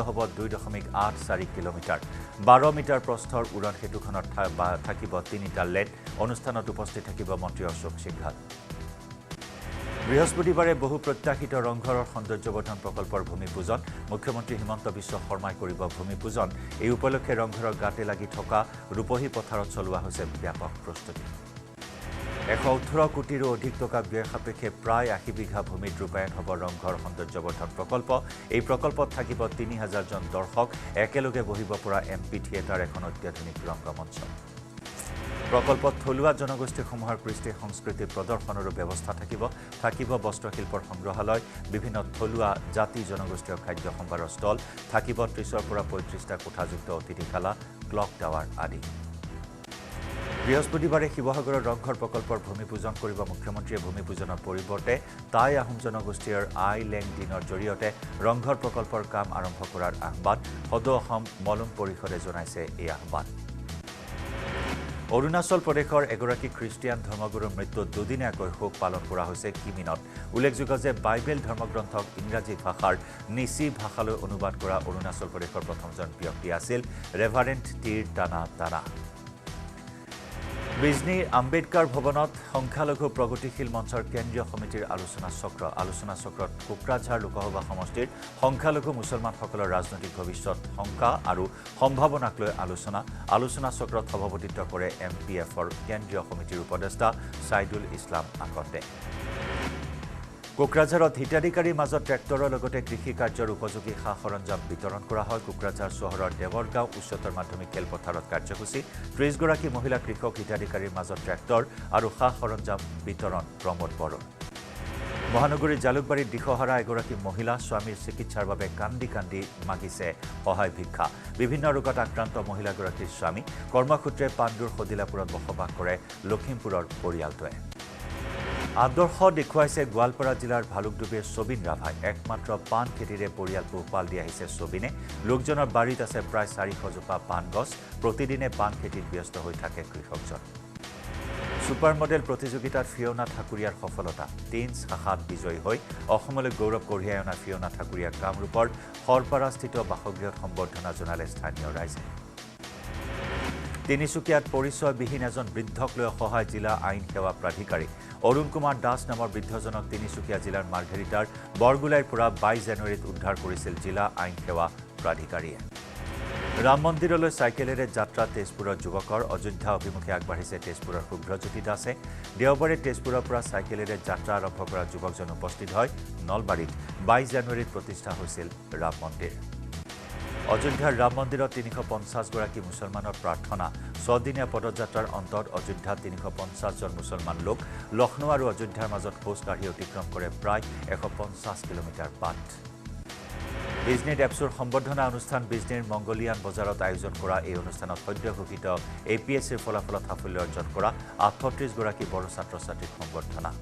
হ'ব 2.84 kilometre 12 metre প্ৰস্থৰ উৰণ সেতুখনত থাকিব 3টা লেন অনুষ্ঠানত উপস্থিত থাকিব মন্ত্ৰী অশোক সিংঘাল বৃহস্পতিবাৰে বহু প্ৰত্যাশিত ৰংঘৰৰ সৌন্দৰ্যবৰ্ধন প্ৰকল্পৰ ভূমি পূজন মুখ্যমন্ত্ৰী হিমন্ত বিশ্ব শৰ্মাই কৰিব ভূমি পূজন এই উপলক্ষে ৰংঘৰৰ গাতে লাগি থকা ৰূপহী পথাৰত চলোৱা হৈছে ব্যাপক প্ৰস্তুতি 118 কোটিৰো অধিক টকা ব্যয় সাপেক্ষে প্ৰায় 80 বিঘা ভূমিত ৰূপায়ণ হ'ব ৰংঘৰ সৌন্দৰ্যবৰ্ধন প্ৰকল্প এই প্ৰকল্পত থাকিব 3000 জন দৰ্শক একেলগে বহিব পৰা এমপি থিয়েটাৰ এখন অত্যাধুনিক ৰংগমঞ্চ প্ৰকল্পত থলুৱা জনগোষ্ঠীসমূহৰ কৃষ্টি সংস্কৃতি প্ৰদৰ্শনৰো ব্যৱস্থা থাকিব বস্ত্ৰশিল্পৰ সংগ্ৰহালয় বিভিন্ন থলুৱা জাতি জনগোষ্ঠীয় খাদ্য সম্ভাৰৰ ষ্টল থাকিব 30ৰ পৰা 35টা কোঠাযুক্ত অতিথিশালা ক্লক টাৱাৰ আদি বৃহস্পতিবাৰে শিৱসাগৰৰ ৰংঘৰ প্ৰকল্পৰ ভূমি পূজন কৰিব মুখ্যমন্ত্ৰীয়ে ভূমি পূজনৰ পৰিৱৰ্তে টাই আহোম জনগোষ্ঠীৰ আই লেং দিনৰ জৰিয়তে ৰংঘৰ প্ৰকল্পৰ কাম আৰম্ভ কৰাৰ আহ্বান সদৌ অসম মলুং পৰিষদে জনাইছে এই আহ্বান অৰুণাচল প্ৰদেশৰ এগৰাকী খ্ৰীষ্টিয়ান ধৰ্মগুৰুৰ মৃত্যুত দুদিনীয়াকৈ শোক পালন কৰা হৈছে কিমিনত উল্লেখযোগ্য যে বাইবেল ধৰ্মগ্ৰন্থক ইংৰাজী ভাষাৰ নিচি ভাষালৈ অনুবাদ কৰা অৰুণাচল প্ৰদেশৰ প্ৰথমজন ব্যক্তি আছিল ৰেভাৰেণ্ট টিৰ টানা বিজনীৰ আম্বেদকাৰ ভৱনত সংখ্যালঘু প্ৰগতিশীল মঞ্চৰ কেন্দ্ৰীয় সমিতিৰ আলোচনা চক্ৰত কোকৰাঝাৰ লোকসভা সমষ্টিৰ সংখ্যালঘু মুছলমানসকলৰ ৰাজনৈতিক ভৱিষ্যত শংকা আৰু সম্ভাৱনাক লৈ আলোচনা চক্ৰত সভাপতিত্ব কৰে এমপিএফৰ কেন্দ্ৰীয় সমিতিৰ উপদেষ্টা সাইদুল ইছলাম আকন্দে কোকৰাঝাৰত হিতাধিকাৰীৰ মাজত ট্ৰেক্টৰৰ লগতে কৃষি কাৰ্যৰ উপযোগী সা সৰঞ্জাম বিতৰণ কৰা হয় কোকৰাঝাৰ চহৰৰ দেৱৰগাঁও উচ্চতৰ মাধ্যমিক খেলপথাৰত কাৰ্যসূচী 30 গৰাকী মহিলা কৃষক হিতাধিকাৰীৰ মাজত ট্ৰেক্টৰ আৰু সা সৰঞ্জাম বিতৰণ প্ৰমোদ বড়োৰ মহানগৰীৰ জালুকবাৰীত দিশহাৰা এগৰাকী মহিলা স্বামীৰ চিকিৎসাৰ বাবে কান্দি মাগিছে সহায় ভিক্ষা বিভিন্ন ৰোগত আক্ৰান্ত মহিলাগৰাকীৰ স্বামী কৰ্মসূত্ৰে পাণ্ডুৰ সদিলাপুৰত বসবাস কৰে লখিমপুৰৰ পৰিয়ালটোৱে আদৰ্শ দেখুৱাইছে গোৱালপাৰা জিলাৰ ভালুকডুবিৰ ছবিন ৰাভাই একমাত্ৰ পাণ খেতিৰে পৰিয়াল পোহপাল দি আহিছে ছবিনে লোকজনৰ বাৰীত আছে প্ৰায় 400 জোপা পাণ গছ প্ৰতিদিনে পাণ খেতিত ব্যস্ত হৈ থাকে কৃষকজন সুপাৰ মডেল প্ৰতিযোগিতাত ফিয়না ঠাকুৰীয়াৰ সফলতা 3 শাখাত বিজয়ী হৈ অসমলৈ গৌৰৱ কঢ়িয়াই অনা ফিয়না ঠাকুৰীয়াৰ কামৰূপৰ হৰপাৰাস্থিত বাসগৃহত সম্বৰ্ধনা জনালে স্থানীয় ৰাইজে তিনিচুকীয়াত পৰিচয়বিহীন এজন বৃদ্ধক লৈ অসহায় জিলা আইন সেৱা প্ৰাধিকাৰী অৰুণ কুমাৰ দাস নামৰ বৃদ্ধজনক তিনিচুকীয়া জিলাৰ মাৰ্ঘেৰিটাৰ বৰগুলাইৰ পৰা 22 জানুৱাৰীত উদ্ধাৰ কৰিছিল জিলা আইন সেৱা প্ৰাধিকাৰীয়ে ৰাম মন্দিৰলৈ চাইকেলেৰে যাত্ৰা তেজপুৰৰ যুৱকৰ অযোধ্যা অভিমুখে আগবাঢ়িছে তেজপুৰৰ শুভ্ৰজ্যোতি দাসে দেওবাৰে তেজপুৰৰ পৰা চাইকেলেৰে যাত্ৰা আৰম্ভ কৰা যুৱকজন উপস্থিত হয় নলবাৰীত 22 জানুৱাৰীত প্ৰতিষ্ঠা হৈছিল ৰাম মন্দিৰ অযোধ্যাৰ ৰাম মন্দিৰত 350 গৰাকী মুছলমানৰ প্ৰাৰ্থনা 6 দিনীয়া পদযাত্ৰাৰ অন্তত অযোধ্যাত 350 জন মুছলমান লোক লক্ষ্ণৌ আৰু অযোধ্যাৰ মাজত খোজ কাঢ়ি অতিক্ৰম কৰে প্ৰায় 150 কিলোমিটাৰ পথ বিজনীৰ এপছুৰ সম্বৰ্ধনা অনুষ্ঠান বিজনীৰ মংগলিয়ান বজাৰত আয়োজন কৰা এই অনুষ্ঠানত সদ্য ঘোষিত এপিএছচিৰ ফলাফলত সাফল্য অৰ্জন কৰা 38 গৰাকী বড়ো ছাত্ৰ-ছাত্ৰীক সম্বৰ্ধনা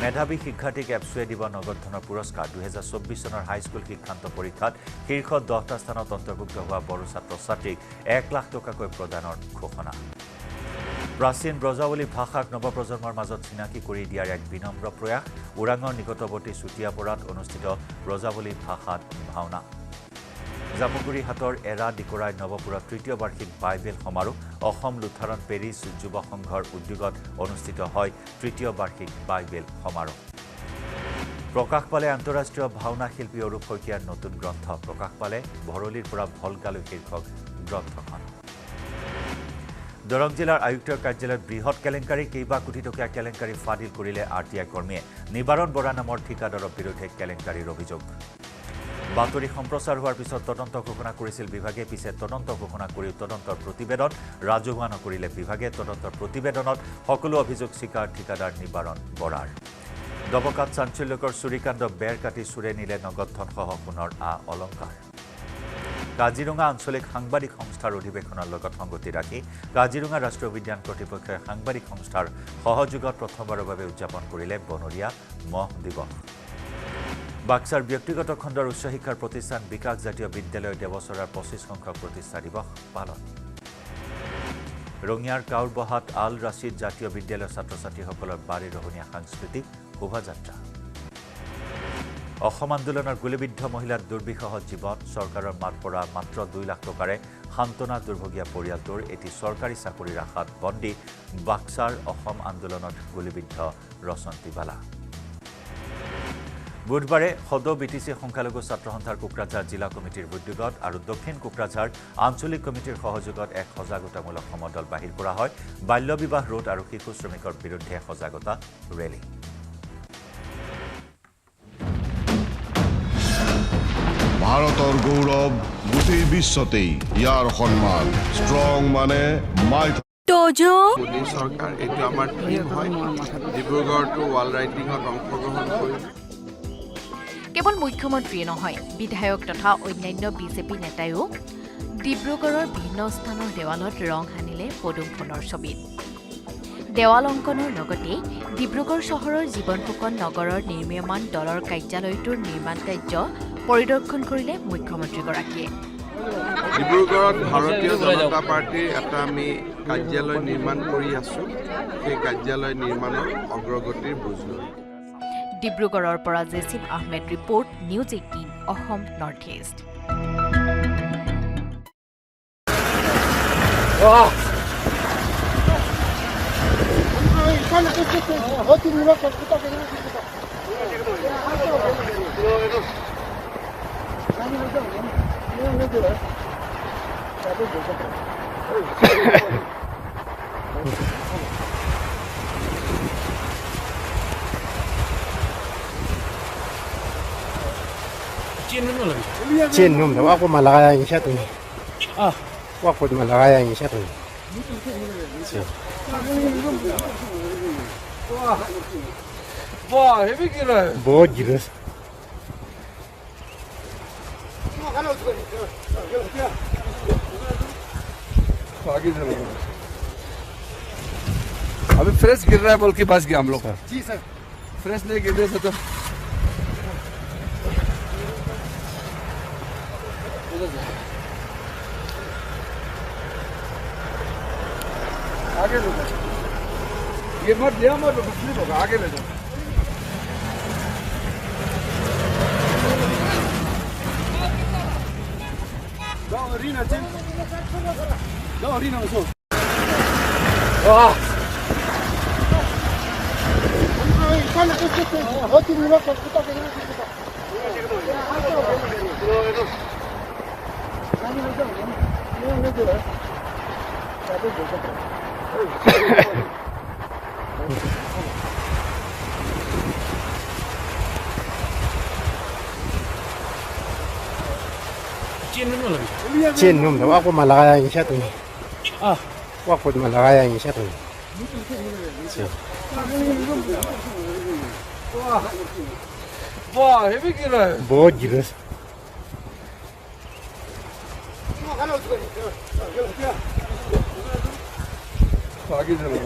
মেধাৱী শিক্ষাৰ্থীক এপছুৱে দিব নগদ ধনৰ পুৰস্কাৰ 2024 চনৰ হাইস্কুল শিক্ষান্ত পৰীক্ষাত শীৰ্ষ 10টা স্থানত অন্তৰ্ভুক্ত হোৱা বড়ো ছাত্ৰ-ছাত্ৰীক 1 লাখ টকাকৈ প্ৰদানৰ ঘোষণা প্ৰাচীন ব্ৰজাৱলী ভাষাক নৱপ্ৰজন্মৰ মাজত চিনাকি কৰি দিয়াৰ এক বিনম্ৰ প্ৰয়াস ওৰাঙৰ নিকটৱৰ্তী চুটিয়াপৰাত অনুষ্ঠিত ব্ৰজাৱলী ভাষাত ভাওনা জামুগুৰি হাটৰ এৰা ডিকৰাই নৱপুৰত 3য় বাৰ্ষিক বাইবেল সমাৰোহ অসম লুথাৰন পেৰিছ যুৱ সংঘৰ উদ্যোগত অনুষ্ঠিত হয় 3য় বাৰ্ষিক বাইবেল সমাৰোহ প্ৰকাশ পালে আন্তঃৰাষ্ট্ৰীয় ভাওনা শিল্পী অৰূপ শইকীয়াৰ নতুন গ্ৰন্থ প্ৰকাশ পালে ভৰলীৰ পৰা ভলগালৈ শীৰ্ষক গ্ৰন্থখন দৰং জিলাৰ আয়ুক্তৰ কাৰ্যালয়ত বৃহৎ কেলেংকাৰী কেইবা কোটি টকীয়া কেলেংকাৰী ফাদিল কৰিলে আৰটিআই কৰ্মীয়ে নিবাৰণ বৰা নামৰ ঠিকাদাৰৰ বিৰুদ্ধে কেলেংকাৰীৰ অভিযোগ বাতৰি সম্প্ৰচাৰ হোৱাৰ পিছত তদন্ত ঘোষণা কৰিছিল বিভাগে পিছে তদন্ত ঘোষণা কৰি তদন্তৰ প্ৰতিবেদন ৰাজহুৱা নকৰিলে বিভাগে তদন্তৰ প্ৰতিবেদনত সকলো অভিযোগ স্বীকাৰ ঠিকাদাৰ নিবাৰণ বৰাৰ দবকাত চাঞ্চল্যকৰ চুৰিকাণ্ড বেৰ কাটি চুৰে নিলে নগদ ধনসহ সোণৰ অলংকাৰ কাজিৰঙা আঞ্চলিক সাংবাদিক সংস্থাৰ অধিৱেশনৰ লগত সংগতি ৰাখি কাজিৰঙা ৰাষ্ট্ৰীয় উদ্যান কৰ্তৃপক্ষই সাংবাদিক সংস্থাৰ সহযোগত প্ৰথমবাৰৰ বাবে উদযাপন কৰিলে বনৰীয়া মহ দিৱস বাক্সাৰ ব্যক্তিগত খণ্ডৰ উচ্চ শিক্ষাৰ প্ৰতিষ্ঠান বিকাশ জাতীয় বিদ্যালয় দেৱচৰাৰ 25 সংখ্যক প্ৰতিষ্ঠা দিৱস পালন ৰঙিয়াৰ কাউৰবহাট আল ৰাছিদ জাতীয় বিদ্যালয়ৰ ছাত্ৰ-ছাত্ৰীসকলৰ বাৰে ৰহণীয়া সাংস্কৃতিক শোভাযাত্ৰা অসম আন্দোলনৰ গুলিবিদ্ধ মহিলাৰ দুৰ্বিষহ জীৱন চৰকাৰৰ মাত পৰা মাত্ৰ 2 লাখ টকাৰে সান্তনা দুৰ্ভগীয়া পৰিয়ালটোৰ এটি চৰকাৰী চাকৰিৰ আশাত বন্দী বাক্সাৰ অসম আন্দোলনত গুলিবিদ্ধ ৰচন্তীবালা বুধবাৰে সদৌ বিটিচি সংখ্যালঘু ছাত্ৰ সন্থাৰ কোকৰাঝাৰ জিলা কমিটিৰ উদ্যোগত আৰু দক্ষিণ কোকৰাঝাৰ আঞ্চলিক কমিটিৰ সহযোগত এক সজাগতামূলক সমদল বাহিৰ কৰা হয় বাল্য বিবাহ ৰোধ আৰু শিশু শ্ৰমিকৰ বিৰুদ্ধে সজাগতা ৰেলী ভাৰতৰ গৌৰৱ গোটেই বিশ্বতেই ইয়াৰ সন্মান ষ্ট্ৰং মানে মাই মোদী চৰকাৰ এইটো আমাৰ টিম হয় ডিব্ৰুগড়টো ৱাল ৰাইটিঙত অংশগ্ৰহণ কৰিম কেৱল মুখ্যমন্ত্ৰীয়ে নহয় বিধায়ক তথা অন্যান্য বিজেপি নেতায়ো ডিব্ৰুগড়ৰ ভিন্ন স্থানৰ দেৱালত ৰং সানিলে পদুম ফুলৰ ছবিত দেৱাল অংকনৰ লগতে ডিব্ৰুগড় চহৰৰ জীৱন ফুকন নগৰৰ নিৰ্মীয়মান দলৰ কাৰ্যালয়টোৰ নিৰ্মাণ কাৰ্য পৰিদৰ্শন কৰিলে মুখ্যমন্ত্ৰীগৰাকীয়ে ডিব্ৰুগড়ত ভাৰতীয় জনতা পাৰ্টিৰ এটা আমি কাৰ্যালয় নিৰ্মাণ কৰি আছো সেই কাৰ্যালয় নিৰ্মাণৰ অগ্ৰগতিৰ বুজ লৈ ডিব্ৰুগড়ৰ পৰা Jasim Ahmed report news 18 Assam north east Chin num da ako malakaya yung siya to. Wako malakaya yung siya to. Wow, heavy killer. বহুত giras. अभी फ्रेश गिर रहा है बल्कि बस गया हम लोग का जी सर फ्रेश नहीं गिरने से तो आगे ले जाओ ये मत ले मत स्लिप होगा आगे ले जाओ जाओ रीना चल जाओ रीना में सो Chin num da ako malakaya yung siya to. Wako malakaya yung siya to. वाह हेवी गिर रहा है बहुत giras. आगे चलो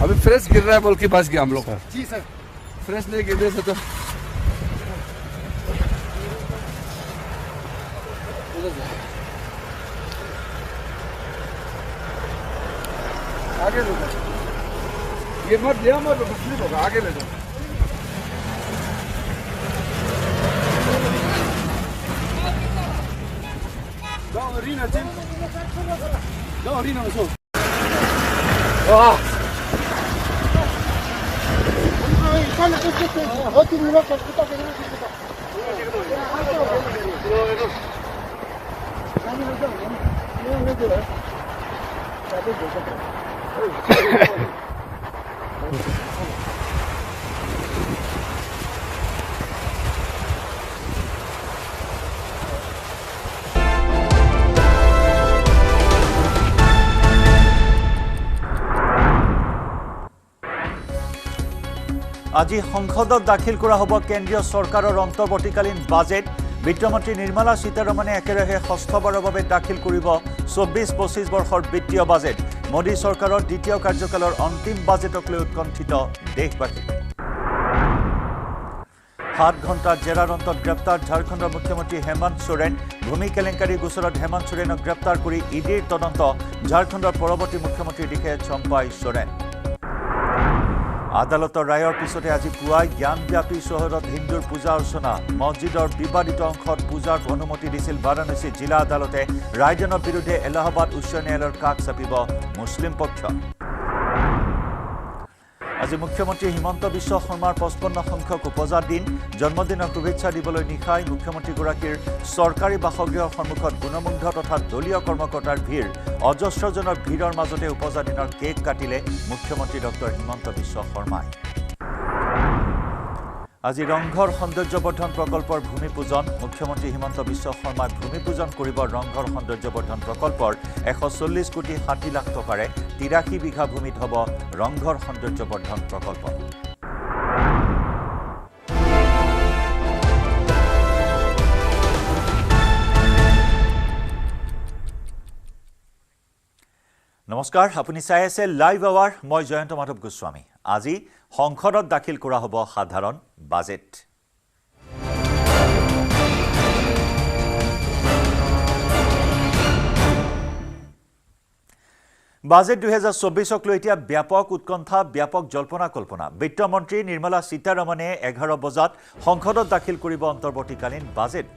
अभी फ्रेश गिर रहा है बल्कि बस गया हम लोग का जी सर फ्रेश नहीं गिरने से तो आगे ले जाओ ये मत ले मत स्लिप होगा आगे ले जाओ जाओ रीना चल जाओ रीना में सो আজি সংসদত দাখিল কৰা হ'ব কেন্দ্ৰীয় চৰকাৰৰ অন্তৰ্বৰ্তীকালীন বাজেট বিত্তমন্ত্ৰী নিৰ্মলা সীতাৰমণে একেৰাহে ষষ্ঠবাৰৰ বাবে দাখিল কৰিব 24-25 বৰ্ষৰ বিত্তীয় বাজেট মোদী চৰকাৰৰ দ্বিতীয় কাৰ্যকালৰ অন্তিম বাজেটক লৈ উৎকণ্ঠিত দেশবাসী 7 ঘণ্টাৰ জেৰাৰ অন্তত গ্ৰেপ্তাৰ ঝাৰখণ্ডৰ মুখ্যমন্ত্ৰী হেমন্ত সোৰেন ভূমি কেলেংকাৰী গোচৰত হেমন্ত সোৰেনক গ্ৰেপ্তাৰ কৰি ইডিৰ তদন্ত ঝাৰখণ্ডৰ পৰৱৰ্তী মুখ্যমন্ত্ৰীৰ দিশে চম্পাই সোৰেন আদালতৰ ৰায়ৰ পিছতে আজি পুৱাই জ্ঞানব্যাপী চহৰত হিন্দুৰ পূজা অৰ্চনা মছজিদৰ বিবাদিত অংশত পূজাৰ অনুমতি দিছিল বাৰাণসী জিলা আদালতে ৰায়দানৰ বিৰুদ্ধে এলাহাবাদ উচ্চ ন্যায়ালয়ৰ কাষ চাপিব মুছলিম পক্ষ আজি মুখ্যমন্ত্ৰী হিমন্ত বিশ্ব শৰ্মাৰ 55 সংখ্যক উপজা দিন জন্মদিনৰ শুভেচ্ছা দিবলৈ নিশাই মুখ্যমন্ত্ৰীগৰাকীৰ চৰকাৰী বাসগৃহৰ সন্মুখত গুণমুগ্ধ তথা দলীয় কৰ্মকৰ্তাৰ ভিৰ অজস্ৰজনৰ ভিৰৰ মাজতে উপজা দিনৰ কেক কাটিলে মুখ্যমন্ত্ৰী ডক্টৰ হিমন্ত বিশ্ব শৰ্মাই আজি ৰংঘৰ সৌন্দৰ্যবৰ্ধন প্ৰকল্পৰ ভূমিপূজন মুখ্যমন্ত্ৰী হিমন্ত বিশ্ব শৰ্মাই ভূমিপূজন কৰিব ৰংঘৰ সৌন্দৰ্যবৰ্ধন প্ৰকল্পৰ 140 কোটি 60 লাখ টকাৰে 83 বিঘা ভূমিত হ'ব ৰংঘৰ সৌন্দৰ্যবৰ্ধন প্ৰকল্প নমস্কাৰ আপুনি চাই আছে লাইভ আৱাৰ মই জয়ন্ত মাধৱ গোস্বামী আজি সংসদত দাখিল কৰা হ'ব সাধাৰণ বাজেট বাজেট 2024ক লৈ এতিয়া ব্যাপক উৎকণ্ঠা ব্যাপক জল্পনা কল্পনা বিত্তমন্ত্ৰী নিৰ্মলা সীতাৰমণে 11 বজাত সংসদত দাখিল কৰিব অন্তৰ্বৰ্তীকালীন বাজেট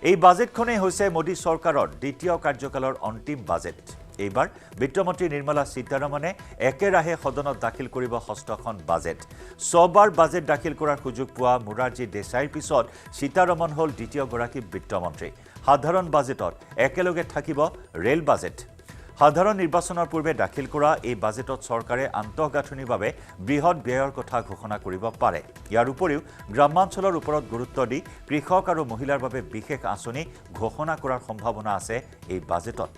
এই বাজেটখনে হৈছে মোদী চৰকাৰৰ দ্বিতীয় কাৰ্যকালৰ অন্তিম বাজেট এইবাৰ বিত্তমন্ত্ৰী নিৰ্মলা সীতাৰমণে একেৰাহে সদনত দাখিল কৰিব ষষ্ঠখন বাজেট ছবাৰ বাজেট দাখিল কৰাৰ সুযোগ পোৱা মুৰাৰজী দেশাইৰ পিছত সীতাৰমণ হ'ল দ্বিতীয়গৰাকী বিত্তমন্ত্ৰী সাধাৰণ বাজেটত একেলগে থাকিব ৰেল বাজেট সাধাৰণ নিৰ্বাচনৰ পূৰ্বে দাখিল কৰা এই বাজেটত চৰকাৰে আন্তঃগাঁথনিৰ বাবে বৃহৎ ব্যয়ৰ কথা ঘোষণা কৰিব পাৰে ইয়াৰ উপৰিও গ্ৰামাঞ্চলৰ ওপৰত গুৰুত্ব দি কৃষক আৰু মহিলাৰ বাবে বিশেষ আঁচনি ঘোষণা কৰাৰ সম্ভাৱনা আছে এই বাজেটত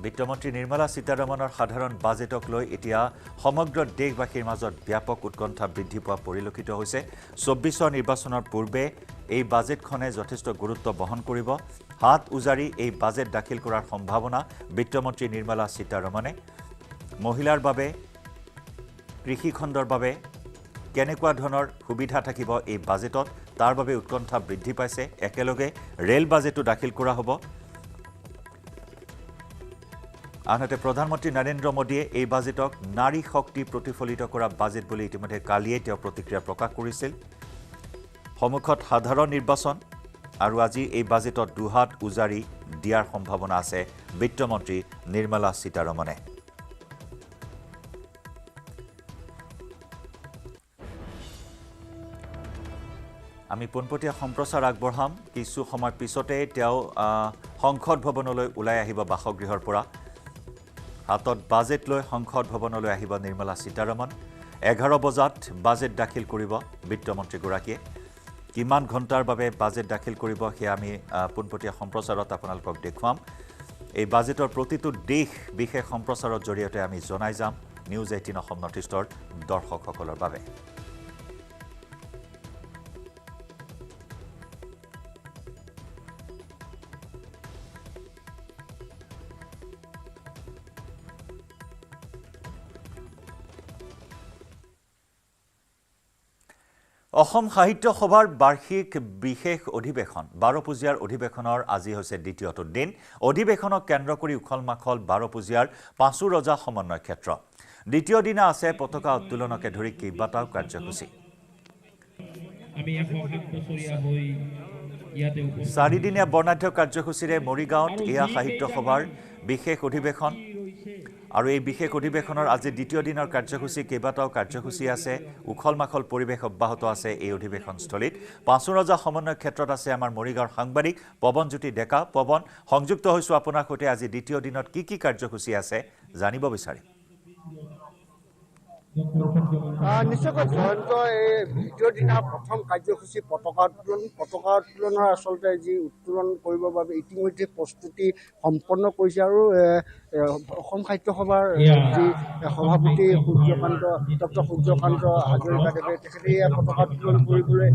বিত্তমন্ত্ৰী নিৰ্মলা সীতাৰমণৰ সাধাৰণ বাজেটক লৈ এতিয়া সমগ্ৰ দেশবাসীৰ মাজত ব্যাপক উৎকণ্ঠা বৃদ্ধি পোৱা পৰিলক্ষিত হৈছে 24 নিৰ্বাচনৰ পূৰ্বে এই বাজেটখনে যথেষ্ট গুৰুত্ব বহন কৰিব হাত উজাৰি এই বাজেট দাখিল কৰাৰ সম্ভাৱনা বিত্তমন্ত্ৰী নিৰ্মলা সীতাৰমণে মহিলাৰ বাবে কৃষি খণ্ডৰ বাবে কেনেকুৱা ধৰণৰ সুবিধা থাকিব এই বাজেটত তাৰ বাবে উৎকণ্ঠা বৃদ্ধি পাইছে একেলগে ৰেল বাজেটো দাখিল কৰা হ'ব আনহাতে প্ৰধানমন্ত্ৰী নৰেন্দ্ৰ মোদীয়ে এই বাজেটক নাৰী শক্তি প্ৰতিফলিত কৰা বাজেট বুলি ইতিমধ্যে কালিয়ে তেওঁ প্ৰতিক্ৰিয়া প্ৰকাশ কৰিছিল সমুখত সাধাৰণ নিৰ্বাচন আৰু আজি এই বাজেটত দুহাত উজাৰি দিয়াৰ সম্ভাৱনা আছে বিত্তমন্ত্ৰী নিৰ্মলা সীতাৰমণে আমি পোনপটীয়া সম্প্ৰচাৰ আগবঢ়াম কিছু সময় পিছতে তেওঁ সংসদ ভৱনলৈ ওলাই আহিব বাসগৃহৰ পৰা হাতত বাজেট লৈ সংসদ ভৱনলৈ আহিব নিৰ্মলা সীতাৰমণ 11 বজাত বাজেট দাখিল কৰিব বিত্তমন্ত্ৰীগৰাকীয়ে কিমান ঘণ্টাৰ বাবে বাজেট দাখিল কৰিব সেয়া আমি পোনপটীয়া সম্প্ৰচাৰত আপোনালোকক দেখুৱাম এই বাজেটৰ প্ৰতিটো দিশ বিশেষ সম্প্ৰচাৰৰ জৰিয়তে আমি জনাই যাম নিউজ 18 অসম নৰ্থইষ্টৰ দৰ্শকসকলৰ বাবে অসম সাহিত্য সভাৰ বাৰ্ষিক বিশেষ অধিৱেশন 12 পূজিয়াৰ অধিৱেশনৰ আজি হৈছে দ্বিতীয়টো দিন অধিৱেশনক কেন্দ্ৰ কৰি উখল-মাখল 12 পূজিয়াৰ পাঁচু ৰজা সমন্বয় ক্ষেত্ৰ দ্বিতীয় দিনা আছে পতাকা উত্তোলনকে ধৰি কেইবাটাও কাৰ্যসূচী চাৰিদিনীয়া বৰ্ণাঢ্য কাৰ্যসূচীৰে মৰিগাঁৱত এয়া সাহিত্য সভাৰ বিশেষ অধিৱেশন আৰু এই বিশেষ অধিৱেশনৰ আজি দ্বিতীয় দিনৰ কাৰ্যসূচী কেইবাটাও কাৰ্যসূচী আছে উখল-মাখল পৰিৱেশ অব্যাহত আছে এই অধিৱেশনস্থলীত পাঁচু ৰজা সমন্বয় ক্ষেত্ৰত আছে আমাৰ মৰিগাঁৱৰ সাংবাদিক পৱনজ্যোতি ডেকা পৱন সংযুক্ত হৈছো আপোনাৰ সৈতে আজি দ্বিতীয় দিনত কি কাৰ্যসূচী আছে জানিব বিচাৰিম নিশ্চয়কৈ জয়ন্ত এই দ্বিতীয় দিনা প্ৰথম কাৰ্যসূচী পতাকা উত্তোলনৰ আচলতে যি উত্তোলন কৰিবৰ বাবে ইতিমধ্যে প্ৰস্তুতি সম্পন্ন কৰিছে আৰু অসম সাহিত্য সভাৰ যি সভাপতি ডক্টৰ সূৰ্যকান্ত হাজৰিকাদেৱে তেখেতে পতাকা উত্তোলন কৰিবলৈ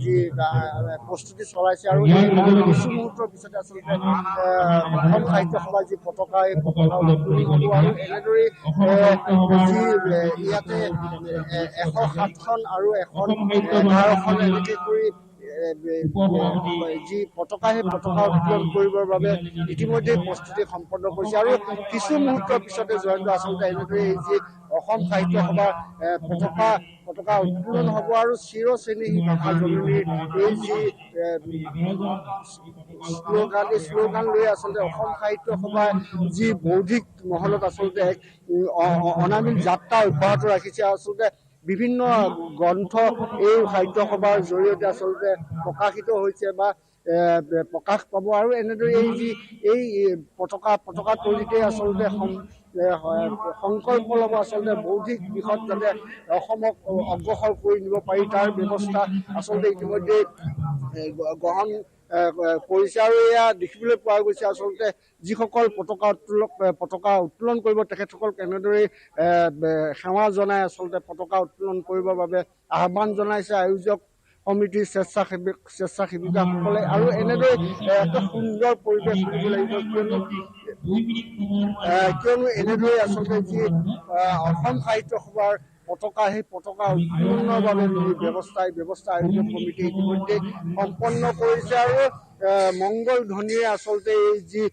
যি প্ৰস্তুতি চলাইছে আৰু কিছু মুহূৰ্তৰ পিছতে আচলতে অসম সাহিত্য সভাৰ যি পতাকা এই পতাকা উত্তোলন হ'ব আৰু এনেদৰে যি ইয়াতে 107খন আৰু 11খন এনেকৈ কৰি যি পতাকা সেই পতাকা উত্তোলন কৰিবৰ বাবে ইতিমধ্যে প্ৰস্তুতি সম্পন্ন কৰিছে আৰু কিছু মুহূৰ্তৰ পিছতে জয়ন্ত আচলতে এনেদৰে এই যি অসম সাহিত্য সভাৰ পতাকা উত্তোলন হ'ব আৰু চিৰচেনেহী ভাষা জননীৰ এই যি শ্লোগান লৈ আচলতে অসম সাহিত্য সভাৰ যি বৌদ্ধিক মহলত আচলতে এক অনামিল যাত্ৰা অব্যাহত ৰাখিছে আচলতে বিভিন্ন গ্ৰন্থ এই সাহিত্য সভাৰ জৰিয়তে আচলতে প্ৰকাশিত হৈছে বা প্ৰকাশ পাব আৰু এনেদৰে এই পতাকা তলিতে আচলতে সংকল্প ল'ব আচলতে বৌদ্ধিক দিশত যাতে অসমক অগ্ৰসৰ কৰি নিব পাৰি তাৰ ব্যৱস্থা আচলতে ইতিমধ্যে গ্ৰহণ কৰিছে আৰু এয়া দেখিবলৈ পোৱা গৈছে আচলতে যিসকল পতাকা উত্তোলন কৰিব তেখেতসকল কেনেদৰে সেৱা জনাই আচলতে পতাকা উত্তোলন কৰিবৰ বাবে আহ্বান জনাইছে আয়োজক সমিতিৰ স্বেচ্ছাসেৱিকাসকলে আৰু এনেদৰে এটা সুন্দৰ পৰিৱেশ কৰিব লাগিব কিয়নো এনেদৰে আচলতে যি অসম সাহিত্য সভাৰ পতাকা সেই পতাকা উত্তোলনৰ বাবে যি ব্যৱস্থা আয়োজক সমিতি ইতিমধ্যে সম্পন্ন কৰিছে আৰু মংগল ধ্বনিৰে আচলতে এই যি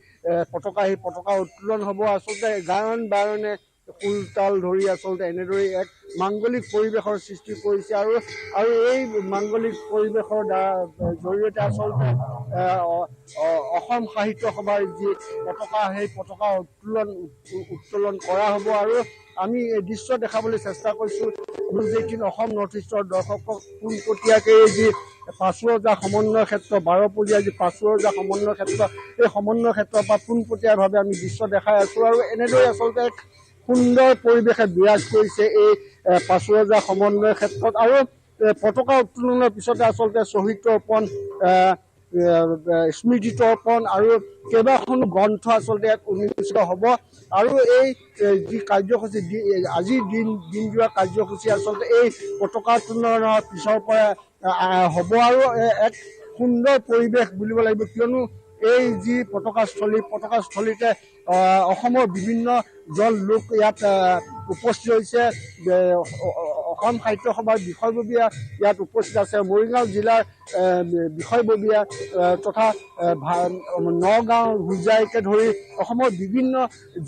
পতাকা সেই পতাকা উত্তোলন হ'ব আচলতে গায়ন বায়নে কুলতাল ধৰি আচলতে এনেদৰে এক মাংগলিক পৰিৱেশৰ সৃষ্টি কৰিছে আৰু এই মাংগলিক পৰিৱেশৰ জৰিয়তে আচলতে অসম সাহিত্য সভাৰ যি পতাকা সেই পতাকা উত্তোলন কৰা হ'ব আৰু আমি এই দৃশ্য দেখাবলৈ চেষ্টা কৰিছোঁ News18 অসম নৰ্থ ইষ্টৰ দৰ্শকক পোনপটীয়াকৈ যি পাঁচুৰজা সমন্বয় ক্ষেত্ৰ 12পলীয়া যি পাঁচুৰজা সমন্বয় ক্ষেত্ৰ এই সমন্বয় ক্ষেত্ৰৰ পৰা পোনপটীয়াভাৱে আমি দৃশ্য দেখাই আছোঁ আৰু এনেদৰে আচলতে এক সুন্দৰ পৰিৱেশে বিৰাজ কৰিছে এই পাঁচুৰজা সমন্বয় ক্ষেত্ৰত আৰু পতাকা উত্তোলনৰ পিছতে আচলতে শ্বহীদ তৰ্পণ স্মৃতি তৰ্পণ আৰু কেইবাখনো গ্ৰন্থ আচলতে ইয়াত উন্মোচিত হ'ব আৰু এই যি কাৰ্যসূচী আজিৰ দিনজোৰা কাৰ্যসূচী আচলতে এই পতাকা উত্তোলনৰ পিছৰ পৰা হ'ব আৰু এক সুন্দৰ পৰিৱেশ বুলিব লাগিব কিয়নো এই যি পতাকাস্থলীতে অসমৰ বিভিন্ন লোক ইয়াত উপস্থিত হৈছে অসম সাহিত্য সভাৰ বিষয়ববীয়া ইয়াত উপস্থিত আছে মৰিগাঁও জিলাৰ বিষয়ববীয়া তথা নগাঁও হোজাইকে ধৰি অসমৰ বিভিন্ন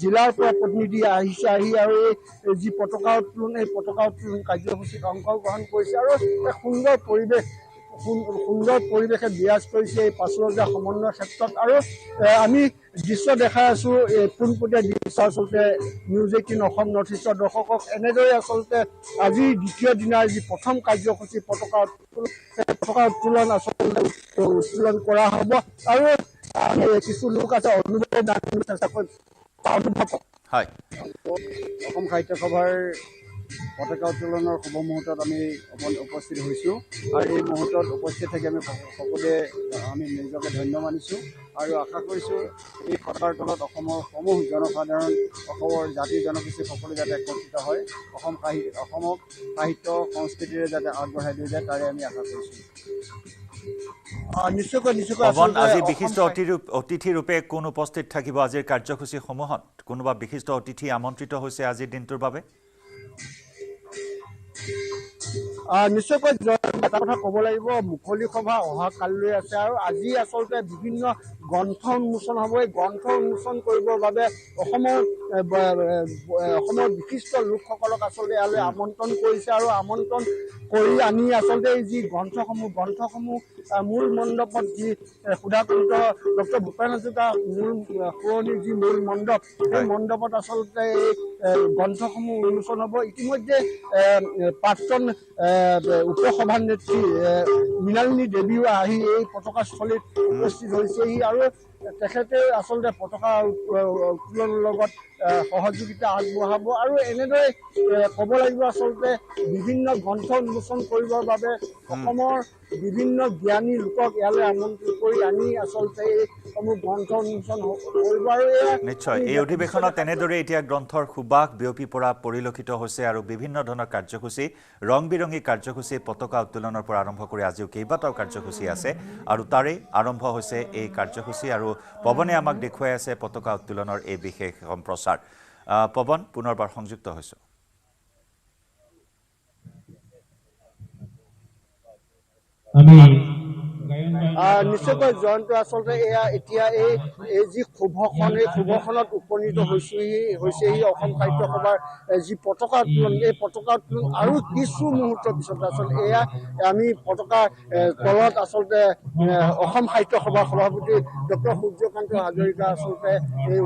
জিলাৰ পৰা প্ৰতিনিধি আহি আৰু এই যি পতাকা উত্তোলন এই পতাকা উত্তোলন কাৰ্যসূচীত অংশগ্ৰহণ কৰিছে আৰু এক সুন্দৰ পৰিৱেশে বিৰাজ কৰিছে এই পাঁচুৰজা সমন্বয় ক্ষেত্ৰত আৰু আমি দৃশ্য দেখাই আছোঁ পোনপটীয়া দৃশ্য আচলতে News18 অসম নৰ্থ ইষ্টৰ দৰ্শকক এনেদৰে আচলতে আজিৰ দ্বিতীয় দিনাৰ যি প্ৰথম কাৰ্যসূচী পতাকা উত্তোলন আচলতে উত্তোলন কৰা হ'ব আৰু কিছু লোক আছে অনুভৱ জানিবলৈ চেষ্টা কৰিম হয় অসম সাহিত্য সভাৰ পতাকা উত্তোলনৰ শুভ মুহূৰ্তত আমি উপস্থিত হৈছোঁ আৰু এই মুহূৰ্তত উপস্থিত থাকি আমি সকলোৱে আমি নিজকে ধন্য মানিছোঁ আৰু আশা কৰিছোঁ এই সভাৰ তলত অসমৰ সমূহ জনসাধাৰণ অসমৰ জাতি জনগোষ্ঠী সকলো যাতে একত্ৰিত হয় অসমক সাহিত্য সংস্কৃতিৰে যাতে আগবঢ়াই লৈ যায় তাৰে আমি আশা কৰিছোঁ নিশ্চয়কৈ আজি বিশিষ্ট অতিথি ৰূপে কোন উপস্থিত থাকিব আজিৰ কাৰ্যসূচীসমূহত কোনোবা বিশিষ্ট অতিথি আমন্ত্ৰিত হৈছে আজিৰ দিনটোৰ বাবে নিশ্চয়কৈ এটা কথা ক'ব লাগিব মুকলি সভা অহা কালিলৈ আছে আৰু আজি আচলতে বিভিন্ন গ্ৰন্থ উন্মোচন হ'ব এই গ্ৰন্থ উন্মোচন কৰিবৰ বাবে অসমৰ বিশিষ্ট লোকসকলক আচলতে ইয়ালৈ আমন্ত্ৰণ কৰিছে আৰু আমন্ত্ৰণ কৰি আনি আচলতে এই যি গ্ৰন্থসমূহ মূল মণ্ডপত যি সুধাকৃত ডক্টৰ ভূপেন হাজৰিকা পুৰণিৰ যি মূল মণ্ডপ সেই মণ্ডপত আচলতে এই গ্ৰন্থসমূহ উন্মোচন হ'ব ইতিমধ্যে প্ৰাক্তন উপসভানেত্ৰী মৃণালিনী দেৱীও আহি এই পতাকাস্থলীত উপস্থিত হৈছেহি আৰু তেখেতে আচলতে পতাকা উত্তোলনৰ লগত সহযোগিতা আগবঢ়াব আৰু এনেদৰে ক'ব লাগিব আচলতে বিভিন্ন গ্ৰন্থ উন্মোচন কৰিবৰ বাবে অসমৰ বিভিন্ন জ্ঞানী লোকক ইয়ালৈ আমন্ত্ৰণ কৰি আনি আচলতে এইসমূহ গ্ৰন্থ উন্মোচন কৰিব আৰু নিশ্চয় এই অধিৱেশনত এনেদৰে এতিয়া গ্ৰন্থৰ সুবাস বিয়পি পৰা পৰিলক্ষিত হৈছে আৰু বিভিন্ন ধৰণৰ কাৰ্যসূচী ৰং বিৰঙী কাৰ্যসূচী পতাকা উত্তোলনৰ পৰা আৰম্ভ কৰি আজিও কেইবাটাও কাৰ্যসূচী আছে আৰু তাৰে আৰম্ভ হৈছে এই কাৰ্যসূচী আৰু পৱনে আমাক দেখুৱাই আছে পতাকা উত্তোলনৰ এই বিশেষ সম্প্ৰচাৰ পৱন পুনৰবাৰ সংযুক্ত হৈছোঁ আমি নিশ্চয়কৈ জয়ন্ত আচলতে এয়া এতিয়া এই যি ক্ষোভখন এই ক্ষোভখনত উপনীত হৈছেহি অসম সাহিত্য সভাৰ যি পতাকা উত্তোলন এই পতাকা উত্তোলন আৰু কিছু মুহূৰ্তৰ পিছতে আচলতে এয়া আমি পতাকা তলত আচলতে অসম সাহিত্য সভাৰ সভাপতি ডক্টৰ সূৰ্যকান্ত হাজৰিকা আচলতে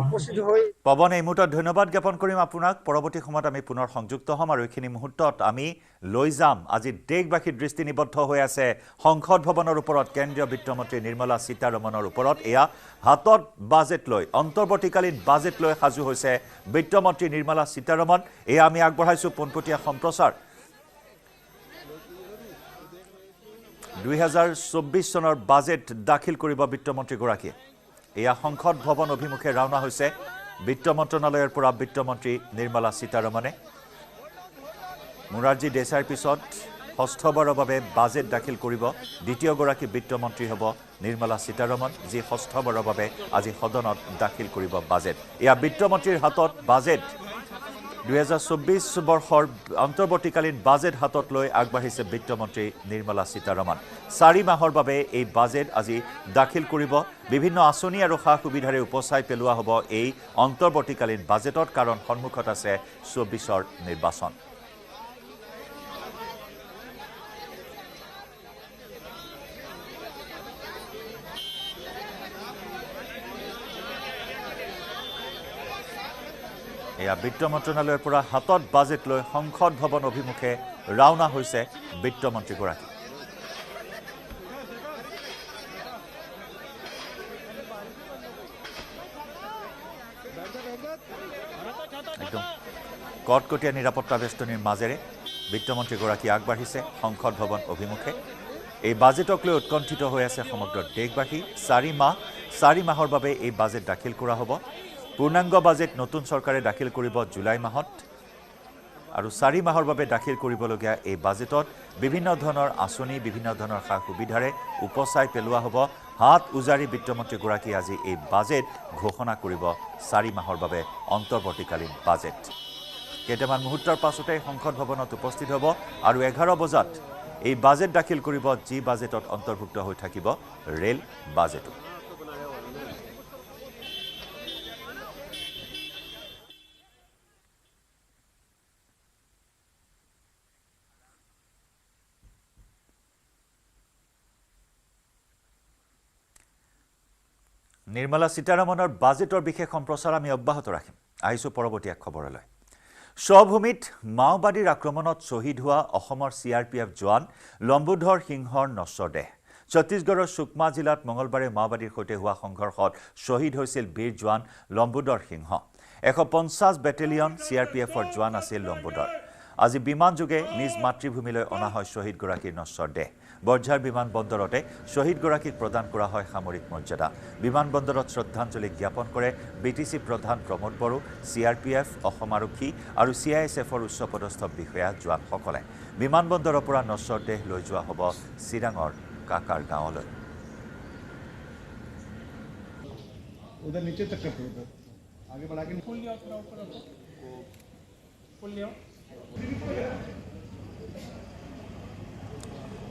উপস্থিত হৈ পৱন এই মুহূৰ্তত ধন্যবাদ জ্ঞাপন কৰিম আপোনাক পৰৱৰ্তী সময়ত আমি পুনৰ সংযুক্ত হ'ম আৰু এইখিনি মুহূৰ্তত আমি লৈ যাম আজি দেশবাসীৰ দৃষ্টি নিবদ্ধ হৈ আছে সংসদ ভৱনৰ ওপৰত কেন্দ্ৰীয় বিত্তমন্ত্ৰী নিৰ্মলা সীতাৰমণৰ ওপৰত এয়া হাতত বাজেট লৈ অন্তৰ্বৰ্তীকালীন বাজেট লৈ সাজু হৈছে বিত্তমন্ত্ৰী নিৰ্মলা সীতাৰমণ এয়া আমি আগবঢ়াইছো পোনপটীয়া সম্প্ৰচাৰ 2024 চনৰ বাজেট দাখিল কৰিব বিত্তমন্ত্ৰীগৰাকীয়ে এয়া সংসদ ভৱন অভিমুখে ৰাওনা হৈছে বিত্ত মন্ত্ৰণালয়ৰ পৰা বিত্তমন্ত্ৰী নিৰ্মলা সীতাৰমণে মুৰাৰজী দেশাইৰ পিছত ষষ্ঠবাৰৰ বাবে বাজেট দাখিল কৰিব দ্বিতীয়গৰাকী বিত্তমন্ত্ৰী হ'ব নিৰ্মলা সীতাৰমণ যি ষষ্ঠবাৰৰ বাবে আজি সদনত দাখিল কৰিব বাজেট এয়া বিত্তমন্ত্ৰীৰ হাতত বাজেট 2024 বৰ্ষৰ অন্তৰ্বৰ্তীকালীন বাজেট হাতত লৈ আগবাঢ়িছে বিত্তমন্ত্ৰী নিৰ্মলা সীতাৰমণ 4 মাহৰ বাবে এই বাজেট আজি দাখিল কৰিব বিভিন্ন আঁচনি আৰু সা সুবিধাৰে উপচাই পেলোৱা হ'ব এই অন্তৰ্বৰ্তীকালীন বাজেটত কাৰণ সন্মুখত আছে 24ৰ নিৰ্বাচন এয়া বিত্ত মন্ত্ৰণালয়ৰ পৰা হাতত বাজেট লৈ সংসদ ভৱন অভিমুখে ৰাওনা হৈছে বিত্তমন্ত্ৰীগৰাকী একদম কটকটীয়া নিৰাপত্তা বেষ্টনীৰ মাজেৰে বিত্তমন্ত্ৰীগৰাকী আগবাঢ়িছে সংসদ ভৱন অভিমুখে এই বাজেটক লৈ উৎকণ্ঠিত হৈ আছে সমগ্ৰ দেশবাসী 4 মাহৰ বাবে এই বাজেট দাখিল কৰা হ'ব পূৰ্ণাংগ বাজেট নতুন চৰকাৰে দাখিল কৰিব জুলাই মাহত আৰু 4 মাহৰ বাবে দাখিল কৰিবলগীয়া এই বাজেটত বিভিন্ন ধৰণৰ আঁচনি বিভিন্ন ধৰণৰ সা সুবিধাৰে উপচাই পেলোৱা হ'ব হাত উজাৰি বিত্তমন্ত্ৰীগৰাকী আজি এই বাজেট ঘোষণা কৰিব 4 মাহৰ বাবে অন্তৰ্বৰ্তীকালীন বাজেট কেইটামান মুহূৰ্তৰ পাছতে সংসদ ভৱনত উপস্থিত হ'ব আৰু 11 বজাত এই বাজেট দাখিল কৰিব যি বাজেটত অন্তৰ্ভুক্ত হৈ থাকিব ৰেল বাজেটো নিৰ্মলা সীতাৰমণৰ বাজেটৰ বিশেষ সম্প্ৰচাৰ আমি অব্যাহত ৰাখিম আহিছো পৰৱৰ্তী এক খবৰলৈ স্বভূমিত মাওবাদীৰ আক্ৰমণত শ্বহীদ হোৱা অসমৰ CRPF জোৱান লম্বোধৰ সিংহৰ নশ্বৰ দেহ ছত্তীশগড়ৰ সুকমা জিলাত মঙলবাৰে মাওবাদীৰ সৈতে হোৱা সংঘৰ্ষত শ্বহীদ হৈছিল বীৰ জোৱান লম্বোধৰ সিংহ 150 বেটেলিয়ন CRPFৰ জোৱান আছিল লম্বোধৰ আজি বিমানযোগে নিজ মাতৃভূমিলৈ অনা হয় শ্বহীদগৰাকীৰ নশ্বৰ দেহ বৰঝাৰ বিমানবন্দৰতে শ্বহীদগৰাকীক প্ৰদান কৰা হয় সামৰিক মৰ্যাদা বিমানবন্দৰত শ্ৰদ্ধাঞ্জলি জ্ঞাপন কৰে BTC প্ৰধান প্ৰমোদ বড়ো CRPF অসম আৰক্ষী আৰু CISFৰ উচ্চপদস্থ বিষয়া জোৱানসকলে বিমানবন্দৰৰ পৰা নশ্বৰ দেহ লৈ যোৱা হ'ব চিৰাঙৰ কাকাৰ গাঁৱলৈ उधर नीचे तक करते उधर आगे बढ़ा के फुल लिया थोड़ा ऊपर फुल लिया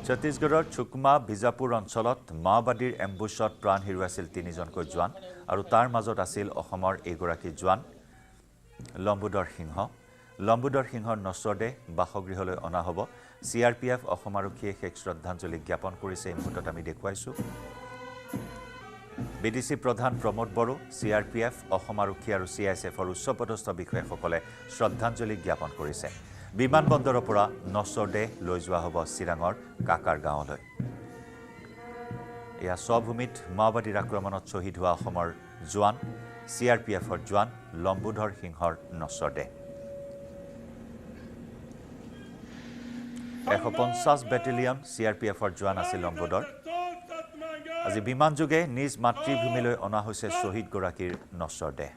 ছত্তীশগড়ৰ চুকমা বিজাপুৰ অঞ্চলত মাওবাদীৰ এম্বুছত প্ৰাণ হেৰুৱাইছিল 3জনকৈ জোৱান আৰু তাৰ মাজত আছিল অসমৰ এগৰাকী জোৱান লম্বোধৰ সিংহৰ নশ্বৰ দেহ বাসগৃহলৈ অনা হ'ব CRPF অসম আৰক্ষীয়ে শেষ শ্ৰদ্ধাঞ্জলি জ্ঞাপন কৰিছে এই মুহূৰ্তত আমি দেখুৱাইছো BTC প্ৰধান প্ৰমোদ বড়ো CRPF অসম আৰক্ষী আৰু CISFৰ উচ্চপদস্থ বিষয়াসকলে শ্ৰদ্ধাঞ্জলি জ্ঞাপন কৰিছে বিমানবন্দৰৰ পৰা নশ্বৰ দেহ লৈ যোৱা হ'ব চিৰাঙৰ কাকাৰ গাঁৱলৈ এয়া স্বভূমিত মাওবাদীৰ আক্ৰমণত শ্বহীদ হোৱা অসমৰ জোৱান CRPFৰ জোৱান লম্বোধৰ সিংহৰ নশ্বৰ দেহ 150 বেটেলিয়ন CRPFৰ জোৱান আছিল লম্বোধৰ আজি বিমানযোগে নিজ মাতৃভূমিলৈ অনা হৈছে শ্বহীদগৰাকীৰ নশ্বৰ দেহ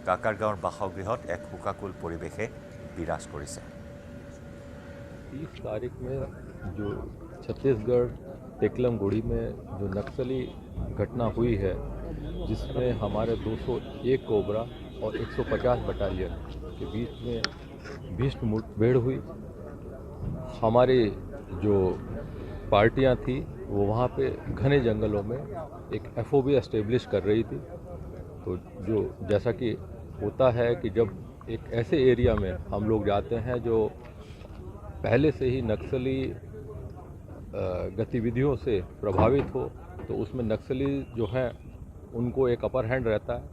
কাকাৰ গাঁৱৰ বাসগৃহত এক শোকাকুল পৰিৱেশে विराज करिसे 30 तारीख में जो छत्तीसगढ़ टेकलमगुड़ी में जो नक्सली घटना हुई है जिसमें हमारे 201 कोबरा और 150 बटालियन के बीच में भीषण मुठभेड़ हुई हमारी जो पार्टियां थी वो वहाँ पे घने जंगलों में एक FOB एस्टेब्लिश कर रही थी। तो जो जैसा कि होता है कि जब एक ऐसे एरिया में हम लोग जाते हैं जो पहले से ही नक्सली गतिविधियों से प्रभावित हो, तो उसमें नक्सली जो हैं उनको एक अपर हैंड रहता है।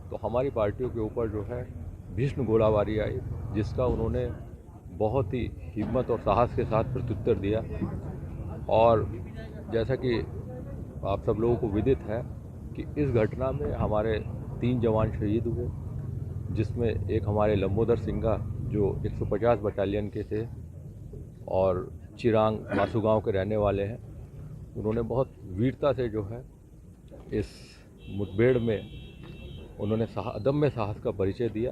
तो हमारी पार्टियों के ऊपर जो है भीषण गोलाबारी आई, जिसका उन्होंने बहुत ही हिम्मत और साहस के साथ प्रत्युत्तर दिया। और जैसा कि आप सब लोगों को विदित है कि इस घटना में हमारे 3 जवान शहीद हुए, जिसमें एक हमारे लंबोदर सिंघा जो 150 बटालियन के थे और चिरांग मासुगांव के रहने वाले हैं। उन्होंने बहुत वीरता से जो है इस मुठभेड़ में उन्होंने अदम्य साहस का परिचय दिया।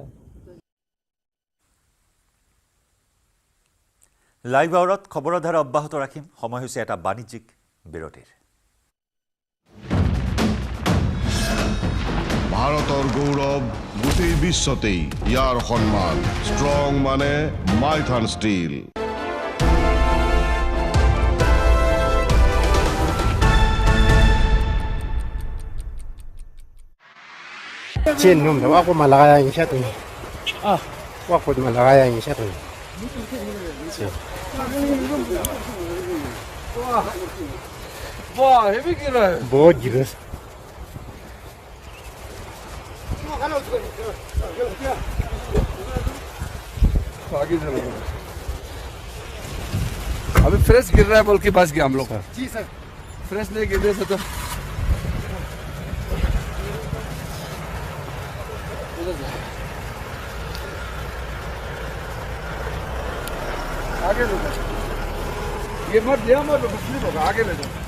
লাইভ আৱাৰত খবৰৰ ধাৰা অব্যাহত ৰাখিম। সময় হৈছে এটা বাণিজ্যিক বিৰতিৰ। ভাৰতৰ গৌৰৱ গোটেই বিশ্বতেই ইয়াৰ সন্মান ষ্ট্ৰং মানে Maithon steel. Chin nung daw ako malakayan siya to. Wako malakayan siya to. वाह हेवी गिर रहा है बहुत गिरस आगे चलो अभी फ्रेश गिर रहा है बोल के पास गया हम लोग जी सर फ्रेश नहीं गिरने से तो आगे लो ये मत ले मत स्लिप होगा आगे ले जाओ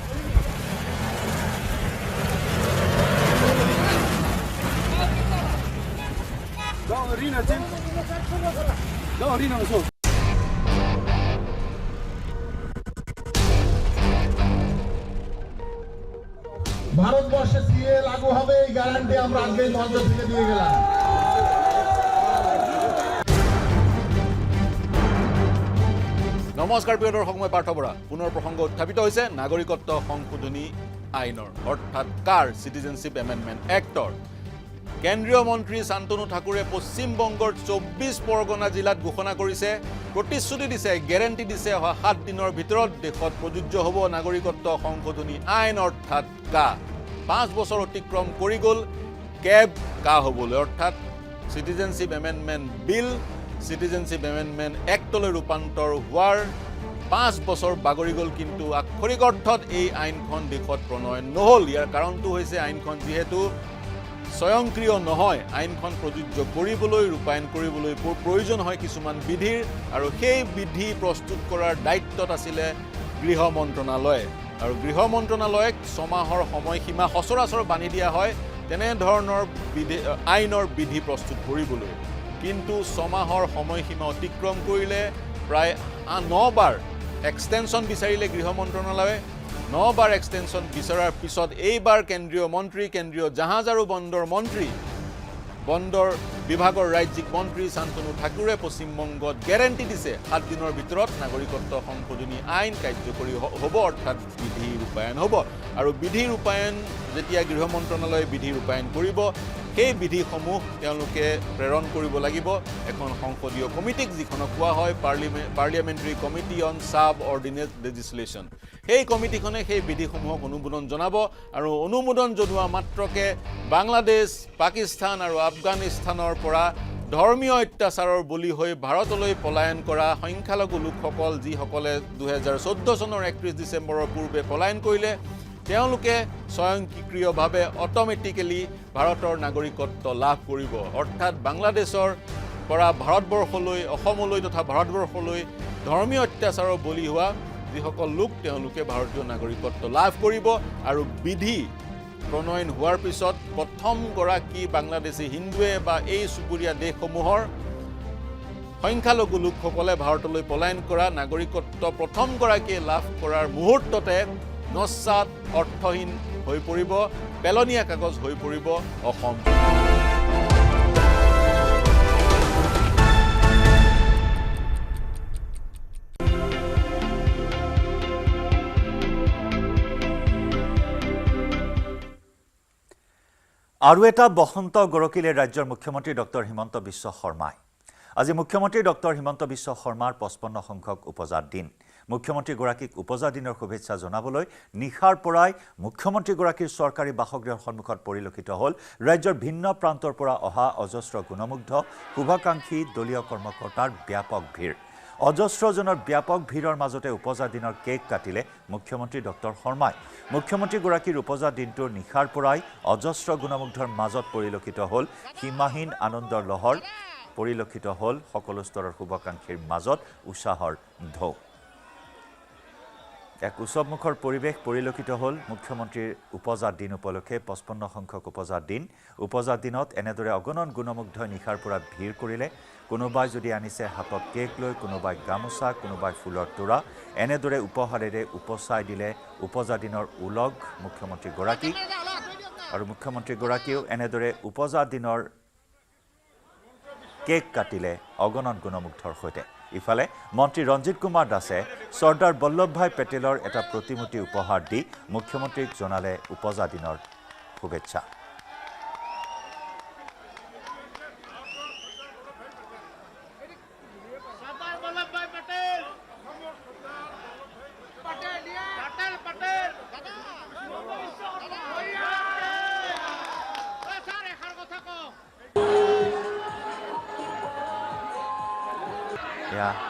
ভারতবর্ষে সিএ লাগু হবে এই গ্যারান্টি আমরা আজকে মঞ্চ থেকে দিয়ে গেলাম। নমস্কাৰ প্ৰিয় দৰ্শক, মই পাৰ্থ বৰা। পুনৰ প্ৰসংগ উত্থাপিত হৈছে নাগৰিকত্ব সংশোধনী আইনৰ, অৰ্থাৎ কাৰ চিটিজেনশ্বিপ এমেণ্ডমেণ্ট এক্টৰ। কেন্দ্ৰীয় মন্ত্ৰী শান্তনু ঠাকুৰে পশ্চিমবংগৰ 24 পৰগনা জিলাত ঘোষণা কৰিছে, প্ৰতিশ্ৰুতি দিছে, গেৰেণ্টি দিছে অহা 7 দিনৰ ভিতৰত দেশত প্ৰযোজ্য হ'ব নাগৰিকত্ব সংশোধনী আইন, অৰ্থাৎ কা। 5 বছৰ অতিক্ৰম কৰি গ'ল কেব কা হ'বলৈ, অৰ্থাৎ চিটিজেনশ্বিপ এমেণ্ডমেণ্ট বিল চিটিজেনশ্বিপ এমেণ্ডমেণ্ট এক্টলৈ ৰূপান্তৰ হোৱাৰ 5 বছৰ বাগৰি গ'ল, কিন্তু আক্ষৰিক অৰ্থত এই আইনখন দেশত প্ৰণয়ন নহ'ল। ইয়াৰ কাৰণটো হৈছে আইনখন যিহেতু স্বয়ংক্ৰিয় নহয়, আইনখন প্ৰযোজ্য কৰিবলৈ ৰূপায়ণ কৰিবলৈ প্ৰয়োজন হয় কিছুমান বিধিৰ, আৰু সেই বিধি প্ৰস্তুত কৰাৰ দায়িত্বত আছিলে গৃহ মন্ত্ৰণালয়। আৰু গৃহ মন্ত্ৰণালয়ক 6 মাহৰ সময়সীমা সচৰাচৰ বান্ধি দিয়া হয় তেনেধৰণৰ আইনৰ বিধি প্ৰস্তুত কৰিবলৈ, কিন্তু 6 মাহৰ সময়সীমা অতিক্ৰম কৰিলে। প্ৰায় 9 বাৰ এক্সটেনশ্যন বিচাৰিলে গৃহ মন্ত্ৰণালয়ে। 9 বাৰ এক্সটেনশ্যন বিচৰাৰ পিছত এইবাৰ কেন্দ্ৰীয় মন্ত্ৰী, কেন্দ্ৰীয় জাহাজ আৰু বন্দৰ মন্ত্ৰী, বন্দৰ বিভাগৰ ৰাজ্যিক মন্ত্ৰী শান্তনু ঠাকুৰে পশ্চিমবংগত গেৰেণ্টি দিছে 7 দিনৰ ভিতৰত নাগৰিকত্ব সংশোধনী আইন কাৰ্যকৰী হ'ব, অৰ্থাৎ বিধি ৰূপায়ণ হ'ব। আৰু বিধি ৰূপায়ণ যেতিয়া গৃহ মন্ত্ৰণালয়ে বিধি ৰূপায়ণ কৰিব, সেই বিধিসমূহ তেওঁলোকে প্ৰেৰণ কৰিব লাগিব এখন সংসদীয় কমিটিক, যিখনক কোৱা হয় পাৰ্লিয়ামেণ্টাৰী কমিটি অন ছাব অৰ্ডিনেট লেজিছলেশ্যন। সেই কমিটিখনে সেই বিধিসমূহক অনুমোদন জনাব, আৰু অনুমোদন জনোৱা মাত্ৰকে বাংলাদেশ, পাকিস্তান আৰু আফগানিস্তানৰ পৰা ধৰ্মীয় অত্যাচাৰৰ বলি হৈ ভাৰতলৈ পলায়ন কৰা সংখ্যালঘু লোকসকল, যিসকলে 2014 চনৰ 31 ডিচেম্বৰৰ পূৰ্বে পলায়ন কৰিলে, তেওঁলোকে স্বয়ংক্ৰিয়ভাৱে অট'মেটিকেলি ভাৰতৰ নাগৰিকত্ব লাভ কৰিব। অৰ্থাৎ বাংলাদেশৰ পৰা ভাৰতবৰ্ষলৈ, অসমলৈ তথা ভাৰতবৰ্ষলৈ ধৰ্মীয় অত্যাচাৰৰ বলি হোৱা যিসকল লোক, তেওঁলোকে ভাৰতীয় নাগৰিকত্ব লাভ কৰিব। আৰু বিধি প্ৰণয়ন হোৱাৰ পিছত প্ৰথমগৰাকী বাংলাদেশী হিন্দুৱে বা এই চুবুৰীয়া দেশসমূহৰ সংখ্যালঘু লোকসকলে ভাৰতলৈ পলায়ন কৰা নাগৰিকত্ব প্ৰথমগৰাকীয়ে লাভ কৰাৰ মুহূৰ্ততে নস্বাত, অৰ্থহীন হৈ পৰিব, পেলনীয়া কাগজ হৈ পৰিব অসম। আৰু এটা বসন্ত গৰকিলে ৰাজ্যৰ মুখ্যমন্ত্ৰী ডক্টৰ হিমন্ত বিশ্ব শৰ্মাই আজি মুখ্যমন্ত্ৰী ডক্টৰ হিমন্ত বিশ্ব শৰ্মাৰ 55 সংখ্যক উপজাত দিন মুখ্যমন্ত্ৰীগৰাকীক উপজাত দিনৰ শুভেচ্ছা জনাবলৈ নিশাৰ পৰাই মুখ্যমন্ত্ৰীগৰাকীৰ চৰকাৰী বাসগৃহৰ সন্মুখত পৰিলক্ষিত হ'ল ৰাজ্যৰ ভিন্ন প্ৰান্তৰ পৰা অহা অজস্ৰ গুণমুগ্ধ শুভাকাংক্ষী দলীয় কৰ্মকৰ্তাৰ ব্যাপক ভিৰ অজস্ৰজনৰ ব্যাপক ভিৰৰ মাজতে উপজাত দিনৰ কেক কাটিলে মুখ্যমন্ত্ৰী ডক্টৰ শৰ্মাই মুখ্যমন্ত্ৰীগৰাকীৰ উপজাত দিনটোৰ নিশাৰ পৰাই অজস্ৰ গুণমুগ্ধৰ মাজত পৰিলক্ষিত হ'ল সীমাহীন আনন্দৰ লহৰ পৰিলক্ষিত হ'ল সকলো স্তৰৰ শুভাকাংক্ষীৰ মাজত উৎসাহৰ ঢৌ এক উৎসৱমুখৰ পৰিৱেশ পৰিলক্ষিত হ'ল মুখ্যমন্ত্ৰীৰ উপজাত দিন উপলক্ষে 55 সংখ্যক উপজাত দিনত এনেদৰে অগণন গুণমুগ্ধ নিশাৰ পৰা ভিৰ কৰিলে কোনোবাই যদি আনিছে হাতত কেক লৈ কোনোবাই গামোচা কোনোবাই ফুলৰ তোৰা এনেদৰে উপহাৰেৰে উপচাই দিলে উপজাত দিনৰ উলগ মুখ্যমন্ত্ৰীগৰাকীক আৰু মুখ্যমন্ত্ৰীগৰাকীও এনেদৰে উপজাত দিনৰ কেক কাটিলে অগণন গুণমুগ্ধৰ সৈতে ইফালে মন্ত্ৰী ৰঞ্জিত কুমাৰ দাসে চৰ্দাৰ বল্লভভাই পেটেলৰ এটা প্ৰতিমূৰ্তি উপহাৰ দি মুখ্যমন্ত্ৰীক জনালে উপজাত দিনৰ শুভেচ্ছা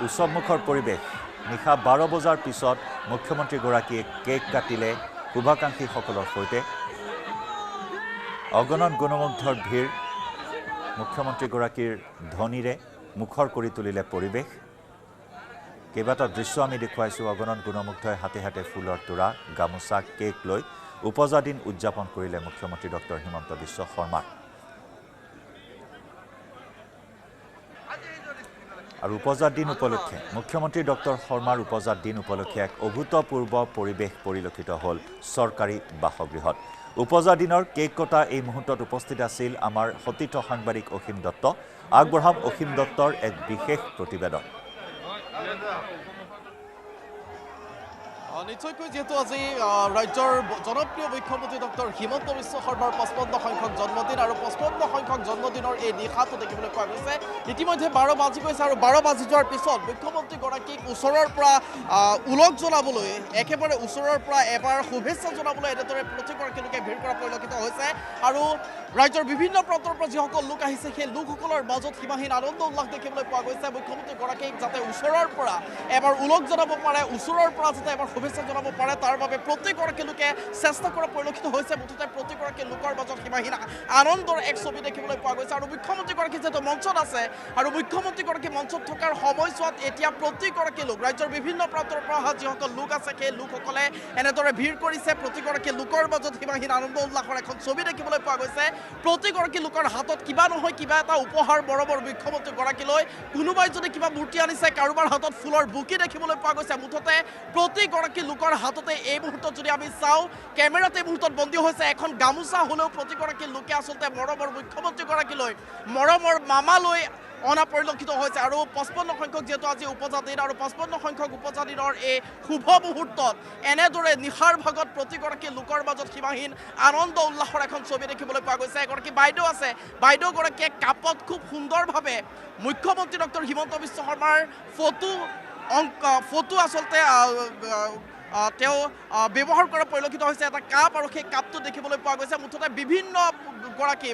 উৎসৱমুখৰ পৰিৱেশ নিশা 12 বজাৰ পিছত মুখ্যমন্ত্ৰীগৰাকীয়ে কেক কাটিলে শুভাকাংক্ষীসকলৰ সৈতে অগণন গুণমুগ্ধৰ ভিৰ মুখ্যমন্ত্ৰীগৰাকীৰ ধ্বনিৰে মুখৰ কৰি তুলিলে পৰিৱেশ কেইবাটা দৃশ্য আমি দেখুৱাইছোঁ অগণন গুণমুগ্ধই হাতে হাতে ফুলৰ তোৰা গামোচা কেক লৈ উপজাত দিন উদযাপন কৰিলে মুখ্যমন্ত্ৰী ডক্টৰ হিমন্ত বিশ্ব শৰ্মা আৰু উপজাত দিন উপলক্ষে মুখ্যমন্ত্ৰী ডক্টৰ শৰ্মাৰ উপজাত দিন উপলক্ষে এক অভূতপূৰ্ব পৰিৱেশ পৰিলক্ষিত হ'ল চৰকাৰী বাসগৃহত উপজাত দিনৰ কেক কটা এই মুহূৰ্তত উপস্থিত আছিল আমাৰ সতীৰ্থ সাংবাদিক অসীম দত্ত আগবঢ়াম অসীম দত্তৰ এক বিশেষ প্ৰতিবেদন নিশ্চয়কৈ যেহেতু আজি ৰাজ্যৰ জনপ্ৰিয় মুখ্যমন্ত্ৰী ডক্টৰ হিমন্ত বিশ্ব শৰ্মাৰ 55 সংখ্যক জন্মদিন আৰু 55 সংখ্যক জন্মদিনৰ এই নিশাটো দেখিবলৈ পোৱা গৈছে ইতিমধ্যে 12 বাজি গৈছে আৰু 12 বাজি যোৱাৰ পিছত মুখ্যমন্ত্ৰীগৰাকীক ওচৰৰ পৰা উলগ জনাবলৈ একেবাৰে ওচৰৰ পৰা এবাৰ শুভেচ্ছা জনাবলৈ এনেদৰে প্ৰতিগৰাকী লোকে ভিৰ কৰা পৰিলক্ষিত হৈছে আৰু ৰাজ্যৰ বিভিন্ন প্ৰান্তৰ পৰা যিসকল লোক আহিছে সেই লোকসকলৰ মাজত সীমাহীন আনন্দ উল্লাস দেখিবলৈ পোৱা গৈছে মুখ্যমন্ত্ৰীগৰাকীক যাতে ওচৰৰ পৰা এবাৰ উলগ জনাব পাৰে ওচৰৰ পৰা যাতে এবাৰ শুভেচ্ছা জনাব পাৰে তাৰ বাবে প্ৰতিগৰাকী লোকে চেষ্টা কৰা পৰিলক্ষিত হৈছে মুঠতে প্ৰতিগৰাকী লোকৰ মাজত সীমাহীন আনন্দৰ এক ছবি দেখিবলৈ পোৱা গৈছে আৰু মুখ্যমন্ত্ৰীগৰাকী যিহেতু মঞ্চত আছে আৰু মুখ্যমন্ত্ৰীগৰাকী মঞ্চত থকাৰ সময়ছোৱাত এতিয়া প্ৰতিগৰাকী লোক ৰাজ্যৰ বিভিন্ন প্ৰান্তৰ পৰা অহা যিসকল লোক আছে সেই লোকসকলে এনেদৰে ভিৰ কৰিছে প্ৰতিগৰাকী লোকৰ মাজত সীমাহীন আনন্দ উল্লাসৰ এখন ছবি দেখিবলৈ পোৱা গৈছে প্ৰতিগৰাকী লোকৰ হাতত কিবা নহয় কিবা এটা উপহাৰ বৰাবৰ মুখ্যমন্ত্ৰীগৰাকীলৈ কোনোবাই যদি কিবা মূৰ্তি আনিছে কাৰোবাৰ হাতত ফুলৰ বুকি দেখিবলৈ পোৱা গৈছে মুঠতে প্ৰতিগৰাকী লোকৰ হাততে এই মুহূৰ্তত যদি আমি চাওঁ কেমেৰাতে এই মুহূৰ্তত বন্দী হৈছে এখন গামোচা হ'লেও প্ৰতিগৰাকী লোকে আচলতে মৰমৰ মুখ্যমন্ত্ৰীগৰাকীলৈ মৰমৰ মামালৈ অনা পৰিলক্ষিত হৈছে আৰু 55 সংখ্যক যেহেতু আজি উপজাত দিন আৰু 55 সংখ্যক উপজাত দিনৰ এই শুভ মুহূৰ্তত এনেদৰে নিশাৰ ভাগত প্ৰতিগৰাকী লোকৰ মাজত সীমাহীন আনন্দ উল্লাসৰ এখন ছবি দেখিবলৈ পোৱা গৈছে এগৰাকী বাইদেউ আছে বাইদেউগৰাকীয়ে কাপত খুব সুন্দৰভাৱে মুখ্যমন্ত্ৰী ডক্টৰ হিমন্ত বিশ্ব শৰ্মাৰ ফটো আচলতে তেওঁ ব্যৱহাৰ কৰা পৰিলক্ষিত হৈছে এটা কাপ আৰু সেই কাপটো দেখিবলৈ পোৱা গৈছে মুঠতে বিভিন্ন গৰাকী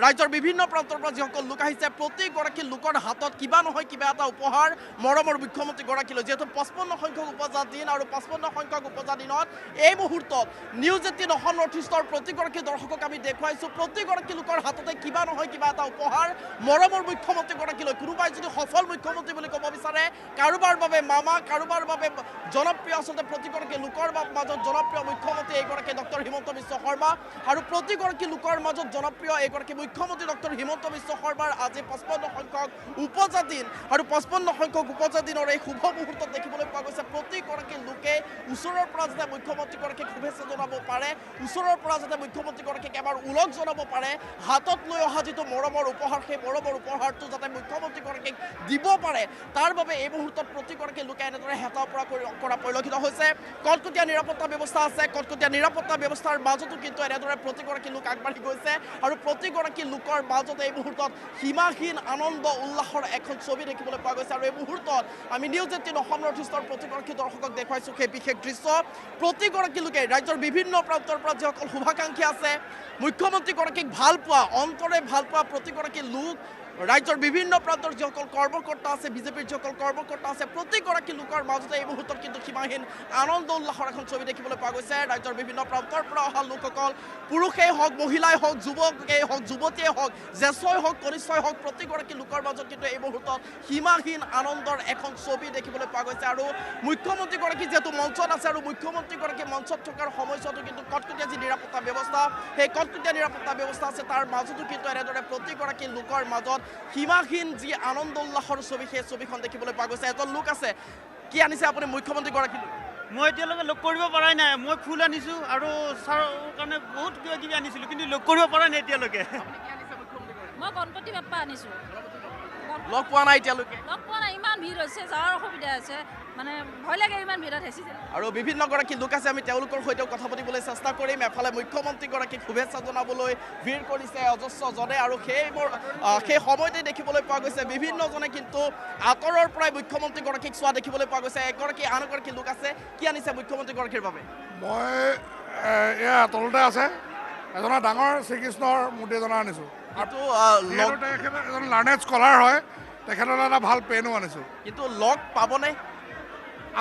ৰাজ্যৰ বিভিন্ন প্ৰান্তৰ পৰা যিসকল লোক আহিছে প্ৰতিগৰাকী লোকৰ হাতত কিবা নহয় কিবা এটা উপহাৰ মৰমৰ মুখ্যমন্ত্ৰীগৰাকীলৈ যিহেতু 55 সংখ্যক উপজাত দিন আৰু 55 সংখ্যক উপজাত দিনত এই মুহূৰ্তত নিউজ 18 অসম নৰ্থ ইষ্টৰ প্ৰতিগৰাকী দৰ্শকক আমি দেখুৱাইছোঁ প্ৰতিগৰাকী লোকৰ হাততে কিবা নহয় কিবা এটা উপহাৰ মৰমৰ মুখ্যমন্ত্ৰীগৰাকীলৈ কোনোবাই যদি সফল মুখ্যমন্ত্ৰী বুলি ক'ব বিচাৰে কাৰোবাৰ বাবে মামা কাৰোবাৰ বাবে জনপ্ৰিয় আচলতে প্ৰতিগৰাকী লোকৰ মাজত জনপ্ৰিয় মুখ্যমন্ত্ৰী এইগৰাকী ডক্টৰ হিমন্ত বিশ্ব শৰ্মা আৰু প্ৰতিগৰাকী লোকৰ মাজত জনপ্ৰিয় এইগৰাকী মুখ্যমন্ত্ৰী ডক্টৰ হিমন্ত বিশ্ব শৰ্মাৰ আজি 55 সংখ্যক উপজাত দিন আৰু 55 সংখ্যক উপজাত দিনৰ এই শুভ মুহূৰ্তত দেখিবলৈ পোৱা গৈছে প্ৰতিগৰাকী লোকে ওচৰৰ পৰা যাতে মুখ্যমন্ত্ৰীগৰাকীক শুভেচ্ছা জনাব পাৰে ওচৰৰ পৰা যাতে মুখ্যমন্ত্ৰীগৰাকীক এবাৰ উলগ জনাব পাৰে হাতত লৈ অহা যিটো মৰমৰ উপহাৰ সেই মৰমৰ উপহাৰটো যাতে মুখ্যমন্ত্ৰীগৰাকীক দিব পাৰে তাৰ বাবে এই মুহূৰ্তত প্ৰতিগৰাকী লোকে এনেদৰে হেতা পৰা কৰা পৰিলক্ষিত হৈছে কটকটীয়া নিৰাপত্তা ব্যৱস্থা আছে কটকটীয়া নিৰাপত্তা ব্যৱস্থাৰ মাজতো কিন্তু এনেদৰে প্ৰতিগৰাকী লোক আগবাঢ়ি গৈছে আৰু প্ৰতিগৰাকী লোকৰ মাজতে এই মুহূৰ্তত সীমাহীন আনন্দ উল্লাসৰ এখন ছবি দেখিবলৈ পোৱা গৈছে আৰু এই মুহূৰ্তত আমি নিউজ 18 অসম নৰ্থ ইষ্টৰ প্ৰতিগৰাকী দৰ্শকক দেখুৱাইছোঁ সেই বিশেষ দৃশ্য প্ৰতিগৰাকী লোকে ৰাজ্যৰ বিভিন্ন প্ৰান্তৰ পৰা যিসকল শুভাকাংক্ষী আছে মুখ্যমন্ত্ৰীগৰাকীক ভাল পোৱা অন্তৰে ভাল পোৱা প্ৰতিগৰাকী লোক ৰাজ্যৰ বিভিন্ন প্ৰান্তৰ যিসকল কৰ্মকৰ্তা আছে বিজেপিৰ যিসকল কৰ্মকৰ্তা আছে প্ৰতিগৰাকী লোকৰ মাজতে এই মুহূৰ্তত কিন্তু সীমাহীন আনন্দ উল্লাসৰ এখন ছবি দেখিবলৈ পোৱা গৈছে ৰাজ্যৰ বিভিন্ন প্ৰান্তৰ পৰা অহা লোকসকল পুৰুষেই হওক মহিলাই হওক যুৱকেই হওক যুৱতীয়ে হওক জ্যেষ্ঠই হওক কনিষ্ঠই হওক প্ৰতিগৰাকী লোকৰ মাজত কিন্তু এই মুহূৰ্তত সীমাহীন আনন্দৰ এখন ছবি দেখিবলৈ পোৱা গৈছে আৰু মুখ্যমন্ত্ৰীগৰাকী যিহেতু মঞ্চত আছে আৰু মুখ্যমন্ত্ৰীগৰাকী মঞ্চত থকাৰ সময়ছোৱাতো কিন্তু কটকটীয়া যি নিৰাপত্তা ব্যৱস্থা সেই কটকটীয়া নিৰাপত্তা ব্যৱস্থা আছে তাৰ মাজতো কিন্তু এনেদৰে প্ৰতিগৰাকী লোকৰ মাজত সীমাহীন যি আনন্দ উল্লাসৰ ছবি সেই ছবিখন দেখিবলৈ পোৱা গৈছে এজন লোক আছে কি আনিছে আপুনি মুখ্যমন্ত্ৰীগৰাকী মই এতিয়ালৈকে লগ কৰিব পৰাই নাই মই ফুল আনিছোঁ আৰু ছাৰৰ কাৰণে বহুত কিবা কিবি আনিছিলোঁ কিন্তু লগ কৰিব পৰা নাই এতিয়ালৈকে মই গণপতি বাপ্পা আনিছোঁ লগ পোৱা নাই এতিয়ালৈকে লগ পোৱা নাই ইমান ভিৰ হৈছে যাৱাৰ অসুবিধা আছে মানে ভয় লাগে ইমান ভিৰত হেঁচিছে আৰু বিভিন্নগৰাকী লোক আছে আমি তেওঁলোকৰ সৈতেও কথা পাতিবলৈ চেষ্টা কৰিম এফালে মুখ্যমন্ত্ৰীগৰাকীক শুভেচ্ছা জনাবলৈ ভিৰ কৰিছে অজস্ৰজনে আৰু সেই সময়তে দেখিবলৈ পোৱা গৈছে বিভিন্নজনে কিন্তু আঁতৰৰ পৰাই মুখ্যমন্ত্ৰীগৰাকীক চোৱা দেখিবলৈ পোৱা গৈছে আন এগৰাকী লোক আছে কি আনিছে মুখ্যমন্ত্ৰীগৰাকীৰ বাবে মই এয়া তলতে আছে এজনৰ ডাঙৰ শ্ৰীকৃষ্ণৰ মূৰ্তি এজনৰ আনিছোঁ এজন লাৰ্নেড স্কলাৰ হয় তেখেতলৈ এটা ভাল পেনো আনিছোঁ কিন্তু লগ পাবনে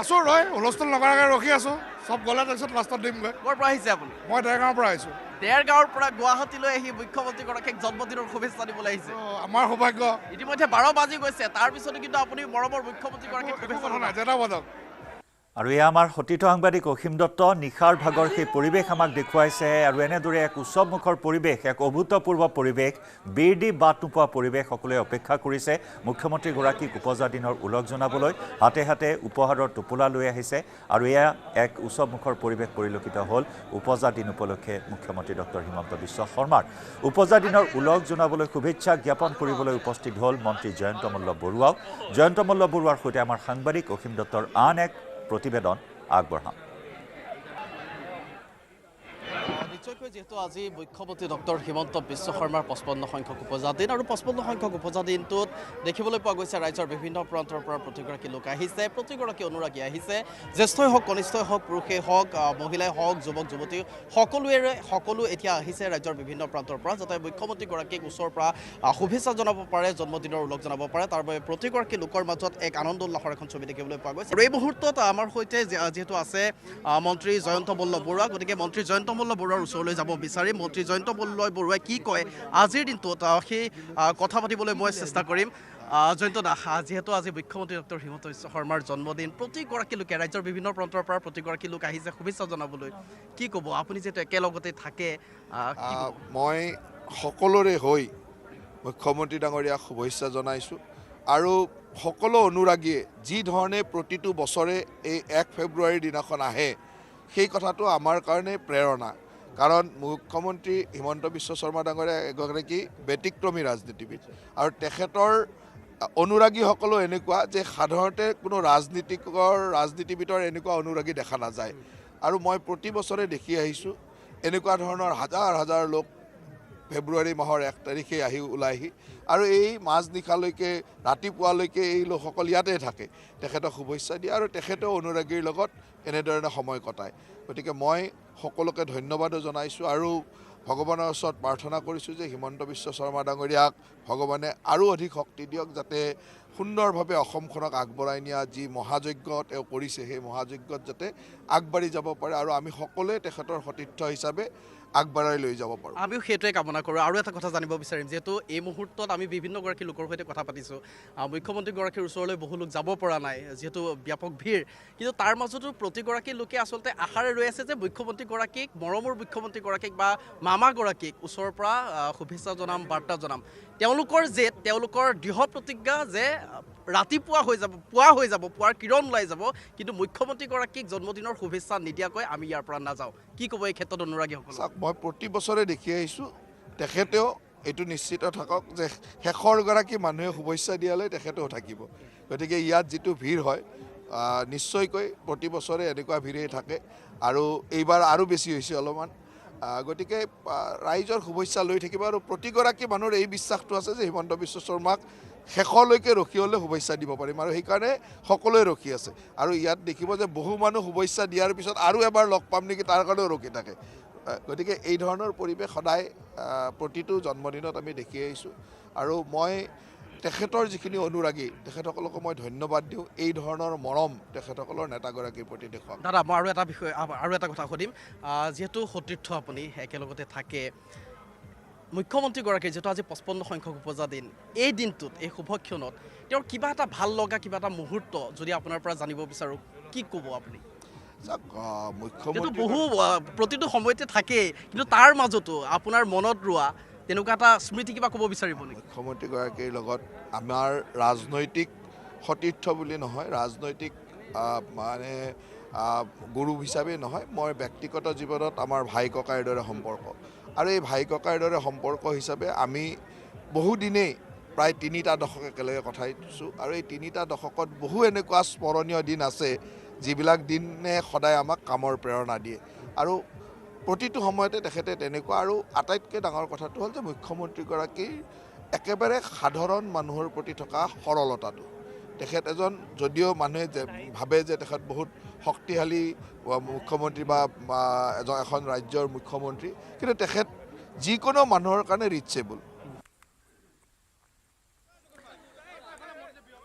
আছোঁ ৰয় হুলস্থুল নকৰাকৈ ৰখি আছোঁ চব গ'লে তাৰপিছত লাষ্টত দিমগৈ ক'ৰ পৰা আহিছে আপুনি মই দেৰগাঁৱৰ পৰা আহিছোঁ দেৰগাঁৱৰ পৰা গুৱাহাটীলৈ আহি মুখ্যমন্ত্ৰীগৰাকীক জন্মদিনৰ শুভেচ্ছা দিবলৈ আহিছে আমাৰ সৌভাগ্য ইতিমধ্যে 12 বাজি গৈছে তাৰ পিছতো কিন্তু আপুনি মৰমৰ মুখ্যমন্ত্ৰীগৰাকীক শুভেচ্ছা জনায় জেতা বজাওক আৰু এয়া আমাৰ সতীৰ্থ সাংবাদিক অসীম দত্ত নিশাৰ ভাগৰ সেই পৰিৱেশ আমাক দেখুৱাইছে আৰু এনেদৰে এক উৎসৱমুখৰ পৰিৱেশ এক অভূতপূৰ্ব পৰিৱেশ বীৰ দি বাট নোপোৱা পৰিৱেশ সকলোৱে অপেক্ষা কৰিছে মুখ্যমন্ত্ৰীগৰাকীক উপজা দিনৰ ওলগ জনাবলৈ হাতে হাতে উপহাৰৰ টোপোলা লৈ আহিছে আৰু এয়া এক উৎসৱমুখৰ পৰিৱেশ পৰিলক্ষিত হ'ল উপজা দিন উপলক্ষে মুখ্যমন্ত্ৰী ডক্টৰ হিমন্ত বিশ্ব শৰ্মাৰ উপজা দিনৰ ওলগ জনাবলৈ শুভেচ্ছা জ্ঞাপন কৰিবলৈ উপস্থিত হ'ল মন্ত্ৰী জয়ন্ত মল্ল বৰুৱাও জয়ন্ত মল্ল বৰুৱাৰ সৈতে আমাৰ সাংবাদিক অসীম দত্তৰ আন এক প্ৰতিবেদন আগবঢ়াম নিশ্চয়কৈ যেহেতু আজি মুখ্যমন্ত্ৰী ডক্টৰ হিমন্ত বিশ্ব শৰ্মাৰ 55 সংখ্যক উপজা দিন আৰু 55 সংখ্যক উপজা দিনটোত দেখিবলৈ পোৱা গৈছে ৰাজ্যৰ বিভিন্ন প্ৰান্তৰ পৰা প্ৰতিগৰাকী লোক আহিছে প্ৰতিগৰাকী অনুৰাগী আহিছে জ্যেষ্ঠই হওক কনিষ্ঠই হওক পুৰুষেই হওক মহিলাই হওক যুৱক যুৱতী সকলো এতিয়া আহিছে ৰাজ্যৰ বিভিন্ন প্ৰান্তৰ পৰা যাতে মুখ্যমন্ত্ৰীগৰাকীক ওচৰৰ পৰা শুভেচ্ছা জনাব পাৰে জন্মদিনৰ ওলগ জনাব পাৰে তাৰ বাবে প্ৰতিগৰাকী লোকৰ মাজত এক আনন্দ উল্লাসৰ এখন ছবি দেখিবলৈ পোৱা গৈছে আৰু এই মুহূৰ্তত আমাৰ সৈতে যিহেতু আছে মন্ত্ৰী জয়ন্ত মল্ল বৰুৱা গতিকে মন্ত্ৰী জয়ন্ত মল্ল বৰুৱাৰ ওচৰলৈ যাব বিচাৰিম মন্ত্ৰী জয়ন্ত মল্ল বৰুৱাই কি কয় আজিৰ দিনটোত সেই কথা পাতিবলৈ মই চেষ্টা কৰিম জয়ন্ত দা যেহেতু আজি মুখ্যমন্ত্ৰী ডক্টৰ হিমন্ত বিশ্ব শৰ্মাৰ জন্মদিন প্ৰতিগৰাকী লোকে ৰাজ্যৰ বিভিন্ন প্ৰান্তৰ পৰা প্ৰতিগৰাকী লোক আহিছে শুভেচ্ছা জনাবলৈ কি ক'ব আপুনি যিহেতু একেলগতে থাকে মই সকলোৰে হৈ মুখ্যমন্ত্ৰী ডাঙৰীয়াক শুভেচ্ছা জনাইছোঁ আৰু সকলো অনুৰাগীয়ে যি ধৰণে প্ৰতিটো বছৰে এই 1 ফেব্ৰুৱাৰীৰ দিনাখন আহে সেই কথাটো আমাৰ কাৰণে প্ৰেৰণা কাৰণ মুখ্যমন্ত্ৰী হিমন্ত বিশ্ব শৰ্মা ডাঙৰীয়া এগৰাকী ব্যতিক্ৰমী ৰাজনীতিবিদ আৰু তেখেতৰ অনুৰাগীসকলো এনেকুৱা যে সাধাৰণতে কোনো ৰাজনীতিবিদৰ এনেকুৱা অনুৰাগী দেখা নাযায় আৰু মই প্ৰতি বছৰে দেখি আহিছোঁ এনেকুৱা ধৰণৰ হাজাৰ হাজাৰ লোক ফেব্ৰুৱাৰী মাহৰ 1 তাৰিখে আহি ওলাইহি আৰু এই মাজনিশালৈকে ৰাতিপুৱালৈকে এই লোকসকল ইয়াতে থাকে তেখেতক শুভেচ্ছা দিয়ে আৰু তেখেতেও অনুৰাগীৰ লগত এনেধৰণে সময় কটায় গতিকে মই সকলোকে ধন্যবাদো জনাইছোঁ আৰু ভগৱানৰ ওচৰত প্ৰাৰ্থনা কৰিছোঁ যে হিমন্ত বিশ্ব শৰ্মা ডাঙৰীয়াক ভগৱানে আৰু অধিক শক্তি দিয়ক যাতে সুন্দৰভাৱে অসমখনক আগবঢ়াই নিয়া যি মহাযজ্ঞ তেওঁ কৰিছে সেই মহাযজ্ঞত যাতে আগবাঢ়ি যাব পাৰে আৰু আমি সকলোৱে তেখেতৰ সতীৰ্থ হিচাপে আগবঢ়াই লৈ যাব পাৰোঁ আমিও সেইটোৱে কামনা কৰোঁ আৰু এটা কথা জানিব বিচাৰিম যিহেতু এই মুহূৰ্তত আমি বিভিন্নগৰাকী লোকৰ সৈতে কথা পাতিছোঁ মুখ্যমন্ত্ৰীগৰাকীৰ ওচৰলৈ বহু লোক যাব পৰা নাই যিহেতু ব্যাপক ভিৰ কিন্তু তাৰ মাজতো প্ৰতিগৰাকী লোকে আচলতে আশাৰে ৰৈ আছে যে মুখ্যমন্ত্ৰীগৰাকীক মৰমৰ মুখ্যমন্ত্ৰীগৰাকীক বা মামাগৰাকীক ওচৰৰ পৰা শুভেচ্ছা জনাম বাৰ্তা জনাম তেওঁলোকৰ দৃঢ় প্ৰতিজ্ঞা যে ৰাতিপুৱা হৈ যাব পুৱাৰ কিৰণ ওলাই যাব কিন্তু মুখ্যমন্ত্ৰীগৰাকীক জন্মদিনৰ শুভেচ্ছা নিদিয়াকৈ আমি ইয়াৰ পৰা নাযাওঁ কি ক'ব এই ক্ষেত্ৰত অনুৰাগীসকল মই প্ৰতি বছৰে দেখি আহিছোঁ তেখেতেও এইটো নিশ্চিত থাকক যে শেষৰগৰাকী মানুহে শুভেচ্ছা দিয়ালৈ তেখেতেও থাকিব গতিকে ইয়াত যিটো ভিৰ হয় নিশ্চয়কৈ প্ৰতি বছৰে এনেকুৱা ভিৰেই থাকে আৰু এইবাৰ আৰু বেছি হৈছে অলপমান গতিকে ৰাইজৰ শুভেচ্ছা লৈ থাকিব আৰু প্ৰতিগৰাকী মানুহৰ এই বিশ্বাসটো আছে যে হিমন্ত বিশ্ব শৰ্মাক শেষলৈকে ৰখি হ'লে শুভেচ্ছা দিব পাৰিম আৰু সেইকাৰণে সকলোৱে ৰখি আছে আৰু ইয়াত দেখিব যে বহু মানুহ শুভেচ্ছা দিয়াৰ পিছত আৰু এবাৰ লগ পাম নেকি তাৰ কাৰণেও ৰখি থাকে গতিকে এই ধৰণৰ পৰিৱেশ সদায় প্ৰতিটো জন্মদিনত আমি দেখি আহিছোঁ আৰু মই তেখেতৰ যিখিনি অনুৰাগী তেখেতসকলক মই ধন্যবাদ দিওঁ এই ধৰণৰ মৰম তেখেতসকলৰ নেতাগৰাকীৰ প্ৰতি দেখুৱাওক দাদা মই আৰু এটা কথা সুধিম যিহেতু সতীৰ্থ আপুনি একেলগতে থাকে মুখ্যমন্ত্ৰীগৰাকীৰ যিহেতু আজি 55 সংখ্যক উপজা দিন এই দিনটোত এই শুভক্ষণত তেওঁৰ কিবা এটা ভাল লগা কিবা এটা মুহূৰ্ত যদি আপোনাৰ পৰা জানিব বিচাৰোঁ কি ক'ব আপুনি মুখ্যমন্ত্ৰী বহু প্ৰতিটো সময়তে থাকে কিন্তু তাৰ মাজতো আপোনাৰ মনত ৰোৱা তেনেকুৱা এটা স্মৃতি কিবা ক'ব বিচাৰিব নেকি মুখ্যমন্ত্ৰীগৰাকীৰ লগত আমাৰ ৰাজনৈতিক সতীৰ্থ বুলি নহয় ৰাজনৈতিক মানে গুৰু হিচাপে নহয় মই ব্যক্তিগত জীৱনত আমাৰ ভাই ককাইৰ দৰে সম্পৰ্ক আৰু এই ভাই ককাইৰ দৰে সম্পৰ্ক হিচাপে আমি বহুদিনেই প্ৰায় 3টা দশক একেলগে কটাইছোঁ আৰু এই 3টা দশকত বহু এনেকুৱা স্মৰণীয় দিন আছে যিবিলাক দিনে সদায় আমাক কামৰ প্ৰেৰণা দিয়ে আৰু প্ৰতিটো সময়তে তেখেতে তেনেকুৱা আৰু আটাইতকৈ ডাঙৰ কথাটো হ'ল যে মুখ্যমন্ত্ৰীগৰাকীৰ একেবাৰে সাধাৰণ মানুহৰ প্ৰতি থকা সৰলতাটো তেখেত এজন যদিও মানুহে ভাবে যে তেখেত বহুত শক্তিশালী মুখ্যমন্ত্ৰী বা এখন ৰাজ্যৰ মুখ্যমন্ত্ৰী কিন্তু তেখেত যিকোনো মানুহৰ কাৰণে ৰিচেবল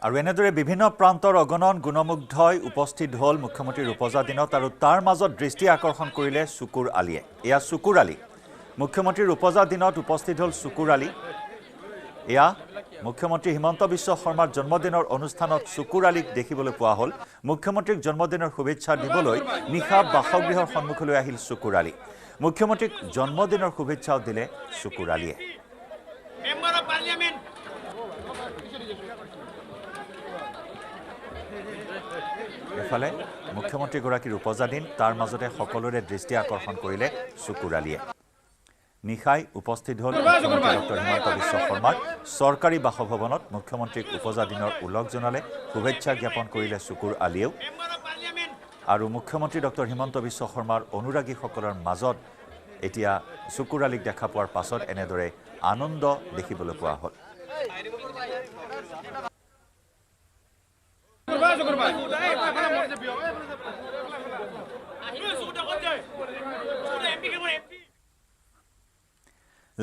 আৰু এনেদৰে বিভিন্ন প্ৰান্তৰ অগণন গুণমুগ্ধই উপস্থিত হ'ল মুখ্যমন্ত্ৰীৰ উপজা দিনত আৰু তাৰ মাজত দৃষ্টি আকৰ্ষণ কৰিলে চকুৰ আলিয়ে এয়া চকুৰ আলি মুখ্যমন্ত্ৰীৰ উপজা দিনত উপস্থিত হ'ল চকুৰ আলি এয়া মুখ্যমন্ত্ৰী হিমন্ত বিশ্ব শৰ্মাৰ জন্মদিনৰ অনুষ্ঠানত চকুৰ আলিক দেখিবলৈ পোৱা হ'ল মুখ্যমন্ত্ৰীক জন্মদিনৰ শুভেচ্ছা দিবলৈ নিশা বাসগৃহৰ সন্মুখলৈ আহিল চকুৰ আলি মুখ্যমন্ত্ৰীক জন্মদিনৰ শুভেচ্ছাও দিলে চকুৰ আলিয়ে এফালে মুখ্যমন্ত্ৰীগৰাকীৰ উপজা দিন তাৰ মাজতে সকলোৰে দৃষ্টি আকৰ্ষণ কৰিলে চকুৰ আলিয়ে নিশাই উপস্থিত হ'ল মুখ্যমন্ত্ৰী ডক্টৰ হিমন্ত বিশ্ব শৰ্মাৰ চৰকাৰী বাসভৱনত মুখ্যমন্ত্ৰীক উপজা দিনৰ উলগ জনালে শুভেচ্ছা জ্ঞাপন কৰিলে চকুৰ আলিয়েও আৰু মুখ্যমন্ত্ৰী ডক্টৰ হিমন্ত বিশ্ব শৰ্মাৰ অনুৰাগীসকলৰ মাজত এতিয়া চকুৰ আলিক দেখা পোৱাৰ পাছত এনেদৰে আনন্দ দেখিবলৈ পোৱা হ'ল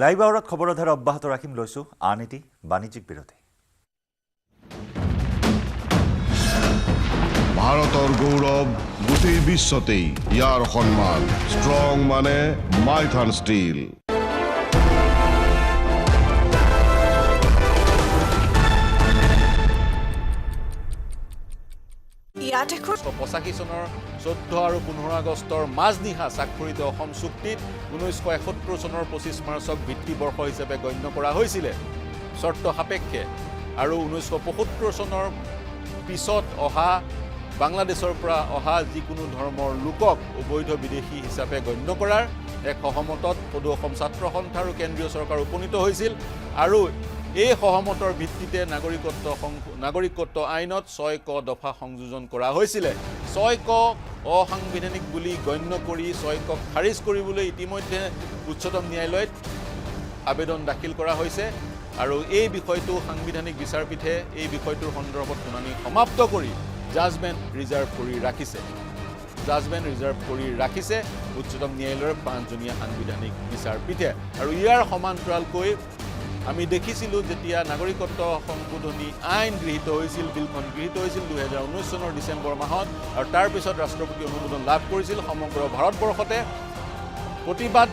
লাইভ আৱাৰত খবৰৰ ধাৰা অব্যাহত ৰাখিম লৈছো আন এটি বাণিজ্যিক বিৰতি ভাৰতৰ গৌৰৱ গোটেই বিশ্বতেই ইয়াৰ সন্মান ষ্ট্ৰং মানে মাইথান ষ্টীল পঁচাশী চনৰ 14 আৰু 15 আগষ্টৰ মাজনিশা স্বাক্ষৰিত অসম চুক্তিত 1971 চনৰ 25 মাৰ্চক ভিত্তিবৰ্ষ হিচাপে গণ্য কৰা হৈছিলে চৰ্ত সাপেক্ষে আৰু 1975 চনৰ পিছত অহা বাংলাদেশৰ পৰা অহা যিকোনো ধৰ্মৰ লোকক অবৈধ বিদেশী হিচাপে গণ্য কৰাৰ এক সহমতত সদৌ অসম ছাত্ৰ সন্থা আৰু কেন্দ্ৰীয় চৰকাৰ উপনীত হৈছিল আৰু এই সহমতৰ ভিত্তিতে নাগৰিকত্ব আইনত 6 ক দফা সংযোজন কৰা হৈছিল 6 ক অসাংবিধানিক বুলি গণ্য কৰি 6 ক খাৰিজ কৰিবলৈ ইতিমধ্যে উচ্চতম ন্যায়ালয়ত আবেদন দাখিল কৰা হৈছে আৰু এই বিষয়টো সাংবিধানিক বিচাৰপীঠে এই বিষয়টোৰ সন্দৰ্ভত শুনানি সমাপ্ত কৰি জাজমেণ্ট ৰিজাৰ্ভ কৰি ৰাখিছে উচ্চতম ন্যায়ালয়ৰ 5জনীয়া সাংবিধানিক বিচাৰপীঠে আৰু ইয়াৰ সমান্তৰালকৈ আমি দেখিছিলোঁ যেতিয়া নাগৰিকত্ব সংশোধনী আইন গৃহীত হৈছিল বিলখন গৃহীত হৈছিল 2019 চনৰ ডিচেম্বৰ মাহত আৰু তাৰ পিছত ৰাষ্ট্ৰপতি অনুমোদন লাভ কৰিছিল সমগ্ৰ ভাৰতবৰ্ষতে প্ৰতিবাদ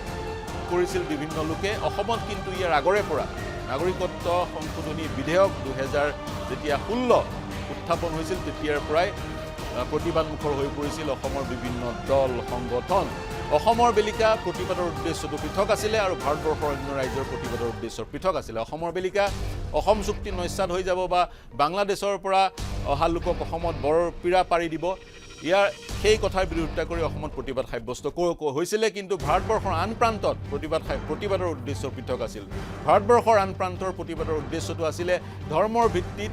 কৰিছিল বিভিন্ন লোকে অসমত কিন্তু ইয়াৰ আগৰে পৰা নাগৰিকত্ব সংশোধনী বিধেয়ক 2016 উত্থাপন হৈছিল তেতিয়াৰ পৰাই প্ৰতিবাদমুখৰ হৈ পৰিছিল অসমৰ বিভিন্ন দল সংগঠন অসমৰ বেলিকা প্ৰতিবাদৰ উদ্দেশ্যটো পৃথক আছিল আৰু ভাৰতবৰ্ষৰ অন্য ৰাজ্যৰ প্ৰতিবাদৰ উদ্দেশ্য পৃথক আছিল অসমৰ বেলিকা অসম চুক্তি নস্যাৎ হৈ যাব বা বাংলাদেশৰ পৰা অহা লোকক অসমত বৰ পীড়া পাৰি দিব ইয়াৰ সেই কথাৰ বিৰোধিতা কৰি অসমত প্ৰতিবাদ সাব্যস্ত হৈছিল কিন্তু ভাৰতবৰ্ষৰ আন প্ৰান্তত প্ৰতিবাদৰ উদ্দেশ্য পৃথক আছিল ভাৰতবৰ্ষৰ আন প্ৰান্তৰ প্ৰতিবাদৰ উদ্দেশ্যটো আছিল ধৰ্মৰ ভিত্তিত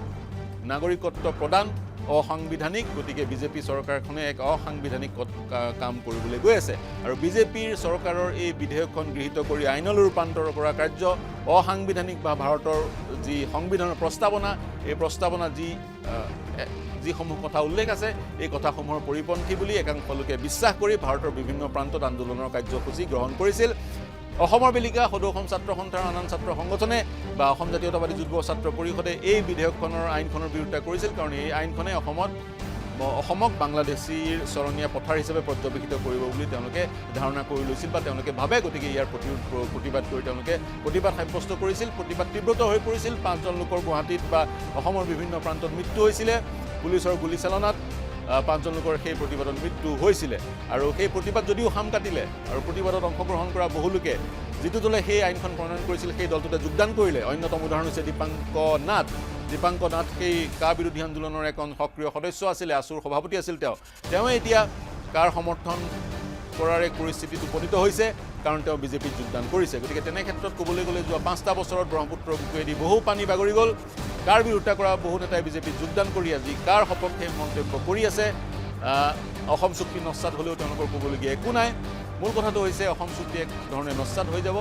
নাগৰিকত্ব প্ৰদান অসাংবিধানিক গতিকে বিজেপি চৰকাৰখনে এক অসাংবিধানিক কাম কৰিবলৈ গৈ আছে আৰু বিজেপিৰ চৰকাৰৰ এই বিধেয়কখন গৃহীত কৰি আইনলৈ ৰূপান্তৰ কৰা কাৰ্য অসাংবিধানিক বা ভাৰতৰ যি সংবিধানৰ প্ৰস্তাৱনা এই প্ৰস্তাৱনা যিসমূহ কথা উল্লেখ আছে এই কথাসমূহৰ পৰিপন্থী বুলি একাংশ লোকে বিশ্বাস কৰি ভাৰতৰ বিভিন্ন প্ৰান্তত আন্দোলনৰ কাৰ্যসূচী গ্ৰহণ কৰিছিল অসমৰ বেলিকা সদৌ অসম ছাত্ৰ সন্থাৰ আন ছাত্ৰ সংগঠনে বা অসম জাতীয়তাবাদী যুৱ ছাত্ৰ পৰিষদে এই বিধেয়কখনৰ আইনখনৰ বিৰোধিতা কৰিছিল কাৰণ এই আইনখনে অসমক বাংলাদেশীৰ চৰণীয়া পথাৰ হিচাপে পৰ্যবেক্ষিত কৰিব বুলি তেওঁলোকে ধাৰণা কৰি লৈছিল বা তেওঁলোকে ভাবে গতিকে ইয়াৰ প্ৰতিবাদ কৰি তেওঁলোকে প্ৰতিবাদ সাব্যস্ত কৰিছিল প্ৰতিবাদ তীব্ৰতৰ হৈ পৰিছিল 5জন লোকৰ গুৱাহাটীত বা অসমৰ বিভিন্ন প্ৰান্তত মৃত্যু হৈছিলে পুলিচৰ গুলীচালনাত 5জন লোকৰ সেই প্ৰতিবাদত মৃত্যু হৈছিলে আৰু সেই প্ৰতিবাদ যদিও হাম কাটিলে আৰু প্ৰতিবাদত অংশগ্ৰহণ কৰা বহু লোকে যিটো দলে সেই আইনখন প্ৰণয়ন কৰিছিল সেই দলটোতে যোগদান কৰিলে অন্যতম উদাহৰণ হৈছে দীপাংক নাথ সেই কা বিৰোধী আন্দোলনৰ এখন সক্ৰিয় সদস্য আছিলে আসুৰ সভাপতি আছিল তেওঁ এতিয়া কাৰ সমৰ্থন কৰাৰ এক পৰিস্থিতিত উপনীত হৈছে কাৰণ তেওঁ বিজেপিত যোগদান কৰিছে গতিকে তেনে ক্ষেত্ৰত ক'বলৈ গ'লে যোৱা 5টা বছৰত ব্ৰহ্মপুত্ৰৰ বুকুৱেদি বহু পানী বাগৰি গ'ল কাৰ বিৰোধিতা কৰা বহু নেতাই বিজেপিত যোগদান কৰি আজি কাৰ সপক্ষে মন্তব্য কৰি আছে অসম চুক্তি নস্যাৎ হ'লেও তেওঁলোকৰ ক'বলগীয়া একো নাই মূল কথাটো হৈছে অসম চুক্তি এক ধৰণে নস্যাৎ হৈ যাব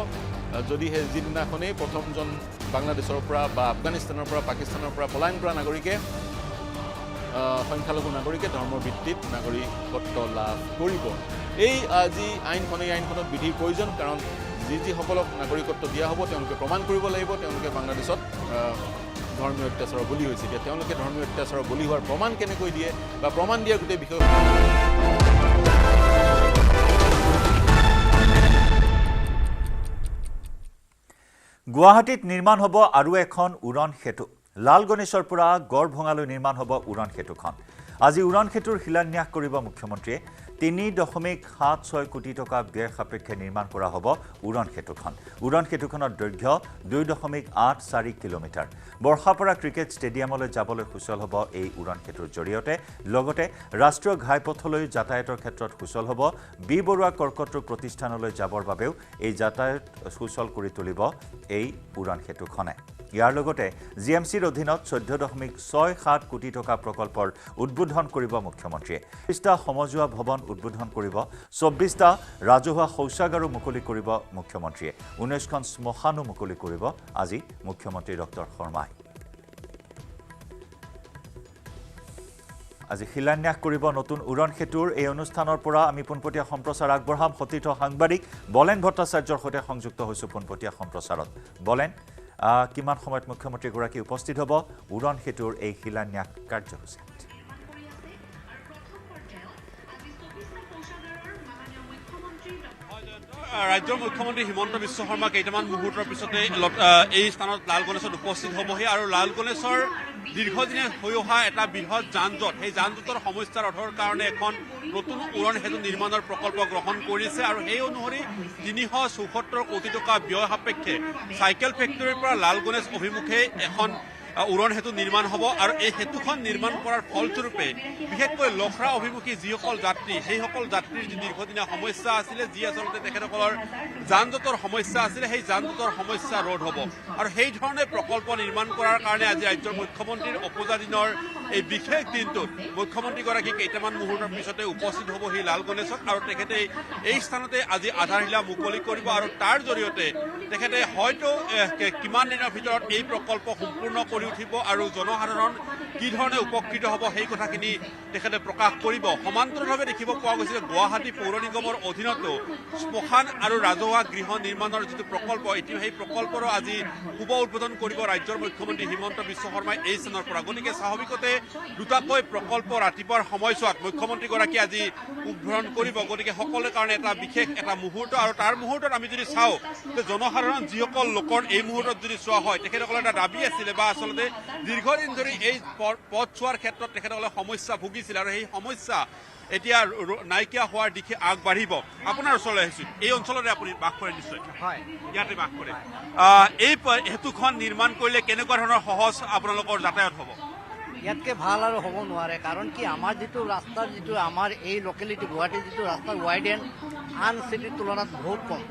যদিহে যিদিনাখনেই প্ৰথমজন বাংলাদেশৰ পৰা বা আফগানিস্তানৰ পৰা পাকিস্তানৰ পৰা পলায়ন কৰা নাগৰিকে সংখ্যালঘু নাগৰিকে ধৰ্মৰ ভিত্তিত নাগৰিকত্ব লাভ কৰিব এই আজি আইনখনত বিধিৰ প্ৰয়োজন কাৰণ যিসকলক নাগৰিকত্ব দিয়া হ'ব তেওঁলোকে প্ৰমাণ কৰিব লাগিব তেওঁলোকে বাংলাদেশত ধৰ্মীয় অত্যাচাৰৰ বলি হৈছে এতিয়া তেওঁলোকে ধৰ্মীয় অত্যাচাৰৰ বলি হোৱাৰ প্ৰমাণ কেনেকৈ দিয়ে বা প্ৰমাণ দিয়াৰ গোটেই বিষয় গুৱাহাটীত নিৰ্মাণ হ'ব আৰু এখন উৰণ সেতু লাল গণেশৰ পৰা গড়ভঙালৈ নিৰ্মাণ হ'ব উৰণ সেতুখন আজি উৰণ সেতুৰ শিলান্যাস কৰিব মুখ্যমন্ত্ৰীয়ে 3.76 কোটি টকা ব্যয় সাপেক্ষে নিৰ্মাণ কৰা হ'ব উৰণ সেতুখনৰ দৈৰ্ঘ্য 2.84 কিলোমিটাৰ বৰ্ষাপৰা ক্ৰিকেট ষ্টেডিয়ামলৈ যাবলৈ সুচল হ'ব এই উৰণ সেতুৰ জৰিয়তে লগতে ৰাষ্ট্ৰীয় ঘাইপথলৈ যাতায়াতৰ ক্ষেত্ৰত সুচল হ'ব বি বৰুৱা কৰ্কট ৰোগ প্ৰতিষ্ঠানলৈ যাবৰ বাবেও এই যাতায়াত সুচল কৰি তুলিব এই উৰণ সেতুখনে ইয়াৰ লগতে জিএমচিৰ অধীনত 14.67 কোটি টকা প্ৰকল্পৰ উদ্বোধন কৰিব মুখ্যমন্ত্ৰীয়ে 30টা সমজুৱা ভৱন উদ্বোধন কৰিব 24টা ৰাজহুৱা শৌচাগাৰো মুকলি কৰিব মুখ্যমন্ত্ৰীয়ে 19খন শ্মশানো মুকলি কৰিব আজি মুখ্যমন্ত্ৰী ডক্টৰ শৰ্মাই আজি শিলান্যাস কৰিব নতুন উৰণ সেতুৰ এই অনুষ্ঠানৰ পৰা আমি পোনপটীয়া সম্প্ৰচাৰ আগবঢ়াম সতীৰ্থ সাংবাদিক বলেন ভট্টাচাৰ্যৰ সৈতে সংযুক্ত হৈছো পোনপটীয়া সম্প্ৰচাৰত বলেন কিমান সময়ত মুখ্যমন্ত্ৰী গৰাকী উপস্থিত হ'ব উৰণ সেতুৰ এই শিলান্যাস কাৰ্যসূচীত ৰাজ্যৰ মুখ্যমন্ত্ৰী হিমন্ত বিশ্ব শৰ্মা কেইটামান মুহূৰ্তৰ পিছতে এই স্থানত লাল গণেশত উপস্থিত হ'বহি আৰু লাল গণেশৰ দীৰ্ঘদিনে হৈ অহা এটা বৃহৎ যান-জঁট সেই যান-জঁটৰ সমস্যাৰ অধৰ কাৰণে এখন নতুন উৰণ সেতু নিৰ্মাণৰ প্ৰকল্প গ্ৰহণ কৰিছে আৰু সেই অনুসৰি 374 কোটি টকা ব্যয় সাপেক্ষে চাইকেল ফেক্টৰীৰ পৰা লাল গণেশ অভিমুখে এখন উৰণ সেতু নিৰ্মাণ হ'ব আৰু এই সেতুখন নিৰ্মাণ কৰাৰ ফলস্বৰূপে বিশেষকৈ লখৰা অভিমুখী যিসকল যাত্ৰী সেইসকল যাত্ৰীৰ যি দীৰ্ঘদিনীয়া সমস্যা আছিলে যি আচলতে তেখেতসকলৰ যান-জঁটৰ সমস্যা আছিলে সেই যান-জঁটৰ সমস্যা ৰোধ হ'ব আৰু সেই ধৰণে প্ৰকল্প নিৰ্মাণ কৰাৰ কাৰণে আজি ৰাজ্যৰ মুখ্যমন্ত্ৰীৰ অপোজা দিনৰ এই বিশেষ দিনটোত মুখ্যমন্ত্ৰীগৰাকী কেইটামান মুহূৰ্তৰ পিছতে উপস্থিত হ'ব সেই লাল গণেশত আৰু তেখেতে এই স্থানতে আজি আধাৰশিলা মুকলি কৰিব আৰু তাৰ জৰিয়তে তেখেতে হয়তো কিমান দিনৰ ভিতৰত এই প্ৰকল্প সম্পূৰ্ণ কৰি উঠিব আৰু জনসাধাৰণ কি ধৰণে উপকৃত হ'ব সেই কথাখিনি তেখেতে প্ৰকাশ কৰিব সমান্তৰালভাৱে দেখিব পোৱা গৈছে গুৱাহাটী পৌৰ নিগমৰ অধীনতো শ্মশান আৰু ৰাজহুৱা গৃহ নিৰ্মাণৰ যিটো প্ৰকল্প এতিয়া সেই প্ৰকল্পৰো আজি শুভ উদ্বোধন কৰিব ৰাজ্যৰ মুখ্যমন্ত্ৰী হিমন্ত বিশ্ব শৰ্মাই এই স্থানৰ পৰা গতিকে স্বাভাৱিকতে দুটাকৈ প্ৰকল্প ৰাতিপুৱাৰ সময়ছোৱাত মুখ্যমন্ত্ৰীগৰাকী আজি উদ্বোধন কৰিব গতিকে সকলোৰে কাৰণে এটা বিশেষ এটা মুহূৰ্ত আৰু তাৰ মুহূৰ্তত আমি যদি চাওঁ যে জনসাধাৰণ যিসকল লোকৰ এই মুহূৰ্তত যদি চোৱা হয় তেখেতসকলৰ এটা দাবী আছিলে বা আচলতে দীৰ্ঘদিন ধৰি এই পথ চোৱাৰ ক্ষেত্ৰত তেখেতসকলে সমস্যা ভুগিছিল আৰু সেই সমস্যা এতিয়া নাইকিয়া হোৱাৰ দিশে আগবাঢ়িব আপোনাৰ ওচৰলৈ আহিছোঁ এই অঞ্চলতে আপুনি বাস কৰে নিশ্চয় হয় ইয়াতে বাস কৰে এই সেতুখন নিৰ্মাণ কৰিলে কেনেকুৱা ধৰণৰ সহজ আপোনালোকৰ যাতায়াত হ'ব ইয়াতকৈ ভাল আৰু হ'ব নোৱাৰে কাৰণ কি আমাৰ যিটো ৰাস্তাৰ যিটো আমাৰ এই লোকেলিটি গুৱাহাটীৰ যিটো ৰাস্তাৰ ৱাইডেন আন চিটিৰ তুলনাত বহুত কম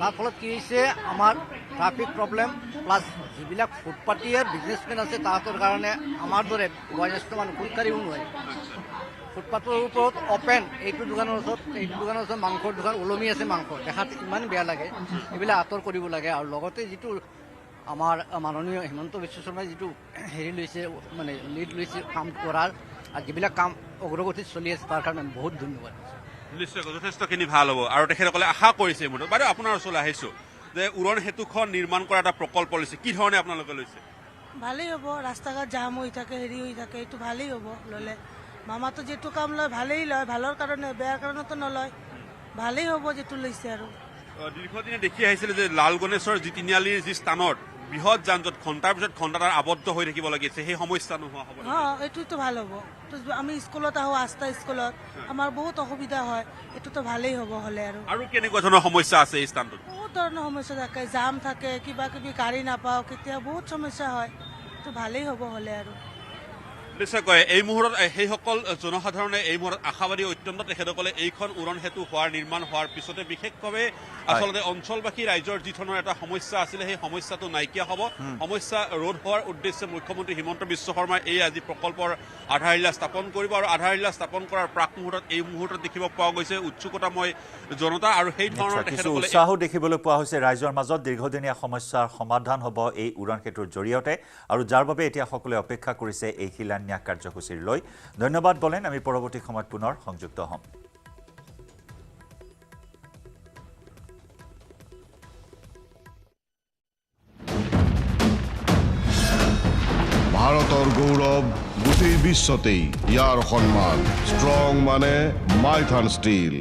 তাৰ ফলত কি হৈছে আমাৰ ট্ৰাফিক প্ৰব্লেম প্লাছ যিবিলাক ফুটপাথীৰ বিজনেছমেন আছে তাহাঁতৰ কাৰণে আমাৰ দৰে বয়োজ্যেষ্ঠ মানুহ খোজকাঢ়িব নোৱাৰে ফুটপাথৰ ওপৰত অপেন এইটো দোকানৰ ওচৰত মাংসৰ দোকান ওলমি আছে মাংস দেখাত ইমান বেয়া লাগে এইবিলাক আঁতৰ কৰিব লাগে আৰু লগতে যিটো আমাৰ মাননীয় হিমন্ত বিশ্ব শৰ্মাই যিটো হেৰি লৈছে মানে লিড লৈছে কাম কৰাৰ আৰু যিবিলাক কাম অগ্ৰগতিত চলি আছে তাৰ কাৰণে বহুত ধন্যবাদ নিশ্চয় যথেষ্টখিনি ভাল হ'ব আৰু তেখেতসকলে আশা কৰিছে এই মুহূৰ্তত বাইদেউ আপোনাৰ ওচৰলৈ আহিছোঁ যে উৰণ সেতুখন নিৰ্মাণ কৰা এটা প্ৰকল্প লৈছে কি ধৰণে আপোনালোকে লৈছে ভালেই হ'ব ৰাস্তা ঘাট জাম হৈ থাকে হেৰি হৈ থাকে এইটো ভালেই হ'ব ল'লে মামাটো যিটো কাম লয় ভালেই লয় ভালৰ কাৰণে বেয়াৰ কাৰণেতো নলয় ভালেই হ'ব যিটো লৈছে আৰু দীৰ্ঘদিনে দেখি আহিছিলে যে লাল গণেশৰ যি তিনিআলিৰ যি স্থানত বৃহৎ যান জঁট ঘণ্টাৰ পিছত ঘণ্টা তাৰ আবদ্ধ হৈ থাকিব লাগিছে সেই সমস্যা নোহোৱা হ'ব এইটোতো ভাল হ'ব আমি স্কুলত আহোঁ 8টা স্কুলত আমাৰ বহুত অসুবিধা হয় এইটোতো ভালেই হ'ব হ'লে আৰু কেনেকুৱা ধৰণৰ সমস্যা আছে এই স্থানটোত বহুত ধৰণৰ সমস্যা থাকে জাম থাকে কিবা কিবি গাড়ী নাপাওঁ কেতিয়া বহুত সমস্যা হয় এইটো ভালেই হ'ব হ'লে আৰু নিশ্চয়কৈ এই মুহূৰ্তত সেইসকল জনসাধাৰণে এই মুহূৰ্তত আশাবাদী অত্যন্ত তেখেতসকলে এইখন উৰণ সেতু নিৰ্মাণ হোৱাৰ পিছতে বিশেষভাৱে আচলতে অঞ্চলবাসী ৰাইজৰ যি ধৰণৰ এটা সমস্যা আছিলে সেই সমস্যাটো নাইকিয়া হ'ব সমস্যা ৰোধ হোৱাৰ উদ্দেশ্যে মুখ্যমন্ত্ৰী হিমন্ত বিশ্ব শৰ্মাই এই আজি প্ৰকল্পৰ আধাৰশিলা স্থাপন কৰিব আৰু আধাৰশিলা স্থাপন কৰাৰ প্ৰাক মুহূৰ্তত এই মুহূৰ্তত দেখিব পোৱা গৈছে উৎসুকতাময় জনতা আৰু সেই ধৰণৰ তেখেতসকলে উৎসাহো দেখিবলৈ পোৱা হৈছে ৰাইজৰ মাজত দীৰ্ঘদিনীয়া সমস্যাৰ সমাধান হ'ব এই উৰণ সেতুৰ জৰিয়তে আৰু যাৰ বাবে এতিয়া সকলোৱে অপেক্ষা কৰিছে এই শিলান্যাস কাৰ্যসূচীৰ লৈ ধন্যবাদ বলেন আমি পৰৱৰ্তী সময়ত পুনৰ সংযুক্ত হ'ম ভাৰতৰ গৌৰৱ গোটেই বিশ্বতেই ইয়াৰ সন্মান ষ্ট্ৰং মানে মাইথান ষ্টীল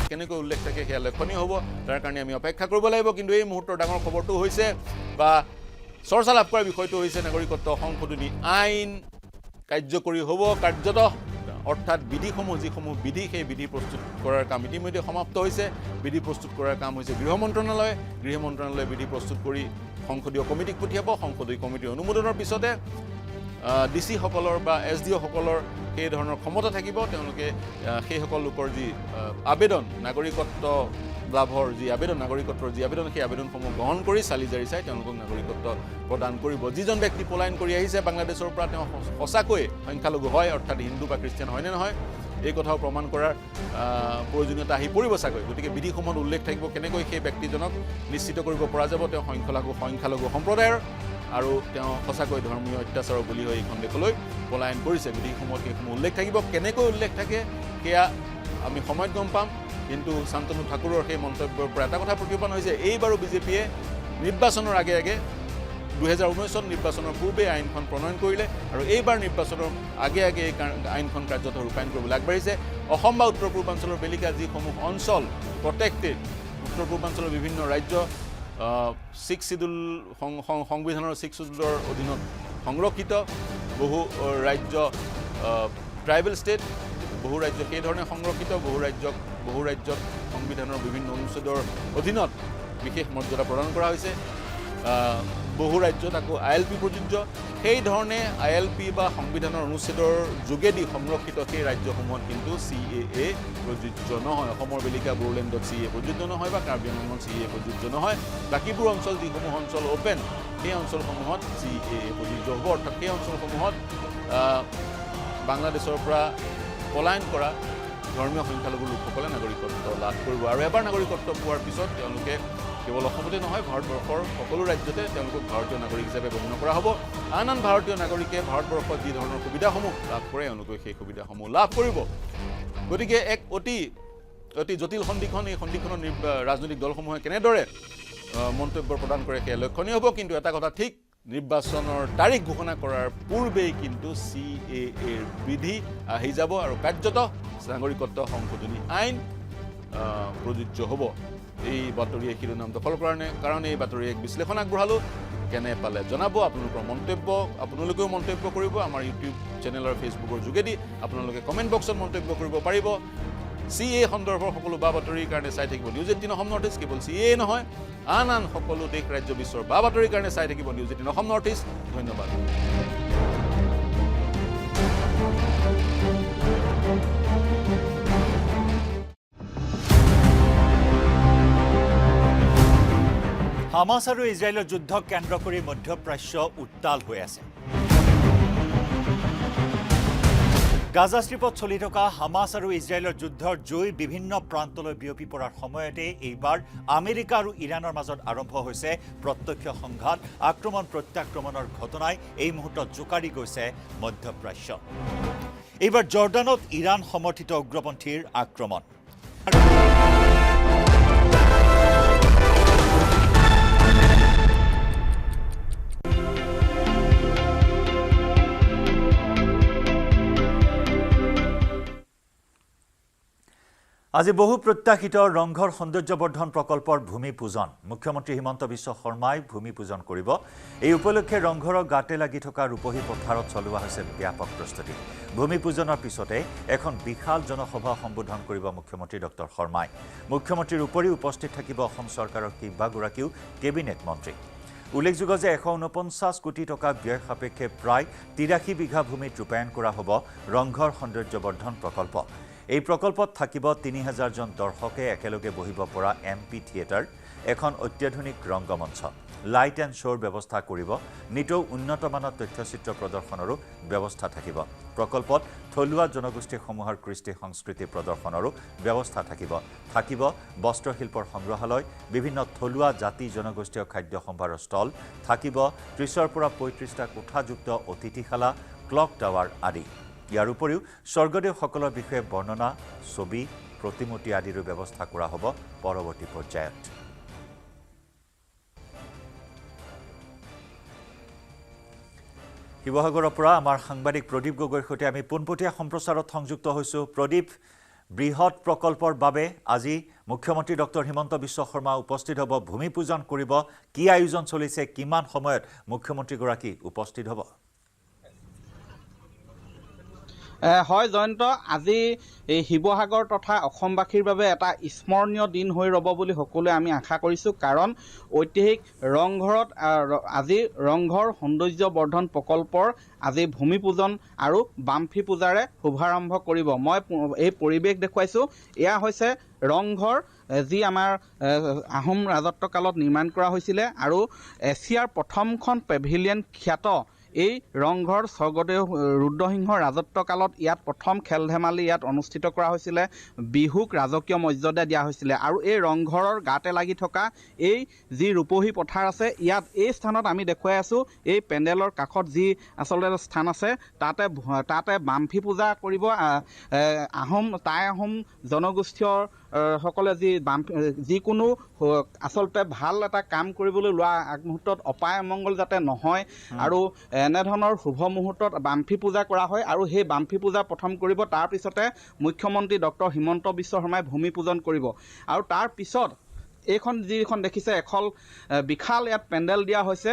কেনেকৈ উল্লেখ থাকে সেয়া লক্ষণীয় হ'ব তাৰ কাৰণে আমি অপেক্ষা কৰিব লাগিব কিন্তু এই মুহূৰ্তৰ ডাঙৰ খবৰটো হৈছে বা চৰ্চা লাভ কৰাৰ বিষয়টো হৈছে নাগৰিকত্ব সংশোধনী আইন কাৰ্যকৰী হ'ব কাৰ্যত অৰ্থাৎ বিধিসমূহ যিসমূহ বিধি সেই বিধি প্ৰস্তুত কৰাৰ কাম ইতিমধ্যে সমাপ্ত হৈছে বিধি প্ৰস্তুত কৰাৰ কাম হৈছে গৃহ মন্ত্ৰণালয়ে বিধি প্ৰস্তুত কৰি সংসদীয় কমিটিক পঠিয়াব সংসদীয় কমিটিৰ অনুমোদনৰ পিছতে ডিচিসকলৰ বা SDOসকলৰ সেই ধৰণৰ ক্ষমতা থাকিব তেওঁলোকে সেইসকল লোকৰ যি আবেদন নাগৰিকত্ব লাভৰ যি আবেদন নাগৰিকত্বৰ যি আবেদন সেই আবেদনসমূহ গ্ৰহণ কৰি চালি জাৰি চাই তেওঁলোকক নাগৰিকত্ব প্ৰদান কৰিব যিজন ব্যক্তি পলায়ন কৰি আহিছে বাংলাদেশৰ পৰা তেওঁ সঁচাকৈ সংখ্যালঘু হয় অৰ্থাৎ হিন্দু বা খ্ৰীষ্টিয়ান হয়নে নহয় এই কথাও প্ৰমাণ কৰাৰ প্ৰয়োজনীয়তা আহি পৰিব চাগৈ গতিকে বিধিসমূহত উল্লেখ থাকিব কেনেকৈ সেই ব্যক্তিজনক নিশ্চিত কৰিব পৰা যাব তেওঁ সংখ্যালঘু সম্প্ৰদায়ৰ আৰু তেওঁ সঁচাকৈ ধৰ্মীয় অত্যাচাৰৰ বলি হৈ এইখন দেশলৈ পলায়ন কৰিছে বিধিসমূহত সেইসমূহ উল্লেখ থাকিব কেনেকৈ উল্লেখ থাকে সেয়া আমি সময়ত গম পাম কিন্তু শান্তনু ঠাকুৰৰ সেই মন্তব্যৰ পৰা এটা কথা প্ৰতিপাদন হৈছে এইবাৰো বিজেপিয়ে নিৰ্বাচনৰ আগে 2019 চন নিৰ্বাচনৰ পূৰ্বে আইনখন প্ৰণয়ন কৰিলে আৰু এইবাৰ নিৰ্বাচনৰ আগে এই আইনখন কাৰ্যত ৰূপায়ণ কৰিবলৈ আগবাঢ়িছে অসম বা উত্তৰ পূৰ্বাঞ্চলৰ বেলিকা যিসমূহ অঞ্চল প্ৰটেক্টেড উত্তৰ পূৰ্বাঞ্চলৰ বিভিন্ন ৰাজ্য সংবিধানৰ 6 শিডিউলৰ অধীনত সংৰক্ষিত বহু ৰাজ্য ট্ৰাইবেল ষ্টেট বহু ৰাজ্য সেই ধৰণে সংৰক্ষিত বহু ৰাজ্যক সংবিধানৰ বিভিন্ন অনুচ্ছেদৰ অধীনত বিশেষ মৰ্যাদা প্ৰদান কৰা হৈছে বহু ৰাজ্যত আকৌ ILP প্ৰযোজ্য সেই ধৰণে ILP বা সংবিধানৰ অনুচ্ছেদৰ যোগেদি সংৰক্ষিত সেই ৰাজ্যসমূহত কিন্তু CAA প্ৰযোজ্য নহয় অসমৰ বেলিকা বড়োলেণ্ডত CAA প্ৰযোজ্য নহয় বা কাৰ্বি আংলঙত CAA প্ৰযোজ্য নহয় বাকীবোৰ অঞ্চল যিসমূহ অঞ্চল অপেন সেই অঞ্চলসমূহত CAA প্ৰযোজ্য হ'ব অৰ্থাৎ সেই অঞ্চলসমূহত বাংলাদেশৰ পৰা পলায়ন কৰা ধৰ্মীয় সংখ্যালঘু লোকসকলে নাগৰিকত্ব লাভ কৰিব আৰু এবাৰ নাগৰিকত্ব পোৱাৰ পিছত তেওঁলোকে কেৱল অসমতে নহয় ভাৰতবৰ্ষৰ সকলো ৰাজ্যতে তেওঁলোকক ভাৰতীয় নাগৰিক হিচাপে গণ্য কৰা হ'ব আন ভাৰতীয় নাগৰিকে ভাৰতবৰ্ষত যি ধৰণৰ সুবিধাসমূহ লাভ কৰে তেওঁলোকে সেই সুবিধাসমূহ লাভ কৰিব গতিকে এক অতি জটিল সন্ধিখন এই সন্ধিখনৰ ৰাজনৈতিক দলসমূহে কেনেদৰে মন্তব্য প্ৰদান কৰে সেয়া লক্ষণীয় হ'ব কিন্তু এটা কথা ঠিক নিৰ্বাচনৰ তাৰিখ ঘোষণা কৰাৰ পূৰ্বেই কিন্তু CAAৰ বিধি আহি যাব আৰু কাৰ্যত নাগৰিকত্ব সংশোধনী আইন প্ৰযোজ্য হ'ব এই বাতৰিয়ে শিৰোনাম দখল কৰাৰ কাৰণে এই বাতৰি এক বিশ্লেষণ আগবঢ়ালোঁ কেনে পালে জনাব আপোনালোকৰ মন্তব্য আপোনালোকেও মন্তব্য কৰিব আমাৰ ইউটিউব চেনেলৰ ফেচবুকৰ যোগেদি আপোনালোকে কমেণ্ট বক্সত মন্তব্য কৰিব পাৰিব CA সন্দৰ্ভৰ সকলো বা বাতৰিৰ কাৰণে চাই থাকিব News18 অসম নৰ্থ ইষ্ট কেৱল CA নহয় আন সকলো দেশ ৰাজ্য বিশ্বৰ বা বাতৰিৰ কাৰণে চাই থাকিব News18 অসম নৰ্থ ইষ্ট ধন্যবাদ হামাস আৰু ইজৰাইলৰ যুদ্ধক কেন্দ্ৰ কৰি মধ্যপ্ৰাচ্য উত্তাল হৈ আছে গাজা ষ্ট্ৰীপত চলি থকা হামাস আৰু ইজৰাইলৰ যুদ্ধৰ জুই বিভিন্ন প্ৰান্তলৈ বিয়পি পৰাৰ সময়তে এইবাৰ আমেৰিকা আৰু ইৰাণৰ মাজত আৰম্ভ হৈছে প্ৰত্যক্ষ সংঘাত আক্ৰমণ প্ৰত্যাক্ৰমণৰ ঘটনাই এই মুহূৰ্তত জোকাৰি গৈছে মধ্যপ্ৰাচ্য এইবাৰ জৰ্ডানত ইৰাণ সমৰ্থিত উগ্ৰপন্থীৰ আক্ৰমণ আজি বহু প্ৰত্যাশিত ৰংঘৰ সৌন্দৰ্যবৰ্ধন প্ৰকল্পৰ ভূমি পূজন মুখ্যমন্ত্ৰী হিমন্ত বিশ্ব শৰ্মাই ভূমি পূজন কৰিব এই উপলক্ষে ৰংঘৰৰ গাতে লাগি থকা ৰূপহী পথাৰত চলোৱা হৈছে ব্যাপক প্ৰস্তুতি ভূমি পূজনৰ পিছতে এখন বিশাল জনসভা সম্বোধন কৰিব মুখ্যমন্ত্ৰী ডক্টৰ শৰ্মাই মুখ্যমন্ত্ৰীৰ উপৰি উপস্থিত থাকিব অসম চৰকাৰৰ কেইবাগৰাকীও কেবিনেট মন্ত্ৰী উল্লেখযোগ্য যে 149 কোটি টকা ব্যয় সাপেক্ষে প্ৰায় 83 বিঘা ভূমিত ৰূপায়ণ কৰা হ'ব ৰংঘৰ সৌন্দৰ্যবৰ্ধন প্ৰকল্প এই প্ৰকল্পত থাকিব 3000 জন দৰ্শকে একেলগে বহিব পৰা এমপি থিয়েটাৰ এখন অত্যাধুনিক ৰংগমঞ্চ লাইট এণ্ড শ্ব'ৰ ব্যৱস্থা কৰিব নিতৌ উন্নতমানৰ তথ্যচিত্ৰ প্ৰদৰ্শনৰো ব্যৱস্থা থাকিব প্ৰকল্পত থলুৱা জনগোষ্ঠীসমূহৰ কৃষ্টি সংস্কৃতি প্ৰদৰ্শনৰো ব্যৱস্থা থাকিব বস্ত্ৰশিল্পৰ সংগ্ৰহালয় বিভিন্ন থলুৱা জাতি জনগোষ্ঠীয় খাদ্য সম্ভাৰৰ ষ্টল থাকিব 30ৰ পৰা 35টা কোঠাযুক্ত অতিথিশালা ক্লক টাৱাৰ আদি ইয়াৰ উপৰিও স্বৰ্গদেউসকলৰ বিষয়ে বৰ্ণনা ছবি প্ৰতিমূৰ্তি আদিৰো ব্যৱস্থা কৰা হ'ব পৰৱৰ্তী পৰ্যায়ত শিৱসাগৰৰ পৰা আমাৰ সাংবাদিক প্ৰদীপ গগৈৰ সৈতে আমি পোনপটীয়া সম্প্ৰচাৰত সংযুক্ত হৈছো প্ৰদীপ বৃহৎ প্ৰকল্পৰ বাবে আজি মুখ্যমন্ত্ৰী ডক্টৰ হিমন্ত বিশ্ব শৰ্মা উপস্থিত হ'ব ভূমি পূজন কৰিব কি আয়োজন চলিছে কিমান সময়ত মুখ্যমন্ত্ৰীগৰাকী উপস্থিত হ'ব হয় জয়ন্ত আজি এই শিৱসাগৰ তথা অসমবাসীৰ বাবে এটা স্মৰণীয় দিন হৈ ৰ'ব বুলি সকলোৱে আমি আশা কৰিছোঁ কাৰণ ঐতিহাসিক ৰংঘৰত আজি ৰংঘৰ সৌন্দৰ্যবৰ্ধন প্ৰকল্পৰ আজি ভূমি পূজন আৰু বামফি পূজাৰে শুভাৰম্ভ কৰিব মই এই পৰিৱেশ দেখুৱাইছোঁ এয়া হৈছে ৰংঘৰ যি আমাৰ আহোম ৰাজত্বকালত নিৰ্মাণ কৰা হৈছিলে আৰু এছিয়াৰ প্ৰথমখন পেভিলিয়ন খ্যাত এই ৰংঘৰ স্বৰ্গদেউ ৰুদ্ৰসিংহ ৰাজত্বকালত ইয়াত প্ৰথম খেল ধেমালি ইয়াত অনুষ্ঠিত কৰা হৈছিলে বিহুক ৰাজকীয় মৰ্যাদা দিয়া হৈছিলে আৰু এই ৰংঘৰৰ গাতে লাগি থকা এই যি ৰূপহী পথাৰ আছে ইয়াত এই স্থানত আমি দেখুৱাই আছোঁ এই পেণ্ডেলৰ কাষত যি আচলতে স্থান আছে তাতে বামফি পূজা কৰিব টাই আহোম জনগোষ্ঠীয় সকলে যিকোনো আচলতে ভাল এটা কাম কৰিবলৈ লোৱা আগমুহূৰ্তত অপায় অমংগল যাতে নহয় আৰু এনেধৰণৰ শুভ মুহূৰ্তত বামফি পূজা কৰা হয় আৰু সেই বামফি পূজা প্ৰথম কৰিব তাৰ পিছতে মুখ্যমন্ত্ৰী ডক্টৰ হিমন্ত বিশ্ব শৰ্মাই ভূমি পূজন কৰিব আৰু তাৰ পিছত এইখন যিখন দেখিছে এখন বিশাল ইয়াত পেণ্ডেল দিয়া হৈছে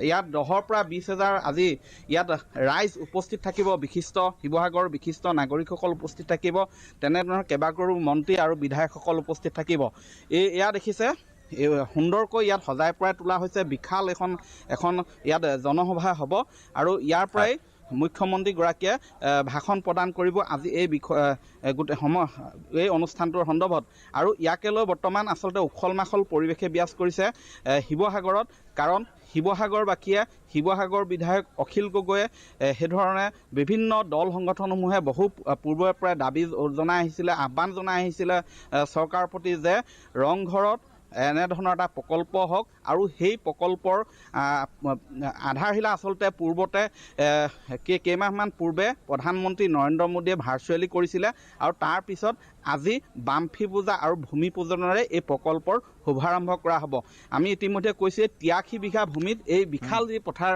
ইয়াত 10ৰ পৰা 20,000 আজি ইয়াত ৰাইজ উপস্থিত থাকিব বিশিষ্ট শিৱসাগৰৰ বিশিষ্ট নাগৰিকসকল উপস্থিত থাকিব তেনেধৰণৰ কেইবাগৰাকীও মন্ত্ৰী আৰু বিধায়কসকল উপস্থিত থাকিব এয়া দেখিছে সুন্দৰকৈ ইয়াত সজাই পৰাই তোলা হৈছে বিশাল এখন ইয়াত জনসভা হ'ব আৰু ইয়াৰ পৰাই মুখ্যমন্ত্ৰীগৰাকীয়ে ভাষণ প্ৰদান কৰিব আজি এই গোটেই এই অনুষ্ঠানটোৰ সন্দৰ্ভত আৰু ইয়াকে লৈ বৰ্তমান আচলতে উখল মাখল পৰিৱেশে বিৰাজ কৰিছে শিৱসাগৰত কাৰণ শিৱসাগৰবাসীয়ে শিৱসাগৰ বিধায়ক অখিল গগৈয়ে সেইধৰণে বিভিন্ন দল সংগঠনসমূহে বহু পূৰ্বৰে পৰাই দাবী জনাই আহিছিলে আহ্বান জনাই আহিছিলে চৰকাৰৰ প্ৰতি যে ৰংঘৰত এনেধৰণৰ এটা প্ৰকল্প হওক আৰু সেই প্ৰকল্পৰ আধাৰশিলা আচলতে পূৰ্বতে কেইমাহমান পূৰ্বে প্ৰধানমন্ত্ৰী নৰেন্দ্ৰ মোদীয়ে ভাৰ্চুৱেলি কৰিছিলে আৰু তাৰ পিছত আজি বামফি পূজা আৰু ভূমি পূজনেৰে এই প্ৰকল্পৰ শুভাৰম্ভ কৰা হ'ব আমি ইতিমধ্যে কৈছোঁ 83 বিঘা ভূমিত এই বিশাল যি পথাৰ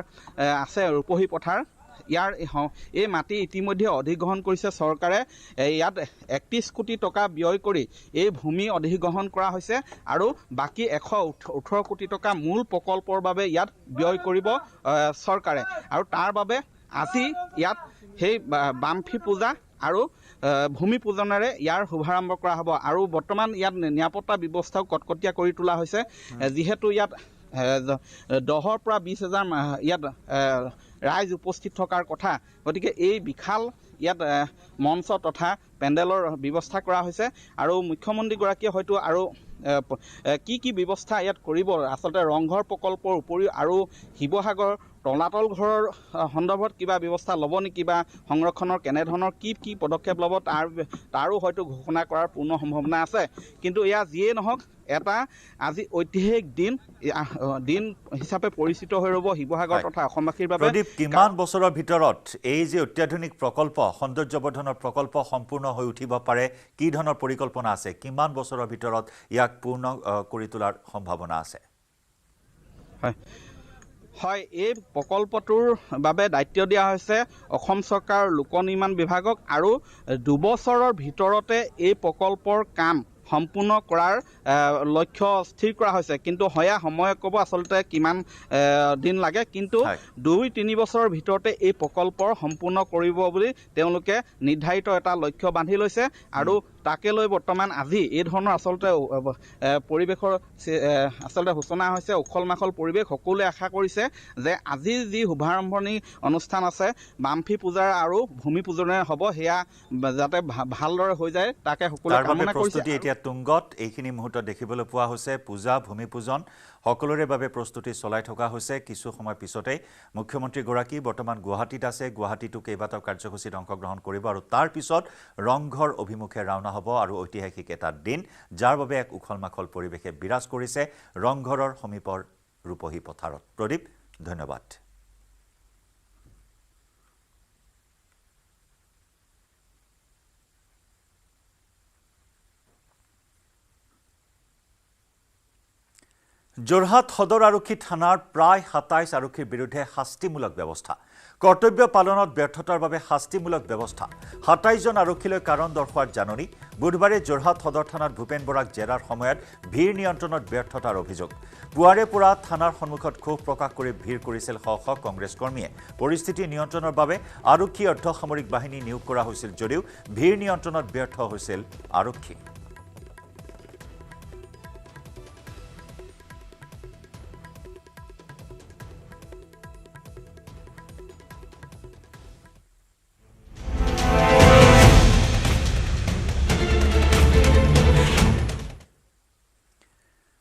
আছে ৰূপহী পথাৰ ইয়াৰ এই মাটি ইতিমধ্যে অধিগ্ৰহণ কৰিছে চৰকাৰে ইয়াত 31 কোটি টকা ব্যয় কৰি এই ভূমি অধিগ্ৰহণ কৰা হৈছে আৰু বাকী 118 কোটি টকা মূল প্ৰকল্পৰ বাবে ইয়াত ব্যয় কৰিব চৰকাৰে আৰু তাৰ বাবে আজি ইয়াত সেই বামফি পূজা আৰু ভূমি পূজনেৰে ইয়াৰ শুভাৰম্ভ কৰা হ'ব আৰু বৰ্তমান ইয়াত নিৰাপত্তা ব্যৱস্থাও কটকটীয়া কৰি তোলা হৈছে যিহেতু ইয়াত 10 পৰা 20,000 ইয়াত ৰাইজ উপস্থিত থকাৰ কথা গতিকে এই বিশাল ইয়াত মঞ্চ তথা পেণ্ডেলৰ ব্যৱস্থা কৰা হৈছে আৰু মুখ্যমন্ত্ৰীগৰাকীয়ে হয়তো আৰু কি ব্যৱস্থা ইয়াত কৰিব আচলতে ৰংঘৰ প্ৰকল্পৰ উপৰিও আৰু শিৱসাগৰ তলাতল ঘৰৰ সন্দৰ্ভত কিবা ব্যৱস্থা ল'ব নেকি বা সংৰক্ষণৰ কেনেধৰণৰ কি পদক্ষেপ ল'ব তাৰো হয়তো ঘোষণা কৰাৰ পূৰ্ণ সম্ভাৱনা আছে কিন্তু এয়া যিয়ে নহওক এটা আজি ঐতিহাসিক দিন হিচাপে পৰিচিত হৈ ৰ'ব শিৱসাগৰ তথা অসমবাসীৰ বাবে প্ৰদীপ কিমান বছৰৰ ভিতৰত এই যে অত্যাধুনিক প্ৰকল্প সৌন্দৰ্যবৰ্ধনৰ প্ৰকল্প সম্পূৰ্ণ হৈ উঠিব পাৰে কি ধৰণৰ পৰিকল্পনা আছে কিমান বছৰৰ ভিতৰত ইয়াক পূৰ্ণ কৰি তোলাৰ সম্ভাৱনা আছে হয় এই প্ৰকল্পটোৰ বাবে দায়িত্ব দিয়া হৈছে অসম চৰকাৰৰ লোক নিৰ্মাণ বিভাগক আৰু 2 বছৰৰ ভিতৰতে এই প্ৰকল্পৰ কাম সম্পূৰ্ণ কৰাৰ লক্ষ্য স্থিৰ কৰা হৈছে কিন্তু হয়া সময় ক'ব আচলতে কিমান দিন লাগে কিন্তু 2-3 বছৰৰ ভিতৰতে এই প্ৰকল্পৰ সম্পূৰ্ণ কৰিব বুলি তেওঁলোকে নিৰ্ধাৰিত এটা লক্ষ্য বান্ধি লৈছে আৰু তাকে লৈ বৰ্তমান আজি এই ধৰণৰ আচলতে পৰিৱেশৰ আচলতে সূচনা হৈছে উখল মাখল পৰিৱেশ সকলোৱে আশা কৰিছে যে আজি যি শুভাৰম্ভণি অনুষ্ঠান আছে বামফি পূজাৰ আৰু ভূমি পূজনেৰে হ'ব সেয়া যাতে ভালদৰে হৈ যায় তাকে সকলোৱে কামনা কৰিছে এতিয়া তুংগত এইখিনি মুহূৰ্তত দেখিবলৈ পোৱা হৈছে পূজা ভূমি পূজন সকলোৰে বাবে প্ৰস্তুতি চলাই থকা হৈছে কিছু সময় পিছতে মুখ্যমন্ত্ৰীগৰাকী বৰ্তমান গুৱাহাটীত আছে গুৱাহাটীতো কেইবাটাও কাৰ্যসূচীত অংশগ্ৰহণ কৰিব আৰু তাৰ পিছত ৰংঘৰ অভিমুখে ৰাওনা হ'ব আৰু ঐতিহাসিক এটা দিন যাৰ বাবে এক উখল মাখল পৰিৱেশে বিৰাজ কৰিছে ৰংঘৰৰ সমীপৰ ৰূপহী পথাৰত প্ৰদীপ ধন্যবাদ যোৰহাট সদৰ আৰক্ষী থানাৰ প্ৰায় 27 আৰক্ষীৰ বিৰুদ্ধে শাস্তিমূলক ব্যৱস্থা কৰ্তব্য পালনত ব্যৰ্থতাৰ বাবে শাস্তিমূলক ব্যৱস্থা 27 জন আৰক্ষীলৈ কাৰণ দৰ্শোৱাৰ জাননী বুধবাৰে যোৰহাট সদৰ থানাত ভূপেন বৰাক জেৰাৰ সময়ত ভিৰ নিয়ন্ত্ৰণত ব্যৰ্থতাৰ অভিযোগ পুৱাৰে পৰা থানাৰ সন্মুখত ক্ষোভ প্ৰকাশ কৰি ভিৰ কৰিছিল শ শ কংগ্ৰেছ কৰ্মীয়ে পৰিস্থিতি নিয়ন্ত্ৰণৰ বাবে আৰক্ষী অৰ্ধসামৰিক বাহিনী নিয়োগ কৰা হৈছিল যদিও ভিৰ নিয়ন্ত্ৰণত ব্যৰ্থ হৈছিল আৰক্ষী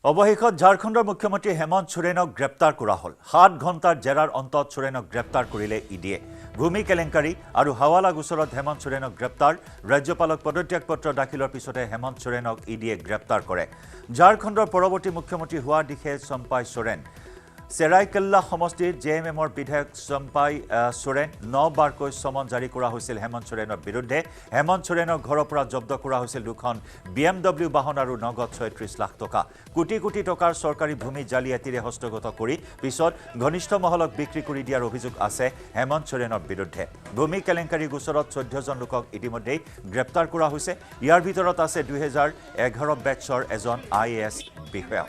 অৱশেষত ঝাৰখণ্ডৰ মুখ্যমন্ত্ৰী হেমন্ত সোৰেনক গ্ৰেপ্তাৰ কৰা হ'ল 7 ঘণ্টাৰ জেৰাৰ অন্তত সোৰেনক গ্ৰেপ্তাৰ কৰিলে ইডিয়ে ভূমি কেলেংকাৰী আৰু হাৱালা গোচৰত হেমন্ত সোৰেনক গ্ৰেপ্তাৰ ৰাজ্যপালক পদত্যাগ পত্ৰ দাখিলৰ পিছতে হেমন্ত সোৰেনক ইডিয়ে গ্ৰেপ্তাৰ কৰে ঝাৰখণ্ডৰ পৰৱৰ্তী মুখ্যমন্ত্ৰী হোৱাৰ দিশে চম্পাই সোৰেন চেৰাইকেল্লা সমষ্টিৰ জেএমএমৰ বিধায়ক চম্পাই সোৰেন 9 বাৰকৈ সমন জাৰি কৰা হৈছিল হেমন্ত সোৰেনৰ বিৰুদ্ধে হেমন্ত সোৰেনৰ ঘৰৰ পৰা জব্দ কৰা হৈছিল দুখন BMW বাহন আৰু নগদ 36 লাখ টকা কোটি কোটি টকাৰ চৰকাৰী ভূমি জালিয়াতিৰে হস্তগত কৰি পিছত ঘনিষ্ঠ মহলক বিক্ৰী কৰি দিয়াৰ অভিযোগ আছে হেমন্ত সোৰেনৰ বিৰুদ্ধে ভূমি কেলেংকাৰী গোচৰত 14 জন লোকক ইতিমধ্যে গ্ৰেপ্তাৰ কৰা হৈছে ইয়াৰ ভিতৰত আছে 2011 বেটছৰ এজন IAS বিষয়া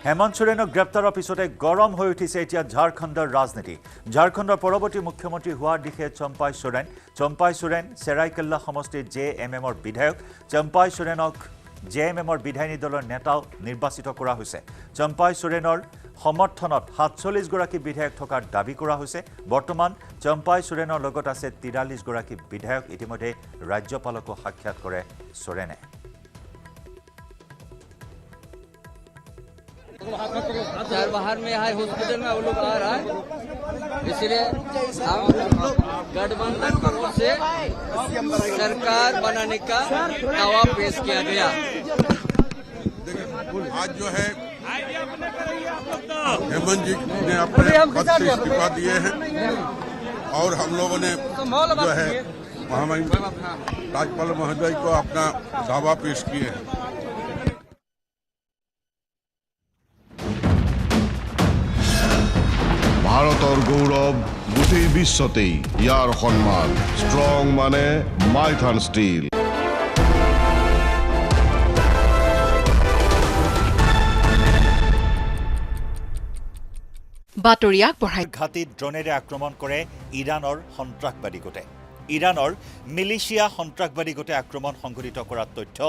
হেমন্ত সোৰেনক গ্ৰেপ্তাৰৰ পিছতে গৰম হৈ উঠিছে এতিয়া ঝাৰখণ্ডৰ ৰাজনীতি ঝাৰখণ্ডৰ পৰৱৰ্তী মুখ্যমন্ত্ৰী হোৱাৰ দিশে চম্পাই সোৰেন চেৰাইকেল্লা সমষ্টিৰ জেএমএমৰ বিধায়ক চম্পাই সোৰেনক জেএমএমৰ বিধায়িনী দলৰ নেতাও নিৰ্বাচিত কৰা হৈছে চম্পাই সোৰেনৰ সমৰ্থনত 47 গৰাকী বিধায়ক থকাৰ দাবী কৰা হৈছে বৰ্তমান চম্পাই সোৰেনৰ লগত আছে 43 গৰাকী বিধায়ক ইতিমধ্যে ৰাজ্যপালকো সাক্ষাৎ কৰে সোৰেনে चार बाहर में है हॉस्पिटल में वो लोग आ रहा है इसलिए गठबंधन की ओर से सरकार बनाने का दावा पेश किया गया आज जो है हेमंत जी ने अपने पद से इस्तीफा दिए हैं और हम लोगों ने जो है महामहिम राज्यपाल महोदय को अपना दावा पेश किए हैं ভাৰতৰ গৌৰৱ গোটেই বিশ্বতেই ইয়াৰ সন্মান ষ্ট্ৰং মানে মাইথান ষ্টীল বাতৰি আগবঢ়াই ঘাটিত ড্ৰোনেৰে আক্ৰমণ কৰে ইৰাণৰ সন্ত্ৰাসবাদী গোটে ইৰাণৰ মিলিশিয়া সন্ত্ৰাসবাদী গোটে আক্ৰমণ সংঘটিত কৰাৰ তথ্য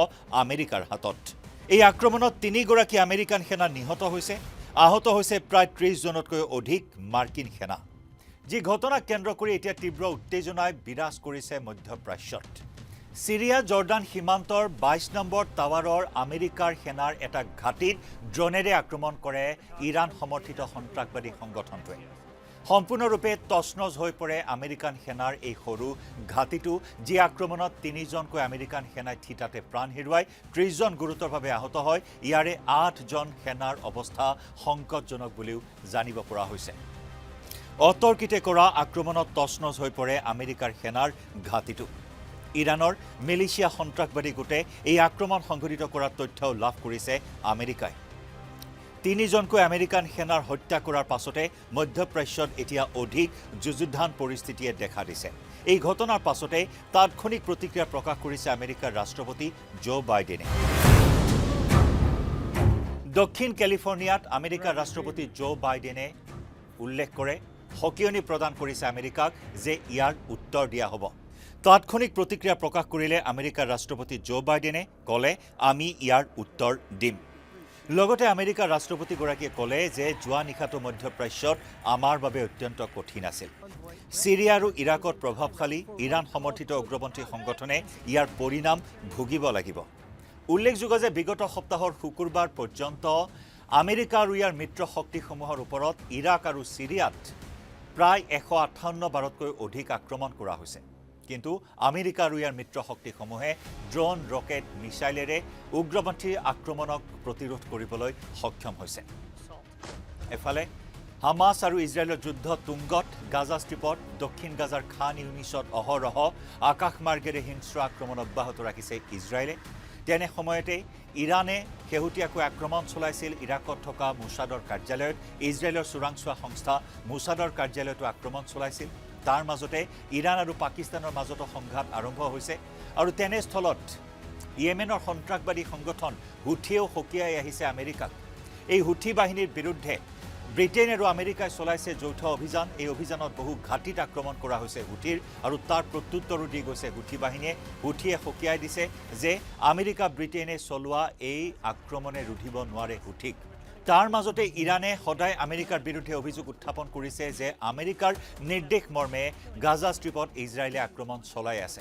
আমেৰিকাৰ হাতত এই আক্ৰমণত 3 গৰাকী আমেৰিকান সেনা নিহত হৈছে আহত হৈছে প্ৰায় 30 জনতকৈ অধিক মাৰ্কিন সেনা যি ঘটনাক কেন্দ্ৰ কৰি এতিয়া তীব্ৰ উত্তেজনাই বিৰাজ কৰিছে মধ্যপ্ৰাচ্যত সিৰিয়া জৰ্ডান সীমান্তৰ 22 নম্বৰ টাৱাৰৰ আমেৰিকাৰ সেনাৰ এটা ঘাটিত ড্ৰোনেৰে আক্ৰমণ কৰে ইৰাণ সমৰ্থিত সন্ত্ৰাসবাদী সংগঠনটোৱে সম্পূৰ্ণৰূপে তছনছ হৈ পৰে আমেৰিকান সেনাৰ এই সৰু ঘাটিটো যি আক্ৰমণত 3 জনকৈ আমেৰিকান সেনাই থিতাতে প্ৰাণ হেৰুৱাই 30 জন গুৰুতৰভাৱে আহত হয় ইয়াৰে 8 জন সেনাৰ অৱস্থা সংকটজনক বুলিও জানিব পৰা হৈছে অতৰ্কিতে কৰা আক্ৰমণত তছনছ হৈ পৰে আমেৰিকাৰ সেনাৰ ঘাটিটো ইৰাণৰ মিলিশিয়া সন্ত্ৰাসবাদী গোটে এই আক্ৰমণ সংঘটিত কৰাৰ তথ্যও লাভ কৰিছে আমেৰিকাই 3 জনকৈ আমেৰিকান সেনাৰ হত্যা কৰাৰ পাছতে মধ্যপ্ৰাচ্যত এতিয়া অধিক যুযুদ্ধান পৰিস্থিতিয়ে দেখা দিছে এই ঘটনাৰ পাছতে তাৎক্ষণিক প্ৰতিক্ৰিয়া প্ৰকাশ কৰিছে আমেৰিকাৰ ৰাষ্ট্ৰপতি জো বাইডেনে দক্ষিণ কেলিফৰ্নিয়াত আমেৰিকাৰ ৰাষ্ট্ৰপতি জো বাইডেনে উল্লেখ কৰে হকিয়নি প্ৰদান কৰিছে আমেৰিকাক যে ইয়াৰ উত্তৰ দিয়া হ'ব তাৎক্ষণিক প্ৰতিক্ৰিয়া প্ৰকাশ কৰিলে আমেৰিকাৰ ৰাষ্ট্ৰপতি জো বাইডেনে ক'লে আমি ইয়াৰ উত্তৰ দিম লগতে আমেৰিকাৰ ৰাষ্ট্ৰপতিগৰাকীয়ে ক'লে যে যোৱা নিশাটো মধ্যপ্ৰাচ্যত আমাৰ বাবে অত্যন্ত কঠিন আছিল সিৰিয়া আৰু ইৰাকত প্ৰভাৱশালী ইৰাণ সমৰ্থিত উগ্ৰপন্থী সংগঠনে ইয়াৰ পৰিণাম ভুগিব লাগিব উল্লেখযোগ্য যে বিগত সপ্তাহৰ শুকুৰবাৰ পৰ্যন্ত আমেৰিকা আৰু ইয়াৰ মিত্ৰ শক্তিসমূহৰ ওপৰত ইৰাক আৰু সিৰিয়াত প্ৰায় 158 বাৰতকৈ অধিক আক্ৰমণ কৰা হৈছে কিন্তু আমেৰিকা আৰু ইয়াৰ মিত্ৰ শক্তিসমূহে ড্ৰোন ৰকেট মিছাইলেৰে উগ্ৰপন্থী আক্ৰমণক প্ৰতিৰোধ কৰিবলৈ সক্ষম হৈছে এফালে হামাছ আৰু ইজৰাইলৰ যুদ্ধ তুংগত গাজা ষ্ট্ৰীপত দক্ষিণ গাজাৰ খান ইউনিছত অহৰহ আকাশমাৰ্গেৰে হিংস্ৰ আক্ৰমণ অব্যাহত ৰাখিছে ইজৰাইলে তেনে সময়তে ইৰাণে শেহতীয়াকৈ আক্ৰমণ চলাইছিল ইৰাকত থকা মোছাদৰ কাৰ্যালয়ত ইজৰাইলৰ চোৰাংচোৱা সংস্থা মোছাদৰ কাৰ্যালয়তো আক্ৰমণ চলাইছিল তাৰ মাজতে ইৰাণ আৰু পাকিস্তানৰ মাজত সংঘাত আৰম্ভ হৈছে আৰু তেনেস্থলত ইয়েমেনৰ সন্ত্ৰাসবাদী সংগঠন হুথিয়েও হকিয়াই আহিছে আমেৰিকাক এই হুথি বাহিনীৰ বিৰুদ্ধে ব্ৰিটেইন আৰু আমেৰিকাই চলাইছে যৌথ অভিযান এই অভিযানত বহু ঘাটিত আক্ৰমণ কৰা হৈছে হুথিৰ আৰু তাৰ প্ৰত্যুত্তৰো দি গৈছে হুথি বাহিনীয়ে হুথিয়ে হকিয়াই দিছে যে আমেৰিকা ব্ৰিটেইনে চলোৱা এই আক্ৰমণে ৰুধিব নোৱাৰে হুথিক তাৰ মাজতে ইৰাণে সদায় আমেৰিকাৰ বিৰুদ্ধে অভিযোগ উত্থাপন কৰিছে যে আমেৰিকাৰ নিৰ্দেশ মৰ্মে গাজা ষ্ট্ৰীপত ইজৰাইলে আক্ৰমণ চলাই আছে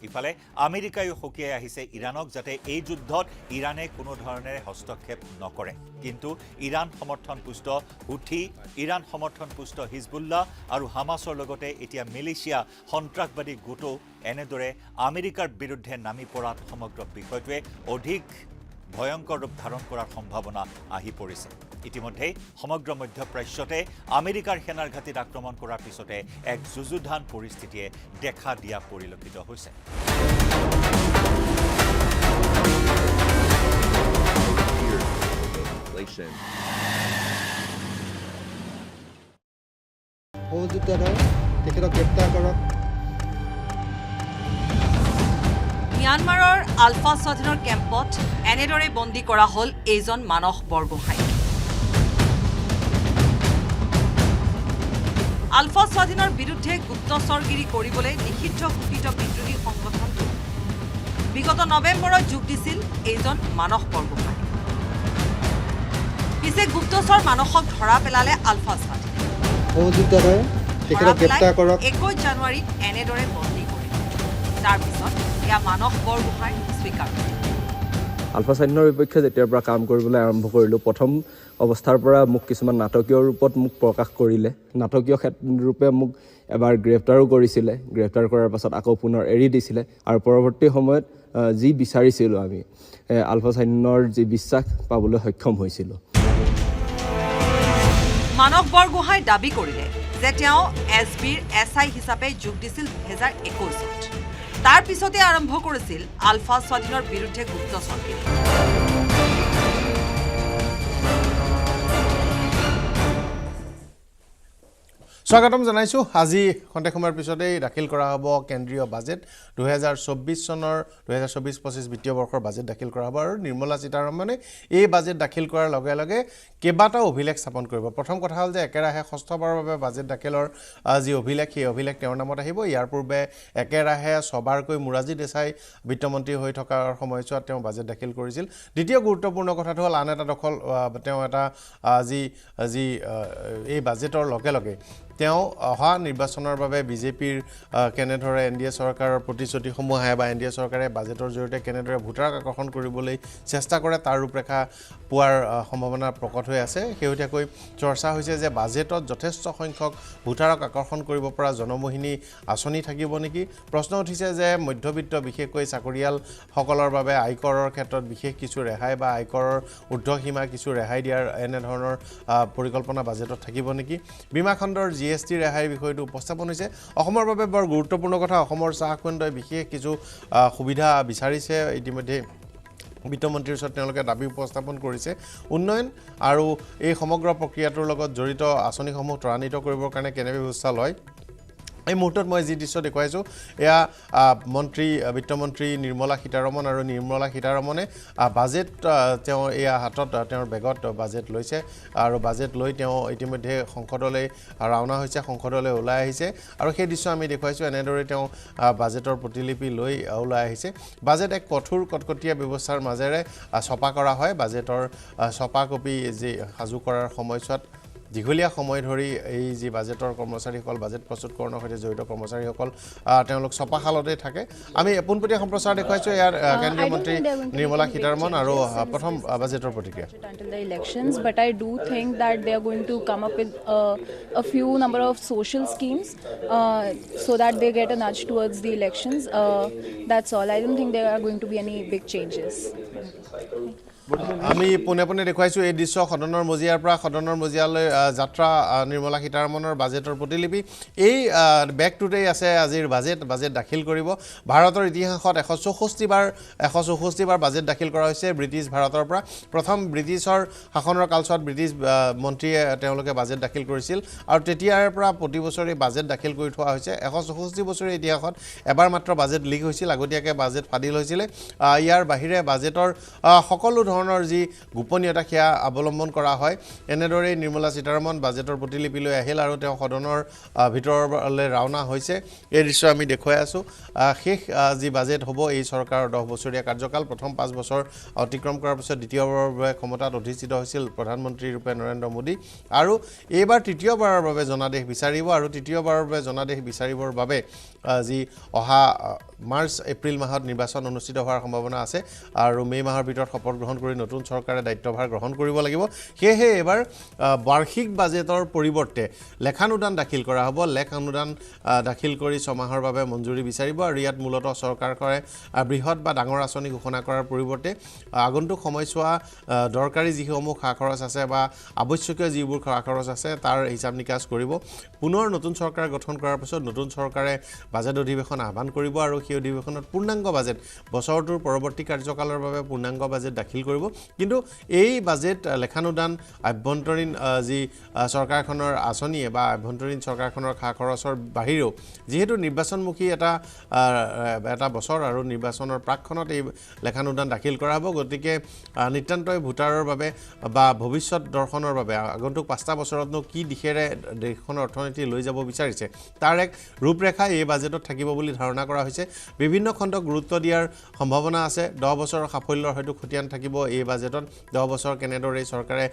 ইফালে আমেৰিকায়ো হকিয়াই আহিছে ইৰাণক যাতে এই যুদ্ধত ইৰাণে কোনো ধৰণেৰে হস্তক্ষেপ নকৰে কিন্তু ইৰাণ সমৰ্থনপুষ্ট হুথি ইৰাণ সমৰ্থনপুষ্ট হিজবুল্লাহ আৰু হামাছৰ লগতে এতিয়া মিলিশিয়া সন্ত্ৰাসবাদী গোটো এনেদৰে আমেৰিকাৰ বিৰুদ্ধে নামি পৰাত সমগ্ৰ বিষয়টোৱে অধিক ভয়ংকৰ ৰূপ ধাৰণ কৰাৰ সম্ভাৱনা আহি পৰিছে ইতিমধ্যে সমগ্ৰ মধ্যপ্ৰাচ্যতে আমেৰিকাৰ সেনাৰ ঘাটিত আক্ৰমণ কৰাৰ পিছতে এক যুযুদ্ধান পৰিস্থিতিয়ে দেখা দিয়া পৰিলক্ষিত হৈছে म्यानमाৰৰ আলফা স্বাধীনৰ কেম্পত এনেদৰে বন্দী কৰা হ'ল এইজন মানস বৰগোহাঁই আলফা স্বাধীনৰ বিৰুদ্ধে গুপ্তচৰগিৰি কৰিবলৈ নিষিদ্ধ ঘোষিত বিদ্ৰোহী সংগঠনটো বিগত নৱেম্বৰত যোগ দিছিল এইজন মানস বৰগোহাঁই পিছে গুপ্তচৰ মানসক ধৰা পেলালে আলফা স্বাধীন 21 জানুৱাৰীত এনেদৰে বন্দী কৰিলে তাৰপিছত এয়া মানস বৰগোহাঁই স্বীকাৰ আলফা স্বাধীনৰ বিপক্ষে যেতিয়াৰ পৰা কাম কৰিবলৈ আৰম্ভ কৰিলোঁ প্ৰথম অৱস্থাৰ পৰা মোক কিছুমান নাটকীয় ৰূপত মোক প্ৰকাশ কৰিলে নাটকীয় ৰূপে মোক এবাৰ গ্ৰেপ্তাৰো কৰিছিলে গ্ৰেপ্তাৰ কৰাৰ পাছত আকৌ পুনৰ এৰি দিছিলে আৰু পৰৱৰ্তী সময়ত যি বিচাৰিছিলোঁ আমি আলফা স্বাধীনৰ যি বিশ্বাস পাবলৈ সক্ষম হৈছিলোঁ মানস বৰগোহাঁই দাবী কৰিলে যে তেওঁ এছবিৰ এছআই হিচাপে যোগ দিছিল 2021ত তাৰ পিছতে আৰম্ভ কৰিছিল আলফা স্বাধীনৰ বিৰুদ্ধে গুপ্তচৰগিৰি স্বাগতম জনাইছো আজি খন্তেক সময়ৰ পিছতেই দাখিল কৰা হ'ব কেন্দ্ৰীয় বাজেট 2024 চনৰ 2024-25 বিত্তীয় বৰ্ষৰ বাজেট দাখিল কৰা হ'ব আৰু নিৰ্মলা সীতাৰমণে এই বাজেট দাখিল কৰাৰ লগে লগে কেইবাটা অভিলেখ স্থাপন কৰিব প্ৰথম কথা হ'ল যে একেৰাহে ষষ্ঠবাৰৰ বাবে বাজেট দাখিলৰ যি অভিলেখ সেই অভিলেখ তেওঁৰ নামত আহিব ইয়াৰ পূৰ্বে একেৰাহে ছবাৰকৈ মুৰাজী দেশাই বিত্তমন্ত্ৰী হৈ থকাৰ সময়ছোৱাত তেওঁ বাজেট দাখিল কৰিছিল দ্বিতীয় গুৰুত্বপূৰ্ণ কথাটো হ'ল আন এটা দখল তেওঁ এটা যি এই বাজেটৰ লগে লগে তেওঁ অহা নিৰ্বাচনৰ বাবে বিজেপিৰ কেনেধৰে এনডিএ চৰকাৰৰ প্ৰতিশ্ৰুতিসমূহ আহে বা এনডিএ চৰকাৰে বাজেটৰ জৰিয়তে কেনেদৰে ভোটাৰক আকৰ্ষণ কৰিবলৈ চেষ্টা কৰে তাৰ ৰূপৰেখা পোৱাৰ সম্ভাৱনা প্ৰকট হৈ আছে শেহতীয়াকৈ চৰ্চা হৈছে যে বাজেটত যথেষ্ট সংখ্যক ভোটাৰক আকৰ্ষণ কৰিব পৰা জনমোহিনী আঁচনি থাকিব নেকি প্ৰশ্ন উঠিছে যে মধ্যবিত্ত বিশেষকৈ চাকৰিয়ালসকলৰ বাবে আয়কৰৰ ক্ষেত্ৰত বিশেষ কিছু ৰেহাই বা আয়কৰৰ ঊৰ্ধ্বসীমা কিছু ৰেহাই দিয়াৰ এনেধৰণৰ পৰিকল্পনা বাজেটত থাকিব নেকি বীমা খণ্ডৰ জিএসটি ৰেহাইৰ বিষয়টো উপস্থাপন হৈছে অসমৰ বাবে বৰ গুৰুত্বপূৰ্ণ কথা অসমৰ চাহ খণ্ডই বিশেষ কিছু সুবিধা বিচাৰিছে ইতিমধ্যে বিত্তমন্ত্ৰীৰ ওচৰত তেওঁলোকে দাবী উপস্থাপন কৰিছে উন্নয়ন আৰু এই সমগ্ৰ প্ৰক্ৰিয়াটোৰ লগত জড়িত আঁচনিসমূহ ত্বৰান্বিত কৰিবৰ কাৰণে কেনে ব্যৱস্থা লয় এই মুহূৰ্তত মই যি দৃশ্য দেখুৱাইছোঁ এয়া বিত্তমন্ত্ৰী নিৰ্মলা সীতাৰমণ আৰু নিৰ্মলা সীতাৰমণে বাজেট তেওঁ এয়া হাতত তেওঁৰ বেগত বাজেট লৈছে আৰু বাজেট লৈ তেওঁ ইতিমধ্যে সংসদলৈ ৰাওনা হৈছে সংসদলৈ ওলাই আহিছে আৰু সেই দৃশ্য আমি দেখুৱাইছোঁ এনেদৰে তেওঁ বাজেটৰ প্ৰতিলিপি লৈ ওলাই আহিছে বাজেট এক কঠোৰ কটকটীয়া ব্যৱস্থাৰ মাজেৰে ছপা কৰা হয় বাজেটৰ ছপা কপি যি সাজু কৰাৰ সময়ছোৱাত দীঘলীয়া সময় ধৰি এই যি বাজেটৰ কৰ্মচাৰীসকল বাজেট প্ৰস্তুতকৰণৰ সৈতে জড়িত কৰ্মচাৰীসকল তেওঁলোক ছপাশালতে থাকে আমি পোনপটীয়া সম্প্ৰচাৰ দেখুৱাইছোঁ ইয়াৰ কেন্দ্ৰীয় মন্ত্ৰী নিৰ্মলা সীতাৰমণ আৰু প্ৰথম বাজেটৰ প্ৰতিক্ৰিয়া until the elections but I do think that they are going to come up with a few number of social schemes so that they get a nudge towards the elections that's all I don't think there are going to be any big changes আমি পুনে পুনে দেখুৱাইছোঁ এই দৃশ্য সদনৰ মজিয়াৰ পৰা সদনৰ মজিয়ালৈ যাত্ৰা নিৰ্মলা সীতাৰমণৰ বাজেটৰ প্ৰতিলিপি এই বেগটোতেই আছে আজিৰ বাজেট দাখিল কৰিব ভাৰতৰ ইতিহাসত 164 বাৰ বাজেট দাখিল কৰা হৈছে ব্ৰিটিছ ভাৰতৰ পৰা প্ৰথম ব্ৰিটিছৰ শাসনৰ কালছোৱাত ব্ৰিটিছ মন্ত্ৰীয়ে তেওঁলোকে বাজেট দাখিল কৰিছিল আৰু তেতিয়াৰ পৰা প্ৰতি বছৰে বাজেট দাখিল কৰি থোৱা হৈছে 164 বছৰীয়া ইতিহাসত এবাৰ মাত্ৰ বাজেট লিক হৈছিল আগতীয়াকৈ বাজেট ফাদিল হৈছিল ইয়াৰ বাহিৰে বাজেটৰ সকলো ধৰণৰ যি গোপনীয়তা সেয়া অৱলম্বন কৰা হয় এনেদৰে নিৰ্মলা সীতাৰমণ বাজেটৰ প্ৰতিলিপি লৈ আহিল আৰু তেওঁ সদনৰ ভিতৰলৈ ৰাওনা হৈছে এই দৃশ্য আমি দেখুৱাই আছোঁ শেষ যি বাজেট হ'ব এই চৰকাৰৰ 10 বছৰীয়া কাৰ্যকাল প্ৰথম 5 বছৰ অতিক্ৰম কৰাৰ পিছত দ্বিতীয়বাৰৰ বাবে ক্ষমতাত অধিষ্ঠিত হৈছিল প্ৰধানমন্ত্ৰী ৰূপে নৰেন্দ্ৰ মোদী আৰু এইবাৰ তৃতীয়বাৰৰ বাবে জনাদেশ বিচাৰিব আৰু তৃতীয়বাৰৰ বাবে জনাদেশ বিচাৰিবৰ বাবে যি অহা মাৰ্চ এপ্ৰিল মাহত নিৰ্বাচন অনুষ্ঠিত হোৱাৰ সম্ভাৱনা আছে আৰু মে মাহৰ ভিতৰত শপত গ্ৰহণ কৰি নতুন চৰকাৰে দায়িত্বভাৰ গ্ৰহণ কৰিব লাগিব সেয়েহে এবাৰ বাৰ্ষিক বাজেটৰ পৰিৱৰ্তে লেখানুদান দাখিল কৰা হ'ব লেখানুদান দাখিল কৰি 6 মাহৰ বাবে মঞ্জুৰি বিচাৰিব আৰু ইয়াত মূলতঃ চৰকাৰখনে বৃহৎ বা ডাঙৰ আঁচনি ঘোষণা কৰাৰ পৰিৱৰ্তে আগন্তুক সময়ছোৱা দৰকাৰী যিসমূহ খা খৰচ আছে বা আৱশ্যকীয় যিবোৰ খা খৰচ আছে তাৰ হিচাপ নিকাচ কৰিব পুনৰ নতুন চৰকাৰ গঠন কৰাৰ পিছত নতুন চৰকাৰে বাজেট অধিৱেশন আহ্বান কৰিব আৰু সেই অধিৱেশনত পূৰ্ণাংগ বাজেট বছৰটোৰ পৰৱৰ্তী কাৰ্যকালৰ বাবে পূৰ্ণাংগ বাজেট দাখিল কৰিব কিন্তু এই বাজেট লেখানুদান আভ্যন্তৰীণ যি চৰকাৰখনৰ আঁচনিয়ে বা আভ্যন্তৰীণ চৰকাৰখনৰ খা খৰচৰ বাহিৰেও যিহেতু নিৰ্বাচনমুখী এটা বছৰ আৰু নিৰ্বাচনৰ প্ৰাকখনত এই লেখানুদান দাখিল কৰা হ'ব গতিকে নিতান্তই ভোটাৰৰ বাবে বা ভৱিষ্যত দৰ্শনৰ বাবে আগন্তুক 5টা বছৰতনো কি দিশেৰে দেশখনৰ অৰ্থনীতি লৈ যাব বিচাৰিছে তাৰ এক ৰূপৰেখা এই বাজেটত থাকিব বুলি ধাৰণা কৰা হৈছে বিভিন্ন খণ্ডক গুৰুত্ব দিয়াৰ সম্ভাৱনা আছে 10 বছৰৰ সাফল্যৰ হয়তো খতিয়ান থাকিব এই বাজেটত 10 বছৰ কেনেদৰে চৰকাৰে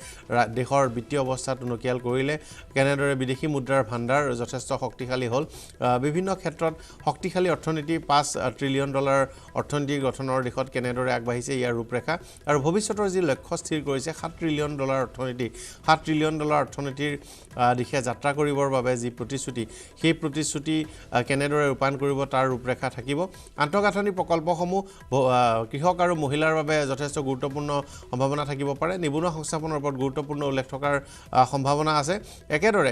দেশৰ বিত্তীয় অৱস্থা টনকিয়াল কৰিলে কেনেদৰে বিদেশী মুদ্ৰাৰ ভাণ্ডাৰ যথেষ্ট শক্তিশালী হ'ল বিভিন্ন ক্ষেত্ৰত শক্তিশালী অৰ্থনীতি $5 ট্ৰিলিয়ন অৰ্থনীতি গঠনৰ দিশত কেনেদৰে আগবাঢ়িছে ইয়াৰ ৰূপৰেখা আৰু ভৱিষ্যতৰ যি লক্ষ্য স্থিৰ কৰিছে $7 ট্ৰিলিয়ন অৰ্থনীতি $7 ট্ৰিলিয়ন অৰ্থনীতিৰ দিশে যাত্ৰা কৰিবৰ বাবে যি প্ৰতিশ্ৰুতি সেই প্ৰতিশ্ৰুতি কেনেদৰে ৰূপায়ণ কৰিব তাৰ ৰূপৰেখা থাকিব থাকিব আন্তঃগাঁথনি প্ৰকল্পসমূহ কৃষক আৰু মহিলাৰ বাবে যথেষ্ট গুৰুত্বপূৰ্ণ সম্ভাৱনা থাকিব পাৰে নিবনুৱা সংস্থাপনৰ ওপৰত গুৰুত্বপূৰ্ণ উল্লেখ থকাৰ সম্ভাৱনা আছে একেদৰে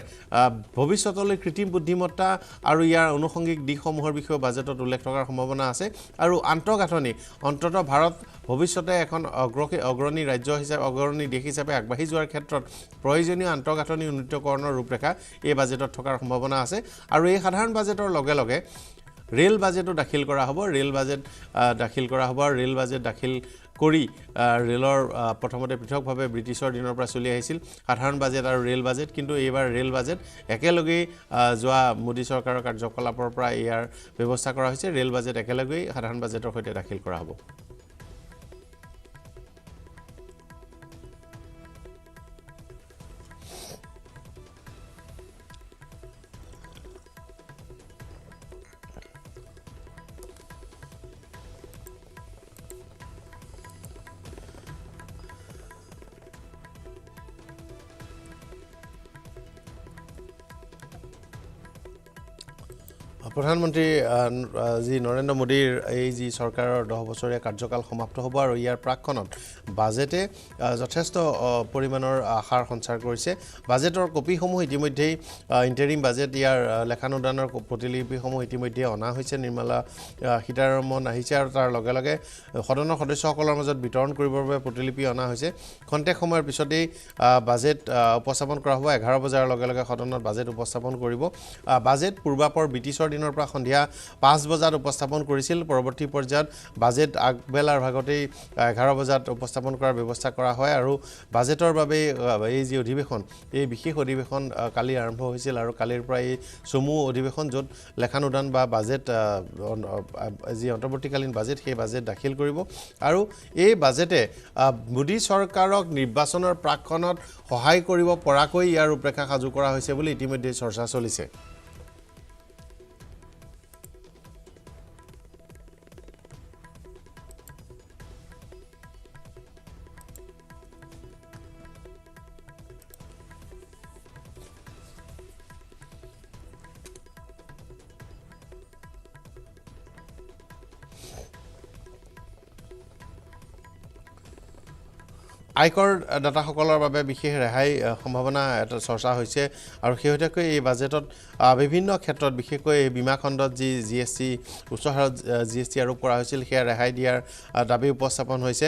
ভৱিষ্যতলৈ কৃত্ৰিম বুদ্ধিমত্তা আৰু ইয়াৰ অনুষংগিক দিশসমূহৰ বিষয়ে বাজেটত উল্লেখ থকাৰ সম্ভাৱনা আছে আৰু আন্তঃগাঁথনি অন্ততঃ ভাৰত ভৱিষ্যতে এখন অগ্ৰণী ৰাজ্য হিচাপে অগ্ৰণী দেশ হিচাপে আগবাঢ়ি যোৱাৰ ক্ষেত্ৰত প্ৰয়োজনীয় আন্তঃগাঁথনি উন্নীতকৰণৰ ৰূপৰেখা এই বাজেটত থকাৰ সম্ভাৱনা আছে আৰু এই সাধাৰণ বাজেটৰ লগে লগে ৰেল বাজেটো দাখিল কৰা হ'ব ৰেল বাজেট দাখিল কৰি ৰেলৰ প্ৰথমতে পৃথকভাৱে ব্ৰিটিছৰ দিনৰ পৰা চলি আহিছিল সাধাৰণ বাজেট আৰু ৰেল বাজেট কিন্তু এইবাৰ ৰেল বাজেট একেলগেই যোৱা মোদী চৰকাৰৰ কাৰ্যকলাপৰ পৰা ইয়াৰ ব্যৱস্থা কৰা হৈছে ৰেল বাজেট একেলগেই সাধাৰণ বাজেটৰ সৈতে দাখিল কৰা হ'ব প্ৰধানমন্ত্ৰী যি নৰেন্দ্ৰ মোদীৰ এই যি চৰকাৰৰ 10 বছৰীয়া কাৰ্যকাল সমাপ্ত হ'ব আৰু ইয়াৰ প্ৰাকখনত বাজেটে যথেষ্ট পৰিমাণৰ আশাৰ সঞ্চাৰ কৰিছে বাজেটৰ কপিসমূহ ইতিমধ্যেই ইণ্টাৰিম বাজেট ইয়াৰ লেখানুদানৰ প্ৰতিলিপিসমূহ ইতিমধ্যে অনা হৈছে নিৰ্মলা সীতাৰমণ আহিছে আৰু তাৰ লগে লগে সদনৰ সদস্যসকলৰ মাজত বিতৰণ কৰিবৰ বাবে প্ৰতিলিপি অনা হৈছে খন্তেক সময়ৰ পিছতেই বাজেট উপস্থাপন কৰা হ'ব 11 বজাৰ লগে লগে সদনত বাজেট উপস্থাপন কৰিব বাজেট পূৰ্বাপৰ ব্ৰিটিছৰ দিনৰ পৰা সন্ধিয়া 5 বজাত উপস্থাপন কৰিছিল পৰৱৰ্তী পৰ্যায়ত বাজেট আগবেলাৰ ভাগতেই 11 বজাত উপস্থাপন কৰাৰ ব্যৱস্থা কৰা হয় আৰু বাজেটৰ বাবে এই যি অধিৱেশন এই বিশেষ অধিৱেশন কালি আৰম্ভ হৈছিল আৰু কালিৰ পৰা এই চমু অধিৱেশন য'ত লেখানুদান বা বাজেট যি অন্তৰ্বৰ্তীকালীন বাজেট সেই বাজেট দাখিল কৰিব আৰু এই বাজেটে মোদী চৰকাৰক নিৰ্বাচনৰ প্ৰাকখনত সহায় কৰিব পৰাকৈ ইয়াৰ ৰূপৰেখা সাজু কৰা হৈছে বুলি ইতিমধ্যে চৰ্চা চলিছে আয়কৰ দাতাসকলৰ বাবে বিশেষ ৰেহাই সম্ভাৱনা এটা চৰ্চা হৈছে আৰু সেইহতীয়াকৈ এই বাজেটত বিভিন্ন ক্ষেত্ৰত বিশেষকৈ এই বীমা খণ্ডত যি জিএছটি উচ্চ হাৰত জিএছটি আৰোপ কৰা হৈছিল সেয়া ৰেহাই দিয়াৰ দাবী উপস্থাপন হৈছে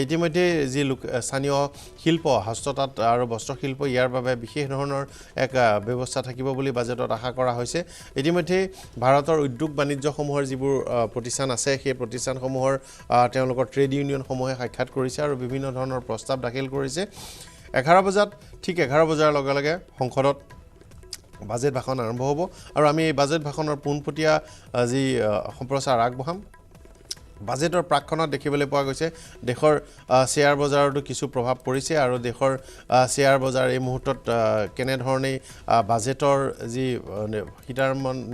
ইতিমধ্যে যি স্থানীয় শিল্প হস্ততাঁত আৰু বস্ত্ৰশিল্প ইয়াৰ বাবে বিশেষ ধৰণৰ এক ব্যৱস্থা থাকিব বুলি বাজেটত আশা কৰা হৈছে ইতিমধ্যে ভাৰতৰ উদ্যোগ বাণিজ্যসমূহৰ যিবোৰ প্ৰতিষ্ঠান আছে সেই প্ৰতিষ্ঠানসমূহৰ তেওঁলোকৰ ট্ৰেড ইউনিয়নসমূহে সাক্ষাৎ কৰিছে আৰু বিভিন্ন ধৰণৰ প্ৰস্তাৱ দাখিল কৰিছে 11 বজাত ঠিক 11 বজাৰ লগে লগে সংসদত বাজেট ভাষণ আৰম্ভ হ'ব আৰু আমি এই বাজেট ভাষণৰ পোনপটীয়া যি সম্প্ৰচাৰ আগবঢ়াম বাজেটৰ প্ৰাকখনত দেখিবলৈ পোৱা গৈছে দেশৰ শেয়াৰ বজাৰতো কিছু প্ৰভাৱ পৰিছে আৰু দেশৰ শেয়াৰ বজাৰ এই মুহূৰ্তত কেনে ধৰণে বাজেটৰ যি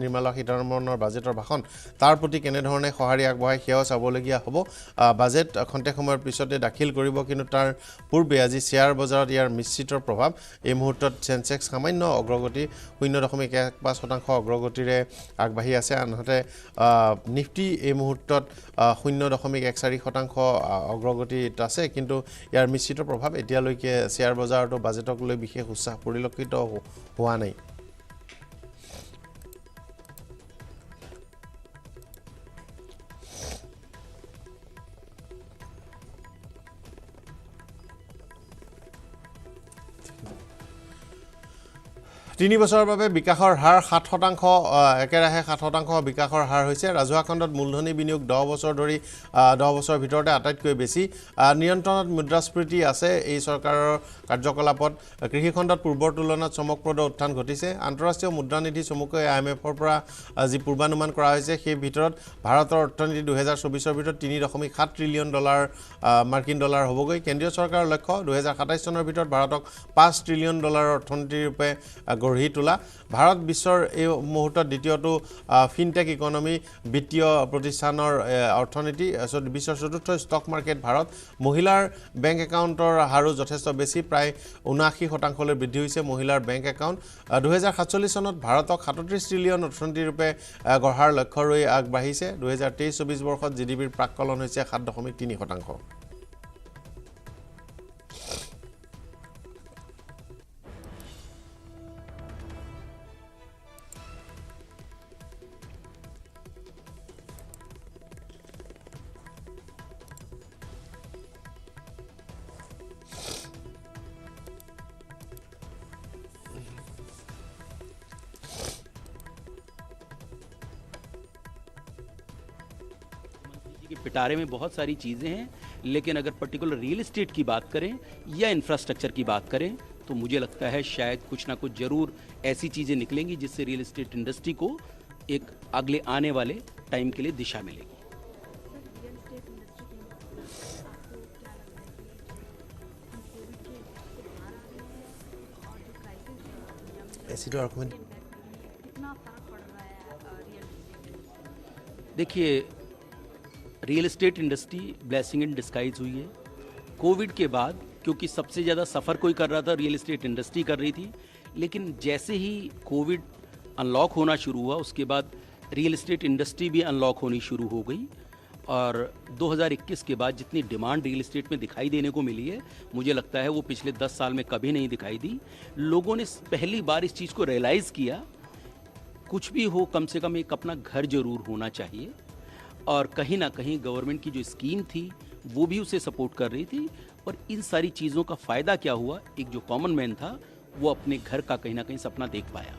নিৰ্মলা সীতাৰমণৰ বাজেটৰ ভাষণ তাৰ প্ৰতি কেনে ধৰণে সঁহাৰি আগবঢ়াই সেয়াও চাবলগীয়া হ'ব বাজেট খন্তেক সময়ৰ পিছতে দাখিল কৰিব কিন্তু তাৰ পূৰ্বে আজি শেয়াৰ বজাৰত ইয়াৰ মিশ্ৰিত প্ৰভাৱ এই মুহূৰ্তত সেনসেক্স সামান্য অগ্ৰগতি 0.15% অগ্ৰগতিৰে আগবাঢ়ি আছে আনহাতে নিফটি এই মুহূৰ্তত 0.14% অগ্ৰগতিত আছে কিন্তু ইয়াৰ মিশ্ৰিত প্ৰভাৱ এতিয়ালৈকে শেয়াৰ বজাৰতো বাজেটক লৈ বিশেষ উৎসাহ পৰিলক্ষিত হোৱা নাই তিনি বছৰৰ বাবে বিকাশৰ হাৰ 7% একেৰাহে 7% বিকাশৰ হাৰ হৈছে ৰাজহুৱা খণ্ডত মূলধনী বিনিয়োগ 10 বছৰ ধৰি 10 বছৰৰ ভিতৰতে আটাইতকৈ বেছি নিয়ন্ত্ৰণত মুদ্ৰাস্ফীতি আছে এই চৰকাৰৰ কাৰ্যকলাপত কৃষি খণ্ডত পূৰ্বৰ তুলনাত চমকপ্ৰদ উত্থান ঘটিছে আন্তঃৰাষ্ট্ৰীয় মুদ্ৰা নিধি চমুকৈ IMFৰ পৰা যি পূৰ্বানুমান কৰা হৈছে সেই ভিতৰত ভাৰতৰ অৰ্থনীতি 2024 ভিতৰত 3.7 ট্ৰিলিয়ন ডলাৰ মাৰ্কিন ডলাৰ হ'বগৈ কেন্দ্ৰীয় চৰকাৰৰ লক্ষ্য 2027 চনৰ ভিতৰত ভাৰতক 5 ট্ৰিলিয়ন ডলাৰৰ অৰ্থনীতি ৰূপে গঢ়ি তোলা ভাৰত বিশ্বৰ এই মুহূৰ্তত দ্বিতীয়টো ফিনটেক ইকনমি বিত্তীয় প্ৰতিষ্ঠানৰ অৰ্থনীতি বিশ্বৰ চতুৰ্থ ষ্টক মাৰ্কেট ভাৰত মহিলাৰ বেংক একাউণ্টৰ হাৰো যথেষ্ট বেছি প্ৰায় ৭৯% বৃদ্ধি হৈছে মহিলাৰ বেংক একাউণ্ট 2047 চনত ভাৰতক ৩৭ ট্ৰিলিয়ন অৰ্থনীতিৰূপে গঢ়াৰ লক্ষ্য লৈ আগবাঢ়িছে 2023-24 বৰ্ষত জিডিপিৰ প্ৰাক্কলন হৈছে ৭.৩%। के पिटारे में बहुत सारी चीज़ें हैं लेकिन अगर पर्टिकुलर रियल एस्टेट की बात करें या इंफ्रास्ट्रक्चर की बात करें तो मुझे लगता है शायद कुछ ना कुछ ज़रूर ऐसी चीज़ें निकलेंगी जिससे रियल एस्टेट इंडस्ट्री को एक अगले आने वाले टाइम के लिए दिशा मिलेगी। देखिए real estate industry blessing in disguise हुई है कोविड के बाद क्योंकि सबसे ज़्यादा सफ़र कोई कर रहा था रियल एस्टेट इंडस्ट्री कर रही थी लेकिन जैसे ही कोविड अनलॉक होना शुरू हुआ उसके बाद रियल एस्टेट इंडस्ट्री भी अनलॉक होनी शुरू हो गई और 2021 के बाद जितनी डिमांड रियल एस्टेट में दिखाई देने को मिली है मुझे लगता है वो पिछले 10 साल में कभी नहीं दिखाई दी। लोगों ने पहली बार इस चीज़ को रियलाइज़ किया कुछ भी हो कम से कम एक अपना घर जरूर होना चाहिए और कहीं ना कहीं गवर्नमेंट की जो स्कीम थी वो भी उसे सपोर्ट कर रही थी और इन सारी चीज़ों का फ़ायदा क्या हुआ एक जो कॉमन मैन था वो अपने घर का कहीं ना कहीं सपना देख पाया।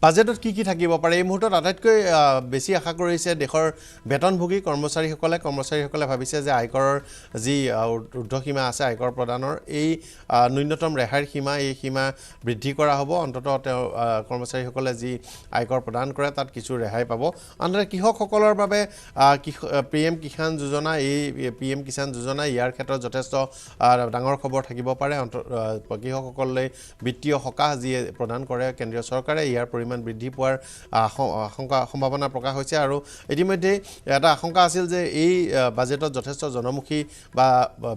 বাজেটত কি থাকিব পাৰে এই মুহূৰ্তত আটাইতকৈ বেছি আশা কৰিছে দেশৰ বেতনভোগী কৰ্মচাৰীসকলে ভাবিছে যে আয়কৰৰ যি ঊৰ্ধ্বসীমা আছে আয়কৰ প্ৰদানৰ এই ন্যূনতম ৰেহাইৰ সীমা এই সীমা বৃদ্ধি কৰা হ'ব অন্ততঃ কৰ্মচাৰীসকলে যি আয়কৰ প্ৰদান কৰে তাত কিছু ৰেহাই পাব। আনহাতে কৃষকসকলৰ বাবে পিএম কিষাণ যোজনা এই পিএম কিষাণ যোজনা ইয়াৰ ক্ষেত্ৰত যথেষ্ট ডাঙৰ খবৰ থাকিব পাৰে কৃষকসকলে বিত্তীয় সকাহ যি প্ৰদান কৰে কেন্দ্ৰীয় চৰকাৰে ইয়াৰ বৃদ্ধি পোৱাৰ সম্ভাৱনা প্ৰকাশ হৈছে আৰু ইতিমধ্যে এটা আশংকা আছিল যে এই বাজেটত যথেষ্ট জনমুখী বা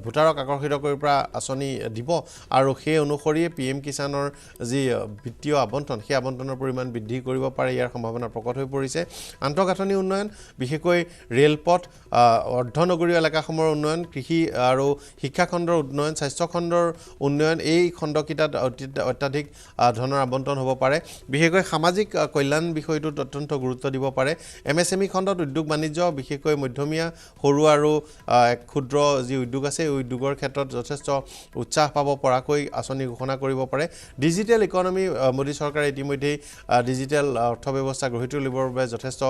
ভোটাৰক আকৰ্ষিত কৰি পৰা আঁচনি দিব আৰু সেই অনুসৰি পিএম কিষাণৰ যি বিত্তীয় আবণ্টন সেই আবণ্টনৰ পৰিমাণ বৃদ্ধি কৰিব পাৰে ইয়াৰ সম্ভাৱনা প্ৰকট হৈ পৰিছে। আন্তঃগাঁথনি উন্নয়ন বিশেষকৈ ৰেলপথ অৰ্ধনগৰীয় এলেকাসমূহৰ উন্নয়ন কৃষি আৰু শিক্ষা খণ্ডৰ উন্নয়ন স্বাস্থ্য খণ্ডৰ উন্নয়ন এই খণ্ডকেইটাত অত্যাধিক ধনৰ আবণ্টন হ'ব পাৰে বিশেষকৈ সামাজিক কল্যাণ বিষয়টোত অত্যন্ত গুৰুত্ব দিব পাৰে। এমএছএমই খণ্ডত উদ্যোগ বাণিজ্য বিশেষকৈ মধ্যমীয়া সৰু আৰু ক্ষুদ্ৰ যি উদ্যোগ আছে এই উদ্যোগৰ ক্ষেত্ৰত যথেষ্ট উৎসাহ পাব পৰাকৈ আঁচনি ঘোষণা কৰিব পাৰে। ডিজিটেল ইকনমি মোদী চৰকাৰে ইতিমধ্যে ডিজিটেল অৰ্থব্যৱস্থা গঢ়ি তুলিবৰ বাবে যথেষ্ট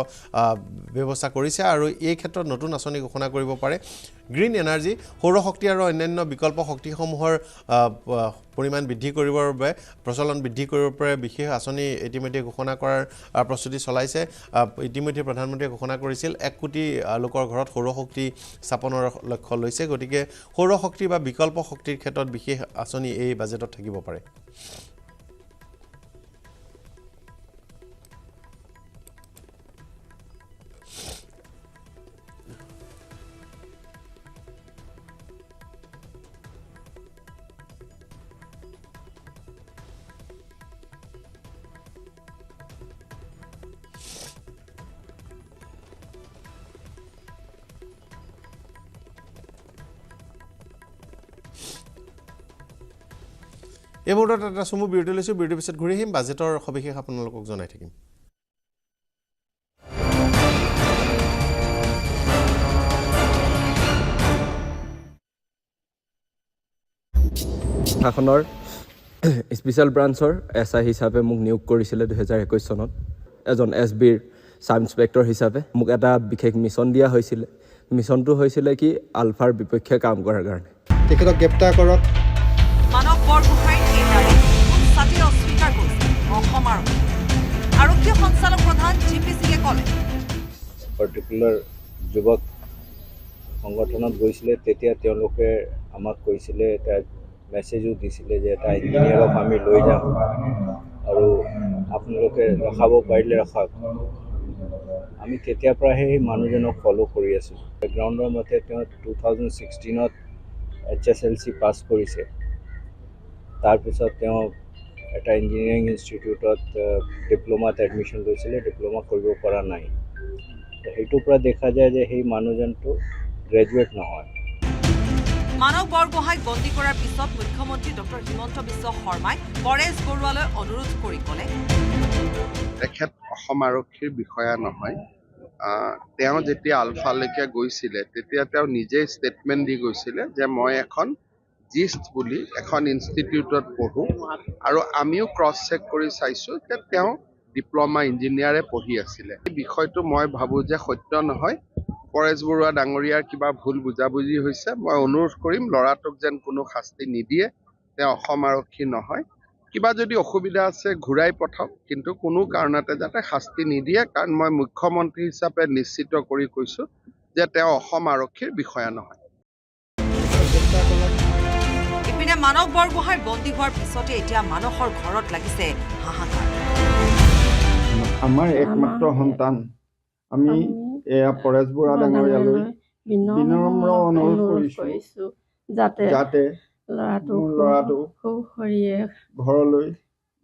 ব্যৱস্থা কৰিছে আৰু এই ক্ষেত্ৰত নতুন আঁচনি ঘোষণা কৰিব পাৰে। গ্ৰীণ এনাৰ্জি সৌৰ শক্তি আৰু অন্যান্য বিকল্প শক্তিসমূহৰ পৰিমাণ বৃদ্ধি কৰিবৰ বাবে প্ৰচলন বৃদ্ধি কৰিবৰ বাবে বিশেষ আঁচনি ইতিমধ্যে ঘোষণা কৰাৰ প্ৰস্তুতি চলাইছে। ইতিমধ্যে প্ৰধানমন্ত্ৰীয়ে ঘোষণা কৰিছিল 1 কোটি লোকৰ ঘৰত সৌৰ শক্তি স্থাপনৰ লক্ষ্য লৈছে গতিকে সৌৰ শক্তি বা বিকল্প শক্তিৰ ক্ষেত্ৰত বিশেষ আঁচনি এই বাজেটত থাকিব পাৰে। এই মুহূৰ্তত এটা চমু বিৰতি লৈছোঁ বিৰতিৰ পিছত ঘূৰি আহিম বাজেটৰ সবিশেষ আপোনালোকক জনাই থাকিম। শাসনৰ স্পেচিয়েল ব্ৰাঞ্চৰ এছআই হিচাপে মোক নিয়োগ কৰিছিলে 2021 চনত এজন এছবিৰ সাব ইন্সপেক্টৰ হিচাপে মোক এটা বিশেষ মিছন দিয়া হৈছিলে মিছনটো হৈছিলে কি আলফাৰ বিপক্ষে কাম কৰাৰ কাৰণে তেখেতক গ্ৰেপ্তাৰ কৰক মানৱ বৰগোহাঁইৰ এই দাবী সাথে অস্বীকাৰ কৰিছে অসম আৰক্ষী সঞ্চালক প্ৰধান জিপি সিঙে ক'লে পাৰ্টিকুলাৰ যুৱক সংগঠনত গৈছিলে তেতিয়া তেওঁলোকে আমাক কৈছিলে এটা মেছেজো দিছিলে যে এটা ইঞ্জিনিয়াৰক আমি লৈ যাম আৰু আপোনালোকে ৰখাব পাৰিলে ৰখাওক। আমি তেতিয়াৰ পৰা সেই মানুহজনক ফ'ল' কৰি আছোঁ। বেকগ্ৰাউণ্ডৰ মতে তেওঁ 2016ত HSLC পাছ কৰিছে। তাৰপিছত তেওঁ এটা ইঞ্জিনিয়াৰিং ইনষ্টিটিউটত ডিপ্ল'মাত এডমিশ্যন লৈছিলে, ডিপ্ল'মা কৰিব পৰা নাই। সেইটোৰ পৰা দেখা যায় যে সেই মানুহজনটো গ্ৰেজুৱেট নহয়। মানৱ বৰগোহাঁইক বন্দী কৰাৰ পিছত মুখ্যমন্ত্ৰী ডক্টৰ হিমন্ত বিশ্ব শৰ্মাই পৰেশ বৰুৱালৈ অনুৰোধ কৰি ক'লে, তেখেত অসম আৰক্ষীৰ বিষয়া নহয়। তেওঁ যেতিয়া আলফালৈকে গৈছিলে তেতিয়া তেওঁ নিজেই ষ্টেটমেণ্ট দি গৈছিলে যে মই এখন জিষ্ট বুলি এখন ইনষ্টিটিউটত পঢ়োঁ আৰু আমিও ক্ৰছ চেক কৰি চাইছোঁ যে তেওঁ ডিপ্ল'মা ইঞ্জিনিয়াৰে পঢ়ি আছিলে। এই বিষয়টো মই ভাবোঁ যে সত্য নহয়। পৰেশ বৰুৱা ডাঙৰীয়াৰ কিবা ভুল বুজাবুজি হৈছে। মই অনুৰোধ কৰিম ল'ৰাটোক যেন কোনো শাস্তি নিদিয়ে। তেওঁ অসম আৰক্ষী নহয়। কিবা যদি অসুবিধা আছে ঘূৰাই পঠাওক, কিন্তু কোনো কাৰণতে যাতে শাস্তি নিদিয়ে, কাৰণ মই মুখ্যমন্ত্ৰী হিচাপে নিশ্চিত কৰি কৈছোঁ যে তেওঁ অসম আৰক্ষীৰ বিষয়া নহয়। ইপিনে মানৱ বৰগোহাঁইৰ বন্দী হোৱাৰ পিছতে এতিয়া মানুহৰ ঘৰত লাগিছে হাহাকাৰ। আমাৰ একমাত্ৰ সন্তান আমি এয়া পৰেশ বৰুৱা ডাঙৰীয়ালৈ বিনম্ৰ অনুৰোধ কৰিছোঁ যাতে ল'ৰাটোক ঘৰলৈ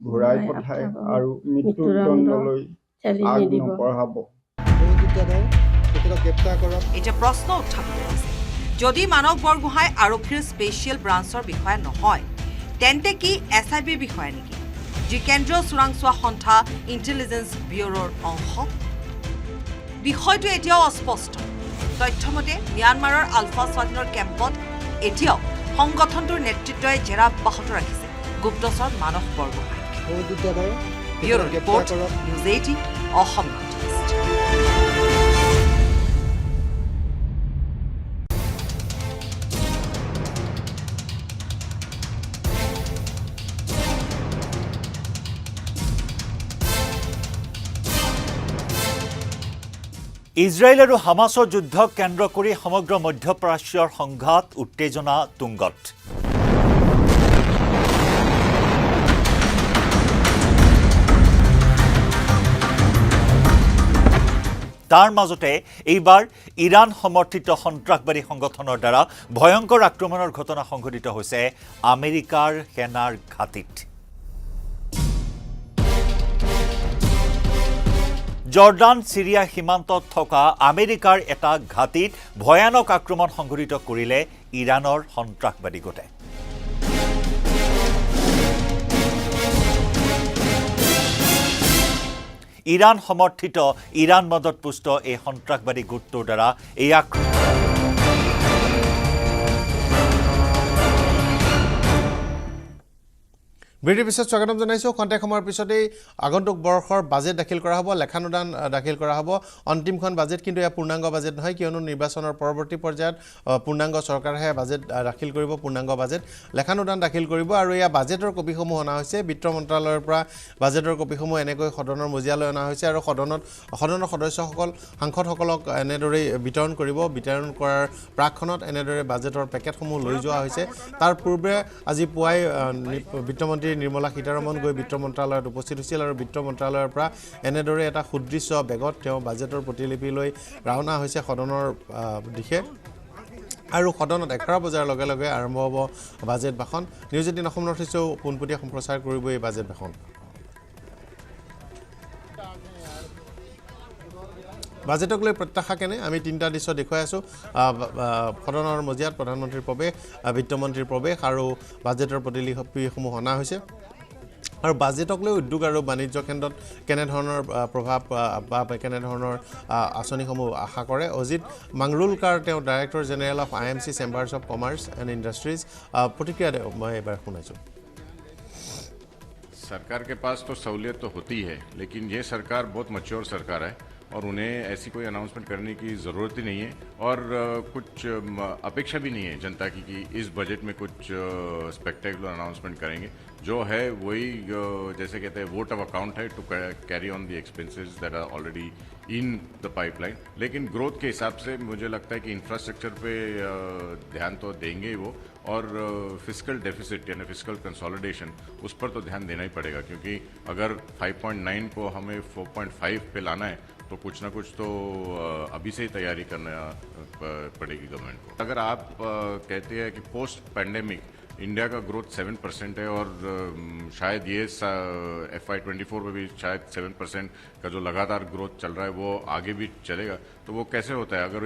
ঘূৰাই পঠায় আৰু মৃত্যুদণ্ডলৈ আগ নবঢ়াব। এতিয়া প্ৰশ্ন উত্থাপিত হৈছে, যদি মানৱ বৰগোহাঁই আৰক্ষীৰ স্পেচিয়েল ব্ৰাঞ্চৰ বিষয়া নহয়, তেন্তে কি SIBৰ বিষয়া নেকি, যি কেন্দ্ৰীয় চোৰাংচোৱা সন্থা ইণ্টেলিজেন্স ব্যুৰোৰ অংশ? বিষয়টো এতিয়াও অস্পষ্ট। তথ্যমতে ম্যানমাৰৰ আলফা স্বাধীনৰ কেম্পত এতিয়াও সংগঠনটোৰ নেতৃত্বই জেৰা অব্যাহত ৰাখিছে গুপ্তচৰ মানৱ বৰগোহাঁইক। Bureau report, News 18 Assam northeast. Israel আৰু হামাছৰ যুদ্ধক কেন্দ্ৰ কৰি সমগ্ৰ মধ্যপ্ৰাচ্যৰ সংঘাত উত্তেজনা তুংগত। তাৰ মাজতে এইবাৰ ইৰাণ সমৰ্থিত সন্ত্ৰাসবাদী সংগঠনৰ দ্বাৰা ভয়ংকৰ আক্ৰমণৰ ঘটনা সংঘটিত হৈছে আমেৰিকাৰ সেনাৰ ঘাটিত। জৰ্ডান সিৰিয়া সীমান্তত থকা আমেৰিকাৰ এটা ঘাটিত ভয়ানক আক্ৰমণ সংঘটিত কৰিলে ইৰাণৰ সন্ত্ৰাসবাদী গোটে। ইৰাণ সমৰ্থিত ইৰাণ মদত পুষ্ট এই সন্ত্ৰাসবাদী গোটটোৰ দ্বাৰা এই বিৰতিৰ পিছত স্বাগতম জনাইছোঁ। খন্তেক সময়ৰ পিছতেই আগন্তুক বৰ্ষৰ বাজেট দাখিল কৰা হ'ব, লেখানুদান দাখিল কৰা হ'ব। অন্তিমখন বাজেট, কিন্তু এয়া পূৰ্ণাংগ বাজেট নহয়, কিয়নো নিৰ্বাচনৰ পৰৱৰ্তী পৰ্যায়ত পূৰ্ণাংগ চৰকাৰেহে বাজেট দাখিল কৰিব, পূৰ্ণাংগ বাজেট লেখানুদান দাখিল কৰিব। আৰু এয়া বাজেটৰ কপিসমূহ অনা হৈছে বিত্ত মন্ত্ৰালয়ৰ পৰা। বাজেটৰ কপিসমূহ এনেকৈ সদনৰ মজিয়ালৈ অনা হৈছে আৰু সদনৰ সদস্যসকল সাংসদসকলক এনেদৰেই বিতৰণ কৰিব। বিতৰণ কৰাৰ প্ৰাকখনত এনেদৰে বাজেটৰ পেকেটসমূহ লৈ যোৱা হৈছে। তাৰ পূৰ্বে আজি পুৱাই বিত্তমন্ত্ৰী নিৰ্মলা সীতাৰমণ গৈ বিত্ত মন্ত্ৰালয়ত উপস্থিত হৈছিল আৰু বিত্ত মন্ত্ৰালয়ৰ পৰা এনেদৰে এটা সুদৃশ্য বেগত তেওঁ বাজেটৰ প্ৰতিলিপি লৈ ৰাওনা হৈছে সদনৰ দিশে। আৰু সদনত 11 বজাৰ লগে লগে আৰম্ভ হ'ব বাজেট ভাষণ। নিউজ 18 অসম নৰ্থইষ্টেও পোনপটীয়া সম্প্ৰচাৰ কৰিব এই বাজেট ভাষণ। বাজেটক লৈ প্ৰত্যাশা কেনে আমি তিনিটা দৃশ্য দেখুৱাই আছোঁ। সদনৰ মজিয়াত প্ৰধানমন্ত্ৰীৰ প্ৰৱেশ, বিত্তমন্ত্ৰীৰ প্ৰৱেশ আৰু বাজেটৰ প্ৰতিলিপিসমূহ অনা হৈছে। আৰু বাজেটক লৈ উদ্যোগ আৰু বাণিজ্য কেন্দ্ৰত কেনেধৰণৰ প্ৰভাৱ বা কেনেধৰণৰ আঁচনিসমূহ আশা কৰে। অজিত মাংৰুলকাৰ তেওঁ director general of IMC chambers of commerce and industries. প্ৰতিক্ৰিয়া মই এবাৰ শুনাইছোঁ। सरकार के पास तो सहूलियत तो होती है, लेकिन ये सरकार बहुत मैच्योर सरकार है और उन्हें ऐसी कोई अनाउंसमेंट करने की ज़रूरत ही नहीं है और कुछ अपेक्षा भी नहीं है जनता की कि इस बजट में कुछ स्पेक्टेकुलर अनाउंसमेंट करेंगे। जो है वही जैसे कहते हैं वोट ऑफ अकाउंट है to carry on the expenses that are already in the pipeline, लेकिन ग्रोथ के हिसाब से मुझे लगता है कि इंफ्रास्ट्रक्चर पे ध्यान तो देंगे ही वो, और फिस्कल डेफिसिट यानी फिस्कल कंसोलिडेशन उस पर तो ध्यान देना ही पड़ेगा, क्योंकि अगर 5.9 को हमें 4.5 पे लाना है तो कुछ ना कुछ तो अभी से ही तैयारी करना पड़ेगी गवर्नमेंट को। अगर आप कहते हैं कि पोस्ट पैंडेमिक इंडिया का ग्रोथ 7% है और शायद ये FY24 में भी शायद 7% का जो लगातार ग्रोथ चल रहा है वो आगे भी चलेगा, तो वो कैसे होता है अगर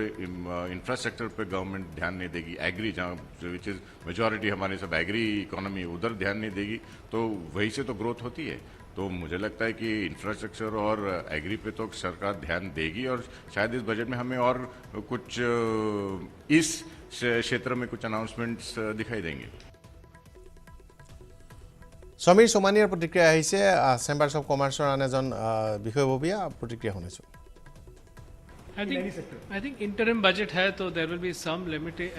इंफ्रास्ट्रक्चर पे गवर्नमेंट ध्यान नहीं देगी, एग्री जहाँ विच इज़ मेजॉरिटी हमारे सब एग्री इकोनॉमी उधर ध्यान नहीं देगी, तो वही से तो ग्रोथ होती है। तो मुझे लगता है कि इंफ्रास्ट्रक्चर और एग्री पे तो सरकार ध्यान देगी, और शायद इस बजट में हमें और कुछ इस क्षेत्र में कुछ अनाउंसमेंट्स दिखाई देंगे। समीर सोमानियार प्रतिक्रिया আহিছে চেম্বাৰ্ছ অফ কমাৰ্চৰ আন এজন বিষয়ববীয়া প্ৰতিক্ৰিয়া শুনিছোঁ। I think interim budget hai, so there will be some limited,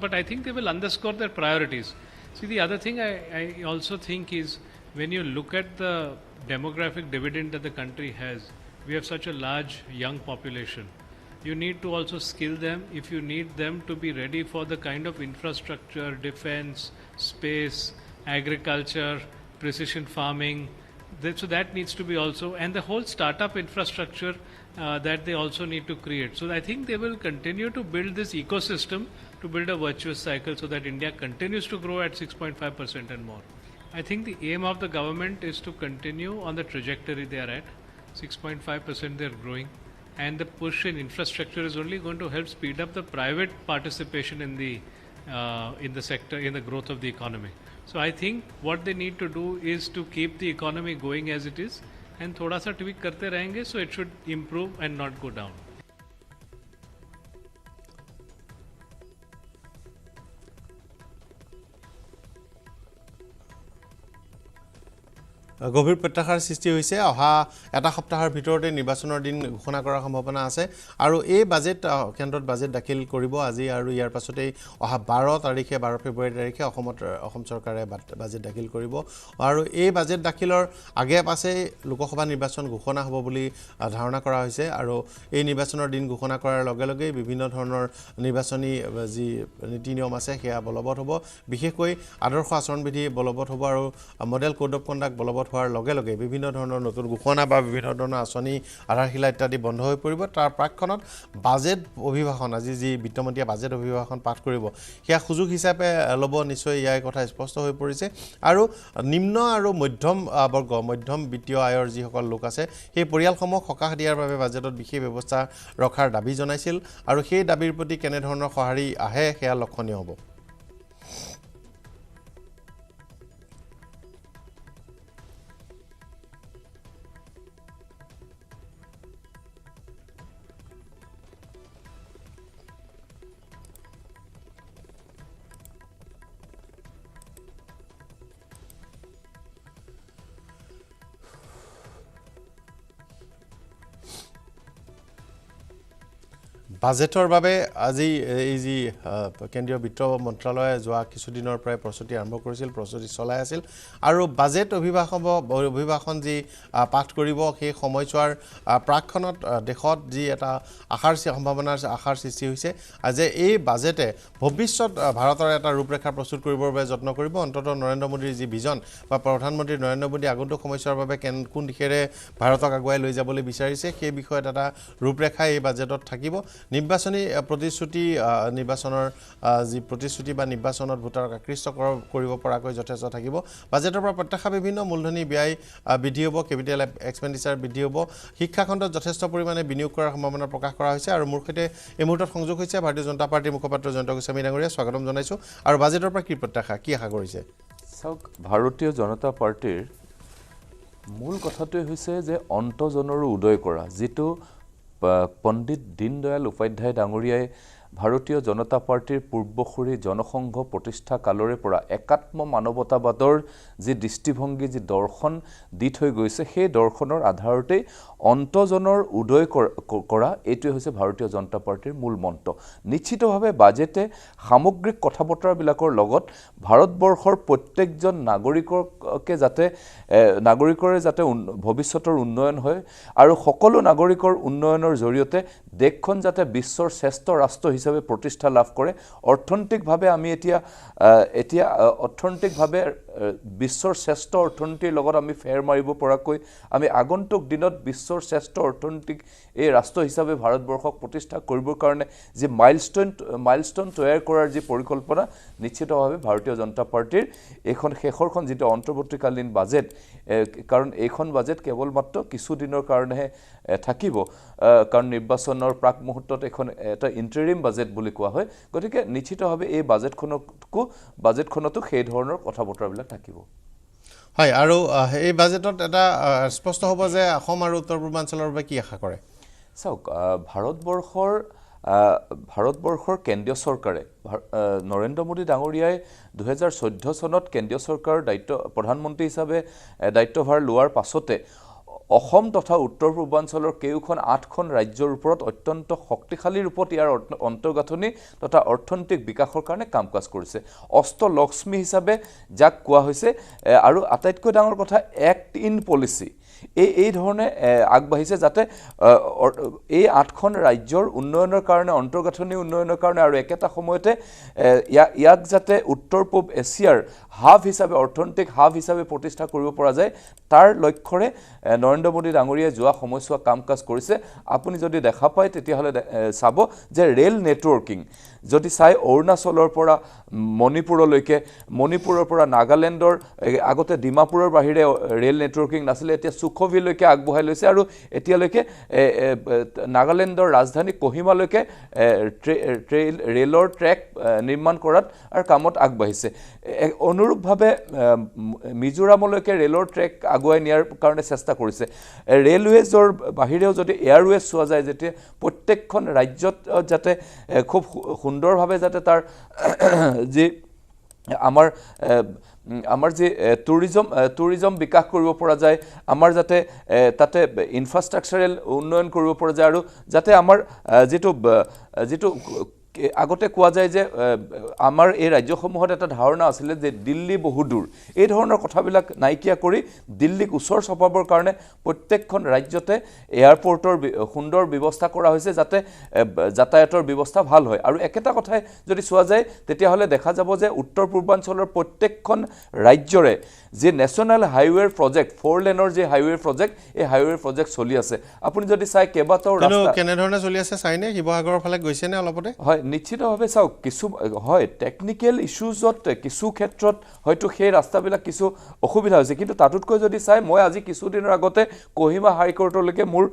but I think they will underscore their priorities. See, the other thing I also think is, when you look at the demographic dividend that the country has, we have such a large young population. You need to also skill them. If you need them to be ready for the kind of infrastructure, defense, space, agriculture, precision farming, so that needs to be also, and the whole startup infrastructure that they also need to create. So I think they will continue to build this ecosystem to build a virtuous cycle so that India continues to grow at 6.5% and more. I think the aim of the government is to continue on the trajectory they are at. 6.5% they are growing, and the push in infrastructure is only going to help speed up the private participation in the sector, in the growth of the economy. So I think what they need to do is to keep the economy going as it is, and thoda sa tweak karte rahenge, so it should improve and not go down. গভীৰ প্ৰত্যাশাৰ সৃষ্টি হৈছে। অহা এটা সপ্তাহৰ ভিতৰতে নিৰ্বাচনৰ দিন ঘোষণা কৰাৰ সম্ভাৱনা আছে, আৰু এই বাজেট কেন্দ্ৰত বাজেট দাখিল কৰিব আজি, আৰু ইয়াৰ পাছতেই অহা 12 ফেব্ৰুৱাৰী তাৰিখে অসম চৰকাৰে বাজেট দাখিল কৰিব, আৰু এই বাজেট দাখিলৰ আগে পাছে লোকসভা নিৰ্বাচন ঘোষণা হ'ব বুলি ধাৰণা কৰা হৈছে, আৰু এই নিৰ্বাচনৰ দিন ঘোষণা কৰাৰ লগে লগে বিভিন্ন ধৰণৰ নিৰ্বাচনী যি নীতি নিয়ম আছে সেয়া বলবৎ হ'ব, বিশেষকৈ আদৰ্শ আচৰণবিধি বলবৎ হ'ব, আৰু মডেল কোড অফ কণ্ডাক্ট বলবৎ হোৱাৰ লগে লগে বিভিন্ন ধৰণৰ নতুন ঘোষণা বা বিভিন্ন ধৰণৰ আঁচনি আধাৰশিলা ইত্যাদি বন্ধ হৈ পৰিব। তাৰ প্ৰাক্ষণত বাজেট অভিভাষণ, আজি যি বিত্তমন্ত্ৰীয়ে বাজেট অভিভাষণ পাঠ কৰিব সেয়া সুযোগ হিচাপে ল'ব, নিশ্চয় ইয়াৰ কথা স্পষ্ট হৈ পৰিছে। আৰু নিম্ন আৰু মধ্যম বৰ্গ, মধ্যম বিত্তীয় আয়ৰ যিসকল লোক আছে সেই পৰিয়ালসমূহক সকাহ দিয়াৰ বাবে বাজেটত বিশেষ ব্যৱস্থা ৰখাৰ দাবী জনাইছিল, আৰু সেই দাবীৰ প্ৰতি কেনেধৰণৰ সঁহাৰি আহে সেয়া লক্ষণীয় হ'ব। বাজেটৰ বাবে আজি এই যি কেন্দ্ৰীয় বিত্ত মন্ত্ৰালয়ে যোৱা কিছুদিনৰ পৰাই প্ৰস্তুতি আৰম্ভ কৰিছিল, প্ৰস্তুতি চলাই আছিল, আৰু বাজেট অভিভাষণ যি পাঠ কৰিব সেই সময়ছোৱাৰ প্ৰাক্ষণত দেশত যি এটা সম্ভাৱনাৰ আশাৰ সৃষ্টি হৈছে যে এই বাজেটে ভৱিষ্যত ভাৰতৰ এটা ৰূপৰেখা প্ৰস্তুত কৰিবৰ বাবে যত্ন কৰিব। অন্ততঃ নৰেন্দ্ৰ মোদীৰ যি ভিজন বা প্ৰধানমন্ত্ৰী নৰেন্দ্ৰ মোদী আগন্তুক সময়ছোৱাৰ বাবে কোন দিশেৰে ভাৰতক আগুৱাই লৈ যাবলৈ বিচাৰিছে সেই বিষয়ত এটা ৰূপৰেখা এই বাজেটত থাকিব। নিৰ্বাচনী প্ৰতিশ্ৰুতি, নিৰ্বাচনৰ যি প্ৰতিশ্ৰুতি বা নিৰ্বাচনত ভোটাৰক আকৃষ্ট কৰিব পৰাকৈ যথেষ্ট থাকিব। বাজেটৰ পৰা প্ৰত্যাশা বিভিন্ন মূলধনী ব্যয় বৃদ্ধি হ'ব, কেপিটেল এক্সপেণ্ডিচাৰ বৃদ্ধি হ'ব, শিক্ষাখণ্ডত যথেষ্ট পৰিমাণে বিনিয়োগ কৰাৰ সম্ভাৱনা প্ৰকাশ কৰা হৈছে। আৰু মোৰ সৈতে এই মুহূৰ্তত সংযোগ হৈছে ভাৰতীয় জনতা পাৰ্টীৰ মুখপাত্ৰ জয়ন্ত গোস্বামী ডাঙৰীয়া, স্বাগতম জনাইছোঁ। আৰু বাজেটৰ পৰা কি প্ৰত্যাশা, কি আশা কৰিছে? চাওক, ভাৰতীয় জনতা পাৰ্টীৰ মূল কথাটোৱে হৈছে যে অন্তজনৰো উদয় কৰা, যিটো পণ্ডিত দীনদয়াল উপাধ্যায় ডাঙৰীয়াই ভাৰতীয় জনতা পাৰ্টিৰ পূৰ্বসূৰী জনসংঘ প্ৰতিষ্ঠা কালৰে পৰা একাত্ম মানৱতাবাদৰ যি দৃষ্টিভংগী যি দৰ্শন দি থৈ গৈছে সেই দৰ্শনৰ আধাৰতেই অন্তজনৰ উদয় কৰা এইটোৱে হৈছে ভাৰতীয় জনতা পাৰ্টিৰ মূল মন্ত্ৰ নিশ্চিতভাৱে বাজেটে সামগ্ৰিক কথা বতৰাবিলাকৰ লগত ভাৰতবৰ্ষৰ প্ৰত্যেকজন নাগৰিককে যাতে নাগৰিকৰে যাতে ভৱিষ্যতৰ উন্নয়ন হয় আৰু সকলো নাগৰিকৰ উন্নয়নৰ জৰিয়তে দেশখন যাতে বিশ্বৰ শ্ৰেষ্ঠ ৰাষ্ট্ৰ হিচাপে প্ৰতিষ্ঠা লাভ কৰে অৰ্থনৈতিকভাৱে আমি এতিয়া অৰ্থনৈতিকভাৱে বিশ্বৰ শ্ৰেষ্ঠ অৰ্থনীতিৰ লগত আমি ফেৰ মাৰিব পৰাকৈ আমি আগন্তুক দিনত বিশ্বৰ শ্ৰেষ্ঠ অৰ্থনৈতিক এই ৰাষ্ট্ৰ হিচাপে ভাৰতবৰ্ষক প্ৰতিষ্ঠা কৰিবৰ কাৰণে যি মাইলষ্টন তৈয়াৰ কৰাৰ যি পৰিকল্পনা নিশ্চিতভাৱে ভাৰতীয় জনতা পাৰ্টিৰ এইখন শেষৰখন যিটো অন্তৰ্বৰ্তীকালীন বাজেট কাৰণ এইখন বাজেট কেৱল মাত্ৰ কিছুদিনৰ কাৰণেহে থাকিব কাৰণ নিৰ্বাচনৰ প্ৰাক মুহূৰ্তত এখন এটা ইণ্টাৰিম বাজেট বুলি কোৱা হয় গতিকে নিশ্চিতভাৱে এই বাজেটখনতো সেই ধৰণৰ কথা বতৰাবিলাক থাকিব হয় আৰু এই বাজেটত এটা স্পষ্ট হ'ব যে অসম আৰু উত্তৰ পূৰ্বাঞ্চলৰ বাবে কি আশা কৰে চাওক ভাৰতবৰ্ষৰ কেন্দ্ৰীয় চৰকাৰে নৰেন্দ্ৰ মোদী ডাঙৰীয়াই 2014 চনত কেন্দ্ৰীয় চৰকাৰৰ প্ৰধানমন্ত্ৰী হিচাপে দায়িত্বভাৰ লোৱাৰ পাছতে অসম তথা উত্তৰ পূৰ্বাঞ্চলৰ কেউখন 8খন ৰাজ্যৰ ওপৰত অত্যন্ত শক্তিশালী ৰূপত ইয়াৰ অন্তৰ্গাঁথনি তথা অৰ্থনৈতিক বিকাশৰ কাৰণে কাম কাজ কৰিছে অষ্টলক্ষ্মী হিচাপে যাক কোৱা হৈছে আৰু আটাইতকৈ ডাঙৰ কথা এক্ট ইন পলিচি এই ধৰণে আগবাঢ়িছে যাতে এই 8খন ৰাজ্যৰ উন্নয়নৰ কাৰণে অন্তৰ্গাঁথনি উন্নয়নৰ কাৰণে আৰু একেটা সময়তে ইয়াক যাতে উত্তৰ পূব এছিয়াৰ হাব হিচাপে অৰ্থনৈতিক হাব হিচাপে প্ৰতিষ্ঠা কৰিব পৰা যায় তাৰ লক্ষ্যৰে নৰেন্দ্ৰ মোদী ডাঙৰীয়াই যোৱা সময়ছোৱা কাম কাজ কৰিছে আপুনি যদি দেখা পায় তেতিয়াহ'লে চাব যে ৰেল নেটৱৰ্কিং যদি চাই অৰুণাচলৰ পৰা মণিপুৰৰ পৰা নাগালেণ্ডৰ আগতে ডিমাপুৰৰ বাহিৰে ৰেল নেটৱৰ্কিং নাছিলে এতিয়া সুখোভিলৈকে আগবঢ়াই লৈছে আৰু এতিয়ালৈকে নাগালেণ্ডৰ ৰাজধানী কোহিমালৈকে ৰেলৰ ট্ৰেক নিৰ্মাণ কৰাত আৰু কামত আগবাঢ়িছে অনুৰূপভাৱে মিজোৰামলৈকে ৰেলৰ ট্ৰেক আগুৱাই নিয়াৰ কাৰণে চেষ্টা কৰিছে ৰেলৱেজৰ বাহিৰেও যদি এয়াৰৱেজ চোৱা যায় যেতিয়া প্ৰত্যেকখন ৰাজ্যত যাতে খুব সুন্দৰভাৱে যাতে তাৰ যি আমাৰ যি টুৰিজম বিকাশ কৰিব পৰা যায় আমাৰ যাতে তাতে ইনফ্ৰাষ্ট্ৰাকচাৰেল উন্নয়ন কৰিব পৰা যায় আৰু যাতে আমাৰ যিটো আগতে কোৱা যায় যে আমাৰ এই ৰাজ্যসমূহত এটা ধাৰণা আছিলে যে দিল্লী বহু দূৰ এই ধৰণৰ কথাবিলাক নাইকিয়া কৰি দিল্লীক ওচৰ চপাবৰ কাৰণে প্ৰত্যেকখন ৰাজ্যতে এয়াৰপৰ্টৰ সুন্দৰ ব্যৱস্থা কৰা হৈছে যাতে যাতায়াতৰ ব্যৱস্থা ভাল হয় আৰু একেটা কথাই যদি চোৱা যায় তেতিয়াহ'লে দেখা যাব যে উত্তৰ পূৰ্বাঞ্চলৰ প্ৰত্যেকখন ৰাজ্যৰে যি নেশ্যনেল হাইৱেৰ প্ৰজেক্ট 4 লেনৰ যি হাইৱেৰ প্ৰজেক্ট এই হাইৱেৰ প্ৰজেক্ট চলি আছে আপুনি যদি চাই কেইবাটাও ৰাস্তা কেনেধৰণে চলি আছে চাইনে শিৱসাগৰৰ ফালে গৈছেনে অলপতে হয় নিশ্চিতভাৱে চাওক কিছু হয় টেকনিক্যাল ইস্যুজত কিছু ক্ষেত্ৰত হয়তো সেই ৰাস্তাবিলাক কিছু অসুবিধা হৈছে কিন্তু তাতোতকৈ যদি চাই মই আজি কিছুদিনৰ আগতে কোহিমা হাইকোৰ্টলৈকে মোৰ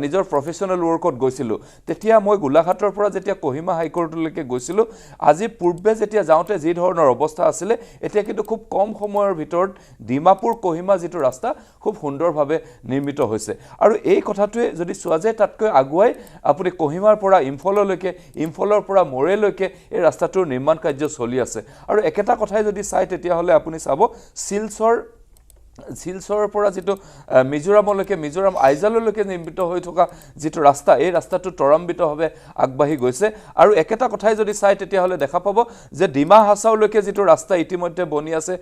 নিজৰ প্ৰফেচনেল ৱৰ্কত গৈছিলোঁ তেতিয়া মই গোলাঘাটৰ পৰা যেতিয়া কোহিমা হাইকোৰ্টলৈকে গৈছিলোঁ আজি পূৰ্বে যেতিয়া যাওঁতে যি ধৰণৰ অৱস্থা আছিলে এতিয়া কিন্তু খুব কম সময়ৰ ভিতৰত ডিমাপুৰ কোহিমা যিটো ৰাস্তা খুব সুন্দৰভাৱে নিৰ্মিত হৈছে আৰু এই কথাটোৱে যদি চোৱা যায় তাতকৈ আগুৱাই আপুনি কোহিমাৰ পৰা ইম্ফলৰ পৰা মোৰেলৈকে এই ৰাস্তাটোৰ নিৰ্মাণ কাৰ্য চলি আছে আৰু একেটা কথাই যদি চাই তেতিয়াহ'লে আপুনি চাব শিলচৰৰ পৰা যিটো মিজোৰাম আইজাললৈকে নিৰ্মিত হৈ থকা যিটো ৰাস্তা এই ৰাস্তাটো ত্বৰান্বিতভাৱে আগবাঢ়ি গৈছে আৰু একেটা কথাই যদি চাই তেতিয়াহ'লে দেখা পাব যে ডিমা হাছাওলৈকে যিটো ৰাস্তা ইতিমধ্যে বনি আছে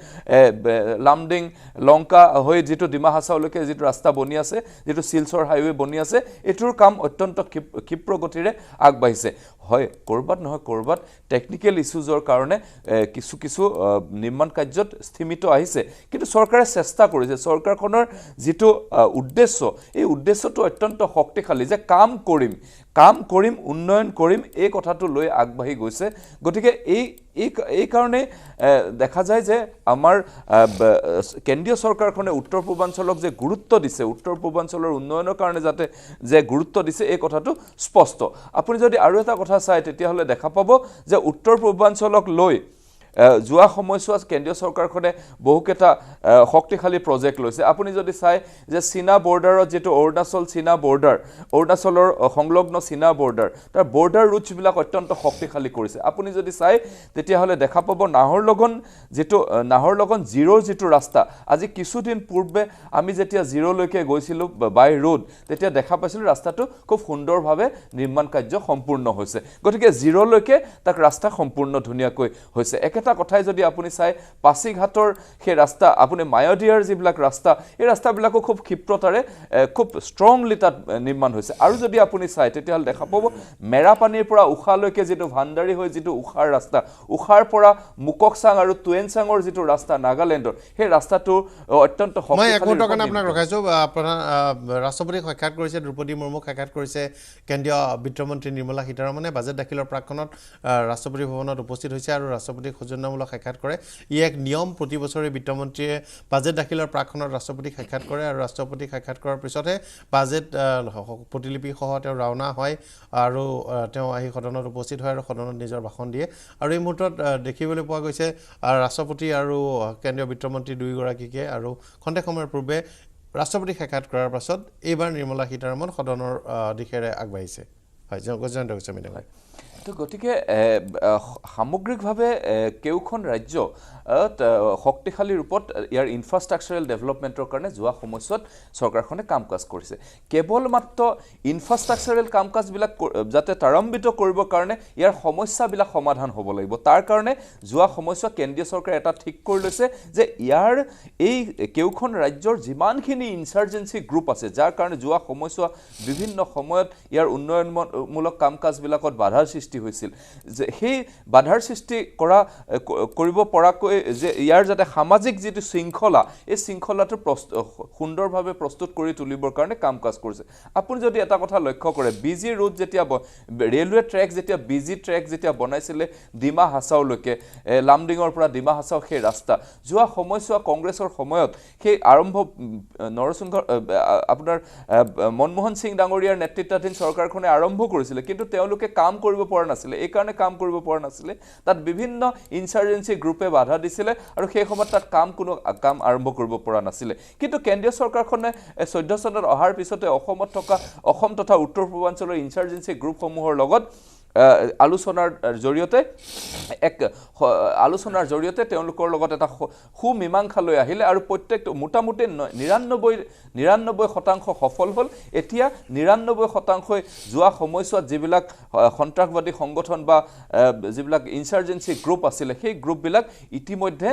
লামডিং লংকা হৈ যিটো ডিমা হাছাওলৈকে যিটো ৰাস্তা বনি আছে যিটো শিলচৰ হাইৱে বনি আছে এইটোৰ কাম অত্যন্ত ক্ষিপ্ৰ গতিৰে আগবাঢ়িছে হয় কৰবাত নহয় কৰবাত টেকনিক্যাল ইস্যুজৰ কাৰণে কিছু নিৰ্মাণ কাৰ্যত স্থিমিত আহিছে কিন্তু চৰকাৰে চেষ্টা কৰিছে চৰকাৰখনৰ যিটো উদ্দেশ্য এই উদ্দেশ্যটো অত্যন্ত শক্তিশালী যে কাম কৰিম উন্নয়ন কৰিম এই কথাটো লৈ আগবাঢ়ি গৈছে গতিকে এই কাৰণে দেখা যায় যে আমাৰ কেন্দ্ৰীয় চৰকাৰখনে উত্তৰ পূৰ্বাঞ্চলক যে গুৰুত্ব দিছে উত্তৰ পূৰ্বাঞ্চলৰ উন্নয়নৰ কাৰণে যাতে যে গুৰুত্ব দিছে এই কথাটো স্পষ্ট আপুনি যদি আৰু এটা কথা চাই তেতিয়াহ'লে দেখা পাব যে উত্তৰ পূৰ্বাঞ্চলক লৈ যোৱা সময়ছোৱাত কেন্দ্ৰীয় চৰকাৰখনে বহুকেইটা শক্তিশালী প্ৰজেক্ট লৈছে আপুনি যদি চাই যে চীনা বৰ্ডাৰত যেটো অৰুণাচল চীনা বৰ্ডাৰ অৰুণাচলৰ সংলগ্ন চীনা বৰ্ডাৰ তাৰ বৰ্ডাৰ ৰুটছবিলাক অত্যন্ত শক্তিশালী কৰিছে আপুনি যদি চাই তেতিয়াহ'লে দেখা পাব নাহৰলগন জিৰোৰ যেটো ৰাস্তা আজি কিছুদিন পূৰ্বে আমি যেতিয়া জিৰোলৈকে গৈছিলোঁ বাই ৰোড তেতিয়া দেখা পাইছিলোঁ ৰাস্তাটো খুব সুন্দৰভাৱে নিৰ্মাণ কাৰ্য সম্পূৰ্ণ হৈছে গতিকে জিৰোলৈকে তাক ৰাস্তা সম্পূৰ্ণ ধুনীয়াকৈ হৈছে একেটা কথাই যদি আপুনি চাই পাছিঘাটৰ সেই ৰাস্তা আপুনি মায়দিয়াৰ যিবিলাক ৰাস্তা এই ৰাস্তাবিলাকো খুব ক্ষিপ্ৰতাৰে খুব ষ্ট্ৰংলি তাত নিৰ্মাণ হৈছে আৰু যদি আপুনি চাই তেতিয়াহ'লে দেখা পাব মেৰাপানীৰ পৰা উখালৈকে যেটো ভাণ্ডাৰী হৈ যেটো উখাৰ ৰাস্তা উখাৰ পৰা মুককচাং আৰু টুৱেনচাঙৰ যেটো ৰাস্তা নাগালেণ্ডৰ সেই ৰাস্তাটো অত্যন্ত মই একমাত্ৰ কাৰণে আপোনাক ৰখাইছো ৰাষ্ট্ৰপতিক সাক্ষাৎ কৰিছে দ্ৰৌপদী মুৰ্মুক সাক্ষাৎ কৰিছে কেন্দ্ৰীয় বিত্তমন্ত্ৰী নিৰ্মলা সীতাৰমণে বাজেট দাখিলৰ প্ৰাক্ষণত ৰাষ্ট্ৰপতি ভৱনত উপস্থিত হৈছে আৰু ৰাষ্ট্ৰপতিক সৌজন্যমূলক সাক্ষাৎ কৰে ই এক নিয়ম প্ৰতি বছৰে বিত্তমন্ত্ৰীয়ে বাজেট দাখিলৰ প্ৰাক্ষণত ৰাষ্ট্ৰপতিক সাক্ষাৎ কৰে আৰু ৰাষ্ট্ৰপতিক সাক্ষাৎ কৰাৰ পিছতহে বাজেট প্ৰতিলিপি সহ তেওঁ ৰাওনা হয় আৰু তেওঁ আহি সদনত উপস্থিত হয় আৰু সদনত নিজৰ ভাষণ দিয়ে আৰু এই মুহূৰ্তত দেখিবলৈ পোৱা গৈছে ৰাষ্ট্ৰপতি আৰু কেন্দ্ৰীয় বিত্তমন্ত্ৰী দুয়োগৰাকীকে আৰু খন্তেক সময়ৰ পূৰ্বে ৰাষ্ট্ৰপতি সাক্ষাৎ কৰাৰ পাছত এইবাৰ নিৰ্মলা সীতাৰমণ সদনৰ দিশেৰে আগবাঢ়িছে হয় জয়ন্ত গোস্বামী ডাঙৰীয়া তো গতিকে সামগ্ৰিকভাৱে কেউখন ৰাজ্য শক্তিশালী ৰূপত ইয়াৰ ইনফ্ৰাষ্ট্ৰাকচাৰেল ডেভেলপমেণ্টৰ কাৰণে যোৱা সময়ছোৱাত চৰকাৰখনে কাম কাজ কৰিছে কেৱল মাত্ৰ ইনফ্ৰাষ্ট্ৰাকচাৰেল কাম কাজবিলাক যাতে ত্বৰান্বিত কৰিবৰ কাৰণে ইয়াৰ সমস্যাবিলাক সমাধান হ'ব লাগিব তাৰ কাৰণে যোৱা সময়ছোৱাত কেন্দ্ৰীয় চৰকাৰে এটা ঠিক কৰি লৈছে যে ইয়াৰ এই কেউখন ৰাজ্যৰ যিমানখিনি ইনচাৰ্জেঞ্চি গ্ৰুপ আছে যাৰ কাৰণে যোৱা সময়ছোৱা বিভিন্ন সময়ত ইয়াৰ উন্নয়নমূলক কাম কাজবিলাকত বাধাৰ সৃষ্টি হৈছিল যে সেই বাধাৰ সৃষ্টি কৰিব পৰাকৈ যে ইয়াৰ যাতে সামাজিক যেটো শৃংখলা এই শৃংখলাটো সুন্দৰভাৱে প্ৰস্তুত কৰি তুলিবৰ কাৰণে কাম কাজ কৰিছে আপুনি যদি এটা কথা লক্ষ্য কৰে বিজি ৰোড যেতিয়া ৰেলৱে ট্ৰেক যেতিয়া বিজি ট্ৰেক যেতিয়া বনাইছিলে ডিমা হাছাওলৈকে লামডিঙৰ পৰা ডিমা হাছাও সেই ৰাস্তা যোৱা সময়ছোৱা কংগ্ৰেছৰ সময়ত সেই আৰম্ভ নৰসিংহ আপোনাৰ মনমোহন সিং ডাঙৰীয়াৰ নেতৃত্বাধীন চৰকাৰখনে আৰম্ভ কৰিছিলে কিন্তু তেওঁলোকে কাম কৰিব পৰা নাছিলে এই কাৰণে কাম কৰিব পৰা নাছিলে তাত বিভিন্ন ইনচাৰ্জেঞ্চি গ্ৰুপে বাধা দিছিলে আৰু সেই সময়ত তাত কাম আৰম্ভ কৰিব পৰা নাছিলে কিন্তু কেন্দ্ৰীয় চৰকাৰখনে 14 চনত অহাৰ পিছতে অসম তথা উত্তৰ পূৰ্বাঞ্চলৰ ইনচাৰ্জেঞ্চি গ্ৰুপসমূহৰ লগত আলোচনাৰ জৰিয়তে তেওঁলোকৰ লগত এটা সুমীমাংসালৈ আহিলে আৰু প্ৰত্যেকটো মোটামুটি 99% সফল হ'ল এতিয়া 99% যোৱা সময়ছোৱাত যিবিলাক সন্ত্ৰাসবাদী সংগঠন বা যিবিলাক ইনচাৰ্জেঞ্চি গ্ৰুপ আছিলে সেই গ্ৰুপবিলাক ইতিমধ্যে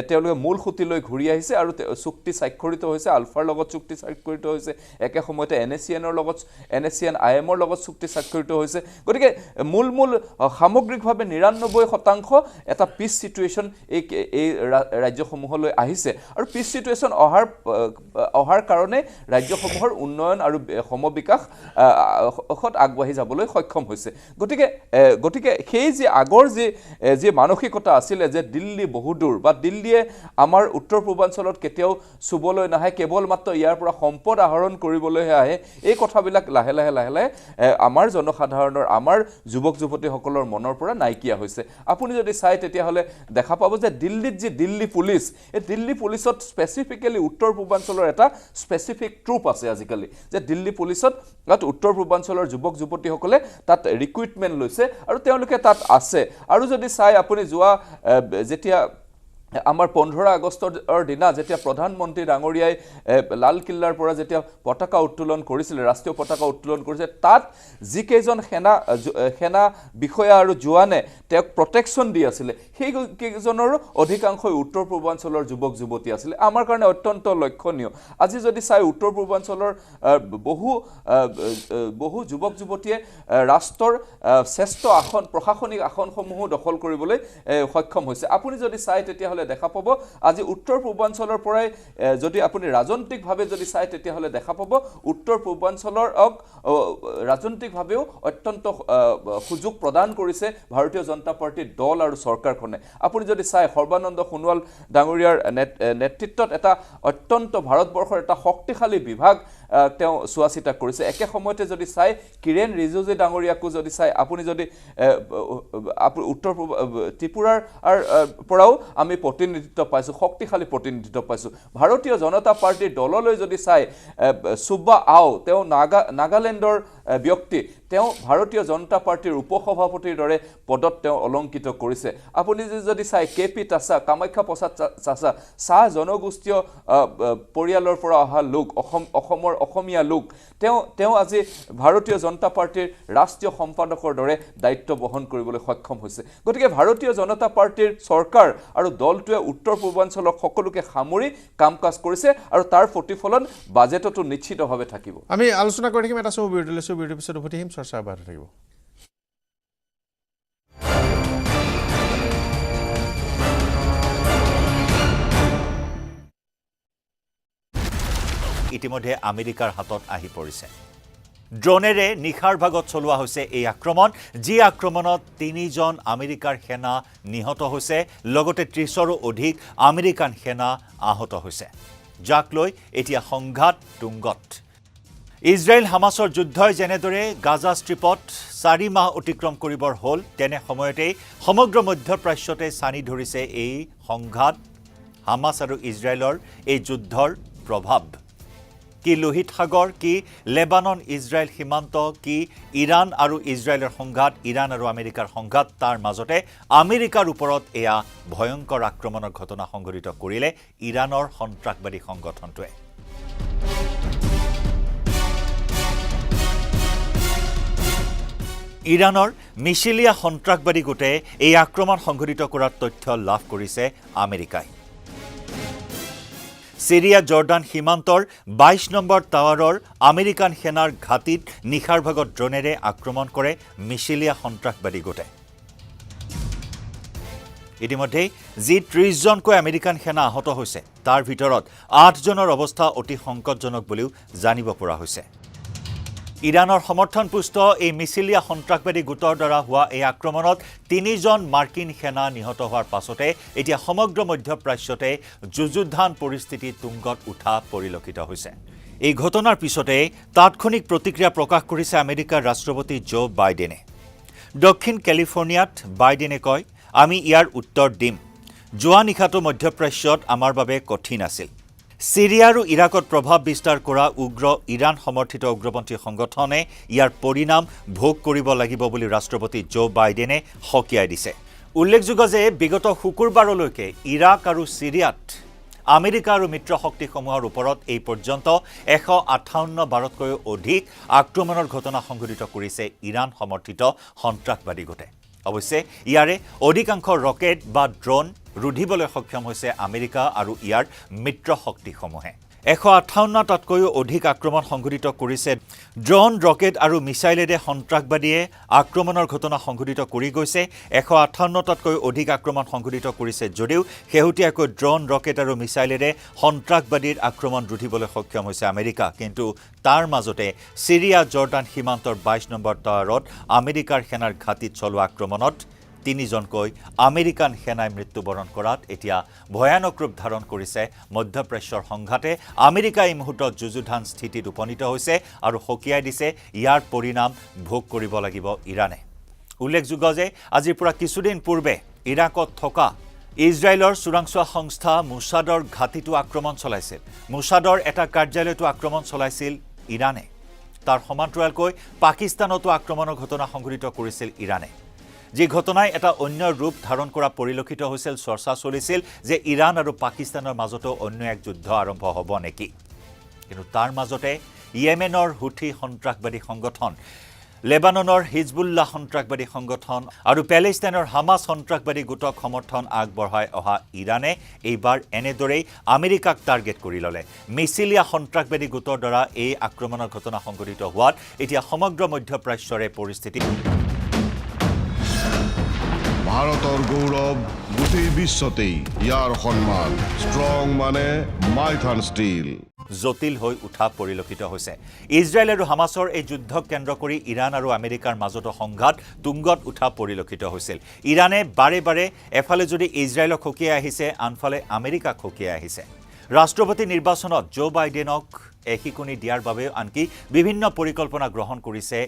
তেওঁলোকে মূল খুঁটিলৈ ঘূৰি আহিছে আৰু চুক্তি স্বাক্ষৰিত হৈছে আলফাৰ লগত চুক্তি স্বাক্ষৰিত হৈছে একে সময়তে NACN IMৰ লগত চুক্তি স্বাক্ষৰিত হৈছে গতিকে মূল সামগ্ৰিকভাৱে 99% এটা পিচ সিচুৱেশ্যন এই ৰাজ্যসমূহলৈ আহিছে আৰু পিচ সিচুৱেশ্যন অহাৰ কাৰণে ৰাজ্যসমূহৰ উন্নয়ন আৰু সমবিকাশত আগবাঢ়ি যাবলৈ সক্ষম হৈছে গতিকে সেই যে আগৰ যে মানসিকতা আছিলে যে দিল্লী বহুদূৰ বা দিল্লীয়ে আমাৰ উত্তৰ পূৰ্বাঞ্চলত কেতিয়াও চুবলৈ নাহে কেৱল মাত্ৰ ইয়াৰ পৰা সম্পদ আহৰণ কৰিবলৈহে আহে এই কথাবিলাক লাহে লাহে আমাৰ জনসাধাৰণৰ আমাৰ যুৱক যুৱতীসকলৰ মনৰ পৰা নাইকিয়া হৈছে আপুনি যদি চাই তেতিয়াহ'লে দেখা পাব যে দিল্লীত যে দিল্লী পুলিচ এই দিল্লী পুলিচত স্পেচিফিকেলি উত্তৰ পূৰ্বাঞ্চলৰ এটা স্পেচিফিক ট্ৰুপ আছে আজিকালি যে দিল্লী পুলিচত তাত উত্তৰ পূৰ্বাঞ্চলৰ যুৱক যুৱতীসকলে তাত ৰিক্ৰুইটমেণ্ট লৈছে আৰু তেওঁলোকে তাত আছে আৰু যদি চাই আপুনি যোৱা যেতিয়া আমাৰ 15 আগষ্টৰ দিনা যেতিয়া প্ৰধানমন্ত্ৰী ডাঙৰীয়াই লাল কিল্লাৰ পৰা যেতিয়া পতাকা উত্তোলন কৰিছিল ৰাষ্ট্ৰীয় পতাকা উত্তোলন কৰিছে তাত যিকেইজন সেনা বিষয়া আৰু জোৱানে তেওঁক প্ৰটেকশ্যন দি আছিলে সেই কেইজনৰ অধিকাংশই উত্তৰ পূৰ্বাঞ্চলৰ যুৱক যুৱতী আছিলে আমাৰ কাৰণে অত্যন্ত লক্ষণীয় আজি যদি চাই উত্তৰ পূৰ্বাঞ্চলৰ বহু যুৱক যুৱতীয়ে ৰাষ্ট্ৰৰ শ্ৰেষ্ঠ আসন প্ৰশাসনিক আসনসমূহ দখল কৰিবলৈ সক্ষম হৈছে আপুনি যদি চাই তেতিয়াহ'লে তেতিয়াহ'লে দেখা পাব আজি উত্তৰ পূৰ্বাঞ্চলৰ পৰাই যদি আপুনি ৰাজনৈতিকভাৱে যদি চাই তেতিয়াহ'লে দেখা পাব উত্তৰ পূৰ্বাঞ্চলৰ ৰাজনৈতিকভাৱেও অত্যন্ত সুযোগ প্ৰদান কৰিছে ভাৰতীয় জনতা পাৰ্টিৰ দল আৰু চৰকাৰখনে আপুনি যদি চাই সৰ্বানন্দ সোণোৱাল ডাঙৰীয়াৰ নেতৃত্বত এটা অত্যন্ত ভাৰতবৰ্ষৰ এটা শক্তিশালী বিভাগ তেওঁ চোৱাচিতা কৰিছে একে সময়তে যদি চাই কিৰেণ ৰিজিজু ডাঙৰীয়াকো যদি চাই আপুনি যদি উত্তৰ ত্ৰিপুৰাৰ পৰাও আমি প্ৰতিনিধিত্ব পাইছোঁ শক্তিশালী প্ৰতিনিধিত্ব পাইছোঁ ভাৰতীয় জনতা পাৰ্টিৰ দললৈ যদি চাই সুব্বা আও তেওঁ নাগালেণ্ডৰ ব্যক্তি তেওঁ ভাৰতীয় জনতা পাৰ্টিৰ উপসভাপতিৰ দৰে পদত তেওঁ অলংকিত কৰিছে আপুনি যদি চাই কেপি টাছা কামাখ্যা প্ৰসাদ চাচা চাহ জনগোষ্ঠীয় পৰিয়ালৰ পৰা অহা লোক অসমৰ অসমীয়া লোক তেওঁ আজি ভাৰতীয় জনতা পাৰ্টিৰ ৰাষ্ট্ৰীয় সম্পাদকৰ দৰে দায়িত্ব বহন কৰিবলৈ সক্ষম হৈছে গতিকে ভাৰতীয় জনতা পাৰ্টিৰ চৰকাৰ আৰু দলটোৱে উত্তৰ পূৰ্বাঞ্চলৰ সকলোকে সামৰি কাম কাজ কৰিছে আৰু তাৰ প্ৰতিফলন বাজেটতো নিশ্চিতভাৱে থাকিব আমি আলোচনা কৰি থাকিম এটা বিৰতিৰ পিছত উভতি আহিম চৰ্চা অব্যাহত থাকিব ইতিমধ্যে আমেৰিকাৰ হাতত আহি পৰিছে ড্ৰোনেৰে নিশাৰ ভাগত চলোৱা হৈছে এই আক্ৰমণ যি আক্ৰমণত 3জন আমেৰিকাৰ সেনা নিহত হৈছে লগতে 30ৰো অধিক আমেৰিকান সেনা আহত হৈছে যাক লৈ এতিয়া সংঘাত তুংগত ইজৰাইল হামাছৰ যুদ্ধই যেনেদৰে গাজা ষ্ট্ৰিপত 4 মাহ অতিক্ৰম কৰিবৰ হ'ল তেনে সময়তে সমগ্ৰ মধ্যপ্ৰাচ্যতে সানি ধৰিছে এই সংঘাত হামাছ আৰু ইজৰাইলৰ এই যুদ্ধৰ প্ৰভাৱ কি লোহিত সাগৰ কি লেবানন ইজৰাইল সীমান্ত কি ইৰাণ আৰু ইজৰাইলৰ সংঘাত ইৰাণ আৰু আমেৰিকাৰ সংঘাত তাৰ মাজতে আমেৰিকাৰ ওপৰত এয়া ভয়ংকৰ আক্ৰমণৰ ঘটনা সংঘটিত কৰিলে ইৰাণৰ সন্ত্ৰাসবাদী সংগঠনটোৱে ইৰাণৰ মিছিলিয়া সন্ত্ৰাসবাদী গোটে এই আক্ৰমণ সংঘটিত কৰাৰ তথ্য লাভ কৰিছে আমেৰিকাই সিৰিয়া জৰ্ডান সীমান্তৰ 22 নম্বৰ টাৱাৰৰ আমেৰিকান সেনাৰ ঘাটিত নিশাৰ ভাগত ড্ৰোনেৰে আক্ৰমণ কৰে মিছিলিয়া সন্ত্ৰাসবাদী গোটে ইতিমধ্যে যি 30জনকৈ আমেৰিকান সেনা আহত হৈছে তাৰ ভিতৰত 8জনৰ অৱস্থা অতি সংকটজনক বুলিও জানিব পৰা হৈছে ইৰাণৰ সমৰ্থনপুষ্ট এই মিছিলিয়া সন্ত্ৰাসবাদী গোটৰ দ্বাৰা হোৱা এই আক্ৰমণত 3জন মাৰ্কিন সেনা নিহত হোৱাৰ পাছতে এতিয়া সমগ্ৰ মধ্যপ্ৰাচ্যতে যুযুধান পৰিস্থিতি তুংগত উঠা পৰিলক্ষিত হৈছে এই ঘটনাৰ পিছতে তাৎক্ষণিক প্ৰতিক্ৰিয়া প্ৰকাশ কৰিছে আমেৰিকাৰ ৰাষ্ট্ৰপতি জো বাইডেনে দক্ষিণ কেলিফৰ্ণিয়াত বাইডেনে কয় আমি ইয়াৰ উত্তৰ দিম যোৱা নিশাটো মধ্যপ্ৰাচ্যত আমাৰ বাবে কঠিন আছিল সিৰিয়া আৰু ইৰাকত প্ৰভাৱ বিস্তাৰ কৰা উগ্ৰ ইৰাণ সমৰ্থিত উগ্ৰপন্থী সংগঠনে ইয়াৰ পৰিণাম ভোগ কৰিব লাগিব বুলি ৰাষ্ট্ৰপতি জো বাইডেনে সকীয়াই দিছে উল্লেখযোগ্য যে বিগত শুকুৰবাৰলৈকে ইৰাক আৰু সিৰিয়াত আমেৰিকা আৰু মিত্ৰ শক্তিসমূহৰ ওপৰত এই পৰ্যন্ত 158বাৰতকৈও অধিক আক্ৰমণৰ ঘটনা সংঘটিত কৰিছে ইৰাণ সমৰ্থিত সন্ত্ৰাসবাদী গোটে অৱশ্যে ইয়াৰে অধিকাংশ ৰকেট বা ড্ৰোন ৰুধিবলৈ সক্ষম হৈছে আমেৰিকা আৰু ইয়াৰ মিত্ৰ শক্তিসমূহে 158টাতকৈও অধিক আক্ৰমণ সংঘটিত কৰিছে ড্ৰোন ৰকেট আৰু মিছাইলেৰে সন্ত্ৰাসবাদীয়ে আক্ৰমণৰ ঘটনা সংঘটিত কৰি গৈছে 158টাতকৈ অধিক আক্ৰমণ সংঘটিত কৰিছে যদিও শেহতীয়াকৈ ড্ৰোন ৰকেট আৰু মিছাইলেৰে সন্ত্ৰাসবাদীৰ আক্ৰমণ ৰুধিবলৈ সক্ষম হৈছে আমেৰিকা কিন্তু তাৰ মাজতে সিৰিয়া জৰ্ডান সীমান্তৰ 22 নম্বৰ টাৱাৰত আমেৰিকাৰ সেনাৰ ঘাটিত চলোৱা আক্ৰমণত 3জনকৈ আমেৰিকান সেনাই মৃত্যুবৰণ কৰাত এতিয়া ভয়ানক ৰূপ ধাৰণ কৰিছে মধ্যপ্ৰাচ্যৰ সংঘাতে আমেৰিকা এই মুহূৰ্তত যুযুধান স্থিতিত উপনীত হৈছে আৰু সকীয়াই দিছে ইয়াৰ পৰিণাম ভোগ কৰিব লাগিব ইৰাণে উল্লেখযোগ্য যে আজিৰ পৰা কিছুদিন পূৰ্বে ইৰাকত থকা ইজৰাইলৰ চোৰাংচোৱা সংস্থা মোছাদৰ ঘাটিটো আক্ৰমণ চলাইছিল মোছাদৰ এটা কাৰ্যালয়টো আক্ৰমণ চলাইছিল ইৰাণে তাৰ সমান্তৰালকৈ পাকিস্তানতো আক্ৰমণৰ ঘটনা সংঘটিত কৰিছিল ইৰাণে যি ঘটনাই এটা অন্য ৰূপ ধাৰণ কৰা পৰিলক্ষিত হৈছিল চৰ্চা চলিছিল যে ইৰাণ আৰু পাকিস্তানৰ মাজতো অন্য এক যুদ্ধ আৰম্ভ হ'ব নেকি কিন্তু তাৰ মাজতে ইয়েমেনৰ হুথি সন্ত্ৰাসবাদী সংগঠন লেবাননৰ হিজবুল্লাহ সন্ত্ৰাসবাদী সংগঠন আৰু পেলেষ্টাইনৰ হামাছ সন্ত্ৰাসবাদী গোটক সমৰ্থন আগবঢ়াই অহা ইৰাণে এইবাৰ এনেদৰেই আমেৰিকাক টাৰ্গেট কৰি ল'লে মিছিলিয়া সন্ত্ৰাসবাদী গোটৰ দ্বাৰা এই আক্ৰমণৰ ঘটনা সংঘটিত হোৱাত এতিয়া সমগ্ৰ মধ্যপ্ৰাচ্যৰে পৰিস্থিতি ভাৰত ভাৰতৰ গৌৰৱ গোটেই বিশ্বতেই ইয়াৰ সন্মান ষ্ট্ৰং মানে মাইথান ষ্টীল জটিল হৈ উঠা পৰিলক্ষিত হৈছে ইজৰাইল আৰু হামাছৰ এই যুদ্ধক কেন্দ্ৰ কৰি ইৰাণ আৰু আমেৰিকাৰ মাজত সংঘাত তুংগত উঠা পৰিলক্ষিত হৈছিল ইৰাণে বাৰে বাৰে এফালে যদি ইজৰাইলক খকিয়াই আহিছে আনফালে আমেৰিকাক খকিয়াই আহিছে ৰাষ্ট্ৰপতি নিৰ্বাচনত জো বাইডেনক একিকনি দিয়াৰ বাবে আনকি বিভিন্ন পৰিকল্পনা গ্ৰহণ কৰিছে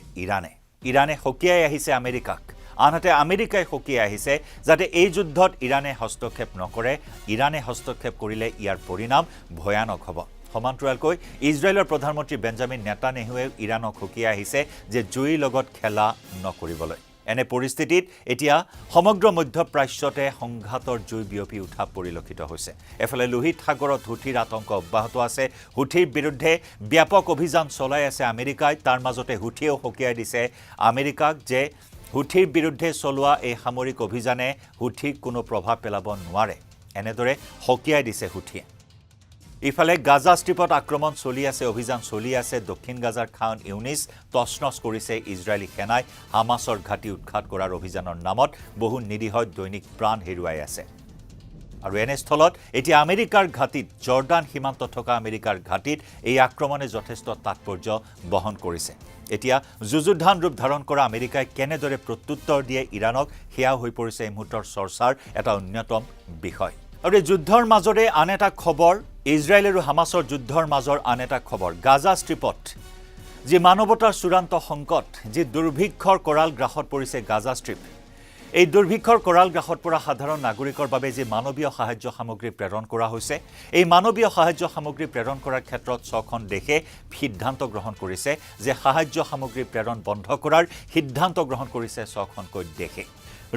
ইৰাণে খকিয়াই আহিছে আমেৰিকাক আনহাতে আমেৰিকাই খকিয়াই আহিছে যাতে এই যুদ্ধত ইৰাণে হস্তক্ষেপ নকৰে ইৰাণে হস্তক্ষেপ কৰিলে ইয়াৰ পৰিণাম ভয়ানক হ'ব সমান্তৰালকৈ ইজৰাইলৰ প্ৰধানমন্ত্ৰী বেঞ্জামিন নেতানেহুৱে ইৰাণক খকিয়াই আহিছে যে জুইৰ লগত খেলা নকৰিবলৈ এনে পৰিস্থিতিত এতিয়া সমগ্ৰ মধ্যপ্ৰাচ্যতে সংঘাতৰ জুই বিয়পি উঠা পৰিলক্ষিত হৈছে এফালে লোহিত সাগৰত হুথিৰ আতংক অব্যাহত আছে হুথিৰ বিৰুদ্ধে ব্যাপক অভিযান চলাই আছে আমেৰিকাই তাৰ মাজতে হুথিয়েও খকিয়াই দিছে আমেৰিকাক যে হুথিৰ বিৰুদ্ধে চলোৱা এই সামৰিক অভিযানে হুথিক কোনো প্ৰভাৱ পেলাব নোৱাৰে এনেদৰে খকিয়াই দিছে হুথিয়ে ইফালে গাজা ষ্ট্ৰিপত আক্ৰমণ চলি আছে অভিযান চলি আছে দক্ষিণ গাজাৰ খান ইউনিছ তছনছ কৰিছে ইজৰাইলী সেনাই হামাছৰ ঘাটি উৎখাত কৰাৰ অভিযানৰ নামত বহু নিৰীহ দৈনিক প্ৰাণ হেৰুৱাই আছে আৰু এনে স্থলত এতিয়া আমেৰিকাৰ ঘাটিত জৰ্ডান সীমান্তত থকা আমেৰিকাৰ ঘাটিত এই আক্ৰমণে যথেষ্ট তাৎপৰ্য বহন কৰিছে এতিয়া যুযুদ্ধান ৰূপ ধাৰণ কৰা আমেৰিকাই কেনেদৰে প্ৰত্যুত্তৰ দিয়ে ইৰাণক সেয়া হৈ পৰিছে এই মুহূৰ্তৰ চৰ্চাৰ এটা অন্যতম বিষয় আৰু এই যুদ্ধৰ মাজৰে আন এটা খবৰ ইজৰাইল আৰু হামাছৰ যুদ্ধৰ মাজৰ আন এটা খবৰ গাজা ষ্ট্ৰিপত যি মানৱতাৰ চূড়ান্ত সংকট যি দুৰ্ভিক্ষৰ কৰাল গ্ৰাসত পৰিছে গাজা ষ্ট্ৰিপ এই দুৰ্ভিক্ষৰ কৰাল গ্ৰাসত পৰা সাধাৰণ নাগৰিকৰ বাবে যি মানৱীয় সাহায্য সামগ্ৰী প্ৰেৰণ কৰা হৈছে এই মানৱীয় সাহায্য সামগ্ৰী প্ৰেৰণ কৰাৰ ক্ষেত্ৰত ছখন দেশে সিদ্ধান্ত গ্ৰহণ কৰিছে যে সাহায্য সামগ্ৰী প্ৰেৰণ বন্ধ কৰাৰ সিদ্ধান্ত গ্ৰহণ কৰিছে ছখনকৈ দেশে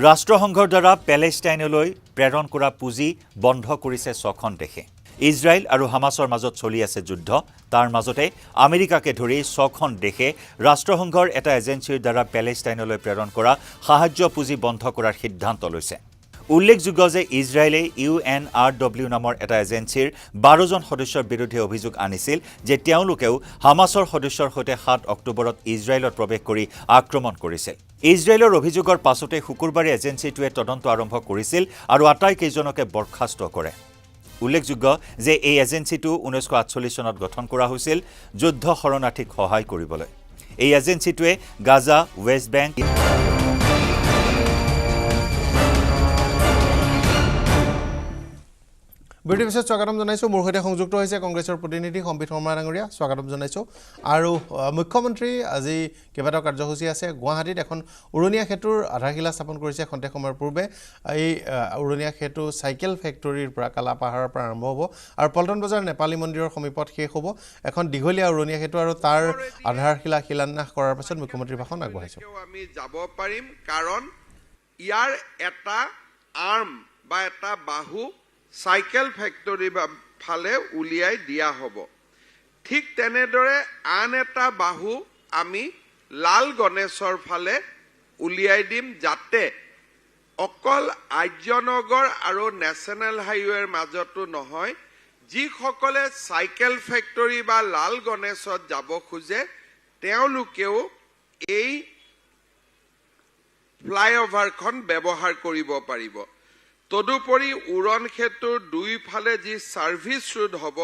ৰাষ্ট্ৰসংঘৰ দ্বাৰা পেলেষ্টাইনলৈ প্ৰেৰণ কৰা পুঁজি বন্ধ কৰিছে ছখন দেশে ইজৰাইল আৰু হামাছৰ মাজত চলি আছে যুদ্ধ তাৰ মাজতে আমেৰিকাকে ধৰি ছখন দেশে ৰাষ্ট্ৰসংঘৰ এটা এজেন্সিৰ দ্বাৰা পেলেষ্টাইনলৈ প্ৰেৰণ কৰা সাহায্য পুঁজি বন্ধ কৰাৰ সিদ্ধান্ত লৈছে উল্লেখযোগ্য যে ইজৰাইলে UNRW নামৰ এটা এজেন্সিৰ 12 জন সদস্যৰ বিৰুদ্ধে অভিযোগ আনিছিল যে তেওঁলোকেও হামাছৰ সদস্যৰ সৈতে 7 অক্টোবৰত ইজৰাইলত প্ৰৱেশ কৰি আক্ৰমণ কৰিছিল ইজৰাইলৰ অভিযোগৰ পাছতে শুকুৰবাৰে এজেন্সিটোৱে তদন্ত আৰম্ভ কৰিছিল আৰু আটাইকেইজনকে বৰ্খাস্ত কৰে উল্লেখযোগ্য যে এই এজেন্সিটো 1948 চনত গঠন কৰা হৈছিল যুদ্ধ শৰণাৰ্থীক সহায় কৰিবলৈ এই এজেন্সিটোৱে গাজা ৱেষ্ট বেংক বিৰতিৰ পিছত স্বাগতম জনাইছোঁ মোৰ সৈতে সংযুক্ত হৈছে কংগ্ৰেছৰ প্ৰতিনিধি সম্বিত শৰ্মা ডাঙৰীয়া স্বাগতম জনাইছোঁ আৰু মুখ্যমন্ত্ৰী আজি কেইবাটাও কাৰ্যসূচী আছে গুৱাহাটীত এখন উৰণীয়া সেতুৰ আধাৰশিলা স্থাপন কৰিছে খন্তেক সময়ৰ পূৰ্বে এই উৰণীয়া সেতু চাইকেল ফেক্টৰীৰ পৰা কালাপাহাৰৰ পৰা আৰম্ভ হ'ব আৰু পল্টন বজাৰ নেপালী মন্দিৰৰ সমীপত শেষ হ'ব এখন দীঘলীয়া উৰণীয়া সেতু আৰু তাৰ আধাৰশিলা শিলান্যাস কৰাৰ পাছত মুখ্যমন্ত্ৰীৰ ভাষণ আগবঢ়াইছোঁ আমি যাব পাৰিম কাৰণ ইয়াৰ এটা আৰ্ম বা এটা বাহু চাইকেল ফেক্টৰী ফালে উলিয়াই দিয়া হ'ব ঠিক তেনেদৰে আন এটা বাহু আমি লাল গণেশৰ ফালে উলিয়াই দিম যাতে অকল আৰ্যনগৰ আৰু নেশ্যনেল হাইৱেৰ মাজতো নহয় যিসকলে চাইকেল ফেক্টৰী বা লাল গণেশত যাব খোজে তেওঁলোকেও এই ফ্লাইঅভাৰখন ব্যৱহাৰ কৰিব পাৰিব তদুপৰি উৰণ সেতুৰ দুইফালে যি ছাৰ্ভিচ ৰোড হ'ব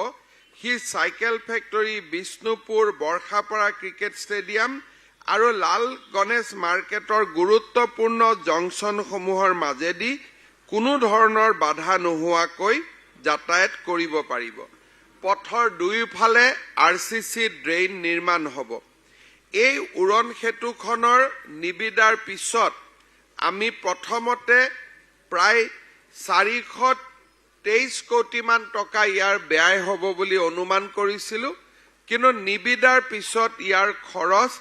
সি cycle factory Bishnupur Barsapara cricket stadium আৰু লাল গণেশ মাৰ্কেটৰ গুৰুত্বপূৰ্ণ জংচনসমূহৰ মাজেদি কোনো ধৰণৰ বাধা নোহোৱাকৈ যাতায়াত কৰিব পাৰিব পথৰ দুইফালে RCC ড্ৰেইন নিৰ্মাণ হ'ব এই উৰণ সেতুখনৰ নিবিদাৰ পিছত আমি প্ৰথমতে প্ৰায় 423 কোটিমান টকা ইয়াৰ ব্যয় হ'ব বুলি অনুমান কৰিছিলোঁ কিন্তু নিবিদাৰ পিছত ইয়াৰ খৰচ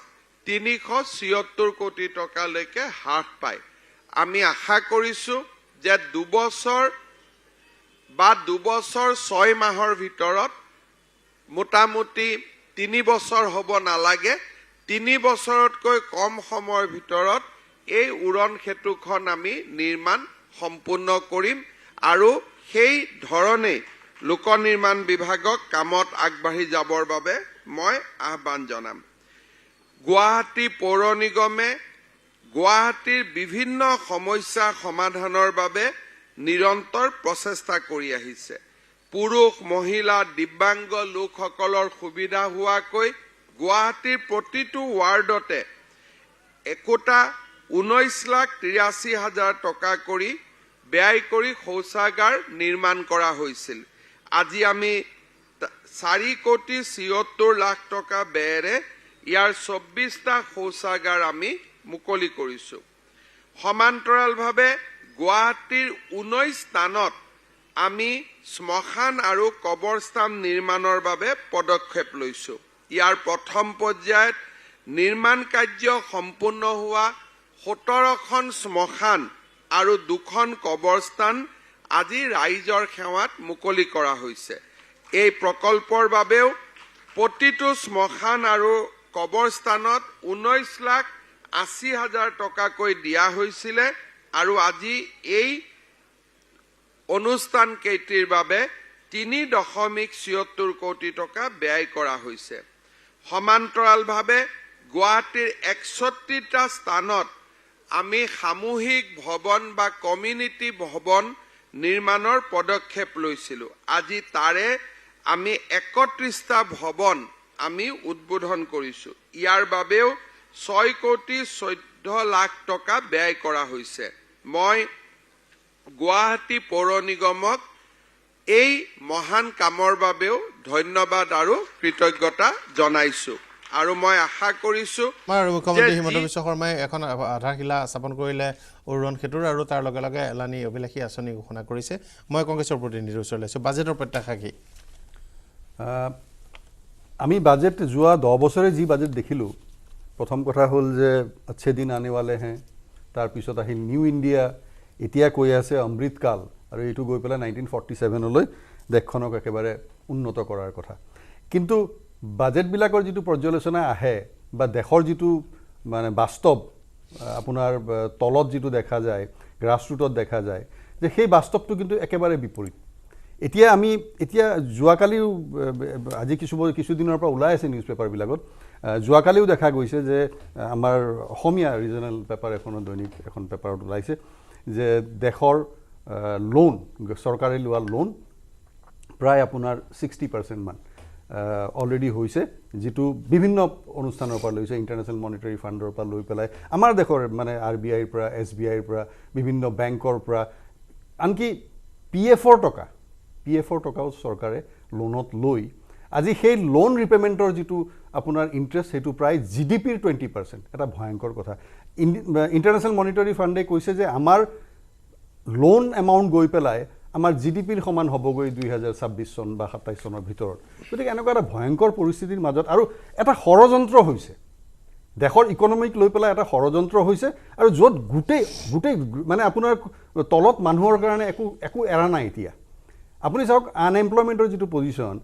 376 কোটি টকালৈকে হ্ৰাস পায় আমি আশা কৰিছোঁ যে 2 বছৰ বা 2 বছৰ 6 মাহৰ ভিতৰত মোটামুটি 3 বছৰ হ'ব নালাগে 3 বছৰতকৈ কম সময়ৰ ভিতৰত এই উৰণ সেতুখন আমি নিৰ্মাণ সম্পূৰ্ণ কৰিম আৰু সেই ধৰণে লোক নিৰ্মাণ বিভাগক কামত আগবাঢ়ি যাবৰ বাবে মই আহ্বান জনাম গুৱাহাটী পৌৰ নিগমে গুৱাহাটীৰ বিভিন্ন সমস্যা সমাধানৰ বাবে নিৰন্তৰ প্ৰচেষ্টা কৰি আহিছে। পুৰুষ মহিলা দিব্যাংগ লোকসকলৰ সুবিধা হোৱাকৈ গুৱাহাটীৰ প্ৰতিটো ৱাৰ্ডতে একোটা 19,83,000 টকা কৰি ব্যয় কৰি শৌচাগাৰ নিৰ্মাণ কৰা হৈছিল। আজি আমি 4,74,00,000 টকা ব্যয়েৰে ইয়াৰ 24টা শৌচাগাৰ আমি মুকলি কৰিছো। সমান্তৰালভাৱে গুৱাহাটীৰ 19 স্থানত আমি শ্মশান আৰু কবৰস্থান নিৰ্মাণৰ বাবে পদক্ষেপ লৈছো। ইয়াৰ প্ৰথম পৰ্যায়ত নিৰ্মাণ কাৰ্য সম্পূৰ্ণ হোৱা 17খন শ্মশান আৰু 2খন কবৰস্থান আজি ৰাইজৰ সেৱাত মুকলি কৰা হৈছে। এই প্ৰকল্পৰ বাবেও প্ৰতিটো শ্মশান আৰু কবৰস্থানত 19,80,000 টকাকৈ দিয়া হৈছিলে আৰু আজি এই অনুষ্ঠান কেইটিৰ বাবে 3.76 কোটি টকা ব্যয় কৰা হৈছে। সমান্তৰালভাৱে গুৱাহাটীৰ 61টা স্থানত আমি সামূহিক ভৱন বা কমিউনিটি ভৱন নিৰ্মাণৰ পদক্ষেপ লৈছিলোঁ। আজি তাৰে আমি 31টা ভৱন আমি উদ্বোধন কৰিছোঁ। ইয়াৰ বাবেও 6,14,00,000 টকা ব্যয় কৰা হৈছে। মই গুৱাহাটী পৌৰ নিগমক এই মহান কামৰ বাবেও ধন্যবাদ আৰু কৃতজ্ঞতা জনাইছোঁ আৰু মই আশা কৰিছোঁ আমাৰ মুখ্যমন্ত্ৰী হিমন্ত বিশ্ব শৰ্মাই এখন আধাৰশিলা স্থাপন কৰিলে উৰণ সেতুৰ আৰু তাৰ লগে লগে এলানি অভিলাষী আঁচনি ঘোষণা কৰিছে। মই কংগ্ৰেছৰ প্ৰতিনিধিৰ ওচৰলৈ আছোঁ। বাজেটৰ প্ৰত্যাশা কি? আমি বাজেট যোৱা 10 বছৰে যি বাজেট দেখিলোঁ, প্ৰথম কথা হ'ল যে আচ্ছে দিন আনে ৱালে হে, তাৰপিছত আহিল নিউ ইণ্ডিয়া, এতিয়া কৈ আছে অমৃতকাল, আৰু এইটো গৈ পেলাই 1947লৈ দেশখনক একেবাৰে উন্নত কৰাৰ কথা। কিন্তু বাজেটবিলাকৰ যিটো পৰ্যালোচনা আহে বা দেশৰ যিটো মানে বাস্তৱ আপোনাৰ তলত যিটো দেখা যায়, গ্ৰাছৰুটত দেখা যায়, যে সেই বাস্তৱটো কিন্তু একেবাৰে বিপৰীত। এতিয়া যোৱাকালিও আজি কিছুদিনৰ পৰা ওলাই আছে নিউজ পেপাৰবিলাকত, যোৱাকালিও দেখা গৈছে যে আমাৰ অসমীয়া ৰিজনেল পেপাৰ এখনৰ দৈনিক এখন পেপাৰত ওলাইছে যে দেশৰ লোন, চৰকাৰে লোৱা লোন প্ৰায় আপোনাৰ 60% মান অলৰেডি হৈছে, যিটো বিভিন্ন অনুষ্ঠানৰ পৰা লৈছে, ইণ্টাৰনেশ্যনেল মনিটাৰী ফাণ্ডৰ পৰা লৈ পেলাই আমাৰ দেশৰ মানে RBIৰ পৰা, SBIৰ পৰা, বিভিন্ন বেংকৰ পৰা, আনকি PFৰ টকাও চৰকাৰে লোনত লৈ আজি সেই লোন ৰিপেমেণ্টৰ যিটো আপোনাৰ ইণ্টাৰেষ্ট সেইটো প্ৰায় GDPৰ 20%, এটা ভয়ংকৰ কথা। ইণ্টাৰনেশ্যনেল মনিটাৰী ফাণ্ডে কৈছে যে আমাৰ লোন এমাউণ্ট গৈ পেলাই আমাৰ GDPৰ সমান হ'বগৈ 2026 চন বা 27 চনৰ ভিতৰত। গতিকে এনেকুৱা এটা ভয়ংকৰ পৰিস্থিতিৰ মাজত আৰু এটা ষড়যন্ত্ৰ হৈছে, দেশৰ ইকনমিক লৈ পেলাই এটা ষড়যন্ত্ৰ হৈছে, আৰু য'ত গোটেই মানে আপোনাৰ তলত মানুহৰ কাৰণে একো এৰা নাই। এতিয়া আপুনি চাওক আনএমপ্লয়মেণ্টৰ যিটো পজিশ্যন,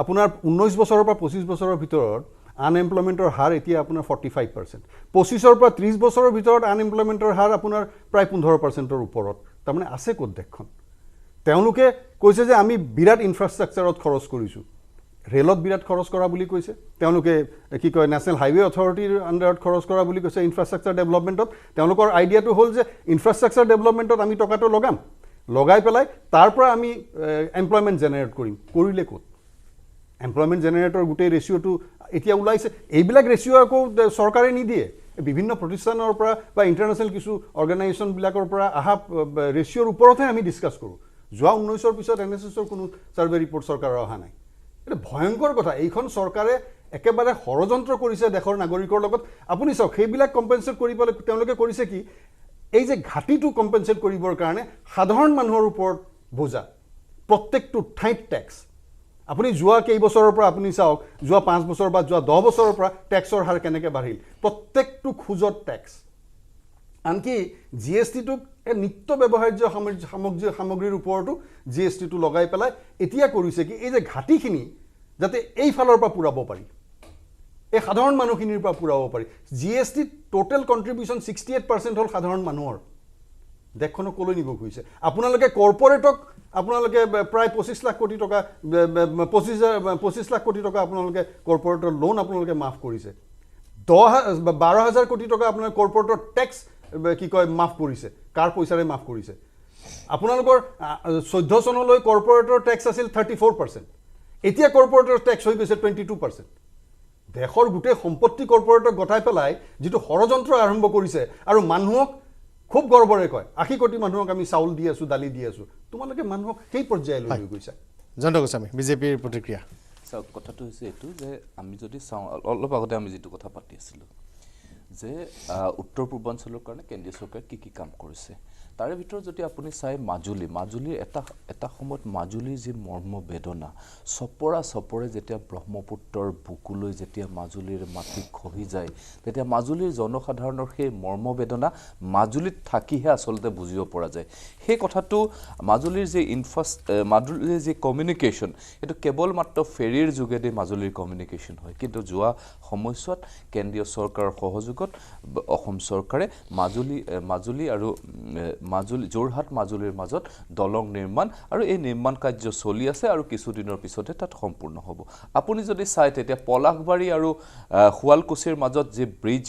আপোনাৰ 19 বছৰৰ পৰা 25 বছৰৰ ভিতৰত আনএমপ্লয়মেণ্টৰ হাৰ এতিয়া আপোনাৰ 45%, 25ৰ পৰা 30 বছৰৰ ভিতৰত আনএমপ্লয়মেণ্টৰ হাৰ আপোনাৰ প্ৰায় 15%ৰ ওপৰত। তাৰমানে আছে ক'ত দেশখন? তেওঁলোকে কৈছে যে আমি বিৰাট ইনফ্ৰাষ্ট্ৰাকচাৰত খৰচ কৰিছোঁ, ৰেলত বিৰাট খৰচ কৰা বুলি কৈছে, তেওঁলোকে কি কয় নেশ্যনেল হাইৱে অথৰিটিৰ আণ্ডাৰত খৰচ কৰা বুলি কৈছে ইনফ্ৰাষ্ট্ৰাকচাৰ ডেভেলপমেণ্টত। তেওঁলোকৰ আইডিয়াটো হ'ল যে ইনফ্ৰাষ্ট্ৰাকচাৰ ডেভেলপমেণ্টত আমি টকাটো লগাই পেলাই তাৰ পৰা আমি এমপ্লয়মেণ্ট জেনেৰেট কৰিলে ক'ত? এমপ্লয়মেণ্ট জেনেৰেটৰ গোটেই ৰেচিঅ'টো এতিয়া ওলাইছে। এইবিলাক ৰেচিঅ' আকৌ চৰকাৰে নিদিয়ে, বিভিন্ন প্ৰতিষ্ঠানৰ পৰা বা ইণ্টাৰনেশ্যনেল কিছু অৰ্গেনাইজেশ্যনবিলাকৰ পৰা অহা ৰেচিঅ'ৰ ওপৰতহে আমি ডিছকাছ কৰোঁ। যোৱা 19ৰ পিছত NSSৰ কোনো ছাৰ্ভে ৰিপৰ্ট চৰকাৰৰ অহা নাই। এইটো ভয়ংকৰ কথা। এইখন চৰকাৰে একেবাৰে ষড়যন্ত্ৰ কৰিছে দেশৰ নাগৰিকৰ লগত। আপুনি চাওক সেইবিলাক কম্পেনচেট কৰিবলৈ তেওঁলোকে কৰিছে কি, এই যে ঘাটিটো কম্পেনচেট কৰিবৰ কাৰণে সাধাৰণ মানুহৰ ওপৰত বোজা, প্ৰত্যেকটো ঠাইত টেক্স। আপুনি যোৱা কেইবছৰৰ পৰা আপুনি চাওক, যোৱা 5 বছৰ বা যোৱা 10 বছৰৰ পৰা টেক্সৰ হাৰ কেনেকৈ বাঢ়িল, প্ৰত্যেকটো খোজত টেক্স। আনকি GSTটোক নিত্য ব্যৱহাৰ্য সামগ্ৰীৰ ওপৰতো GSTটো লগাই পেলাই এতিয়া কৰিছে কি, এই যে ঘাটিখিনি যাতে এইফালৰ পৰা পূৰাব পাৰি, এই সাধাৰণ মানুহখিনিৰ পৰা পূৰাব পাৰি। GST টোটেল কণ্ট্ৰিবিউশ্যন 68% হ'ল সাধাৰণ মানুহৰ। দেশখনক ক'লৈ নিব খুজিছে? আপোনালোকে কৰ্পৰেটক আপোনালোকে প্ৰায় 25 লাখ কোটি টকা 25 লাখ কোটি টকা আপোনালোকে কৰ্পৰেটৰ লোন আপোনালোকে মাফ কৰিছে। 12,000 কোটি টকা আপোনাৰ কৰ্পৰেটৰ টেক্স কি কয় মাফ কৰিছে কাৰ পইচাৰে মাফ কৰিছে আপোনালোকৰ 14 চনলৈ কৰ্পৰেটৰ টেক্স আছিল 34%, এতিয়া কৰ্পৰেটৰ টেক্স হৈ গৈছে 22%। দেশৰ গোটেই সম্পত্তি কৰ্পৰেটক গঠাই পেলাই যিটো ষড়যন্ত্ৰ আৰম্ভ কৰিছে আৰু মানুহক খুব গৰ্বৰে কয় 80 কোটি মানুহক আমি চাউল দি আছো দালি দি আছো, তোমালোকে মানুহক সেই পৰ্যায়লৈ লৈ গৈছা। জয়ন্ত গোস্বামী বিজেপিৰ প্ৰতিক্ৰিয়া। চাওক কথাটো হৈছে এইটো যে আমি যদি চাওঁ অলপ আগতে আমি যিটো কথা পাতি আছিলোঁ যে উত্তৰ পূৰ্বাঞ্চলৰ কাৰণে কেন্দ্ৰীয় চৰকাৰে কি কাম কৰিছে তাৰে ভিতৰত যদি আপুনি চাই মাজুলীৰ এটা সময়ত মাজুলীৰ যি মৰ্মবেদনা চপৰে যেতিয়া ব্ৰহ্মপুত্ৰৰ বুকুলৈ যেতিয়া মাজুলীৰ মাটি খহি যায় তেতিয়া মাজুলীৰ জনসাধাৰণৰ সেই মৰ্মবেদনা মাজুলীত থাকিহে আচলতে বুজিব পৰা যায়। সেই কথাটো মাজুলীৰ যি কমিউনিকেশ্যন এইটো কেৱল মাত্ৰ ফেৰীৰ যোগেদি মাজুলীৰ কমিউনিকেশ্যন হয়, কিন্তু যোৱা সময়ছোৱাত কেন্দ্ৰীয় চৰকাৰৰ সহযোগত অসম চৰকাৰে মাজুলী আৰু যোৰহাট মাজুলীৰ মাজত দলং নিৰ্মাণ আৰু এই নিৰ্মাণ কাৰ্য চলি আছে আৰু কিছুদিনৰ পিছতে তাত সম্পূৰ্ণ হ'ব। আপুনি যদি চাই তেতিয়া পলাশবাৰী আৰু শুৱালকুছিৰ মাজত যি ব্ৰিজ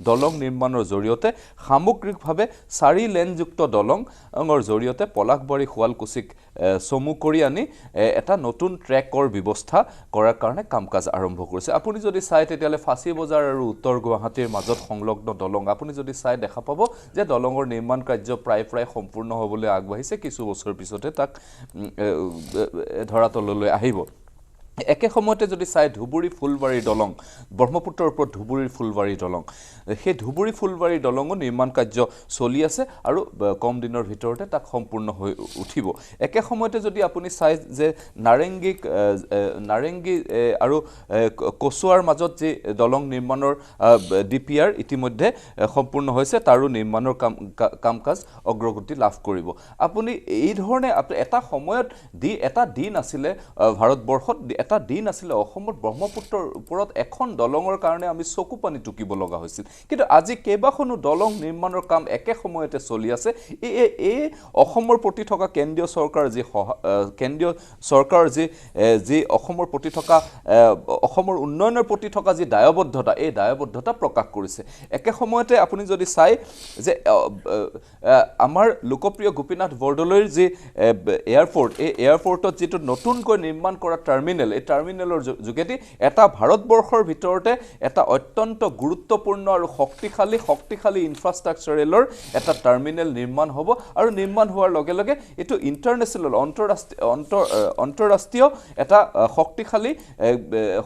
দলং নিৰ্মাণৰ জৰিয়তে সামগ্ৰিকভাৱে 4 লেনযুক্ত দলঙৰ জৰিয়তে পলাশবাৰী শুৱালকুছিক চমু কৰি আনি এটা নতুন ট্ৰেকৰ ব্যৱস্থা কৰাৰ কাৰণে কাম কাজ আৰম্ভ কৰিছে। আপুনি যদি চাই তেতিয়াহ'লে ফাঁচী বজাৰ আৰু উত্তৰ গুৱাহাটীৰ মাজত সংলগ্ন দলং আপুনি যদি চাই দেখা পাব যে দলঙৰ নিৰ্মাণ কাৰ্য প্ৰায় সম্পূৰ্ণ হ'বলৈ আগবাঢ়িছে, কিছু বছৰ পিছতে তাক ধৰাতললৈ আহিব। একে সময়তে যদি চাই ধুবুৰী ফুলবাৰী দলং ব্ৰহ্মপুত্ৰৰ ওপৰত ধুবুৰীৰ ফুলবাৰী দলং সেই ধুবুৰী ফুলবাৰী দলঙো নিৰ্মাণ কাৰ্য চলি আছে আৰু কম দিনৰ ভিতৰতে তাক সম্পূৰ্ণ হৈ উঠিব। একে সময়তে যদি আপুনি চাই যে নাৰেংগী আৰু কচুৱাৰ মাজত যি দলং নিৰ্মাণৰ DPR ইতিমধ্যে সম্পূৰ্ণ হৈছে তাৰো নিৰ্মাণৰ কাম কাজ অগ্ৰগতি লাভ কৰিব। আপুনি এই ধৰণে এটা সময়ত এটা দিন আছিলে ভাৰতবৰ্ষত এটা দিন আছিলে অসমত ব্ৰহ্মপুত্ৰৰ ওপৰত এখন দলঙৰ কাৰণে আমি চকু পানী টুকিব লগা হৈছিল, কিন্তু আজি কেইবাখনো দলং নিৰ্মাণৰ কাম একে সময়তে চলি আছে। এই অসমৰ প্ৰতি থকা কেন্দ্ৰীয় চৰকাৰৰ যি অসমৰ প্ৰতি থকা অসমৰ উন্নয়নৰ প্ৰতি থকা যি দায়বদ্ধতা এই দায়বদ্ধতা প্ৰকাশ কৰিছে। একে সময়তে আপুনি যদি চাই যে আমাৰ লোকপ্ৰিয় গোপীনাথ বৰদলৈৰ যি এয়াৰপৰ্ট এই এয়াৰপৰ্টত যিটো নতুনকৈ নিৰ্মাণ কৰা টাৰ্মিনেল এই টাৰ্মিনেলৰ যোগেদি এটা ভাৰতবৰ্ষৰ ভিতৰতে এটা অত্যন্ত গুৰুত্বপূৰ্ণ আৰু শক্তিশালী ইনফ্ৰাষ্ট্ৰাকচাৰেলৰ এটা টাৰ্মিনেল নিৰ্মাণ হ'ব আৰু নিৰ্মাণ হোৱাৰ লগে লগে এইটো ইণ্টাৰনেশ্যনেল অন্তঃৰাষ্ট্ৰীয় এটা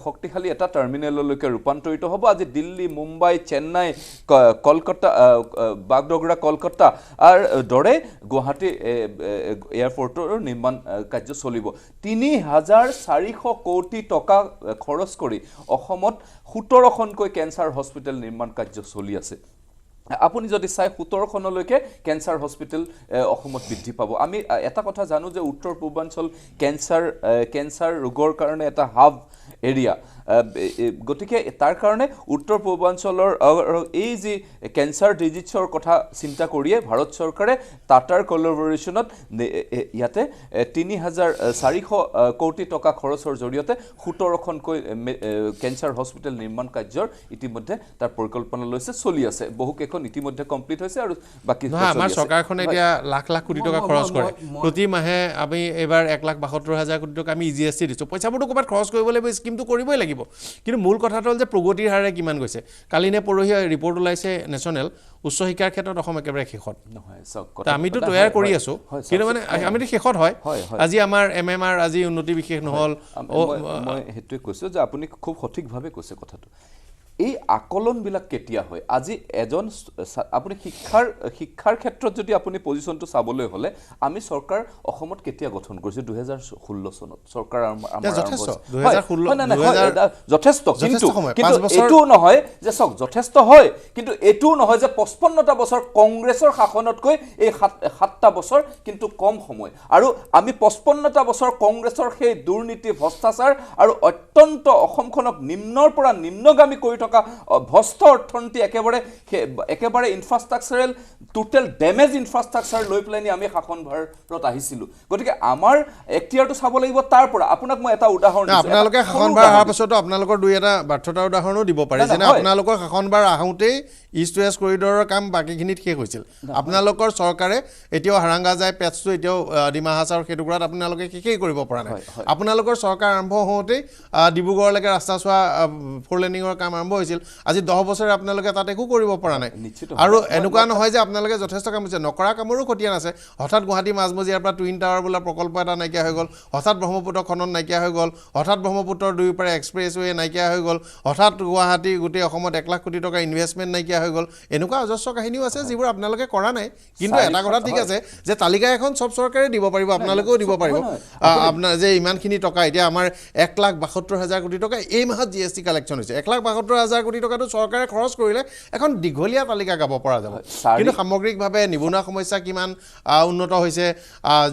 শক্তিশালী এটা টাৰ্মিনেললৈকে ৰূপান্তৰিত হ'ব। আজি দিল্লী, মুম্বাই, চেন্নাই, কলকাতা, বাগডোগৰা, কলকাতা দৰে গুৱাহাটী এয়াৰপৰ্টৰ নিৰ্মাণ কাৰ্য চলিব। 3,400 কোটি টকা খৰচ কৰি অসমত 17খনকৈ কেঞ্চাৰ হস্পিটেল নিৰ্মাণ কাৰ্য চলি আছে। আপুনি যদি চাই 17খনলৈকে কেঞ্চাৰ হস্পিটেল অসমত বৃদ্ধি পাব। আমি এটা কথা জানো যে উত্তৰ পূৰ্বাঞ্চল কেঞ্চাৰ ৰোগৰ কাৰণে এটা হাব এৰিয়া, গতিকে তাৰ কাৰণে উত্তৰ পূৰ্বাঞ্চলৰ এই যি কেঞ্চাৰ ডিজিজৰ কথা চিন্তা কৰিয়ে ভাৰত চৰকাৰে টাটাৰ কলাবৰেশ্যনত ইয়াতে 3,400 কোটি টকা খৰচৰ জৰিয়তে 17খনকৈ কেঞ্চাৰ হস্পিটেল নিৰ্মাণ কাৰ্যৰ ইতিমধ্যে তাৰ পৰিকল্পনা লৈছে, চলি আছে। বহুকেইখন ইতিমধ্যে কমপ্লিট হৈছে আৰু বাকী আমাৰ চৰকাৰখনে এতিয়া লাখ কোটি টকা খৰচ কৰে প্ৰতি মাহে। আমি এইবাৰ 1,72,000 কোটি টকা আমি GST দিছোঁ। পইচাবোৰতো ক'ৰবাত খৰচ কৰিব লাগিব, স্কিমটো কৰিবই লাগিব, কিন্তু মূল কথাটো হ'ল যে প্ৰগতিৰ হাৰে কিমান গৈছে। কালি নে পৰহি ৰিপৰ্ট ওলাইছে নেশ্যনেল উচ্চ শিক্ষাৰ ক্ষেত্ৰত অসম একেবাৰে শেষত। আমিতো তৈয়াৰ কৰি আছোঁ, কিন্তু মানে আমিতো শেষত হয়। আজি আমাৰ MMR আজি উন্নতি বিশেষ নহ'ল। মই সেইটোৱে কৈছোঁ যে আপুনি খুব সঠিকভাৱে কৈছে কথাটো। এই আকলনবিলাক কেতিয়া হয়? আজি আপুনি শিক্ষাৰ ক্ষেত্ৰত যদি আপুনি পজিশ্যনটো চাবলৈ হ'লে আমি চৰকাৰ অসমত কেতিয়া গঠন কৰিছোঁ? 2016 চনত চৰকাৰ যথেষ্ট, কিন্তু এইটোও নহয় যে চাওক যথেষ্ট হয়, কিন্তু এইটোও নহয় যে 55টা বছৰ কংগ্ৰেছৰ শাসনতকৈ এই 7টা বছৰ কিন্তু কম সময়। আৰু আমি 55টা বছৰ কংগ্ৰেছৰ সেই দুৰ্নীতি, ভ্ৰষ্টাচাৰ আৰু অত্যন্ত অসমখনক নিম্নৰ পৰা নিম্নগামী কৰি থকা ভস্ত অৰ্থনীতি একেবাৰে ইনফ্ৰাষ্ট্ৰাকচাৰেল টোটেল ডেমেজ ইনফ্ৰাষ্ট্ৰাকচাৰ লৈ পেলাই আমি শাসনভাৰত আহিছিলোঁ গতিকে আমাৰ এক্টিয়াৰটো চাব লাগিব তাৰ পৰা আপোনাক মই এটা উদাহৰণ আপোনালোকে শাসনভাৰ অহাৰ পাছতো আপোনালোকৰ দুই এটা ব্যৰ্থতাৰ উদাহৰণো দিব পাৰে যেনে আপোনালোকৰ শাসনভাৰ আহোঁতেই ইষ্ট ৱেষ্ট কৰিডৰৰ কাম বাকীখিনিত শেষ হৈছিল আপোনালোকৰ চৰকাৰে এতিয়াও হাৰাংগা যায় পেটছটো এতিয়াও ডিমা হাছাওৰ সেইটুকুৰাত আপোনালোকে শেষেই কৰিব পৰা নাই আপোনালোকৰ চৰকাৰ আৰম্ভ হওঁতেই ডিব্ৰুগড়লৈকে ৰাস্তা চোৱা ফ'ৰ লেনিঙৰ কাম আৰম্ভ হৈছিল আজি 10 বছৰে আপোনালোকে তাত একো কৰিব পৰা নাই আৰু এনেকুৱা নহয় যে আপোনালোকে যথেষ্ট কাম হৈছে নকৰা কামৰো খতিয়ান আছে হঠাৎ গুৱাহাটী মাজমজিয়াৰ পৰা টুইন টাৱাৰ বোলা প্ৰকল্প এটা নাইকিয়া হৈ গ'ল হঠাৎ ব্ৰহ্মপুত্ৰ খনন নাইকিয়া হৈ গ'ল হঠাৎ ব্ৰহ্মপুত্ৰৰ দুয়োপাৰে এক্সপ্ৰেছৱে নাইকিয়া হৈ গ'ল হঠাৎ গুৱাহাটী গোটেই অসমত 1 লাখ কোটি টকা ইনভেষ্টমেণ্ট নাইকিয়া হৈ গ'ল এনেকুৱা অজস্ৰ কাহিনীও আছে যিবোৰ আপোনালোকে কৰা নাই কিন্তু এটা কথা ঠিক আছে যে তালিকা এখন সব চৰকাৰে দিব পাৰিব আপোনালোকেও দিব পাৰিব আপোনাৰ যে ইমানখিনি টকা এতিয়া আমাৰ 1,72,000 কোটি টকা এই মাহত জিএছটি কালেকশ্যন হৈছে 1,72,000 কোটি টকাটো চৰকাৰে খৰচ কৰিলে এখন দীঘলীয়া তালিকা গাব পৰা যাব কিন্তু সামগ্ৰিকভাৱে নিবনুৱা সমস্যা কিমান উন্নত হৈছে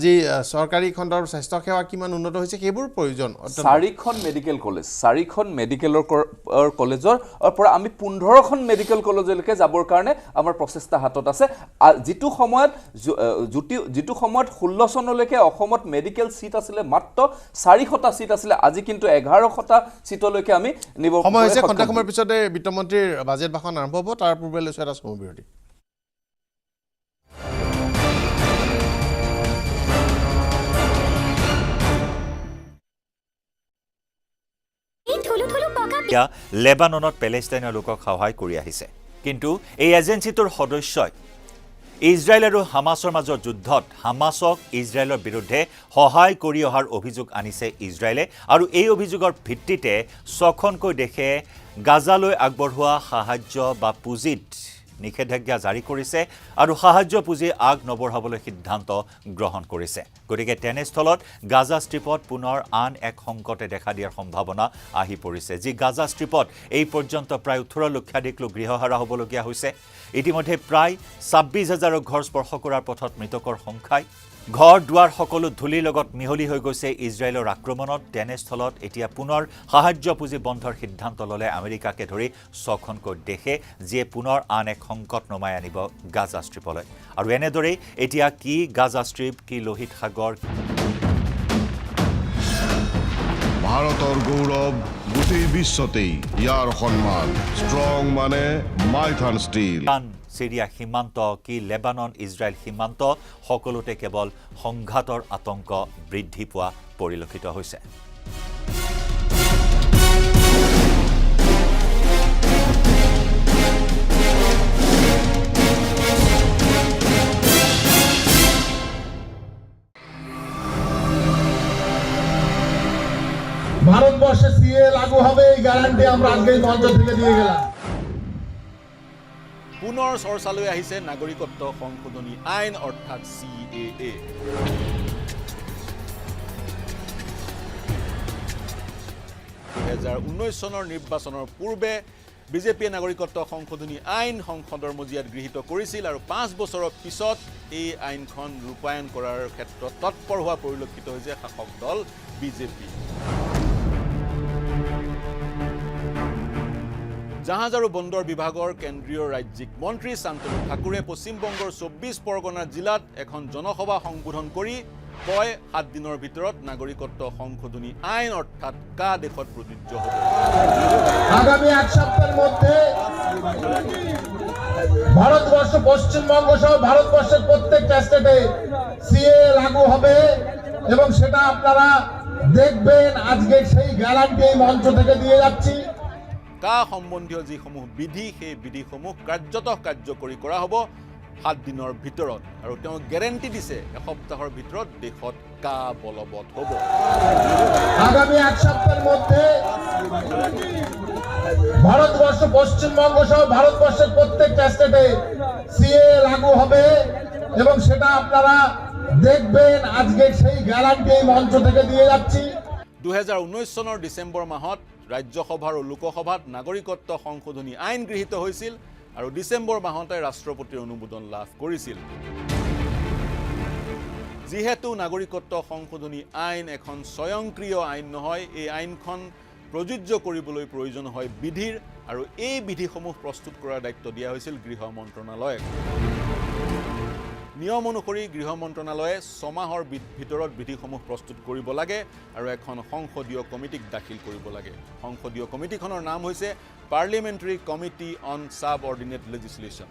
যি চৰকাৰী খণ্ডৰ স্বাস্থ্য সেৱা কিমান উন্নত হৈছে সেইবোৰ প্ৰয়োজন 4খন মেডিকেল কলেজ 4খন মেডিকেলৰ কলেজৰ পৰা আমি 15খন মেডিকেল কলেজলৈকে যাবৰ কাৰণে আমাৰ প্ৰচেষ্টা হাতত আছে যিটো সময়ত 16 চনলৈকে অসমত মেডিকেল সিট আছিলে মাত্ৰ 400টা সিট আছিলে আজি কিন্তু 1100টা সিটলৈকে আমি নিব সময় হৈছে ঘণ্টা সময়ৰ পিছতে বিত্তমন্ত্ৰীৰ বাজেট ভাষণ আৰম্ভ হ'ব তাৰ পূৰ্বে লৈছে এটা চমু বিৰতি লেবাননত পেলেষ্টাইনৰ লোকক সহায় কৰি আহিছে কিন্তু এই এজেন্সিটোৰ সদস্যই ইজৰাইল আৰু হামাছৰ মাজৰ যুদ্ধত হামাছক ইজৰাইলৰ বিৰুদ্ধে সহায় কৰি অহাৰ অভিযোগ আনিছে ইজৰাইলে আৰু এই অভিযোগৰ ভিত্তিতে 6খনকৈ দেশে গাজালৈ আগবঢ়োৱা সাহায্য বা পুঁজিত নিষেধাজ্ঞা জাৰি কৰিছে আৰু সাহায্য পুঁজি আগ নবঢ়াবলৈ সিদ্ধান্ত গ্ৰহণ কৰিছে গতিকে তেনেস্থলত গাজা ষ্ট্ৰিপত পুনৰ আন এক সংকটে দেখা দিয়াৰ সম্ভাৱনা আহি পৰিছে যি গাজা ষ্ট্ৰিপত এই পৰ্যন্ত প্ৰায় 18 লক্ষাধিক লোক গৃহহাৰা হ'বলগীয়া হৈছে ইতিমধ্যে প্ৰায় 26,000 ঘৰ স্পৰ্শ কৰাৰ পথত মৃতকৰ সংখ্যাই ঘৰ দুৱাৰ সকলো ধূলিৰ লগত মিহলি হৈ গৈছে ইজৰাইলৰ আক্ৰমণত তেনেস্থলত এতিয়া পুনৰ সাহায্য পুঁজি বন্ধৰ সিদ্ধান্ত ল'লে আমেৰিকাকে ধৰি 6খনকৈ দেশে যিয়ে পুনৰ আন এক সংকট নমাই আনিব গাজা ষ্ট্ৰিপলৈ আৰু এনেদৰেই এতিয়া কি গাজা ষ্ট্ৰিপ কি লোহিত সাগৰ ভাৰতৰ গৌৰৱ গোটেই বিশ্বতেই ইয়াৰ সন্মান ষ্ট্ৰং মানে মাইথান ষ্টীল সিৰিয়া সীমান্ত কি লেবানন ইজৰাইল সীমান্ত সকলোতে কেৱল সংঘাতৰ আতংক বৃদ্ধি পোৱা পৰিলক্ষিত হৈছে ভাৰতবৰ্ষে সিএ লাগু হবে এই গ্যাৰান্টি আমৰা আজকেই মঞ্চ থেকে দিয়ে গেলাম পুনৰ চৰ্চালৈ আহিছে নাগৰিকত্ব সংশোধনী আইন অৰ্থাৎ CAA 2019 চনৰ নিৰ্বাচনৰ পূৰ্বে বিজেপিয়ে নাগৰিকত্ব সংশোধনী আইন সংসদৰ মজিয়াত গৃহীত কৰিছিল আৰু 5 বছৰৰ পিছত এই আইনখন ৰূপায়ণ কৰাৰ ক্ষেত্ৰত তৎপৰ হোৱা পৰিলক্ষিত হৈছে শাসক দল বিজেপি জাহাজ আৰু বন্দৰ বিভাগৰ কেন্দ্ৰীয় ৰাজ্যিক মন্ত্ৰী শান্তনু ঠাকুৰে পশ্চিমবংগৰ 24 পৰগনা জিলাত এখন জনসভা সম্বোধন কৰি কয় 7 দিনৰ ভিতৰত নাগৰিকত্ব সংশোধনী আইন অৰ্থাৎ কা দেশত প্ৰযোজ্য হ'ব আগামী এক সপ্তাহের মধ্যে ভারতবর্ষ পশ্চিমবঙ্গ সহ ভারতবর্ষের প্রত্যেকটা স্টেটে সিএ লাগু হবে এবং সেটা আপনারা দেখবেন আজকে সেই গ্যারান্টি এই মঞ্চ থেকে দিয়ে যাচ্ছি কা সম্বন্ধীয় যিসমূহ বিধি সেই বিধিসমূহ কাৰ্যতঃ কাৰ্যকৰী কৰা হ'ব 7 দিনৰ ভিতৰত আৰু তেওঁ গ্যাৰান্টি দিছে এসপ্তাহৰ ভিতৰত দেশত কা বলবৎ হ'ব আগামী এক সপ্তাহের মধ্যে ভারতবর্ষ পশ্চিমবঙ্গ সহ ভারতবর্ষের প্রত্যেকটা স্টেটে সিএ লাগু হবে এবং সেটা আপনারা দেখবেন আজকে সেই গ্যারান্টি এই মঞ্চ থেকে দিয়ে যাচ্ছি 2019 চনৰ ডিসেম্বৰ মাহত ৰাজ্যসভা আৰু লোকসভাত নাগৰিকত্ব সংশোধনী আইন গৃহীত হৈছিল আৰু ডিসেম্বৰ মাহতে ৰাষ্ট্ৰপতিৰ অনুমোদন লাভ কৰিছিল যিহেতু নাগৰিকত্ব সংশোধনী আইন এখন স্বয়ংক্ৰিয় আইন নহয় এই আইনখন প্ৰযোজ্য কৰিবলৈ প্ৰয়োজন হয় বিধিৰ আৰু এই বিধিসমূহ প্ৰস্তুত কৰাৰ দায়িত্ব দিয়া হৈছিল গৃহ মন্ত্ৰণালয়ক। নিয়ম অনুসৰি গৃহ মন্ত্ৰণালয়ে 6 মাহৰ ভিতৰত বিধিসমূহ প্ৰস্তুত কৰিব লাগে আৰু এখন সংসদীয় কমিটিক দাখিল কৰিব লাগে। সংসদীয় কমিটিখনৰ নাম হৈছে পাৰ্লিমেণ্টাৰী কমিটি অন ছাবঅৰ্ডিনেট লেজিছলেশ্যন।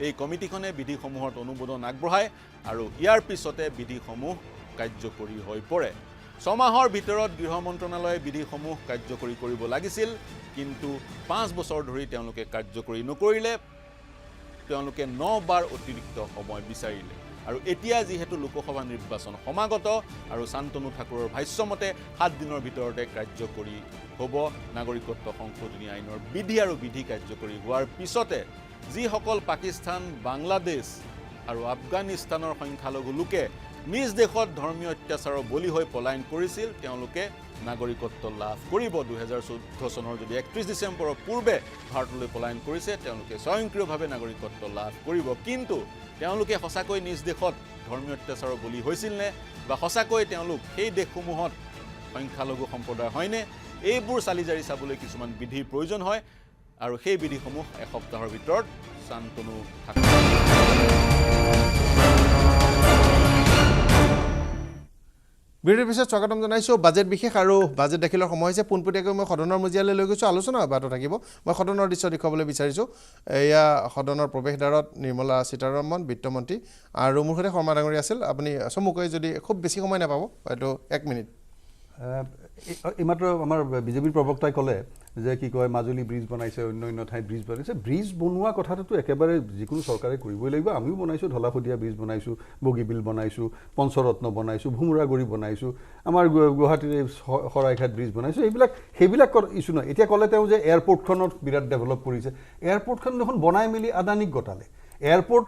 এই কমিটিখনে বিধিসমূহত অনুমোদন আগবঢ়ায় আৰু ইয়াৰ পিছতে বিধিসমূহ কাৰ্যকৰী হৈ পৰে। 6 মাহৰ ভিতৰত গৃহ মন্ত্ৰণালয়ে বিধিসমূহ কাৰ্যকৰী কৰিব লাগিছিল, কিন্তু 5 বছৰ ধৰি তেওঁলোকে কাৰ্যকৰী নকৰিলে। তেওঁলোকে 9 বাৰ অতিৰিক্ত সময় বিচাৰিলে আৰু এতিয়া যিহেতু লোকসভা নিৰ্বাচন সমাগত আৰু শান্তনু ঠাকুৰৰ ভাষ্যমতে 7 দিনৰ ভিতৰতে কাৰ্যকৰী হ'ব নাগৰিকত্ব সংশোধনী আইনৰ বিধি আৰু বিধি কাৰ্যকৰী হোৱাৰ পিছতে যিসকল পাকিস্তান, বাংলাদেশ আৰু আফগানিস্তানৰ সংখ্যালঘু লোকে নিজ দেশত ধৰ্মীয় অত্যাচাৰৰ বলি হৈ পলায়ন কৰিছিল তেওঁলোকে নাগৰিকত্ব লাভ কৰিব। 2014 চনৰ যদি 31 ডিচেম্বৰৰ পূৰ্বে ভাৰতলৈ পলায়ন কৰিছে তেওঁলোকে স্বয়ংক্ৰিয়ভাৱে নাগৰিকত্ব লাভ কৰিব। কিন্তু তেওঁলোকে সঁচাকৈ নিজ দেশত ধৰ্মীয় অত্যাচাৰৰ বলি হৈছিল নে বা সঁচাকৈ তেওঁলোক সেই দেশসমূহত সংখ্যালঘু সম্প্ৰদায় হয়নে, এইবোৰ চালিজাৰি চাবলৈ কিছুমান বিধিৰ প্ৰয়োজন হয় আৰু সেই বিধিসমূহ এসপ্তাহৰ ভিতৰত শান্তনু ঠাকুৰ বিৰতিৰ পিছত স্বাগতম জনাইছোঁ। বাজেট বিশেষ আৰু বাজেট দাখিলৰ সময় হৈছে। পোনপটীয়াকৈ মই সদনৰ মজিয়ালৈ লৈ গৈছোঁ, আলোচনা অব্যাহত থাকিব। মই সদনৰ দৃশ্য দেখুৱাবলৈ বিচাৰিছোঁ। এয়া সদনৰ প্ৰৱেশদ্বাৰত নিৰ্মলা সীতাৰমণ বিত্তমন্ত্ৰী আৰু মোৰ সৈতে শৰ্মা ডাঙৰীয়া আছিল। আপুনি চমুকৈ যদি খুব বেছি সময় নাপাব, হয়তো 1 মিনিট। এইমাত্ৰ আমাৰ বিজেপিৰ প্ৰবক্তাই ক'লে যে কি কয় মাজুলী ব্ৰিজ বনাইছে, অন্য ঠাইত ব্ৰিজ বনাইছে। ব্ৰিজ বনোৱা কথাটোতো একেবাৰে যিকোনো চৰকাৰে কৰিবই লাগিব। আমিও বনাইছোঁ, ঢলাশদিয়া ব্ৰিজ বনাইছোঁ, বগীবিল বনাইছোঁ, পঞ্চৰত্ন বনাইছোঁ, ভোমোৰাগুৰি বনাইছোঁ, আমাৰ গুৱাহাটীৰ শৰাইঘাট ব্ৰিজ বনাইছোঁ। সেইবিলাক ইছ্যু নহয়। এতিয়া ক'লে তেওঁ যে এয়াৰপৰ্টখনত বিৰাট ডেভেলপ কৰিছে। এয়াৰপৰ্টখন দেখোন বনাই মেলি আদানীক গতালে। এয়াৰপৰ্ট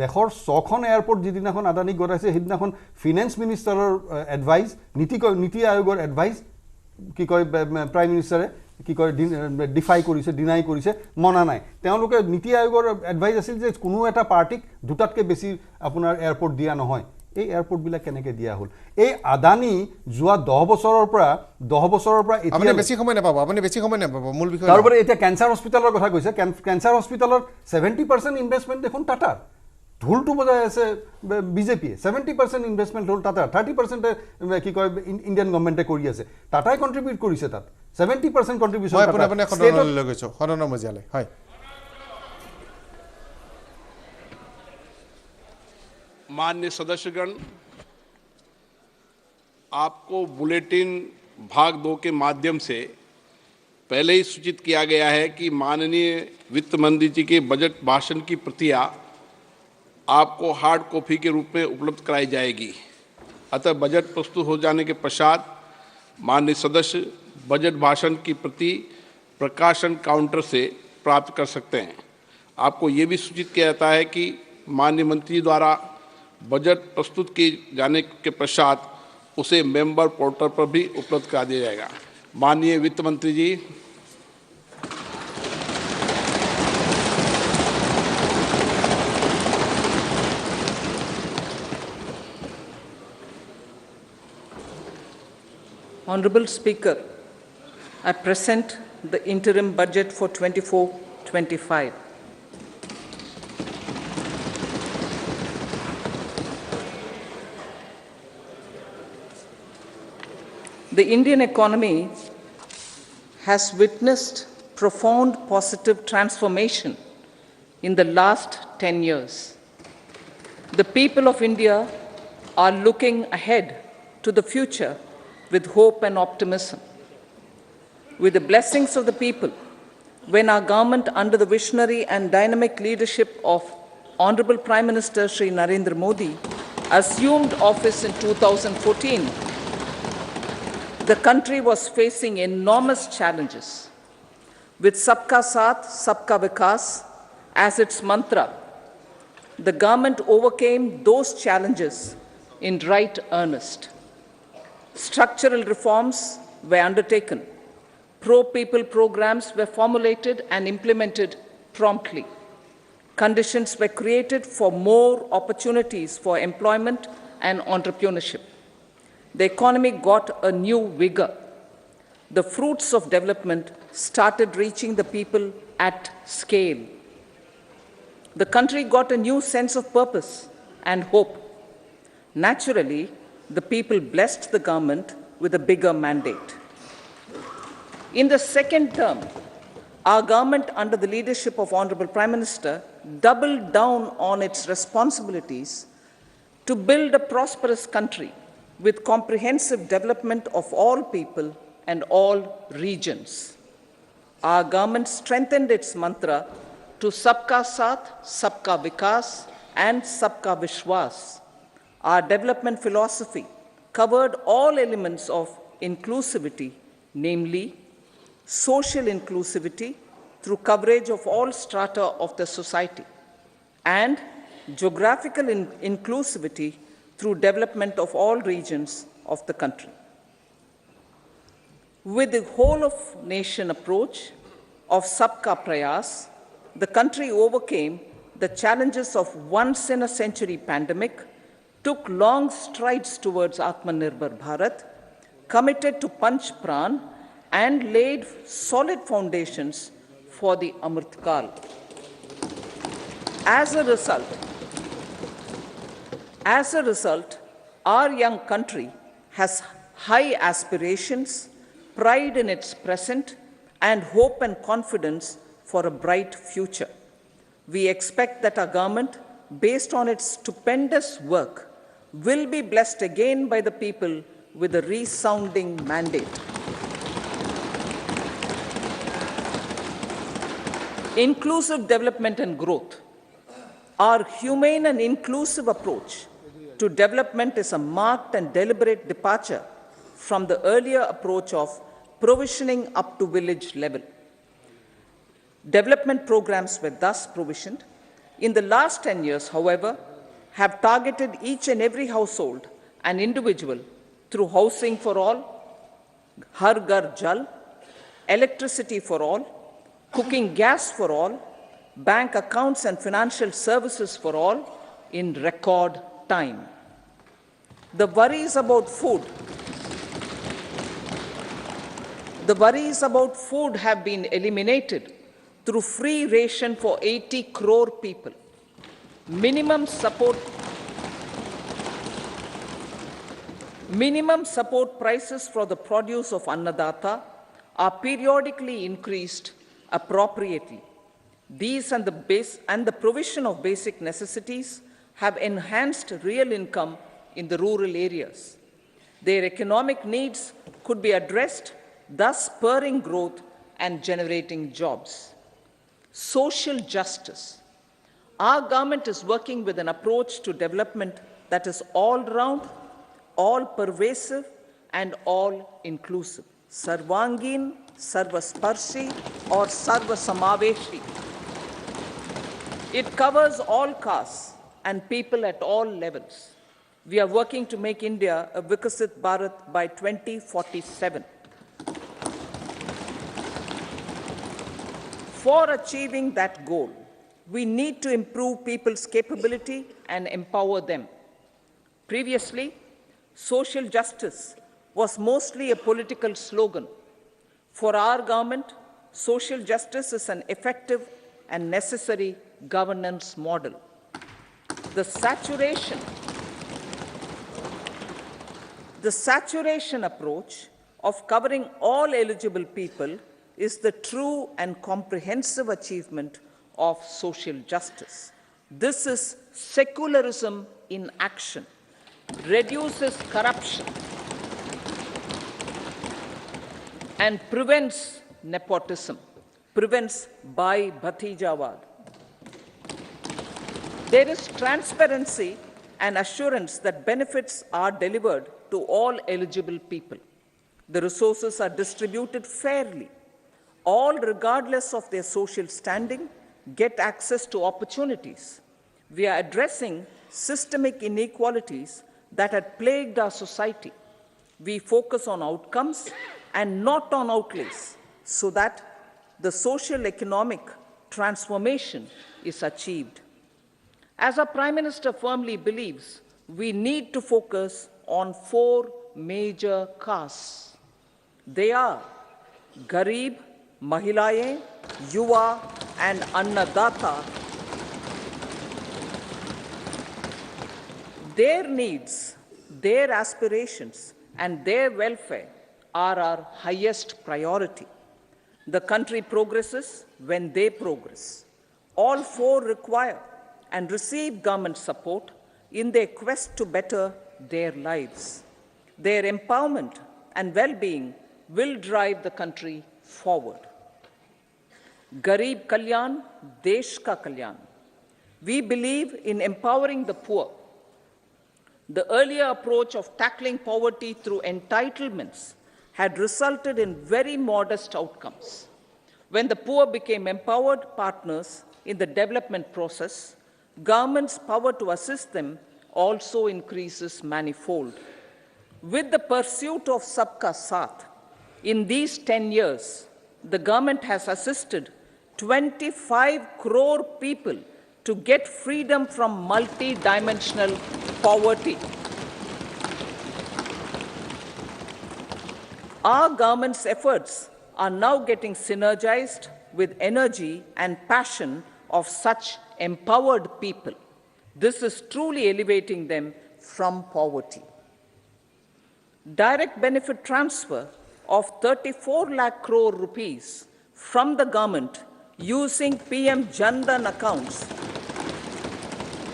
দেশৰ 6খন এয়াৰপৰ্ট যিদিনাখন আদানীক গতাইছে সেইদিনাখন ফিনেন্স মিনিষ্টাৰৰ এডভাইচ, নীতি আয়োগৰ এডভাইচ কি কয় প্ৰাইম মিনিষ্টাৰে কি কয় ডিফাই কৰিছে, ডিনাই কৰিছে, মনা নাই। তেওঁলোকে নীতি আয়োগৰ এডভাইচ আছিল যে কোনো এটা পাৰ্টিক 2টাতকৈ বেছি আপোনাৰ এয়াৰপৰ্ট দিয়া নহয়। এই এয়াৰপৰ্টবিলাক কেনেকৈ দিয়া হ'ল? এই আদানী যোৱা 10 বছৰৰ পৰা আপুনি বেছি সময় নাপাব, মূল বিষয়। তাৰোপৰি এতিয়া কেঞ্চাৰ হস্পিটেলৰ কথা কৈছে। কেঞ্চাৰ হস্পিটেলত 70% ইনভেষ্টমেণ্ট দেখোন টাটাৰ। ঢোলটো বজাই আছে বিজেপিয়ে। 70% ইনভেষ্টমেণ্ট হ'ল টাটাৰ, 30% কি কয় ইণ্ডিয়ান গভৰ্ণমেণ্টে কৰি আছে। টাটাই কণ্ট্ৰিবিউট কৰিছে তাত 70% কণ্ট্ৰিবিউশ্যন। সদনলৈ গৈছোঁ, সদনৰ মজিয়ালৈ। হয়, माननीय सदस्यगण, आपको बुलेटिन भाग 2 के माध्यम से पहले ही सूचित किया गया है कि माननीय वित्त मंत्री जी के बजट भाषण की प्रतियां आपको हार्ड कॉपी के रूप में उपलब्ध कराई जाएगी। अतः बजट प्रस्तुत हो जाने के पश्चात माननीय सदस्य बजट भाषण की प्रति प्रकाशन काउंटर से प्राप्त कर सकते हैं। आपको ये भी सूचित किया जाता है कि माननीय मंत्री द्वारा बजट प्रस्तुत किए जाने के पश्चात उसे मेंबर पोर्टल पर भी उपलब्ध करा दिया जाएगा। माननीय वित्त मंत्री जी, Honorable Speaker, I present the interim budget for 24-25. The Indian economy has witnessed profound positive transformation in the last 10 years. The people of India are looking ahead to the future with hope and optimism. With the blessings of the people, when our government, under the visionary and dynamic leadership of Honorable Prime Minister Shri Narendra Modi, assumed office in 2014, the country was facing enormous challenges. With Sabka Saath, Sabka Vikas as its mantra, the government overcame those challenges in right earnest. Structural reforms were undertaken. Pro-people programs were formulated and implemented promptly. Conditions were created for more opportunities for employment and entrepreneurship. The economy got a new vigor. the fruits of development started reaching the people at scale. The country got a new sense of purpose and hope. Naturally, the people blessed the government with a bigger mandate. In the second term, our government, under the leadership of Honorable Prime Minister, doubled down on its responsibilities to build a prosperous country with comprehensive development of all people and all regions. Our government strengthened its mantra to Sabka Saath, Sabka Vikas, and Sabka Vishwas. Our development philosophy covered all elements of inclusivity, namely social inclusivity through coverage of all strata of the society, and geographical inclusivity through development of all regions of the country. With the whole of nation approach of Sabka Prayas, the country overcame the challenges of once-in-a-century pandemic, took long strides towards Atmanirbhar Bharat, committed to Panch Pran, and laid solid foundations for the Amrit Kal. As a result, our young country has high aspirations, pride in its present, and hope and confidence for a bright future. We expect that our government, based on its stupendous work, will be blessed again by the people with a resounding mandate. Inclusive development and growth. Our humane and inclusive approach to development is a marked and deliberate departure from the earlier approach of provisioning up to village level. Development programs were thus provisioned. In the last 10 years, however, have targeted each and every household and individual through housing for all, Har Ghar Jal, electricity for all, cooking gas for all, bank accounts and financial services for all in record time. The worries about food have been eliminated through free ration for 80 crore people. Minimum support prices for the produce of Annadata are periodically increased appropriately. These and the provision of basic necessities have enhanced real income in the rural areas. Their economic needs could be addressed, thus spurring growth and generating jobs. Social justice. Our government is working with an approach to development that is all-round, all-pervasive, and all-inclusive. Sarvangin, Sarvasparshi, or Sarvasamaveshi. It covers all castes and people at all levels. We are working to make India a Vikasit Bharat by 2047. For achieving that goal, we need to improve people's capability and empower them. Previously, social justice was mostly a political slogan. For our government, social justice is an effective and necessary governance model. The saturation approach of covering all eligible people is the true and comprehensive achievement of social justice. This is secularism in action, reduces corruption, and prevents nepotism, prevents Bhai Bhatijawad. There is transparency and assurance that benefits are delivered to all eligible people. The resources are distributed fairly. All, regardless of their social standing, get access to opportunities. We are addressing systemic inequalities that had plagued our society. We focus on outcomes and not on outlays, so that the social economic transformation is achieved. As our Prime Minister firmly believes, we need to focus on 4 major castes. They are Garib, Mahilaye, Yuva and Annadata, their needs, their aspirations and their welfare are our highest priority. The country progresses when they progress. All four require and receive government support in their quest to better their lives. Their empowerment and well-being will drive the country forward. Garib Kalyan, Desh Ka Kalyan. We believe in empowering the poor. The earlier approach of tackling poverty through entitlements had resulted in very modest outcomes. When the poor became empowered partners in the development process, government's power to assist them also increases manifold. With the pursuit of Sabka Saath, in these 10 years, the government has assisted 25 crore people to get freedom from multi-dimensional poverty. Our government's efforts are now getting synergized with energy and passion of such empowered people. This is truly elevating them from poverty. Direct benefit transfer of 34 lakh crore rupees from the government using PM Jan Dhan accounts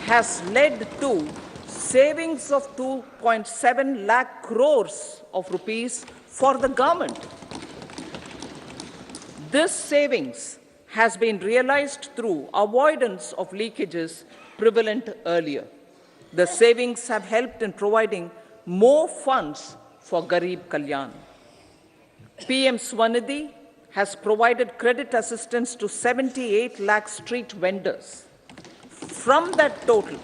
has led to savings of 2.7 lakh crores of rupees for the government. This savings has been realized through avoidance of leakages prevalent earlier. The savings have helped in providing more funds for Garib Kalyan. PM Swanidhi has provided credit assistance to 78 lakh street vendors. From that total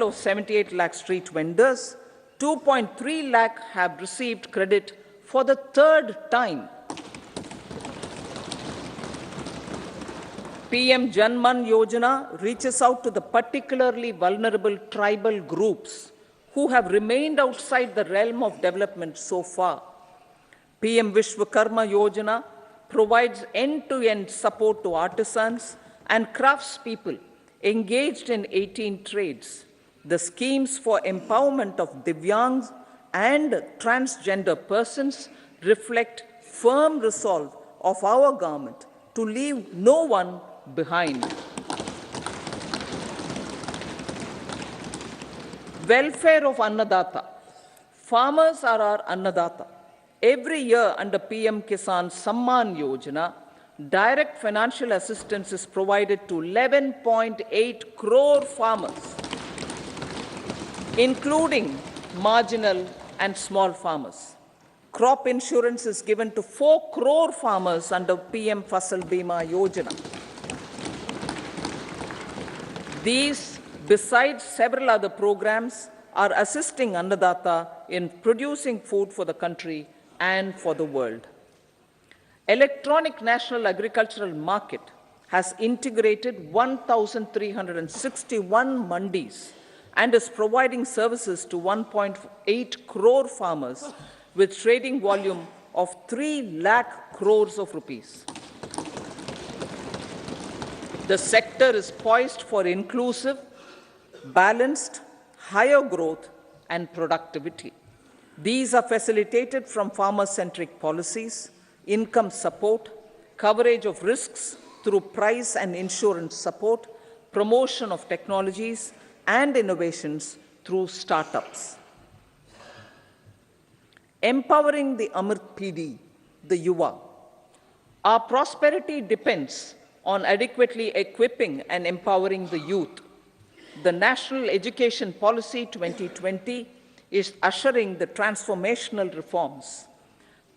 of 78 lakh street vendors, 2.3 lakh have received credit for the third time. PM Janman Yojana reaches out to the particularly vulnerable tribal groups who have remained outside the realm of development so far. PM Vishwakarma Yojana provides end-to-end support to artisans and craftspeople engaged in 18 trades. The schemes for empowerment of Divyangs and transgender persons reflect firm resolve of our government to leave no one behind. Welfare of Annadata. Farmers are our Annadata. Every year under PM Kisan Samman Yojana, direct financial assistance is provided to 11.8 crore farmers, including marginal and small farmers. Crop insurance is given to 4 crore farmers under PM Fasal Bima Yojana. These, besides several other programs, are assisting Annadata in producing food for the country and for the world. Electronic National Agricultural Market has integrated 1,361 mandis and is providing services to 1.8 crore farmers with trading volume of 3 lakh crores of rupees. The sector is poised for inclusive, balanced, higher growth and productivity. These are facilitated from farmer-centric policies, income support, coverage of risks through price and insurance support, promotion of technologies and innovations through startups. Empowering the Amrit PD, the Yuva. Our prosperity depends on adequately equipping and empowering the youth. The National Education Policy 2020 is ushering the transformational reforms.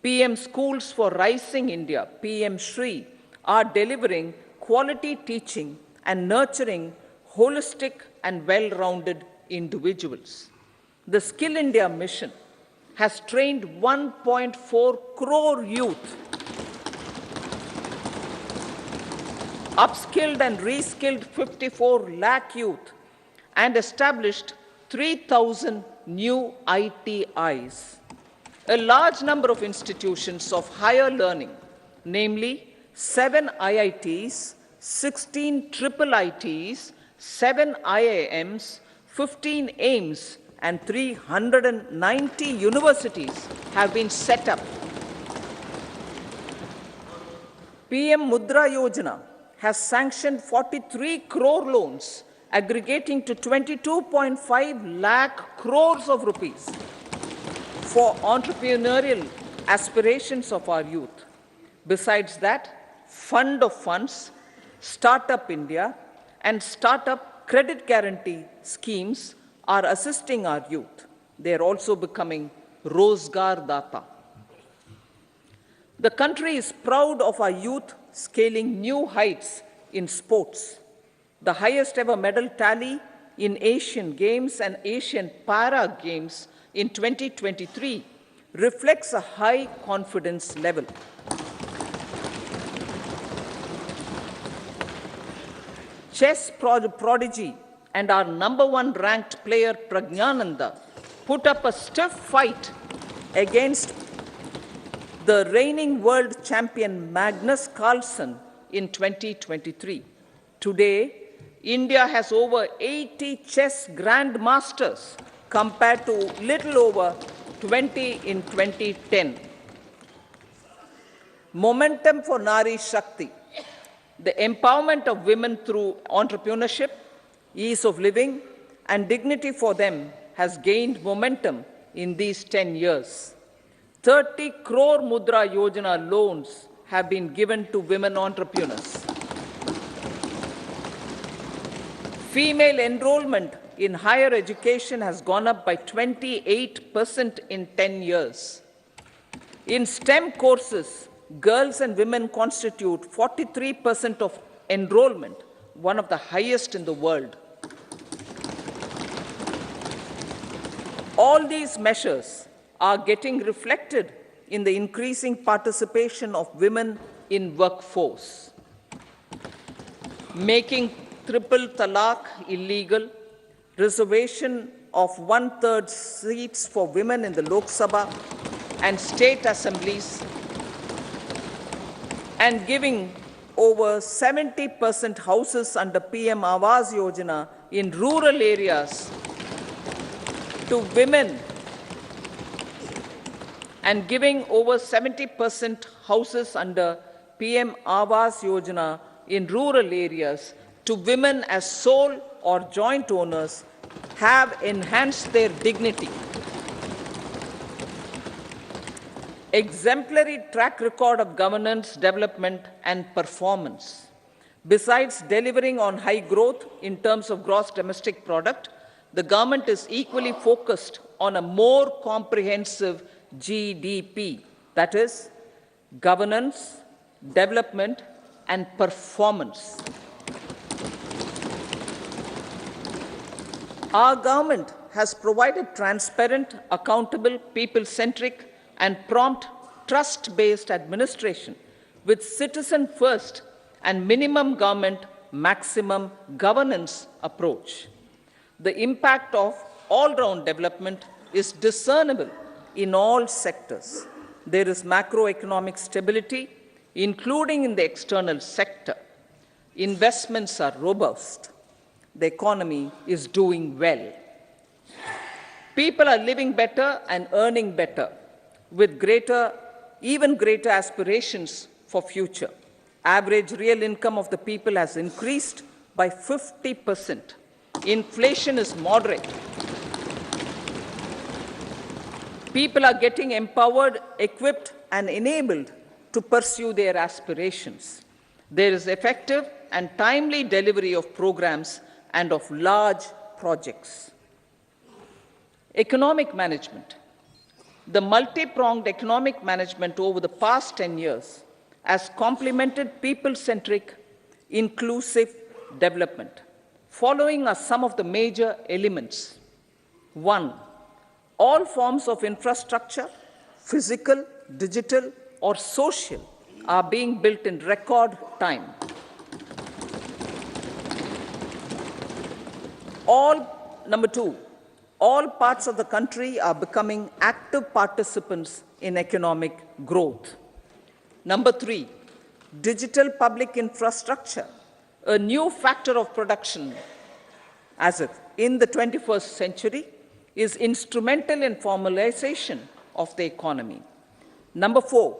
PM Schools for Rising India, PM Shri, are delivering quality teaching and nurturing holistic and well-rounded individuals. The Skill India mission has trained 1.4 crore youth, upskilled and reskilled 54 lakh youth, and established 3,000 new ITIs. a large number of institutions of higher learning, namely 7 IITs, 16 triple ITs, 7 IIMs, 15 AIMS, and 390 universities have been set up. PM Mudra Yojana has sanctioned 43 crore loans aggregating to 22.5 lakh crores of rupees for entrepreneurial aspirations of our youth. Besides that, Fund of Funds, Startup India, and Startup Credit Guarantee schemes are assisting our youth. They are also becoming Rozgar Data. The country is proud of our youth scaling new heights in sports. The highest ever medal tally in Asian Games and Asian Para Games in 2023 reflects a high confidence level. Chess prodigy and our #1 ranked player Pragyananda put up a stiff fight against the reigning world champion Magnus Carlsen in 2023. Today, India has over 80 chess grandmasters compared to little over 20 in 2010. Momentum for Nari Shakti, the empowerment of women through entrepreneurship, ease of living, and dignity for them has gained momentum in these 10 years. 30 crore Mudra Yojana loans have been given to women entrepreneurs. Female enrollment in higher education has gone up by 28% in 10 years. In STEM courses, girls and women constitute 43% of enrollment, one of the highest in the world. All these measures are getting reflected in the increasing participation of women in workforce. Making triple talaq illegal, reservation of 1/3 seats for women in the Lok Sabha and state assemblies, and giving over 70% houses under PM Awas Yojana in rural areas to women, and giving over 70% houses under PM Awas Yojana in rural areas to women as sole or joint owners have enhanced their dignity. Exemplary track record of governance, development, and performance. Besides delivering on high growth in terms of gross domestic product, the government is equally focused on a more comprehensive GDP, that is, governance, development, and performance. Our government has provided transparent, accountable, people-centric, and prompt, trust-based administration with citizen-first and minimum government, maximum governance approach. The impact of all-round development is discernible in all sectors. There is macroeconomic stability, including in the external sector. Investments are robust. The economy is doing well. People are living better and earning better, with even greater aspirations for future. Average real income of the people has increased by 50%. Inflation is moderate. People are getting empowered, equipped, and enabled to pursue their aspirations. There is effective and timely delivery of programs and of large projects. Economic management. The multi-pronged economic management over the past 10 years has complemented people-centric, inclusive development. Following are some of the major elements. 1. All forms of infrastructure, physical, digital, or social, are being built in record time. Number 2, all parts of the country are becoming active participants in economic growth. Number 3, digital public infrastructure, a new factor of production as if in the 21st century, is instrumental in formalization of the economy. Number 4,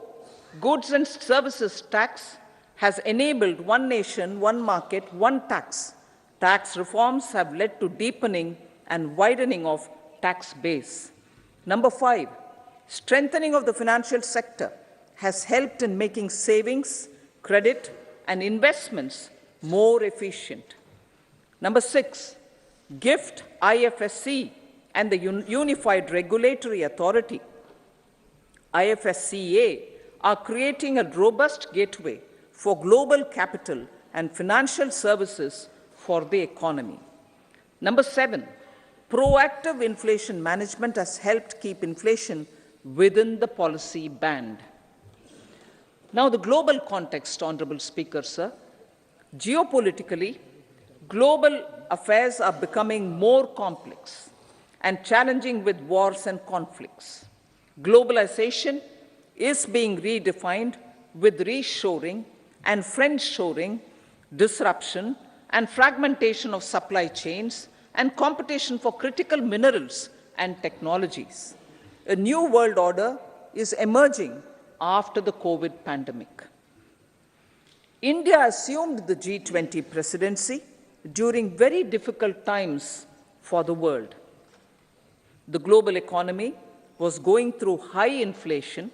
goods and services tax has enabled one nation, one market, one tax. Tax reforms have led to deepening and widening of tax base. Number 5, strengthening of the financial sector has helped in making savings, credit, and investments more efficient. Number 6, GIFT, IFSC, and the Unified Regulatory Authority, IFSCA, are creating a robust gateway for global capital and financial services for the economy. Number 7, proactive inflation management has helped keep inflation within the policy band. Now, the global context, Honorable Speaker, sir. Geopolitically, global affairs are becoming more complex and challenging with wars and conflicts. Globalization is being redefined with reshoring and friendshoring, disruption and fragmentation of supply chains, and competition for critical minerals and technologies. A new world order is emerging after the COVID pandemic. India assumed the G20 presidency during very difficult times for the world. The global economy was going through high inflation,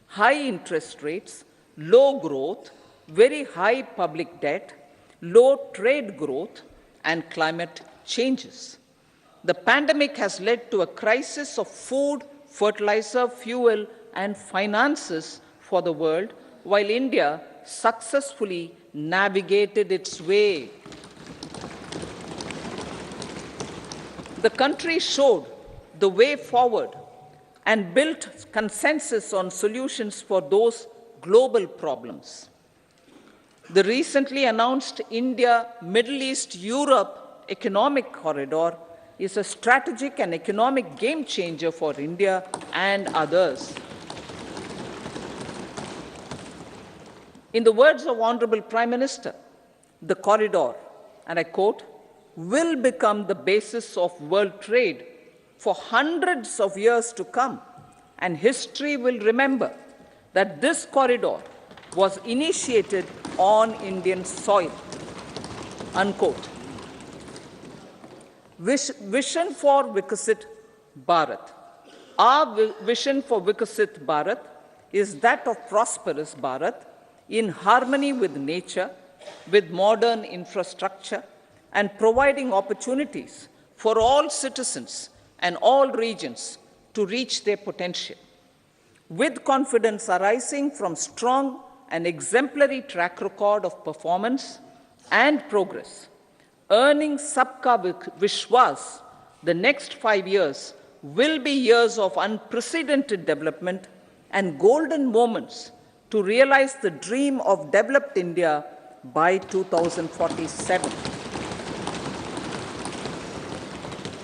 high interest rates, low growth, very high public debt, low trade growth, and climate changes. The pandemic has led to a crisis of food, fertilizer, fuel, and finances for the world, while India successfully navigated its way. The country showed the way forward and built consensus on solutions for those global problems. The recently announced India-Middle East-Europe economic corridor is a strategic and economic game changer for India and others. In the words of Honorable Prime Minister, the corridor, and I quote, will become the basis of world trade for hundreds of years to come, and history will remember that this corridor was initiated on Indian soil, unquote. Vision for Vikasit Bharat. Our vision for Vikasit Bharat is that of prosperous Bharat in harmony with nature, with modern infrastructure, and providing opportunities for all citizens and all regions to reach their potential. With confidence arising from strong and exemplary track record of performance and progress, earning Sabka Vishwas, the next 5 years will be years of unprecedented development and golden moments to realize the dream of developed India by 2047.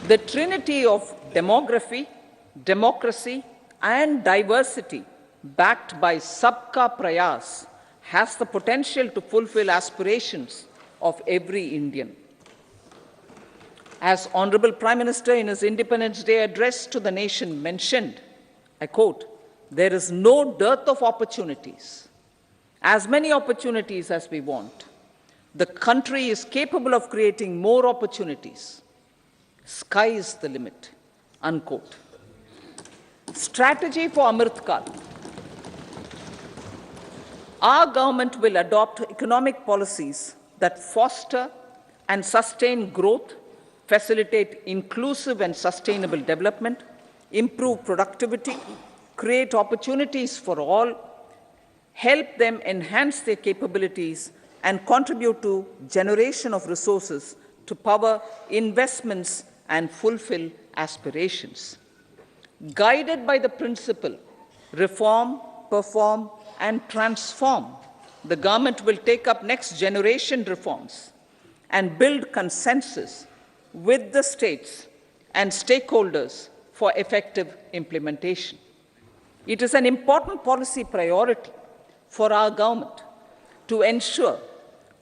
The trinity of demography, democracy, and diversity backed by Sabka Prayas has the potential to fulfill aspirations of every Indian. As Honorable Prime Minister in his Independence Day address to the nation mentioned, I quote, there is no dearth of opportunities, as many opportunities as we want. The country is capable of creating more opportunities. Sky is the limit, unquote. Strategy for Amrit Kal. Our government will adopt economic policies that foster and sustain growth, facilitate inclusive and sustainable development, improve productivity, create opportunities for all, help them enhance their capabilities, and contribute to generation of resources to power investments and fulfill aspirations. Guided by the principle, reform, perform, and transform, the government will take up next generation reforms and build consensus with the states and stakeholders for effective implementation. It is an important policy priority for our government to ensure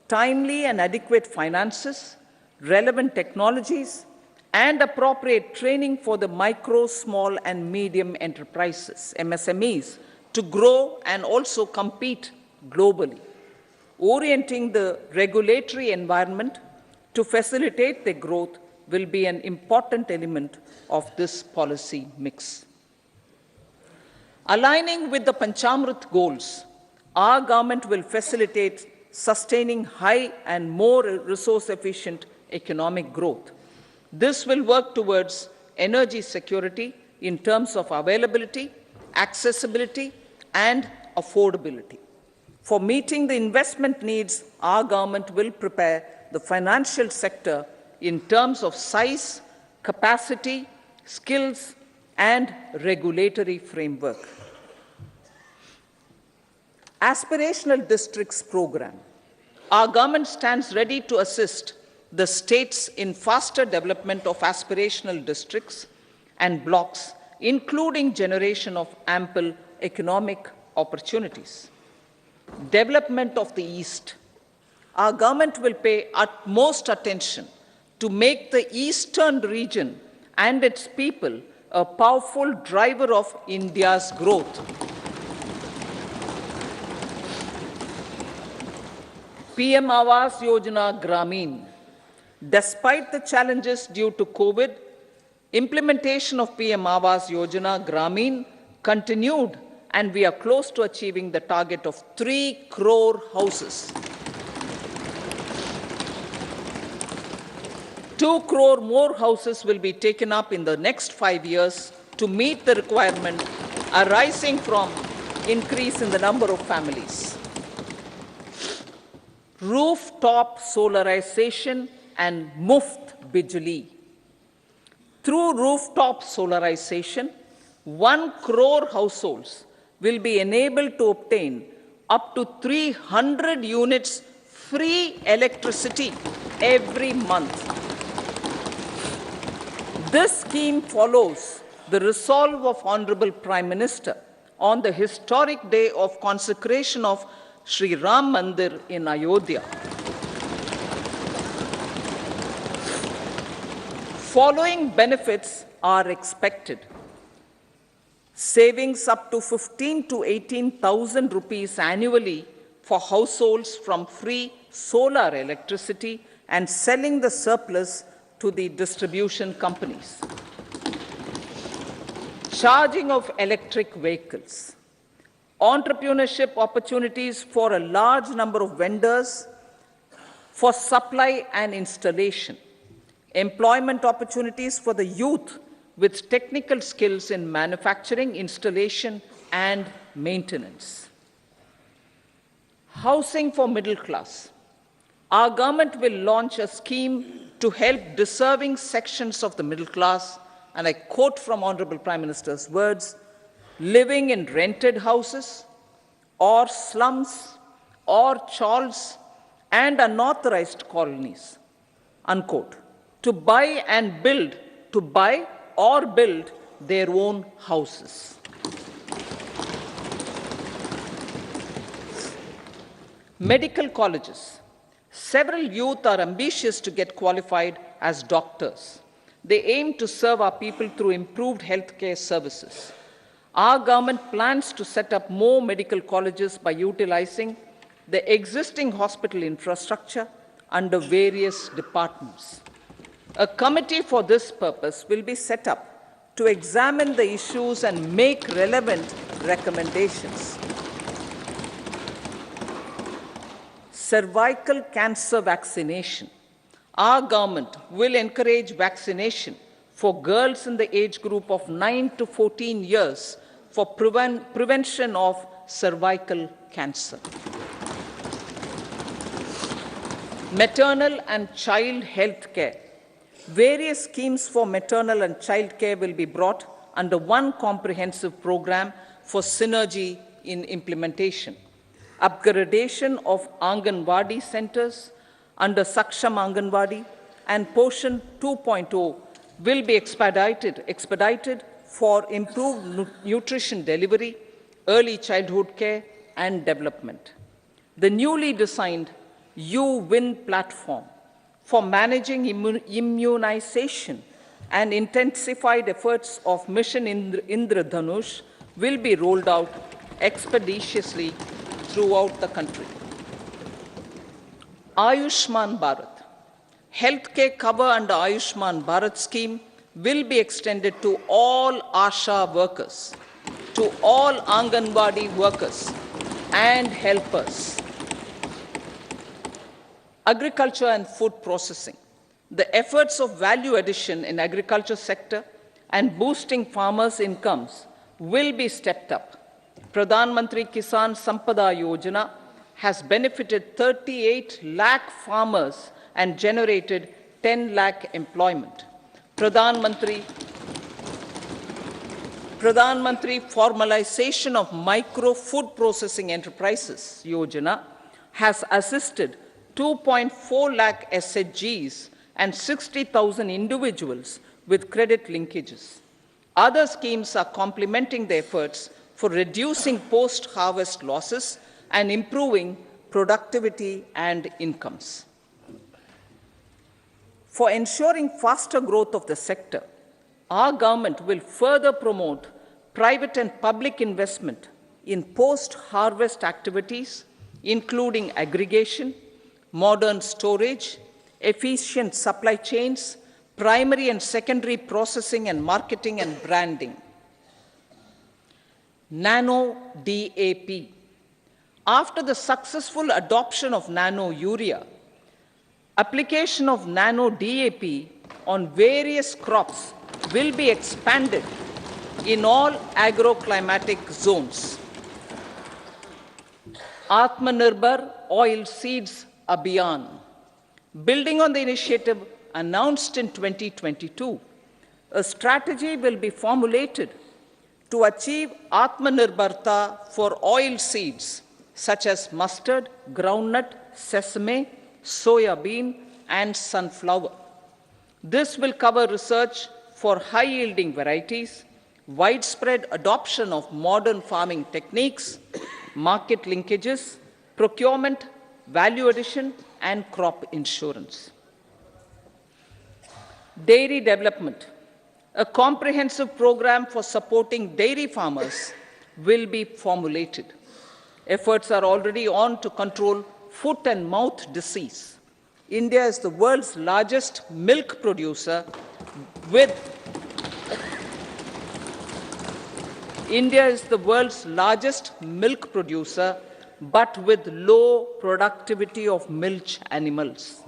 timely and adequate finances, relevant technologies, and appropriate training for the micro, small, and medium enterprises, MSMEs, to grow and also compete globally. Orienting the regulatory environment to facilitate their growth will be an important element of this policy mix. Aligning with the Panchamrit goals, our government will facilitate sustaining high and more resource-efficient economic growth. This will work towards energy security in terms of availability, accessibility, and affordability. For meeting the investment needs, our government will prepare the financial sector in terms of size, capacity, skills, and regulatory framework. Aspirational Districts Program. Our government stands ready to assist the states in faster development of aspirational districts and blocks, including generation of ample economic opportunities. Development of the East. Our government will pay utmost attention to make the Eastern region and its people a powerful driver of India's growth. PM Awas Yojana Gramin. Despite the challenges due to COVID, implementation of PM Awas Yojana Gramin continued, and we are close to achieving the target of 3 crore houses. 2 crore more houses will be taken up in the next 5 years to meet the requirement arising from increase in the number of families. Rooftop solarization and Muft Bijli. Through rooftop solarization, 1 crore households will be enabled to obtain up to 300 units free electricity every month. This scheme follows the resolve of Honorable Prime Minister on the historic day of consecration of Sri Ram Mandir in Ayodhya. Following benefits are expected. Savings up to 15 to 18,000 rupees annually for households from free solar electricity and selling the surplus to the distribution companies. Charging of electric vehicles. Entrepreneurship opportunities for a large number of vendors for supply and installation. Employment opportunities for the youth with technical skills in manufacturing, installation, and maintenance. Housing for middle class. Our government will launch a scheme to help deserving sections of the middle class, and I quote from Honorable Prime Minister's words, living in rented houses or slums or chawls and unauthorized colonies, unquote, to buy or build their own houses. Medical colleges. Several youth are ambitious to get qualified as doctors. They aim to serve our people through improved healthcare services. Our government plans to set up more medical colleges by utilizing the existing hospital infrastructure under various departments. A committee for this purpose will be set up to examine the issues and make relevant recommendations. Cervical cancer vaccination. Our government will encourage vaccination for girls in the age group of 9 to 14 years for prevention of cervical cancer. Maternal and child health care. Various schemes for maternal and child care will be brought under one comprehensive program for synergy in implementation. Upgradation of Anganwadi centers under Saksham Anganwadi and Poshan 2.0 will be expedited for improved nutrition delivery, early childhood care, and development. The newly designed U-Win platform for managing immunization and intensified efforts of Mission Indradhanush will be rolled out expeditiously throughout the country. Ayushman Bharat. Healthcare cover under Ayushman Bharat scheme will be extended to all ASHA workers, to all Anganwadi workers and helpers. Agriculture and food processing. The efforts of value addition in agriculture sector and boosting farmers' incomes will be stepped up. Pradhan Mantri Kisan Sampada Yojana has benefited 38 lakh farmers and generated 10 lakh employment. Pradhan Mantri Formalization of Micro Food Processing Enterprises Yojana has assisted 2.4 lakh SHGs and 60,000 individuals with credit linkages. Other schemes are complementing the efforts for reducing post-harvest losses and improving productivity and incomes. For ensuring faster growth of the sector, our government will further promote private and public investment in post-harvest activities, including aggregation, modern storage, efficient supply chains, primary and secondary processing and marketing and branding. Nano DAP. After the successful adoption of nano urea, application of nano DAP on various crops will be expanded in all agroclimatic zones. Atmanirbhar Oil Seeds Abhiyan. Building on the initiative announced in 2022, a strategy will be formulated to achieve Atmanirbharta for oil seeds such as mustard, groundnut, sesame, soya bean, and sunflower. This will cover research for high-yielding varieties, widespread adoption of modern farming techniques, market linkages, procurement, value addition, and crop insurance. Dairy development. A comprehensive program for supporting dairy farmers will be formulated. Efforts are already on to control foot and mouth disease. India is the world's largest milk producer with but with low productivity of milch animals.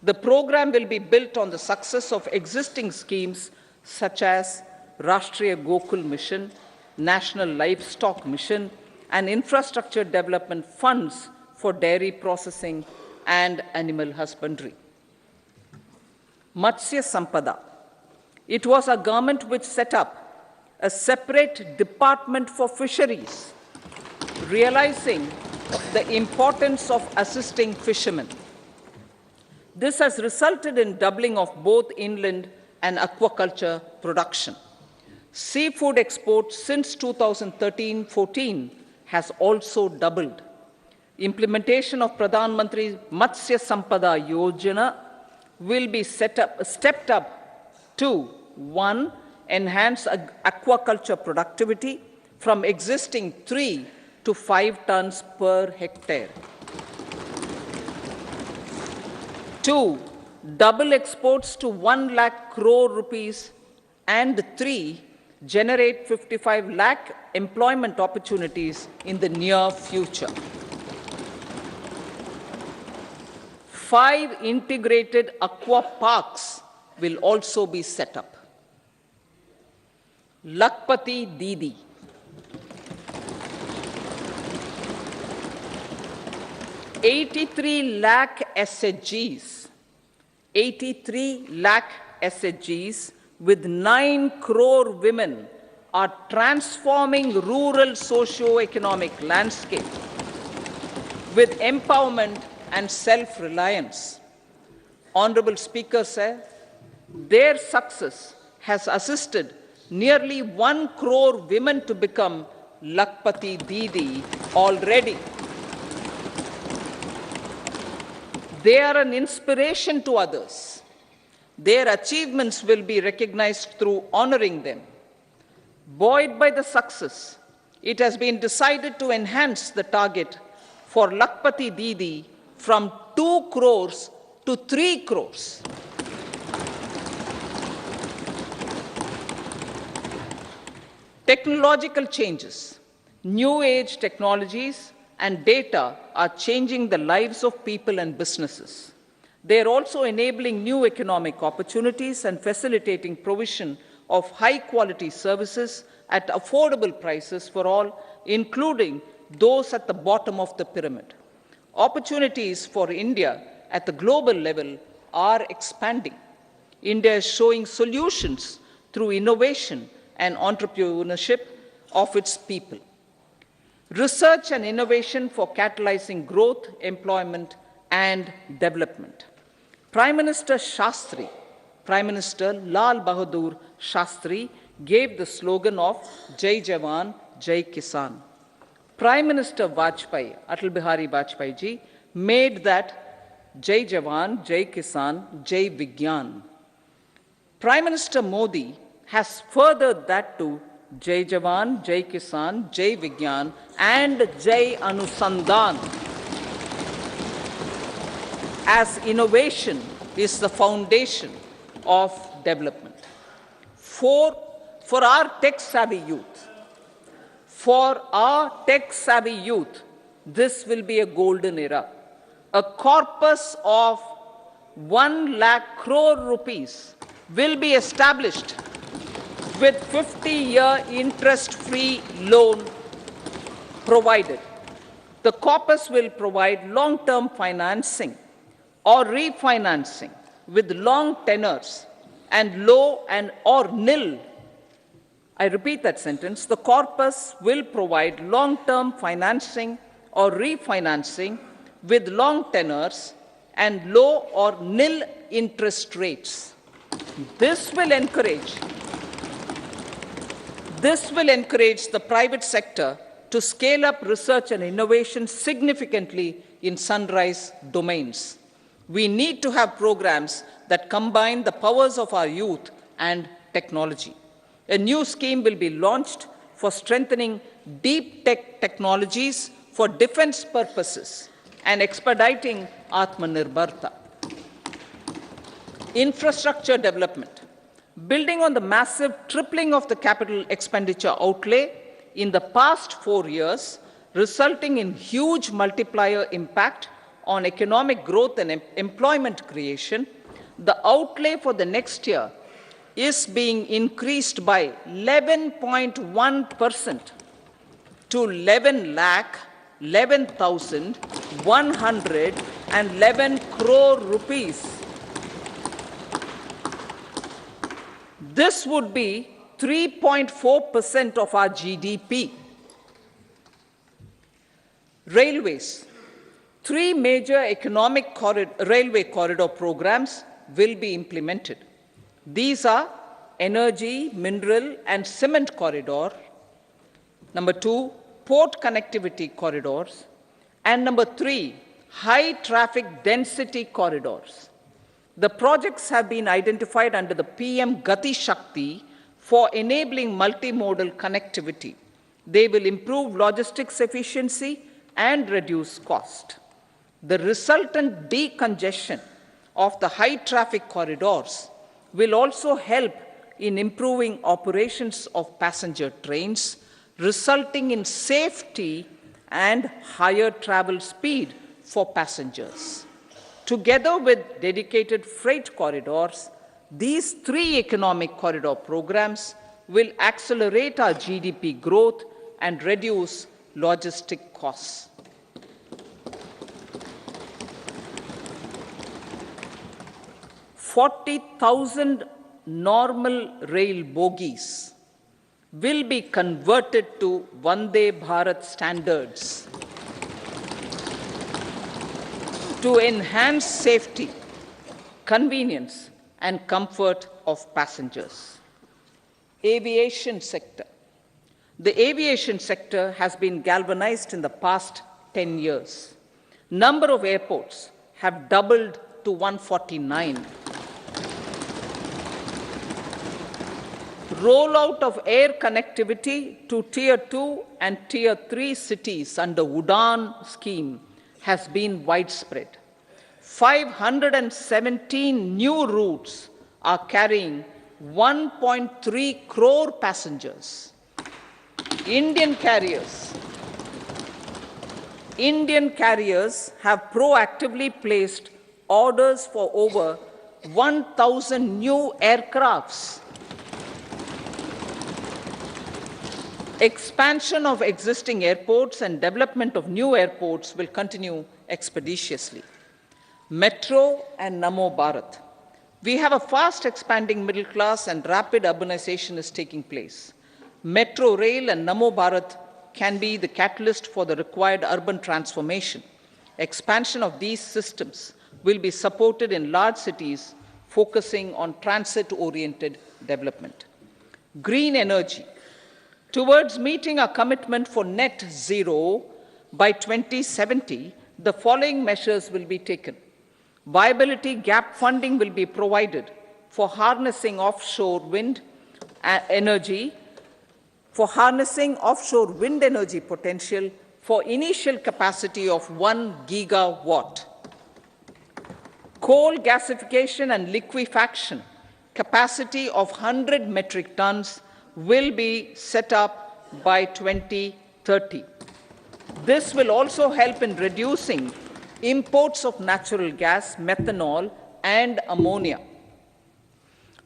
The program will be built on the success of existing schemes such as Rashtriya Gokul Mission, National Livestock Mission, and infrastructure development funds for dairy processing and animal husbandry. Matsya Sampada. It was our government which set up a separate department for fisheries, realizing the importance of assisting fishermen. This has resulted in doubling of both inland and aquaculture production. Seafood exports since 2013-14 has also doubled. Implementation of Pradhan Mantri Matsya Sampada Yojana will be stepped up to 1. Enhance aquaculture productivity from existing 3 to 5 tons per hectare. 2. Double exports to 1 lakh crore rupees, and 3. Generate 55 lakh employment opportunities in the near future. 5 integrated aqua parks will also be set up. Lakpati Didi. $83 lakh SHGs. 83 lakh SHGs with 9 crore women are transforming rural socio-economic landscape with empowerment and self-reliance. Honorable Speaker, sir, Their success has assisted nearly 1 crore women to become Lakpati Didi already. They are an inspiration to others. Their achievements will be recognized through honoring them. Buoyed by the success, it has been decided to enhance the target for Lakpati Didi from 2 crores to 3 crores. Technological changes, new age technologies, and data are changing the lives of people and businesses. They are also enabling new economic opportunities and facilitating provision of high-quality services at affordable prices for all, including those at the bottom of the pyramid. Opportunities for India at the global level are expanding. India is showing solutions through innovation and entrepreneurship of its people. Research and innovation for catalyzing growth, employment, and development. Prime Minister Lal Bahadur Shastri gave the slogan of Jai Jawan, Jai Kisan. Prime Minister Vajpayee, Atal Bihari Vajpayee ji, made that Jai Jawan, Jai Kisan, Jai Vigyan. Prime Minister Modi has furthered that to Jai Jawan, Jai Kisan, Jai Vigyan, and Jai Anusandhan, as innovation is the foundation of development. For our tech-savvy youth, this will be a golden era. A corpus of 1 lakh crore rupees will be established with 50-year interest-free loan provided. The corpus will provide long-term financing or refinancing with long tenors and low and or nil. I repeat that sentence. The corpus will provide long-term financing or refinancing with long tenors and low or nil interest rates. This will encourage the private sector to scale up research and innovation significantly in sunrise domains. We need to have programs that combine the powers of our youth and technology. A new scheme will be launched for strengthening deep tech technologies for defense purposes and expediting Atmanirbharta. Infrastructure development. Building on the massive tripling of the capital expenditure outlay in the past 4 years, resulting in huge multiplier impact on economic growth and employment creation, the outlay for the next year is being increased by 11.1% to 11,11,111 crore rupees. This would be 3.4% of our GDP. Railways. 3 major railway corridor programs will be implemented. These are energy, mineral, and cement corridor. Number 2, port connectivity corridors. And number 3, high traffic density corridors. The projects have been identified under the PM Gati Shakti for enabling multimodal connectivity. They will improve logistics efficiency and reduce cost. The resultant decongestion of the high traffic corridors will also help in improving operations of passenger trains, resulting in safety and higher travel speed for passengers. Together with dedicated freight corridors, these 3 economic corridor programs will accelerate our GDP growth and reduce logistic costs. $40,000 normal rail bogies will be converted to Vande Bharat standards to enhance safety, convenience, and comfort of passengers. Aviation sector. The aviation sector has been galvanized in the past 10 years. Number of airports have doubled to 149. Rollout of air connectivity to Tier 2 and Tier 3 cities under UDAN scheme has been widespread. 517 new routes are carrying 1.3 crore passengers. Indian carriers have proactively placed orders for over 1,000 new aircrafts. Expansion of existing airports and development of new airports will continue expeditiously. Metro and Namo Bharat. We have a fast expanding middle class and rapid urbanization is taking place. Metro rail and Namo Bharat can be the catalyst for the required urban transformation. Expansion of these systems will be supported in large cities, focusing on transit-oriented development. Green energy. Towards meeting our commitment for net zero by 2070, the following measures will be taken. Viability gap funding will be provided for harnessing offshore wind energy, potential for initial capacity of 1 gigawatt. Coal gasification and liquefaction capacity of 100 metric tons will be set up by 2030. This will also help in reducing imports of natural gas, methanol, and ammonia.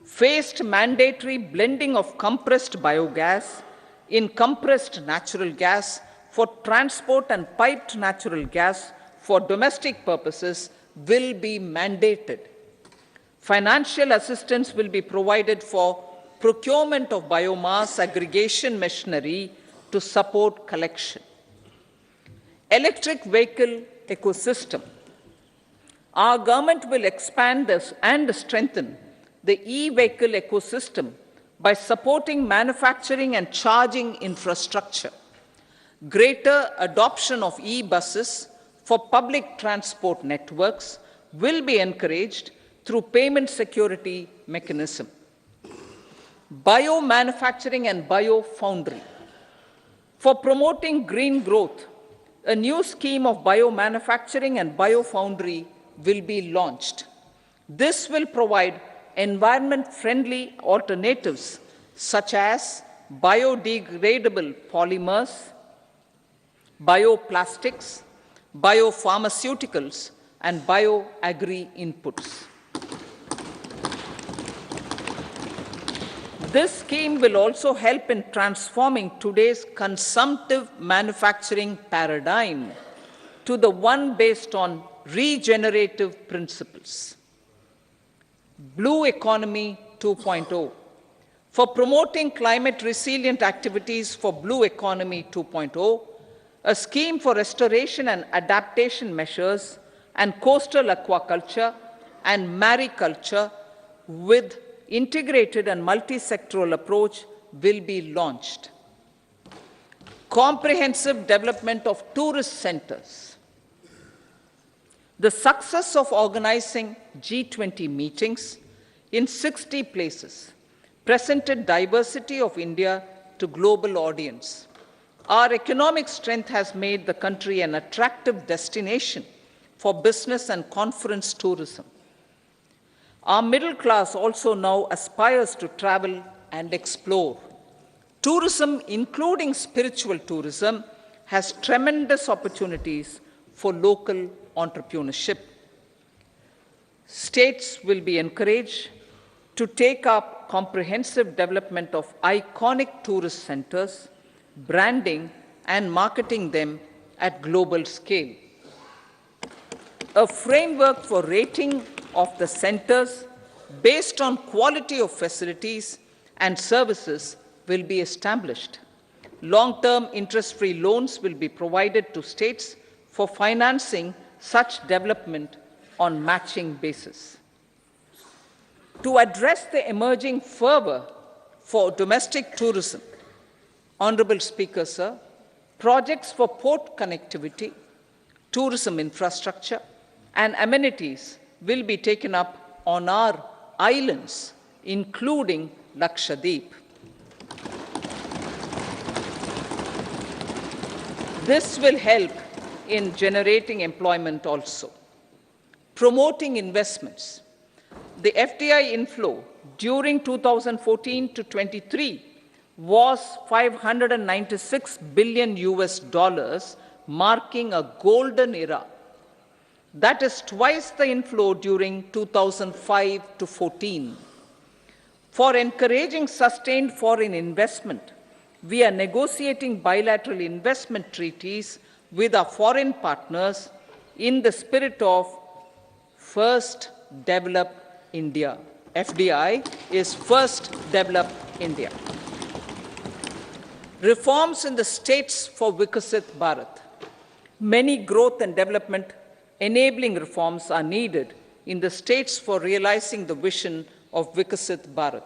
Phased mandatory blending of compressed biogas in compressed natural gas for transport and piped natural gas for domestic purposes will be mandated. Financial assistance will be provided for procurement of biomass aggregation machinery to support collection. Electric vehicle ecosystem. Our government will expand this and strengthen the e-vehicle ecosystem by supporting manufacturing and charging infrastructure. Greater adoption of e-buses for public transport networks will be encouraged through payment security mechanism. Biomanufacturing and biofoundry. For promoting green growth, a new scheme of biomanufacturing and biofoundry will be launched. This will provide environment-friendly alternatives such as biodegradable polymers, bioplastics, biopharmaceuticals, and bioagri inputs. This scheme will also help in transforming today's consumptive manufacturing paradigm to the one based on regenerative principles. Blue Economy 2.0. For promoting climate-resilient activities for Blue Economy 2.0, a scheme for restoration and adaptation measures and coastal aquaculture and mariculture with integrated and multi-sectoral approach will be launched. Comprehensive development of tourist centers. The success of organizing G20 meetings in 60 places presented diversity of India to global audience. Our economic strength has made the country an attractive destination for business and conference tourism. Our middle class also now aspires to travel and explore. Tourism, including spiritual tourism, has tremendous opportunities for local entrepreneurship. States will be encouraged to take up comprehensive development of iconic tourist centers, branding and marketing them at global scale. A framework for rating of the centers based on quality of facilities and services will be established. Long-term interest-free loans will be provided to states for financing such development on matching basis. To address the emerging fervor for domestic tourism, Honorable Speaker, sir, projects for port connectivity, tourism infrastructure, and amenities will be taken up on our islands, including Lakshadweep. This will help in generating employment also. Promoting investments. The FDI inflow during 2014 to 23 was $596 billion, marking a golden era. That is twice the inflow during 2005 to 14. For encouraging sustained foreign investment, we are negotiating bilateral investment treaties with our foreign partners in the spirit of First Develop India. FDI is First Develop India. Reforms in the states for Vikasit Bharat. Many growth and development enabling reforms are needed in the states for realizing the vision of Vikasit Bharat.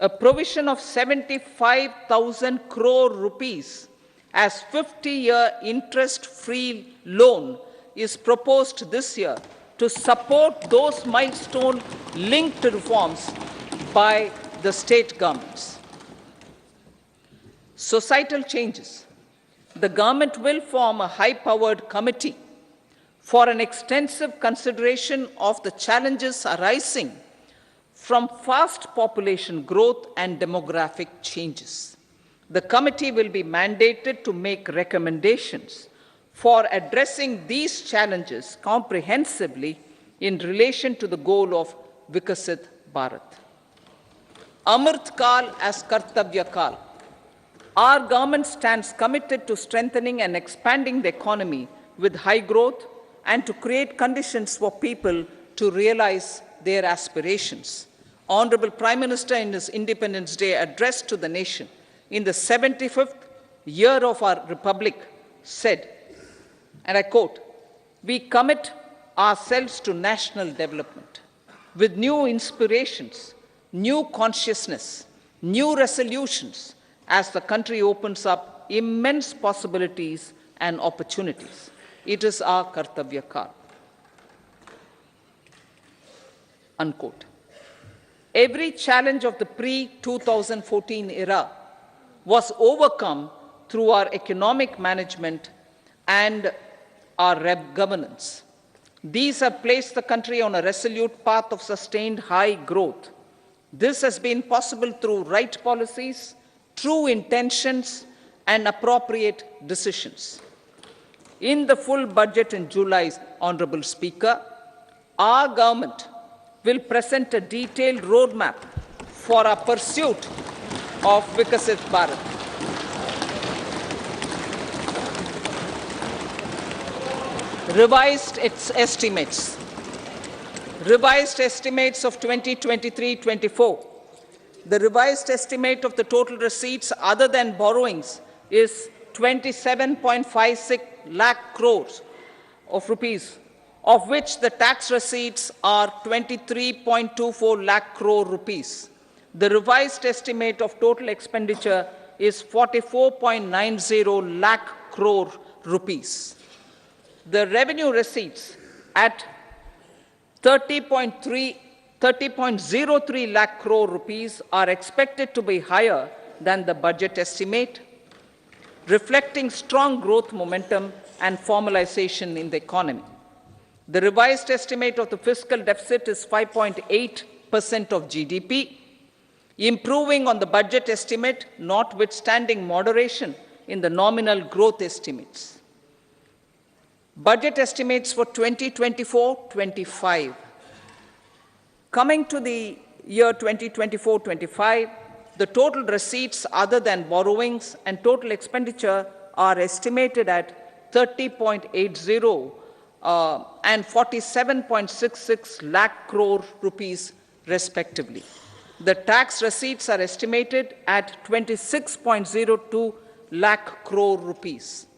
A provision of 75,000 crore rupees as 50-year interest-free loan is proposed this year to support those milestone-linked reforms by the state governments. Societal changes. The government will form a high-powered committee for an extensive consideration of the challenges arising from fast population growth and demographic changes. The committee will be mandated to make recommendations for addressing these challenges comprehensively in relation to the goal of Vikasit Bharat. Amrit Kal as Kartavya Kal. Our government stands committed to strengthening and expanding the economy with high growth and to create conditions for people to realize their aspirations. Honorable Prime Minister, in his Independence Day address to the nation in the 75th year of our Republic, said, and I quote, "We commit ourselves to national development with new inspirations, new consciousness, new resolutions as the country opens up immense possibilities and opportunities. It is our Kartavya Kal." Unquote. Every challenge of the pre-2014 era was overcome through our economic management and our governance. These have placed the country on a resolute path of sustained high growth. This has been possible through right policies, true intentions, and appropriate decisions. In the full budget in July, Honorable Speaker, our government will present a detailed roadmap for our pursuit of Vikasit Bharat. Revised estimates. Revised estimates of 2023-24. The revised estimate of the total receipts other than borrowings is 27.56 lakh crores of rupees, of which the tax receipts are 23.24 lakh crore rupees. The revised estimate of total expenditure is 44.90 lakh crore rupees. The revenue receipts at 30.03 lakh crore rupees are expected to be higher than the budget estimate, reflecting strong growth momentum and formalization in the economy. The revised estimate of the fiscal deficit is 5.8% of GDP, improving on the budget estimate, notwithstanding moderation in the nominal growth estimates. Budget estimates for 2024-25. Coming to the year 2024-25, the total receipts other than borrowings and total expenditure are estimated at 30.80 and 47.66 lakh crore rupees respectively. The tax receipts are estimated at 26.02 lakh crore rupees.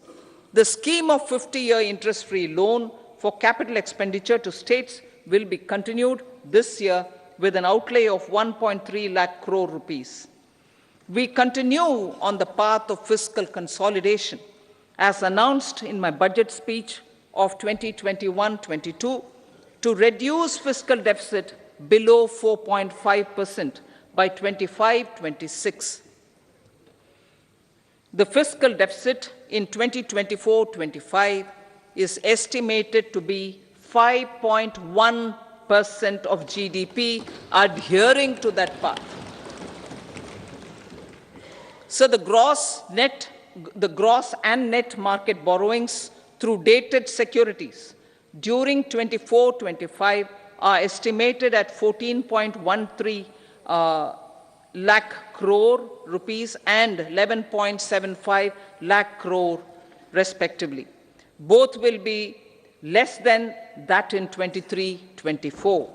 The scheme of 50-year interest-free loan for capital expenditure to states will be continued this year with an outlay of 1.3 lakh crore rupees. We continue on the path of fiscal consolidation, as announced in my budget speech of 2021-22, to reduce fiscal deficit below 4.5% by 25-26. The fiscal deficit in 2024-25 is estimated to be 5.1% of GDP, adhering to that path. So the gross and net market borrowings through dated securities during 24-25 are estimated at 14.13 lakh crore rupees and 11.75 lakh crore respectively. Both will be less than that in 23-24.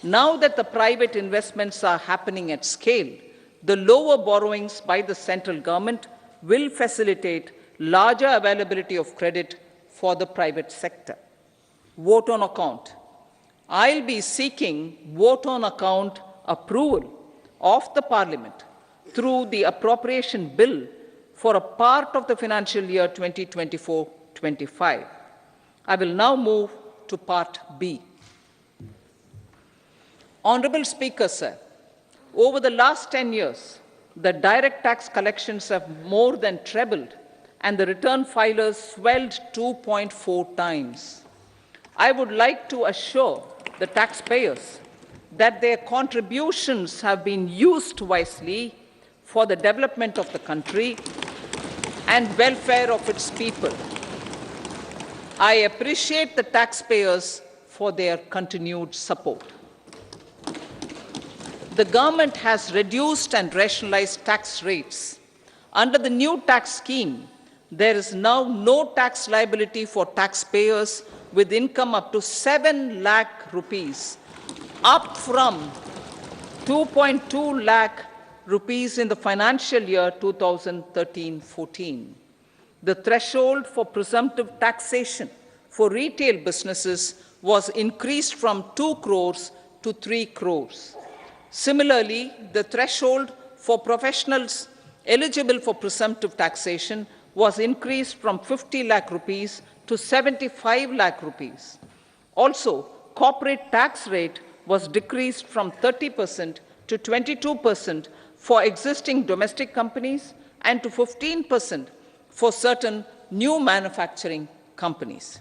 Now that the private investments are happening at scale, the lower borrowings by the central government will facilitate larger availability of credit for the private sector. Vote on account. I'll be seeking vote on account approval of the Parliament through the appropriation bill for a part of the financial year 2024-25. I will now move to Part B. Honourable Speaker, sir, over the last 10 years, the direct tax collections have more than trebled and the return filers swelled 2.4 times. I would like to assure the taxpayers that their contributions have been used wisely for the development of the country and welfare of its people. I appreciate the taxpayers for their continued support. The government has reduced and rationalized tax rates. Under the new tax scheme, there is now no tax liability for taxpayers with income up to 7 lakh rupees, up from 2.2 lakh rupees in the financial year 2013-14. The threshold for presumptive taxation for retail businesses was increased from 2 crores to 3 crores. Similarly, the threshold for professionals eligible for presumptive taxation was increased from 50 lakh rupees to 75 lakh rupees. Also, corporate tax rate was decreased from 30% to 22% for existing domestic companies and to 15% for certain new manufacturing companies.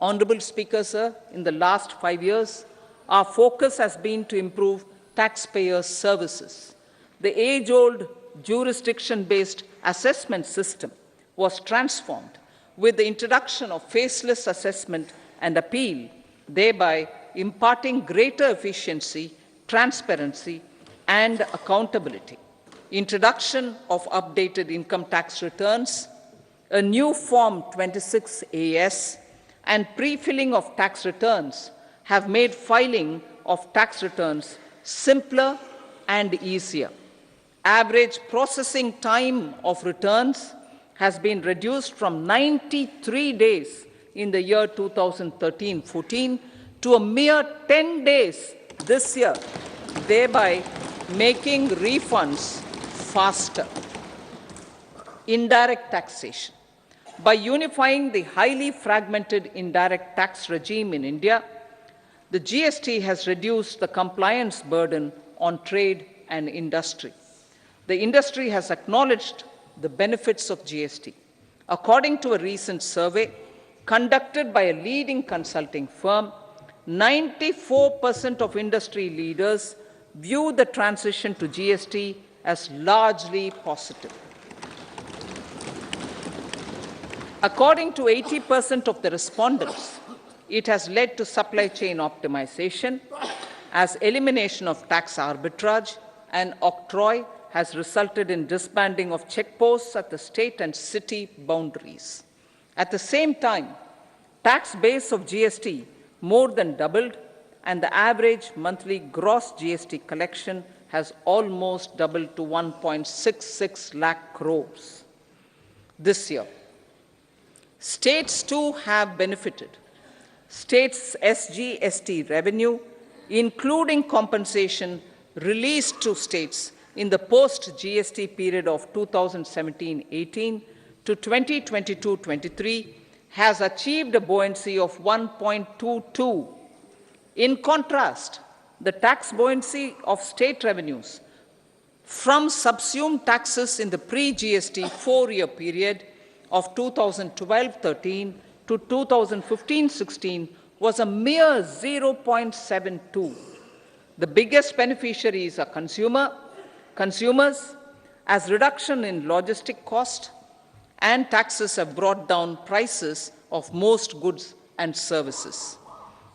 Honourable Speaker, sir, in the last 5 years, our focus has been to improve taxpayer services. The age-old jurisdiction-based assessment system was transformed with the introduction of faceless assessment and appeal, thereby imparting greater efficiency, transparency, and accountability. Introduction of updated income tax returns, a new Form 26AS, and pre-filling of tax returns have made filing of tax returns simpler and easier. Average processing time of returns has been reduced from 93 days in the year 2013-14 to a mere 10 days this year, thereby making refunds faster. Indirect taxation. By unifying the highly fragmented indirect tax regime in India, the GST has reduced the compliance burden on trade and industry. The industry has acknowledged the benefits of GST. According to a recent survey conducted by a leading consulting firm, 94% of industry leaders view the transition to GST as largely positive. According to 80% of the respondents, it has led to supply chain optimization, as elimination of tax arbitrage and octroi has resulted in disbanding of checkposts at the state and city boundaries. At the same time, tax base of GST more than doubled, and the average monthly gross GST collection has almost doubled to 1.66 lakh crores this year. States too have benefited. States' SGST revenue including compensation released to states in the post-GST period of 2017-18 to 2022-23, has achieved a buoyancy of 1.22. In contrast, the tax buoyancy of state revenues from subsumed taxes in the pre-GST 4-year period of 2012-13 to 2015-16 was a mere 0.72. The biggest beneficiaries are consumers, as reduction in logistic cost and taxes have brought down prices of most goods and services.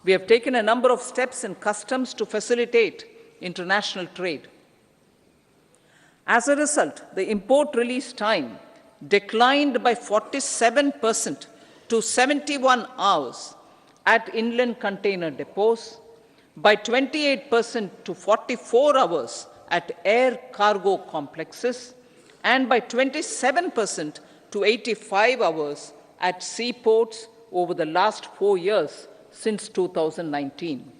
We have taken a number of steps in customs to facilitate international trade. As a result, the import release time declined by 47% to 71 hours at inland container depots, by 28% to 44 hours at air cargo complexes, and by 27% to 85 hours at seaports over the last 4 years since 2019,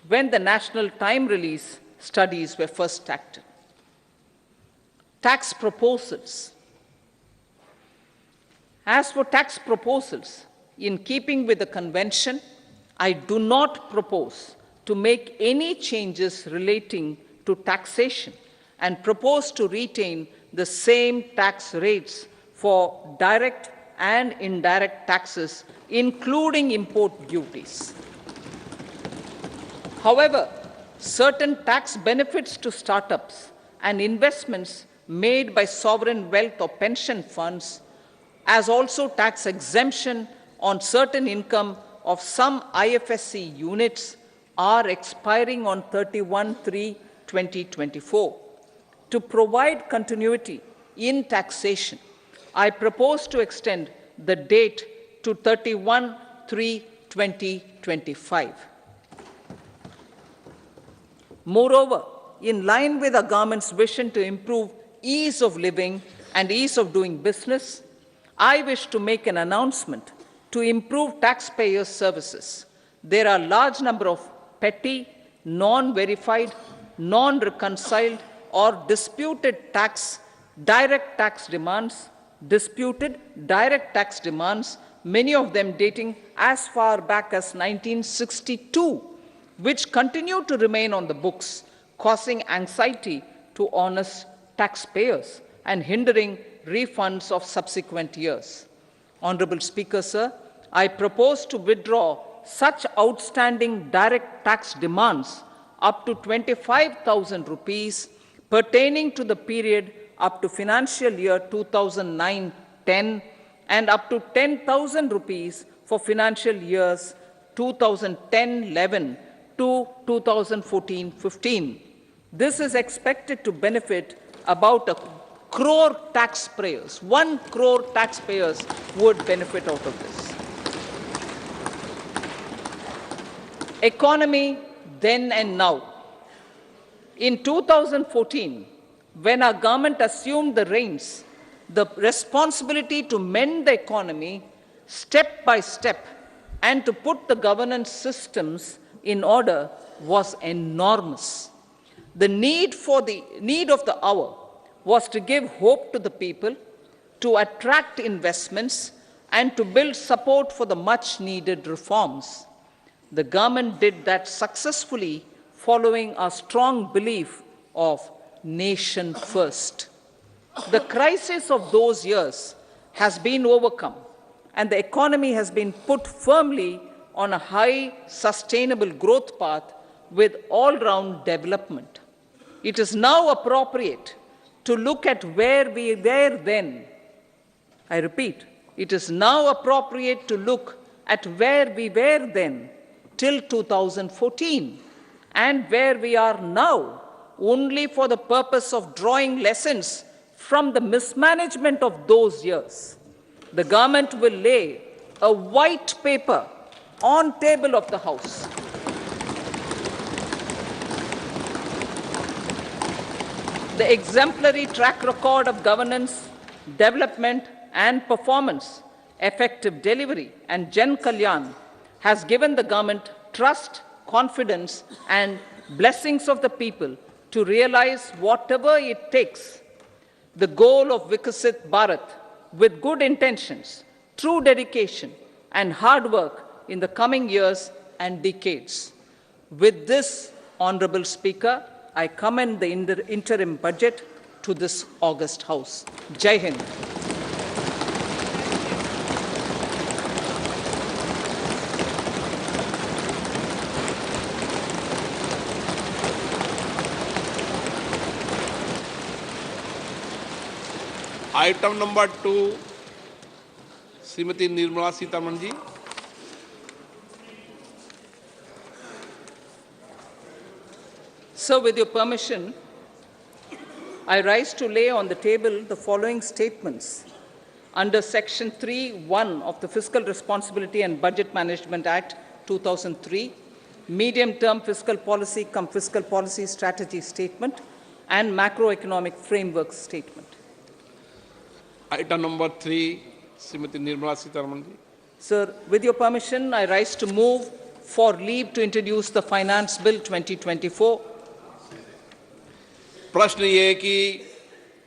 when the national time release studies were first acted. Tax proposals. As for tax proposals, in keeping with the convention, I do not propose to make any changes relating to taxation and propose to retain the same tax rates for direct and indirect taxes, including import duties. However, certain tax benefits to startups and investments made by sovereign wealth or pension funds, as also tax exemption on certain income of some IFSC units, are expiring on 31/3/2024. To provide continuity in taxation, I propose to extend the date to 31/3/2025. Moreover, in line with our government's vision to improve ease of living and ease of doing business, I wish to make an announcement to improve taxpayers' services. There are a large number of petty, non-verified, non-reconciled, or disputed direct tax demands, many of them dating as far back as 1962, which continue to remain on the books, causing anxiety to honest taxpayers and hindering refunds of subsequent years. Honorable Speaker, sir, I propose to withdraw such outstanding direct tax demands up to 25,000 rupees pertaining to the period up to financial year 2009-10 and up to 10,000 rupees for financial years 2010-11 to 2014-15. This is expected to benefit about 1 crore taxpayers. 1 crore taxpayers would benefit out of this. Economy then and now. In 2014, when our government assumed the reins, the responsibility to mend the economy step by step and to put the governance systems in order was enormous. The need of the hour was to give hope to the people, to attract investments, and to build support for the much-needed reforms. The government did that successfully, following a strong belief of nation first. The crisis of those years has been overcome, and the economy has been put firmly on a high, sustainable growth path with all-round development. It is now appropriate to look at where we were then. I repeat, it is now appropriate to look at where we were then till 2014 and where we are now, only for the purpose of drawing lessons from the mismanagement of those years. The government will lay a white paper on table of the House. The exemplary track record of governance, development, and performance, effective delivery, and Jan Kalyan has given the government trust, confidence, and blessings of the people to realize whatever it takes, the goal of Vikasit Bharat, with good intentions, true dedication, and hard work in the coming years and decades. With this, Honorable Speaker, I commend the interim budget to this august House. Jai Hind. Item number 2 Shrimati Nirmala Sitharaman ji. So, with your permission, I rise to lay on the table the following statements under Section 3(1) of the Fiscal Responsibility and Budget Management Act 2003, Medium-Term Fiscal Policy cum Fiscal Policy Strategy Statement and Macroeconomic Framework Statement. Item number 3, Srimati Nirmala Sitharaman ji. Sir, with your permission, I rise to move for leave to introduce the Finance Bill 2024. प्रश्न ये है कि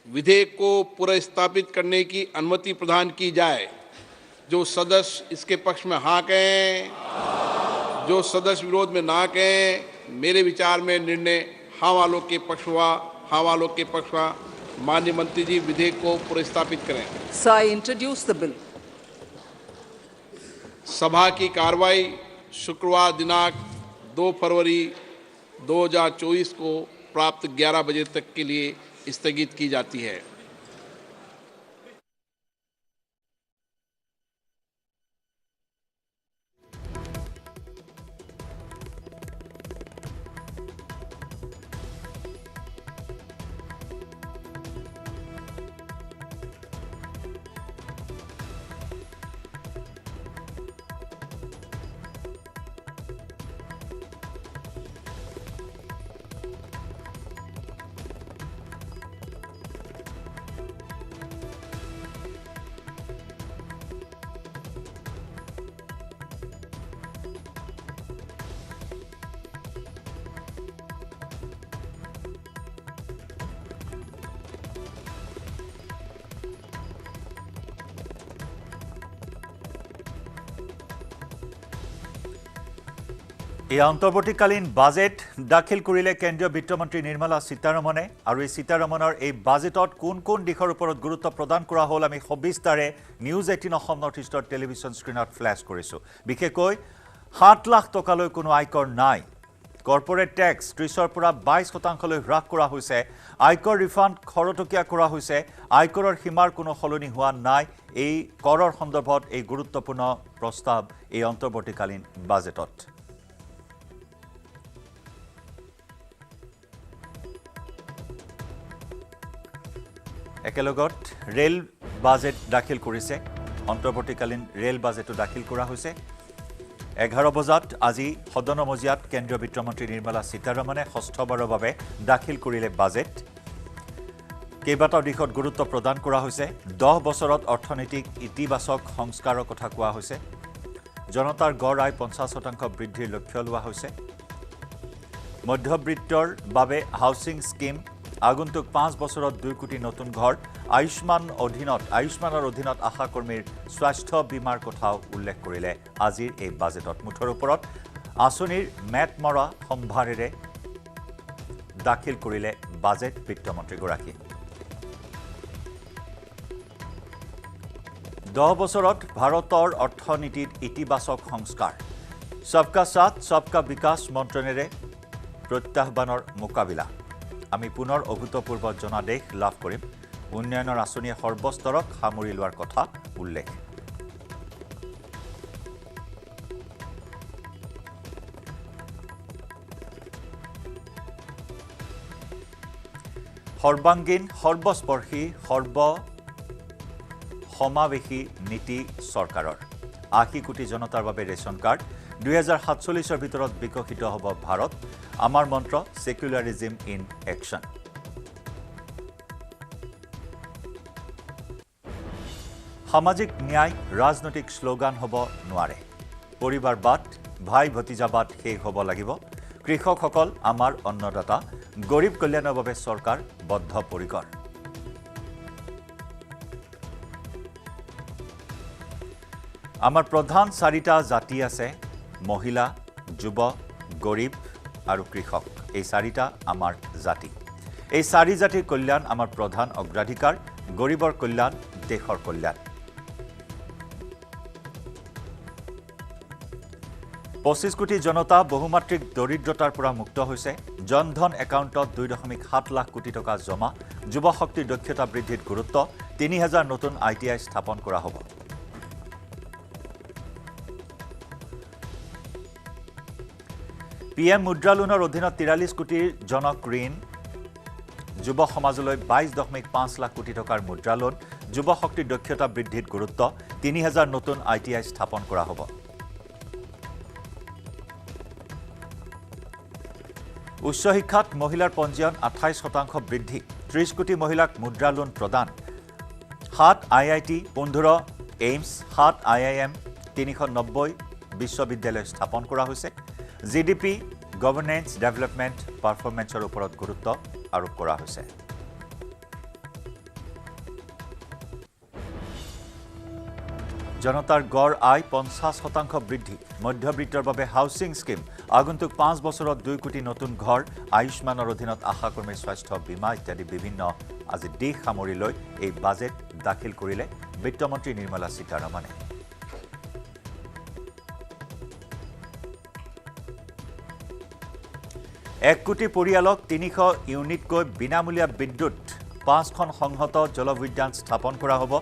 विधेयक को पुनर्स्थापित करने की अनुमति प्रदान की जाए. जो सदस्य इसके पक्ष में हाँ कहें, जो सदस्य विरोध में ना कहें, मेरे विचार में निर्णय हाँ वालों के पक्ष हुआ, हाँ वालों के पक्ष हुआ. माननीय मंत्री जी विधेयक को पुनर्स्थापित करें. So I introduce the bill. सभा की कार्रवाई शुक्रवार दिनांक 2 फरवरी 2024 को प्राप्त 11 बजे तक के लिए स्थगित की जाती है. এই অন্তৰ্বৰ্তীকালীন বাজেট দাখিল কৰিলে কেন্দ্ৰীয় বিত্তমন্ত্ৰী নিৰ্মলা সীতাৰমণে আৰু এই সীতাৰমণৰ এই বাজেটত কোন কোন দিশৰ ওপৰত গুৰুত্ব প্ৰদান কৰা হ'ল আমি সবিস্তাৰে নিউজ 18 অসম নৰ্থ ইষ্টৰ টেলিভিছন স্ক্ৰীনত ফ্লেছ কৰিছোঁ. বিশেষকৈ 7 লাখ টকালৈ কোনো আয়কৰ নাই. কৰ্পোৰেট টেক্স 30ৰ পৰা 22% হ্ৰাস কৰা হৈছে. আয়কৰ ৰিফাণ্ড খৰতকীয়া কৰা হৈছে. আয়কৰৰ সীমাৰ কোনো সলনি হোৱা নাই. এই কৰৰ সন্দৰ্ভত এই গুৰুত্বপূৰ্ণ প্ৰস্তাৱ এই অন্তৰ্বৰ্তীকালীন বাজেটত. একেলগত ৰেল বাজেট দাখিল কৰিছে. অন্তৰ্বৰ্তীকালীন ৰেল বাজেটো দাখিল কৰা হৈছে. 11 বজাত আজি সদনৰ মজিয়াত কেন্দ্ৰীয় বিত্তমন্ত্ৰী নিৰ্মলা সীতাৰমণে ষষ্ঠবাৰৰ বাবে দাখিল কৰিলে বাজেট. কেইবাটাও দিশত গুৰুত্ব প্ৰদান কৰা হৈছে. 10 বছৰত অৰ্থনৈতিক ইতিবাচক সংস্কাৰৰ কথা কোৱা হৈছে. জনতাৰ গড় আয় 50% বৃদ্ধিৰ লক্ষ্য লোৱা হৈছে. মধ্যবিত্তৰ বাবে হাউচিং স্কিম, আগন্তুক 5 বছৰত 2 কোটি নতুন ঘৰ, আয়ুষ্মানৰ অধীনত আশা কৰ্মীৰ স্বাস্থ্য বীমাৰ কথাও উল্লেখ কৰিলে আজিৰ এই বাজেটত. মুঠৰ ওপৰত আঁচনিৰ মেট মৰা সম্ভাৰেৰে দাখিল কৰিলে বাজেট বিত্তমন্ত্ৰীগৰাকী. 10 বছৰত ভাৰতৰ অৰ্থনীতিত ইতিবাচক সংস্কাৰ. সবকা সাথ সবকা বিকাশ মন্ত্ৰণেৰে প্ৰত্যাহ্বানৰ মোকাবিলা. আমি পুনৰ অভূতপূৰ্ব জনাদেশ লাভ কৰিম. উন্নয়নৰ আঁচনিয়ে সৰ্বস্তৰক সামৰি লোৱাৰ কথা উল্লেখ. সৰ্বাংগীন সৰ্বস্পৰ্শী সমাৱেশী নীতি চৰকাৰৰ. 80 কোটি জনতাৰ বাবে ৰেচন কাৰ্ড. 2047ৰ ভিতৰত বিকশিত হ'ব ভাৰত. আমাৰ মন্ত্ৰ সেকুলাৰিজম ইন একশন. সামাজিক ন্যায় ৰাজনৈতিক শ্লোগান হ'ব নোৱাৰে. পৰিবাৰবাদ ভাই ভতিজাবাদ শেষ হ'ব লাগিব কৃষকসকল আমাৰ অন্নদাতা গৰীব কল্যাণৰ বাবে চৰকাৰ বদ্ধপৰিকৰ আমাৰ প্ৰধান চাৰিটা জাতি আছে মহিলা যুৱ গৰীব আৰু কৃষক এই চাৰিটা আমাৰ জাতি এই চাৰি জাতিৰ কল্যাণ আমাৰ প্ৰধান অগ্ৰাধিকাৰ গৰীবৰ কল্যাণ দেশৰ কল্যাণ 25 কোটি জনতা বহুমাত্ৰিক দৰিদ্ৰতাৰ পৰা মুক্ত হৈছে জনধন একাউণ্টত 2.7 লাখ কোটি টকা জমা যুৱ শক্তিৰ দক্ষতা বৃদ্ধিত গুৰুত্ব 3000 নতুন ITI স্থাপন কৰা হ'ব PM মুদ্ৰা লোনৰ অধীনত 43 কোটিৰ জনক ঋণ যুৱ সমাজলৈ 22.5 লাখ কোটি টকাৰ মুদ্ৰা লোন যুৱ শক্তিৰ দক্ষতা বৃদ্ধিত গুৰুত্ব 3000 নতুন ITI স্থাপন কৰা হ'ব উচ্চ শিক্ষাত মহিলাৰ পঞ্জীয়ন 28% বৃদ্ধি 30 কোটি মহিলাক মুদ্ৰা লোন প্ৰদান 7 IIT 15 এইমছ 7 IIM 390 বিশ্ববিদ্যালয় স্থাপন কৰা হৈছে GDP গভৰ্নেন্স ডেভেলপমেন্ট পাৰফৰমেন্সৰ ওপৰত গুৰুত্ব আৰোপ কৰা হৈছে জনতাৰ গড় আয় 50% বৃদ্ধি মধ্যবিত্তৰ বাবে হাউচিং স্কিম আগন্তুক 5 বছৰত 2 কোটি নতুন ঘৰ আয়ুষ্মানৰ অধীনত আশাকৰ্মীৰ স্বাস্থ্য বীমা ইত্যাদি বিভিন্ন আজি দিশ সামৰি লৈ এই বাজেট দাখিল কৰিলে বিত্তমন্ত্ৰী নিৰ্মলা সীতাৰমণে 1 কোটি পৰিয়ালক 300 ইউনিটকৈ বিনামূলীয়া বিদ্যুৎ 5খন সংহত জলবিদ্যান স্থাপন কৰা হ'ব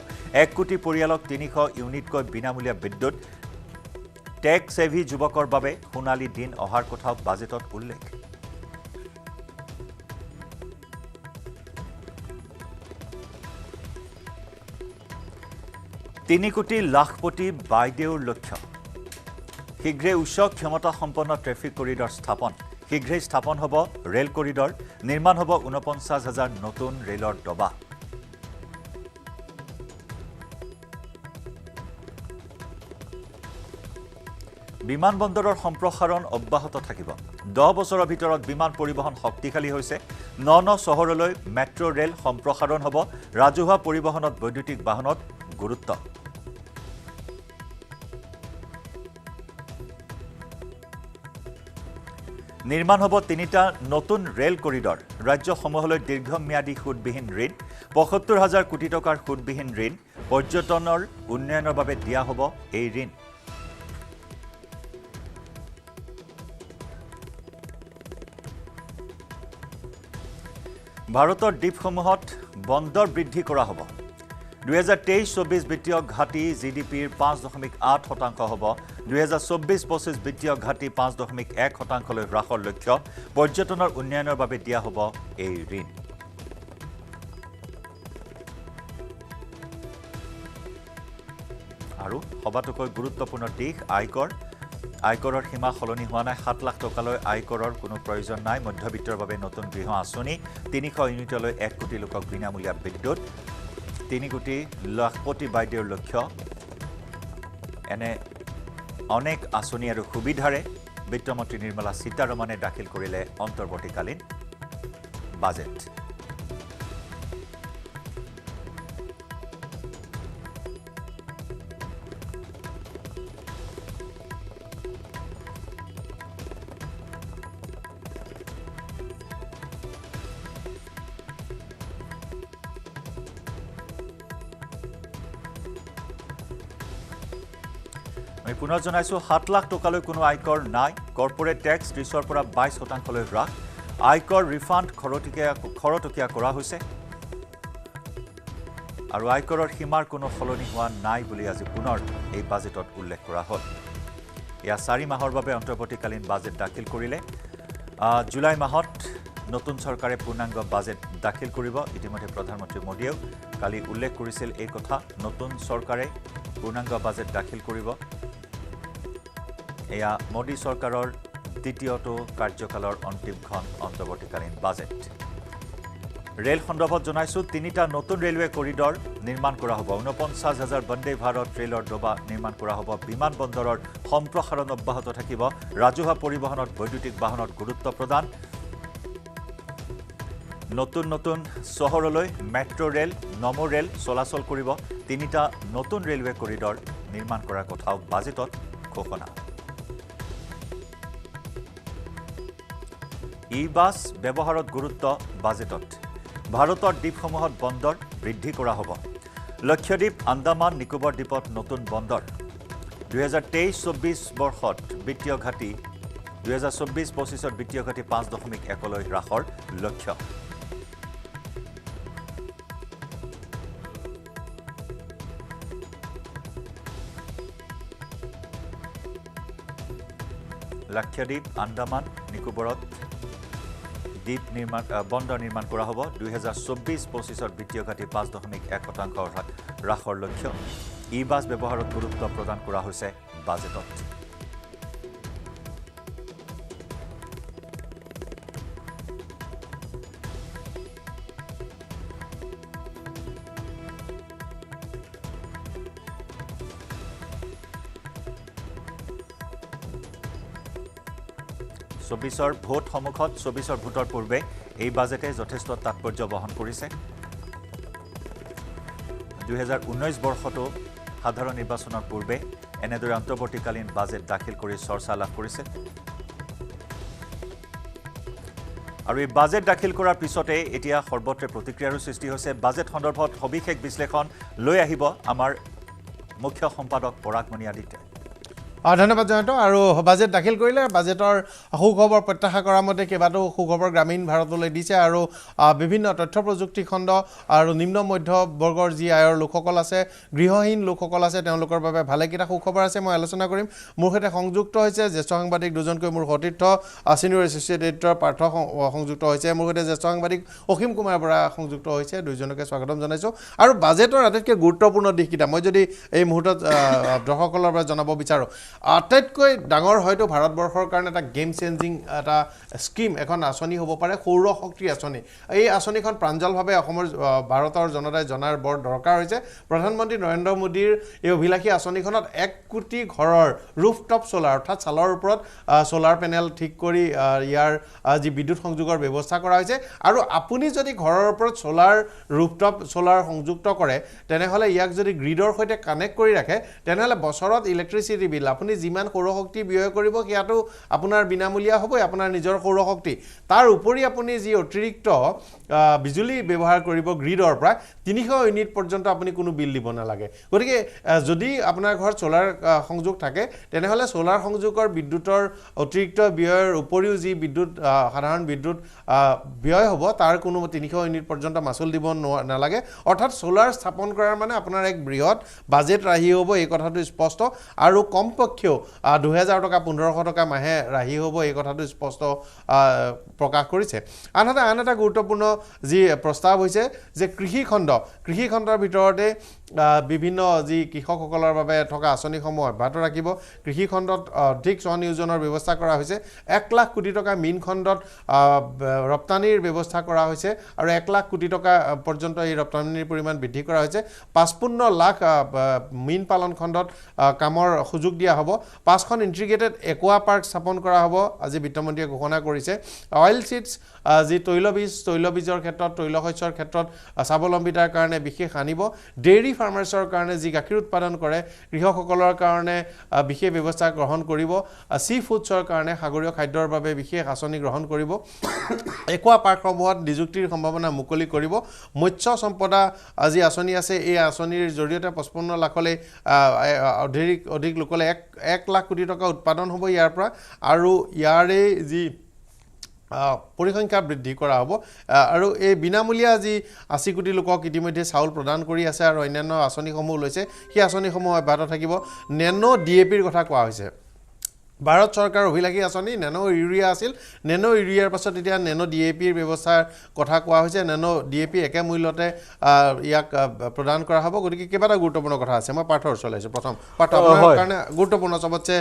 1 কোটি পৰিয়ালক 300 ইউনিটকৈ বিনামূলীয়া বিদ্যুৎ টেক সেভি যুৱকৰ বাবে সোণালী দিন অহাৰ কথাও বাজেটত উল্লেখ তিনি কোটি লাখপতি বাইদেউৰ লক্ষ্য শীঘ্ৰে উচ্চ ক্ষমতা সম্পন্ন ট্ৰেফিক কৰিডৰ স্থাপন শীঘ্ৰে স্থাপন হ'ব ৰেল কৰিডৰ নিৰ্মাণ হ'ব 49000 নতুন ৰেলৰ ডবা বিমানবন্দৰৰ সম্প্ৰসাৰণ অব্যাহত থাকিব 10 বছৰৰ ভিতৰত বিমান পৰিবহণ শক্তিশালী হৈছে 9 চহৰলৈ মেট্ৰ ৰেল সম্প্ৰসাৰণ হ'ব ৰাজহুৱা পৰিবহণত বৈদ্যুতিক বাহনত গুৰুত্ব নিৰ্মাণ হ'ব 3টা নতুন ৰেল কৰিডৰ ৰাজ্যসমূহলৈ দীৰ্ঘম্যাদী সুদবিহীন ঋণ 75000 কোটি টকাৰ সুদবিহীন ঋণ পৰ্যটনৰ উন্নয়নৰ বাবে দিয়া হ'ব এই ঋণ ভাৰতৰ দ্বীপসমূহত বন্দৰ বৃদ্ধি কৰা হ'ব 2023-24 বিত্তীয় ঘাটি জিডিপিৰ 5.8% হ'ব 2024-25 বিত্তীয় ঘাটি 5.1% লৈ হ্ৰাসৰ লক্ষ্য পৰ্যটনৰ উন্নয়নৰ বাবে দিয়া হ'ব এই ঋণ আৰু সবাতোকৈ গুৰুত্বপূৰ্ণ দিশ আয়কৰৰ সীমা সলনি হোৱা নাই 7 লাখ টকালৈ আয়কৰৰ কোনো প্ৰয়োজন নাই মধ্যবিত্তৰ বাবে নতুন গৃহ আঁচনি 300 ইউনিটলৈ 1 কোটি লোকক বিনামূলীয়া বিদ্যুৎ 3 কোটি লাখপতি বাইদেউৰ লক্ষ্য এনে অনেক আঁচনি আৰু সুবিধাৰে বিত্তমন্ত্ৰী নিৰ্মলা সীতাৰমণে দাখিল কৰিলে অন্তৰ্বৰ্তীকালীন বাজেট আমি পুনৰ জনাইছো 7 লাখ টকালৈ কোনো আয়কৰ নাই কৰ্পোৰেট টেক্স 30ৰ পৰা 22% লৈ হ্ৰাস আয়কৰ ৰিফাণ্ড খৰতকীয়া কৰা হৈছে আৰু আয়কৰৰ সীমাৰ কোনো সলনি হোৱা নাই বুলি আজি পুনৰ এই বাজেটত উল্লেখ কৰা হ'ল ইয়া 4 মাহৰ বাবে অন্তৰ্বৰ্তীকালীন বাজেট দাখিল কৰিলে জুলাই মাহত নতুন চৰকাৰে পূৰ্ণাংগ বাজেট দাখিল কৰিব ইতিমধ্যে প্ৰধানমন্ত্ৰী মোদীয়েও কালি উল্লেখ কৰিছিল এই কথা নতুন চৰকাৰে পূৰ্ণাংগ বাজেট দাখিল কৰিব এয়া মোদী চৰকাৰৰ দ্বিতীয়টো কাৰ্যকালৰ অন্তিমখন অন্তৰ্বৰ্তীকালীন বাজেট ৰেল সন্দৰ্ভত জনাইছোঁ 3টা নতুন ৰেলৱে কৰিডৰ নিৰ্মাণ কৰা হ'ব 49,000 বন্দে ভাৰত ৰেলৰ ডবা নিৰ্মাণ কৰা হ'ব বিমান বন্দৰৰ সম্প্ৰসাৰণ অব্যাহত থাকিব ৰাজহুৱা পৰিবহণত বৈদ্যুতিক বাহনত গুৰুত্ব প্ৰদান নতুন চহৰলৈ মেট্ৰ' ৰেল নমো ৰেল চলাচল কৰিব 3টা নতুন ৰেলৱে কৰিডৰ নিৰ্মাণ কৰাৰ কথাও বাজেটত ঘোষণা ই-বাছ ব্যৱহাৰত গুৰুত্ব বাজেটত ভাৰতৰ দ্বীপসমূহত বন্দৰ বৃদ্ধি কৰা হ'ব লক্ষদ্বীপ আন্দামান নিকোবৰ দ্বীপত নতুন বন্দৰ 2023-24 বৰ্ষত বিত্তীয় ঘাটি 2024-25ত বিত্তীয় ঘাটি 5.1লৈ হ্ৰাসৰ লক্ষ্য লক্ষদ্বীপ আন্দামান নিকোবৰত দ্বীপ নিৰ্মাণ বন্দৰ নিৰ্মাণ কৰা হ'ব 2024-25ত বিত্তীয় ঘাটি 5.1% হ্ৰাসৰ লক্ষ্য ই-বাছ ব্যৱহাৰত গুৰুত্ব প্ৰদান কৰা হৈছে বাজেটত চৌবিছৰ ভোট সন্মুখত 24ৰ ভোটৰ পূৰ্বে এই বাজেটে যথেষ্ট তাৎপৰ্য বহন কৰিছে 2019 বৰ্ষতো সাধাৰণ নিৰ্বাচনৰ পূৰ্বে এনেদৰে অন্তৰ্বৰ্তীকালীন বাজেট দাখিল কৰি চৰ্চা লাভ কৰিছে আৰু এই বাজেট দাখিল কৰাৰ পিছতে এতিয়া সৰ্বত্ৰে প্ৰতিক্ৰিয়াৰ সৃষ্টি হৈছে বাজেট সন্দৰ্ভত সবিশেষ বিশ্লেষণ লৈ আহিব আমাৰ মুখ্য সম্পাদক পৰাগমণি আদিত্য ধন্যবাদ জয়ন্ত আৰু বাজেট দাখিল কৰিলে বাজেটৰ সুখবৰ প্ৰত্যাশা কৰা মতে কেইবাটাও সুখবৰ গ্ৰামীণ ভাৰতলৈ দিছে আৰু বিভিন্ন তথ্য প্ৰযুক্তি খণ্ড আৰু নিম্ন মধ্যবৰ্গৰ যি আয়ৰ লোকসকল আছে গৃহহীন লোকসকল আছে তেওঁলোকৰ বাবে ভালেকেইটা সুখবৰ আছে মই আলোচনা কৰিম মোৰ সৈতে সংযুক্ত হৈছে জ্যেষ্ঠ সাংবাদিক দুজনকৈ মোৰ সতীৰ্থ চিনিয়ৰ এছ'চিয়েট এডিটৰ পাৰ্থ সংযুক্ত হৈছে মোৰ সৈতে জ্যেষ্ঠ সাংবাদিক অসীম কুমাৰ বৰা সংযুক্ত হৈছে দুইজনকে স্বাগতম জনাইছোঁ আৰু বাজেটৰ আটাইতকৈ গুৰুত্বপূৰ্ণ দিশকেইটা মই যদি এই মুহূৰ্তত দৰ্শকসকলৰ পৰা জনাব বিচাৰোঁ আটাইতকৈ ডাঙৰ হয়তো ভাৰতবৰ্ষৰ কাৰণে এটা গেম চেঞ্জিং এটা স্কিম এখন আঁচনি হ'ব পাৰে সৌৰ শক্তি আঁচনি এই আঁচনিখন প্ৰাঞ্জলভাৱে অসমৰ ভাৰতৰ জনতাই জনাৰ বৰ দৰকাৰ হৈছে প্ৰধানমন্ত্ৰী নৰেন্দ্ৰ মোদীৰ এই অভিলাষী আঁচনিখনত 1 কোটি ঘৰৰ ৰুফটপ ছ'লাৰ অৰ্থাৎ ছালৰ ওপৰত ছ'লাৰ পেনেল ঠিক কৰি ইয়াৰ যি বিদ্যুৎ সংযোগৰ ব্যৱস্থা কৰা হৈছে আৰু আপুনি যদি ঘৰৰ ওপৰত ছ'লাৰ ৰুফটপ ছ'লাৰ সংযুক্ত কৰে তেনেহ'লে ইয়াক যদি গ্ৰিডৰ সৈতে কানেক্ট কৰি ৰাখে তেনেহ'লে বছৰত ইলেক্ট্ৰিচিটি বিল আপুনি যিমান সৌৰশক্তি ব্যয় কৰিব সেয়াটো আপোনাৰ বিনামূলীয়া হ'বই আপোনাৰ নিজৰ সৌৰশক্তি তাৰ উপৰি আপুনি যি অতিৰিক্ত বিজুলী ব্যৱহাৰ কৰিব গ্ৰিডৰ পৰা 300 ইউনিট পৰ্যন্ত আপুনি কোনো বিল দিব নালাগে গতিকে যদি আপোনাৰ ঘৰত ছ'লাৰ সংযোগ থাকে তেনেহ'লে ছ'লাৰ সংযোগৰ বিদ্যুতৰ অতিৰিক্ত ব্যয়ৰ উপৰিও যি বিদ্যুৎ সাধাৰণ বিদ্যুৎ ব্যয় হ'ব তাৰ কোনো 300 ইউনিট পৰ্যন্ত মাচুল দিব নালাগে অৰ্থাৎ ছ'লাৰ স্থাপন কৰাৰ মানে আপোনাৰ এক বৃহৎ বাজেট ৰাহি হ'ব এই কথাটো স্পষ্ট আৰু কমপক্ষেও 2000 টকা 1500 টকা মাহে ৰাহি হ'ব এই কথাটো স্পষ্ট প্ৰকাশ কৰিছে আনহাতে আন এটা গুৰুত্বপূৰ্ণ যি প্ৰস্তাৱ হৈছে যে কৃষি খণ্ডৰ ভিতৰতে বিভিন্ন যি কৃষকসকলৰ বাবে থকা আঁচনিসমূহ অব্যাহত ৰাখিব কৃষি খণ্ডত অধিক স্বনিয়োজনৰ ব্যৱস্থা কৰা হৈছে 1 লাখ কোটি টকা মীন খণ্ডত ৰপ্তানিৰ ব্যৱস্থা কৰা হৈছে আৰু 1 লাখ কোটি টকা পৰ্যন্ত এই ৰপ্তানিৰ পৰিমাণ বৃদ্ধি কৰা হৈছে 55 লাখ মীন পালন খণ্ডত কামৰ সুযোগ দিয়া হ'ব 5খন ইণ্টিগ্ৰেটেড একুৱা পাৰ্ক স্থাপন কৰা হ'ব আজি বিত্তমন্ত্ৰীয়ে ঘোষণা কৰিছে অইল চিডছ যি তৈলবীজৰ ক্ষেত্ৰত তৈলশস্যৰ ক্ষেত্ৰত স্বাৱলম্বিতাৰ কাৰণে বিশেষ আনিব ডেইৰী ফাৰ্মাৰ্ছৰ কাৰণে যি গাখীৰ উৎপাদন কৰে কৃষকসকলৰ কাৰণে বিশেষ ব্যৱস্থা গ্ৰহণ কৰিব সি ফুডছৰ কাৰণে সাগৰীয় খাদ্যৰ বাবে বিশেষ আঁচনি গ্ৰহণ কৰিব একুৱা পাৰ্কসমূহত নিযুক্তিৰ সম্ভাৱনা মুকলি কৰিব মৎস্য সম্পদা যি আঁচনি আছে এই আঁচনিৰ জৰিয়তে 55 লাখলৈ অধিক লোকলৈ 1 লাখ কোটি টকা উৎপাদন হ'ব ইয়াৰ পৰা আৰু ইয়াৰে যি পৰিসংখ্যা বৃদ্ধি কৰা হ'ব আৰু এই বিনামূলীয়া যি 80 কোটি লোকক ইতিমধ্যে চাউল প্ৰদান কৰি আছে আৰু অন্যান্য আঁচনিসমূহ লৈছে সেই আঁচনিসমূহ অব্যাহত থাকিব নেনো ডিএপিৰ কথা কোৱা হৈছে ভাৰত চৰকাৰৰ অভিলাষী আঁচনি নেনো ইউৰিয়া আছিল নেনো ইউৰিয়াৰ পাছত এতিয়া নেনো ডিএপিৰ ব্যৱস্থাৰ কথা কোৱা হৈছে নেনো ডিএপি একে মূল্যতে ইয়াক প্ৰদান কৰা হ'ব গতিকে কেইবাটা গুৰুত্বপূৰ্ণ কথা আছে মই পাৰ্থৰ ওচৰলৈ আহিছোঁ প্ৰথম পাৰ্থ আপোনাৰ কাৰণে গুৰুত্বপূৰ্ণ চবতছে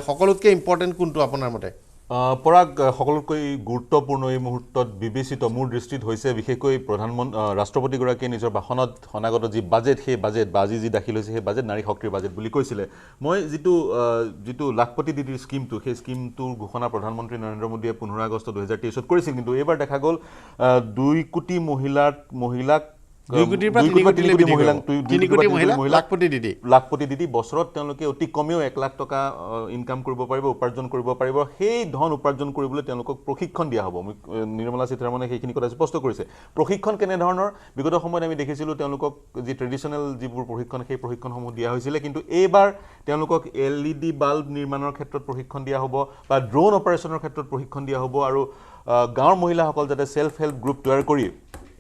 সকলোতকৈ ইম্পৰ্টেণ্ট কোনটো আপোনাৰ মতে পৰাগ সকলোতকৈ গুৰুত্বপূৰ্ণ এই মুহূৰ্তত বিবেচিত মোৰ দৃষ্টিত হৈছে বিশেষকৈ ৰাষ্ট্ৰপতিগৰাকীয়ে নিজৰ ভাষণত অনাগত যি বাজেট সেই বাজেট বা আজি যি দাখিল হৈছে সেই বাজেট নাৰী শক্তিৰ বাজেট বুলি কৈছিলে মই যিটো লাখপতি দিদিৰ স্কিমটো সেই স্কিমটোৰ ঘোষণা প্ৰধানমন্ত্ৰী নৰেন্দ্ৰ মোদীয়ে 15 আগষ্ট 2023 কৰিছিল কিন্তু এইবাৰ দেখা গ'ল 2 কোটি মহিলাক 2 কোটিৰ পৰা 3 কোটি মহিলা লাখপতি দিদি বছৰত তেওঁলোকে অতি কমেও 1 লাখ টকা ইনকাম কৰিব পাৰিব উপাৰ্জন কৰিব পাৰিব সেই ধন উপাৰ্জন কৰিবলৈ তেওঁলোকক প্ৰশিক্ষণ দিয়া হ'ব নিৰ্মলা সীতাৰমণে সেইখিনি কথা স্পষ্ট কৰিছে প্ৰশিক্ষণ কেনে ধৰণৰ বিগত সময়ত আমি দেখিছিলোঁ তেওঁলোকক যি ট্ৰেডিশনেল যিবোৰ প্ৰশিক্ষণ সেই প্ৰশিক্ষণসমূহ দিয়া হৈছিল কিন্তু এইবাৰ তেওঁলোকক LED বাল্ব নিৰ্মাণৰ ক্ষেত্ৰত প্ৰশিক্ষণ দিয়া হ'ব বা ড্ৰোন অপাৰেচনৰ ক্ষেত্ৰত প্ৰশিক্ষণ দিয়া হ'ব আৰু গাঁৱৰ মহিলাসকল যাতে সেলফ হেল্প গ্ৰুপ তৈয়াৰ কৰি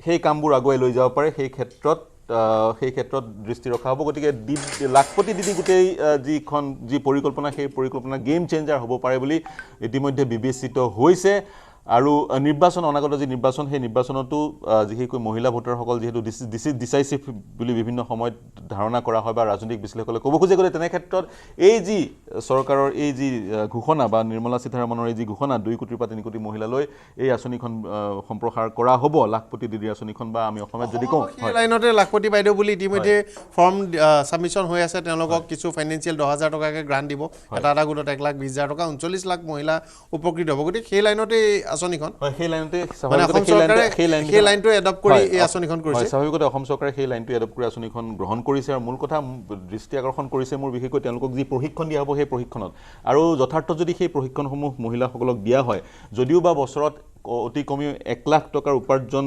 সেই কামবোৰ আগুৱাই লৈ যাব পাৰে সেই ক্ষেত্ৰত দৃষ্টি ৰখা হ'ব গতিকে লাখপতি দিদি গোটেই যি পৰিকল্পনা সেই পৰিকল্পনা গেম চেঞ্জাৰ হ'ব পাৰে বুলি ইতিমধ্যে বিবেচিত হৈছে আৰু নিৰ্বাচন অনাগত যি নিৰ্বাচন সেই নিৰ্বাচনতো যিহেতু মহিলা ভোটাৰসকল যিহেতু ডিসাইচিভ বুলি বিভিন্ন সময়ত ধাৰণা কৰা হয় বা ৰাজনৈতিক বিশ্লেষকসকলে ক'ব খোজে গ'লে তেনে ক্ষেত্ৰত এই যি চৰকাৰৰ এই যি ঘোষণা বা নিৰ্মলা সীতাৰমণৰ এই যি ঘোষণা 2 কোটিৰ পৰা 3 কোটি মহিলালৈ এই আঁচনিখন সম্প্ৰসাৰ কৰা হ'ব লাখপতি দিদিৰ আঁচনিখন বা আমি অসমত যদি কওঁ হয় লাইনতে লাখপতি বাইদেউ বুলি ইতিমধ্যে ফৰ্ম সাবমিশন হৈ আছে তেওঁলোকক কিছু ফাইনেন্সিয়েল 10,000 টকাকে গ্ৰান্ট দিব এটা গোটত 1,20,000 টকা 39 লাখ মহিলা উপকৃত হ'ব গতিকে সেই লাইনতে আঁচনিখন সেই লাইনতে সেই লাইনটো এডপ্ট কৰি এই আঁচনিখন কৰিছে স্বাভাৱিকতে অসম চৰকাৰে সেই লাইনটো এডপ্ট কৰি আঁচনিখন গ্ৰহণ কৰিছে আৰু মূল কথা দৃষ্টি আকৰ্ষণ কৰিছে মোৰ বিশেষকৈ তেওঁলোকক যি প্ৰশিক্ষণ দিয়া হ'ব সেই প্ৰশিক্ষণত আৰু যথাৰ্থ যদি সেই প্ৰশিক্ষণসমূহ মহিলাসকলক দিয়া হয় যদিও বা বছৰত অতি কমেও 1 লাখ টকাৰ উপাৰ্জন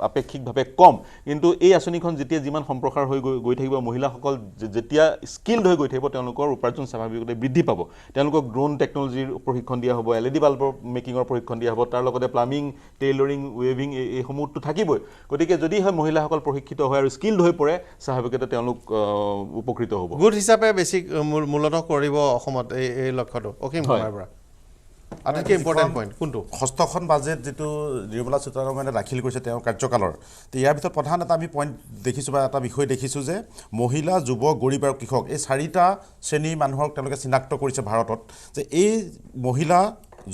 আপেক্ষিকভাৱে কম কিন্তু এই আঁচনিখন যেতিয়া যিমান সম্প্ৰসাৰ হৈ গৈ থাকিব মহিলাসকল যেতিয়া স্কিলড হৈ গৈ থাকিব তেওঁলোকৰ উপাৰ্জন স্বাভাৱিকতে বৃদ্ধি পাব তেওঁলোকক ড্ৰোন টেকনলজিৰ প্ৰশিক্ষণ দিয়া হ'ব LED বাল্বৰ মেকিঙৰ প্ৰশিক্ষণ দিয়া হ'ব তাৰ লগতে প্লাম্বিং টেইলৰিং ৱেভিং এইসমূহতো থাকিবই গতিকে যদি হয় মহিলাসকল প্ৰশিক্ষিত হয় আৰু স্কিলড হৈ পৰে স্বাভাৱিকতে তেওঁলোক উপকৃত হ'ব গুড হিচাপে বেছিক মূলত কৰিব অসমত এই লক্ষ্যটো অসীম কুমাৰ বৰা আটাইতকৈ ইম্পৰ্টেণ্ট পইণ্ট কোনটো ষষ্ঠখন বাজেট যিটো নিৰ্মলা সীতাৰমণে দাখিল কৰিছে তেওঁৰ কাৰ্যকালৰ তো ইয়াৰ ভিতৰত প্ৰধান এটা আমি পইণ্ট দেখিছোঁ বা এটা বিষয় দেখিছোঁ যে মহিলা যুৱক গৰীব আৰু কৃষক এই 4টা শ্ৰেণীৰ মানুহক তেওঁলোকে চিনাক্ত কৰিছে ভাৰতত যে এই মহিলা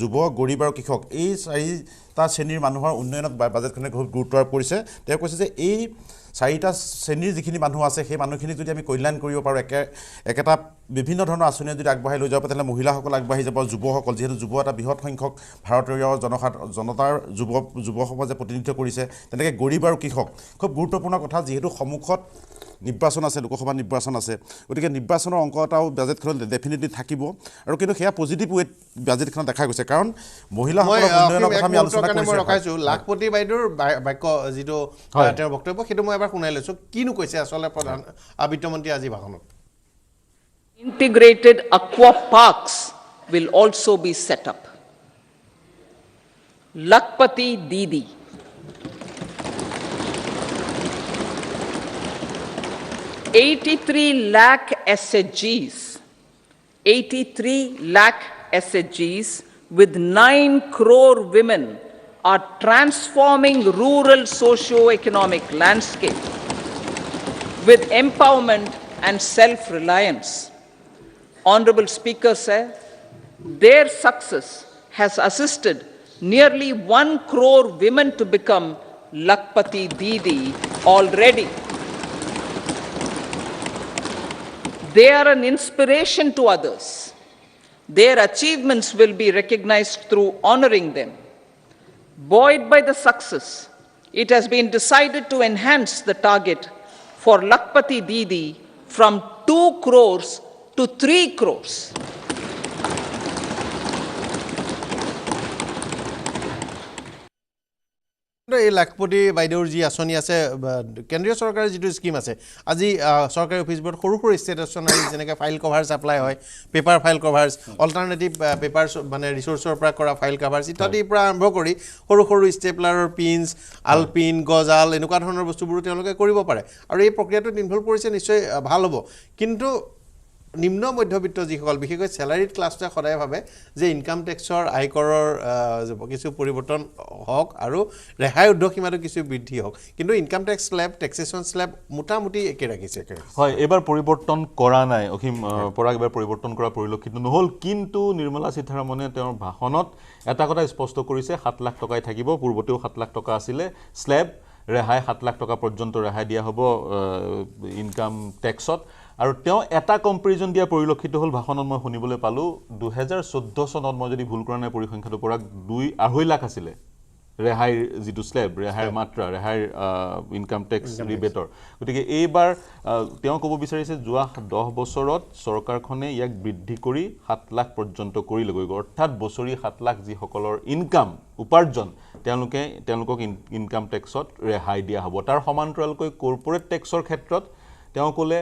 যুৱক গৰীব আৰু কৃষক এই 4টা শ্ৰেণীৰ মানুহৰ উন্নয়নত বাজেটখনে বহুত গুৰুত্ব আৰোপ কৰিছে তেওঁ কৈছে যে এই 4টা শ্ৰেণীৰ যিখিনি মানুহ আছে সেই মানুহখিনিক যদি আমি কল্যাণ কৰিব পাৰোঁ একেটা বিভিন্ন ধৰণৰ আঁচনি যদি আগবঢ়াই লৈ যাব তেতিয়াহ'লে মহিলাসকল আগবাঢ়ি যাব যুৱকসকল যিহেতু যুৱ এটা বৃহৎ সংখ্যক ভাৰতীয় জনতাৰ যুৱ সমাজে প্ৰতিনিধিত্ব কৰিছে তেনেকৈ গৰীব আৰু কৃষক খুব গুৰুত্বপূৰ্ণ কথা যিহেতু সন্মুখত নিৰ্বাচন আছে লোকসভা নিৰ্বাচন আছে গতিকে নিৰ্বাচনৰ অংক এটাও বাজেটখনত ডেফিনেটলি থাকিব আৰু কিন্তু সেয়া পজিটিভ ৱেত বাজেটখনত দেখা গৈছে কাৰণ মহিলাসকলৰ উন্নয়নৰ কথা আমি আলোচনা কৰিছোঁ লাখপতি বাইদেউৰ বাক্য যিটো তেওঁৰ বক্তব্য সেইটো মই এবাৰ শুনাই লৈছোঁ কিনো কৈছে আচলতে প্ৰধান বিত্তমন্ত্ৰী আজি ভাষণত Integrated aqua parks will also be set up. Lakpati Didi. $83 lakh SHGs. 83 lakh SHGs with 9 crore women are transforming rural socio-economic landscape with empowerment and self-reliance. Honorable Speaker said, their success has assisted nearly 1 crore women to become Lakpati Didi already. They are an inspiration to others. Their achievements will be recognized through honoring them. Buoyed by the success, it has been decided to enhance the target for Lakpati Didi from 2 crores to 3 crores. এই লাখপতি বাইদেউৰ যি আঁচনি আছে কেন্দ্ৰীয় চৰকাৰৰ যিটো scheme আছে আজি চৰকাৰী অফিচবোৰত সৰু সৰু ষ্টেচনাৰী যেনেকৈ ফাইল কভাৰ ছাপ্লাই হয় পেপাৰ ফাইল কভাৰ্ছ অল্টাৰনেটিভ পেপাৰ মানে ৰিচোৰ্চৰ পৰা কৰা ফাইল কভাৰ্ছ ইত্যাদিৰ পৰা আৰম্ভ কৰি সৰু সৰু ষ্টেপলাৰৰ পিনছ আলপিন গজাল এনেকুৱা ধৰণৰ বস্তুবোৰো তেওঁলোকে কৰিব পাৰে আৰু এই প্ৰক্ৰিয়াটোত ইনভলভ কৰিছে নিশ্চয় ভাল হ'ব কিন্তু নিম্ন মধ্যবিত্ত যিসকল বিশেষকৈ স্যালাৰিড ক্লাছটোৱে সদায় ভাবে যে ইনকাম টেক্সৰ আয়কৰৰ কিছু পৰিৱৰ্তন হওক আৰু ৰেহাই উৰ্ধসীমাটো কিছু বৃদ্ধি হওক কিন্তু ইনকাম টেক্স স্ল্যাব টেক্সেশন স্ল্যাব মোটামুটি একে ৰাখিছে হয় এবাৰ পৰিৱৰ্তন কৰা নাই অসীম পৰাগ এবাৰ পৰিৱৰ্তন কৰা পৰিলক্ষিত নহল কিন্তু নিৰ্মলা সীতাৰমণে তেওঁৰ ভাষণত এটা কথা স্পষ্ট কৰিছে 7 লাখ টকাই থাকিব পূৰ্বতেও 7 লাখ টকা আছিলে স্ল্যাব ৰেহাই 7 লাখ টকা পৰ্যন্ত ৰেহাই দিয়া হ'ব ইনকাম টেক্সত আৰু তেওঁ এটা কম্পেৰিজন দিয়া পৰিলক্ষিত হল ভাষণত মই শুনিবলৈ পালো 2014 চনত মই যদি ভুল কৰা নাই পৰিসংখ্যাটো পৰাগ 2.5 লাখ আছিলে ৰেহাই যিটো স্ল্যাব ৰেহাইৰ মাত্ৰা ৰেহাইৰ ইনকাম টেক্স ৰিবেটৰ গতিকে এইবাৰ তেওঁ ক'ব বিচাৰিছে যোৱা 10 বছৰত চৰকাৰখনে ইয়াক বৃদ্ধি কৰি 7 লাখ পৰ্যন্ত কৰি লৈ গৈ অৰ্থাৎ বছৰি 7 লাখ যিসকলৰ ইনকাম উপাৰ্জন তেওঁলোকক ইনকাম টেক্সত ৰেহাই দিয়া হ'ব তাৰ সমান্তৰালকৈ কৰ্পোৰেট টেক্সৰ ক্ষেত্ৰত তেওঁ ক'লে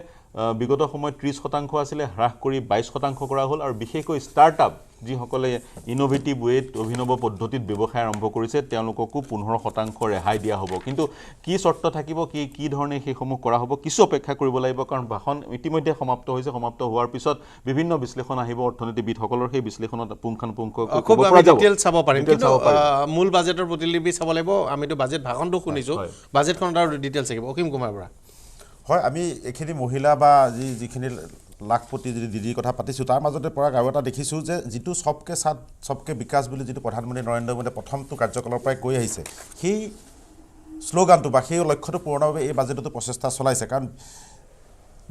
বিগত সময়ত 30% আছিলে হ্ৰাস কৰি 22% কৰা হ'ল আৰু বিশেষকৈ ষ্টাৰ্টআপ যিসকলে ইনোভেটিভ ৱেত অভিনৱ পদ্ধতিত ব্যৱসায় আৰম্ভ কৰিছে তেওঁলোককো 15% ৰেহাই দিয়া হ'ব কিন্তু কি চৰ্ত থাকিব কি ধৰণে সেইসমূহ কৰা হ'ব কিছু অপেক্ষা কৰিব লাগিব কাৰণ ভাষণ ইতিমধ্যে সমাপ্ত হৈছে সমাপ্ত হোৱাৰ পিছত বিভিন্ন বিশ্লেষণ আহিব অৰ্থনীতিবিদসকলৰ সেই বিশ্লেষণত পুংখানুপুংখকৈ ক'ব পৰা যাব ডিটেইলছ চাব পাৰিম কিন্তু মূল বাজেটৰ প্ৰতিলিপি চাব লাগিব আমিতো বাজেট ভাষণটো শুনিছো বাজেটখনৰ আৰু ডিটেইলছ থাকিব অসীম কুমাৰ বৰা হয় আমি এখিনি মহিলা বা যিখিনি লাখপতি যদি দিদিৰ কথা পাতিছোঁ তাৰ মাজতে পৰাগ আৰু এটা দেখিছোঁ যে যিটো সবকে সাথ সবকে বিকাশ বুলি যিটো প্ৰধানমন্ত্ৰী নৰেন্দ্ৰ মোদীয়ে প্ৰথমটো কাৰ্যকালৰ পৰাই কৈ আহিছে সেই শ্লোগানটো বা সেই লক্ষ্যটো পূৰণৰ বাবে এই বাজেটতো প্ৰচেষ্টা চলাইছে কাৰণ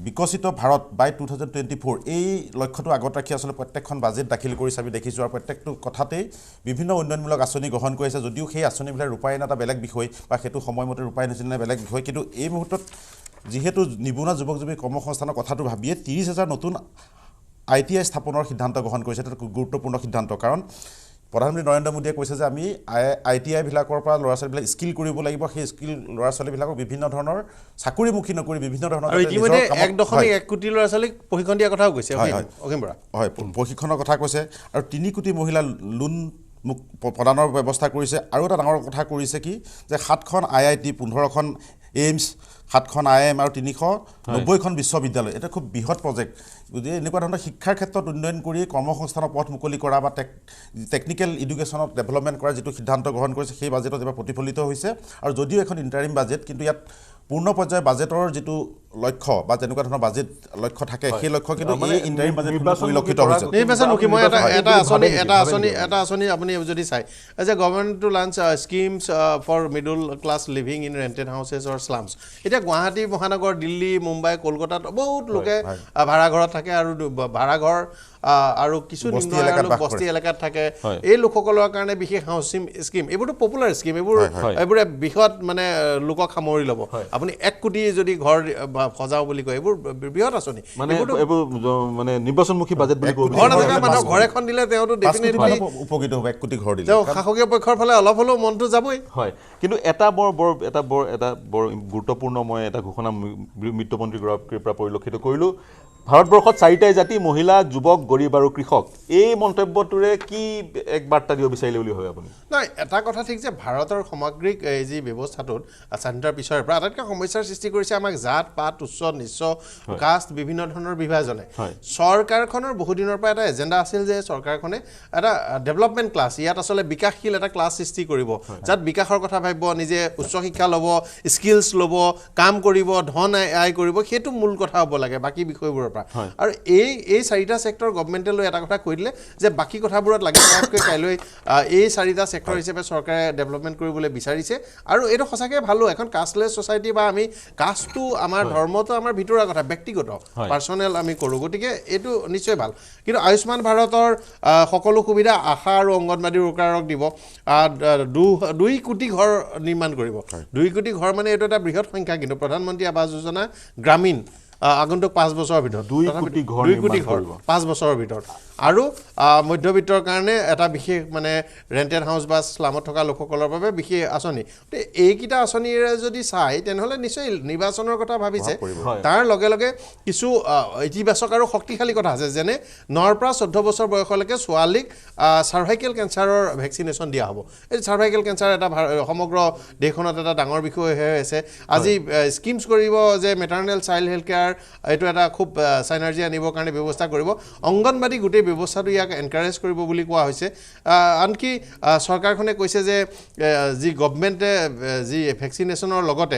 বিকশিত ভাৰত বাই 2024 এই লক্ষ্যটো আগত ৰাখি আসলে প্ৰত্যেকখন বাজেট দাখিল কৰিছে আমি দেখিছোঁ আৰু প্ৰত্যেকটো কথাতেই বিভিন্ন উন্নয়নমূলক আঁচনি গ্ৰহণ কৰিছে যদিও সেই আঁচনিবিলাক ৰূপায়ণ এটা বেলেগ বিষয় বা সেইটো সময়মতে ৰূপায়ণ হৈছিল নে বেলেগ বিষয় কিন্তু এই মুহূৰ্তত যিহেতু নিবনুৱা যুৱক যুৱতী কৰ্মসংস্থানৰ কথাটো ভাবিয়ে 30,000 নতুন ITI স্থাপনৰ সিদ্ধান্ত গ্ৰহণ কৰিছে এটা গুৰুত্বপূৰ্ণ সিদ্ধান্ত কাৰণ প্ৰধানমন্ত্ৰী নৰেন্দ্ৰ মোদীয়ে কৈছে যে আমি ITI বিলাকৰ পৰা ল'ৰা ছোৱালীবিলাক স্কিল কৰিব লাগিব সেই স্কিল ল'ৰা ছোৱালীবিলাকক বিভিন্ন ধৰণৰ চাকৰিমুখী নকৰি বিভিন্ন ধৰণৰ আৰু ইতিমধ্যে 1.1 কোটি ল'ৰা ছোৱালীক প্ৰশিক্ষণ দিয়া কথাও কৈছে অসীম বৰা হয় প্ৰশিক্ষণৰ কথা কৈছে আৰু 3 কোটি মহিলা লোন প্ৰদানৰ ব্যৱস্থা কৰিছে আৰু এটা ডাঙৰ কথা কৰিছে কি যে 7খন IIT 15খন এইমছ 7খন IIM আৰু 390খন বিশ্ববিদ্যালয় এটা খুব বৃহৎ প্ৰজেক্ট যদি এনেকুৱা ধৰণৰ শিক্ষাৰ ক্ষেত্ৰত উন্নয়ন কৰি কৰ্মসংস্থানৰ পথ মুকলি কৰা বা টেকনিক্যাল এডুকেশ্যনত ডেভেলপমেণ্ট কৰা যিটো সিদ্ধান্ত গ্ৰহণ কৰিছে সেই বাজেটত এবাৰ প্ৰতিফলিত হৈছে আৰু যদিও এখন ইণ্টাৰিম বাজেট কিন্তু ইয়াত পূৰ্ণ পৰ্যায়ৰ বাজেটৰ যিটো লক্ষ্য বা যেনেকুৱা ধৰণৰ বাজেট লক্ষ্য থাকে সেই লক্ষ্য কিন্তু এই ইণ্টাৰিম বাজেট পৰিলক্ষিত হৈছে নিৰ্বাচন কি মই এটা আঁচনি আপুনি যদি চাই as a government to launch schemes for middle class living in rented houses or slums এতিয়া গুৱাহাটী মহানগৰ দিল্লী মুম্বাই কলকাতাত বহুত লোকে ভাড়াঘৰত থাকে আৰু ভাড়াঘৰ আৰু কিছু বস্তি এলেকাত থাকে এই লোকসকলৰ কাৰণে বিশেষ হাউচিং স্কিম এইবোৰতো পপুলাৰ স্কিম এইবোৰে বৃহৎ মানে লোকক সামৰি ল'ব আপুনি 1 কোটি যদি ঘৰ সজাও বুলি কয় এইবোৰ বৃহৎ আঁচনি মানে নিৰ্বাচনমুখী বাজেট বুলি ক'ব মানুহ ঘৰ এখন দিলে তেওঁতো ডেফিনেটলি উপকৃত হ'ব 1 কোটি ঘৰ দিলে তেওঁ শাসকীয় পক্ষৰ ফালে অলপ হ'লেও মনটো যাবই হয় কিন্তু এটা বৰ গুৰুত্বপূৰ্ণ মই এটা ঘোষণা বিত্তমন্ত্ৰীগৰাকীৰ পৰা পৰিলক্ষিত কৰিলোঁ ভাৰতবৰ্ষত 4টাই জাতি মহিলা যুৱক গৰীব আৰু কৃষক এই মন্তব্যটোৰে কি এক বাৰ্তা দিব বিচাৰিলে বুলি ভাবে আপুনি নাই এটা কথা ঠিক যে ভাৰতৰ সামগ্ৰিক এই যি ব্যৱস্থাটোত স্বাধীনতাৰ পিছৰ পৰা আটাইতকৈ সমস্যাৰ সৃষ্টি কৰিছে আমাক জাত পাত উচ্চ নিচ্চ কাষ্ট বিভিন্ন ধৰণৰ বিভাজনে চৰকাৰখনৰ বহুদিনৰ পৰা এটা এজেণ্ডা আছিল যে চৰকাৰখনে এটা ডেভেলপমেণ্ট ক্লাছ ইয়াত আসলে বিকাশশীল এটা ক্লাছ সৃষ্টি কৰিব যাত বিকাশৰ কথা ভাবিব নিজে উচ্চ শিক্ষা ল'ব স্কিলছ ল'ব কাম কৰিব ধন আয় কৰিব সেইটো মূল কথা হ'ব লাগে বাকী বিষয়বোৰৰ আৰু এই 4টা সেক্টৰ গভৰ্ণমেণ্টে লৈ এটা কথা কৈ দিলে যে বাকি কথাবোৰত লাগি থকাতকৈ কাইলৈ এই 4টা সেক্টৰ হিচাপে চৰকাৰে ডেভেলপমেণ্ট কৰিবলৈ বিচাৰিছে আৰু এইটো সঁচাকৈ ভালো এখন কাষ্টলেছ সোসাইটি বা আমি কাষ্টটো আমাৰ ধৰ্মটো আমাৰ ভিতৰুৱা কথা ব্যক্তিগত পাৰ্সোনেল আমি কৰোঁ গতিকে এইটো নিশ্চয় ভাল কিন্তু আয়ুষ্মান ভাৰতৰ সকলো সুবিধা আশা আৰু অংগনবাদী ৱৰ্কাৰক দিব 2 কোটি ঘৰ নিৰ্মাণ কৰিব 2 কোটি ঘৰ মানে এইটো এটা বৃহৎ সংখ্যা কিন্তু প্ৰধানমন্ত্ৰী আৱাস যোজনা গ্ৰামীণ আগন্তুক 5 বছৰৰ ভিতৰত 2 কোটি ঘৰ 5 বছৰৰ ভিতৰত আৰু মধ্যবিত্তৰ কাৰণে এটা বিশেষ মানে ৰেণ্টেড হাউচ বা স্লামত থকা লোকসকলৰ বাবে বিশেষ আঁচনি এইকেইটা আঁচনিৰে যদি চাই তেনেহ'লে নিশ্চয় নিৰ্বাচনৰ কথা ভাবিছে তাৰ লগে লগে কিছু ইতিবাচক আৰু শক্তিশালী কথা আছে যেনে 9 পৰা 14 বছৰ বয়সলৈকে ছোৱালীক চাৰ্ভাইকেল কেঞ্চাৰৰ ভেকচিনেশ্যন দিয়া হ'ব এই চাৰ্ভাইকেল কেঞ্চাৰ এটা সমগ্ৰ দেশখনত এটা ডাঙৰ বিষয় হৈ আছে আজি স্কিমছ কৰিব যে মেটাৰনেল চাইল্ড হেল্থ কেয়াৰ এইটো এটা খুব সাইনাৰ্জি আনিবৰ কাৰণে ব্যৱস্থা কৰিব অংগনবাদী গোটেই ব্যৱস্থাটো ইয়াক এনকাৰেজ কৰিব বুলি কোৱা হৈছে আনকি চৰকাৰখনে কৈছে যে যি গভৰ্ণমেণ্টে যি ভেকচিনেশ্যনৰ লগতে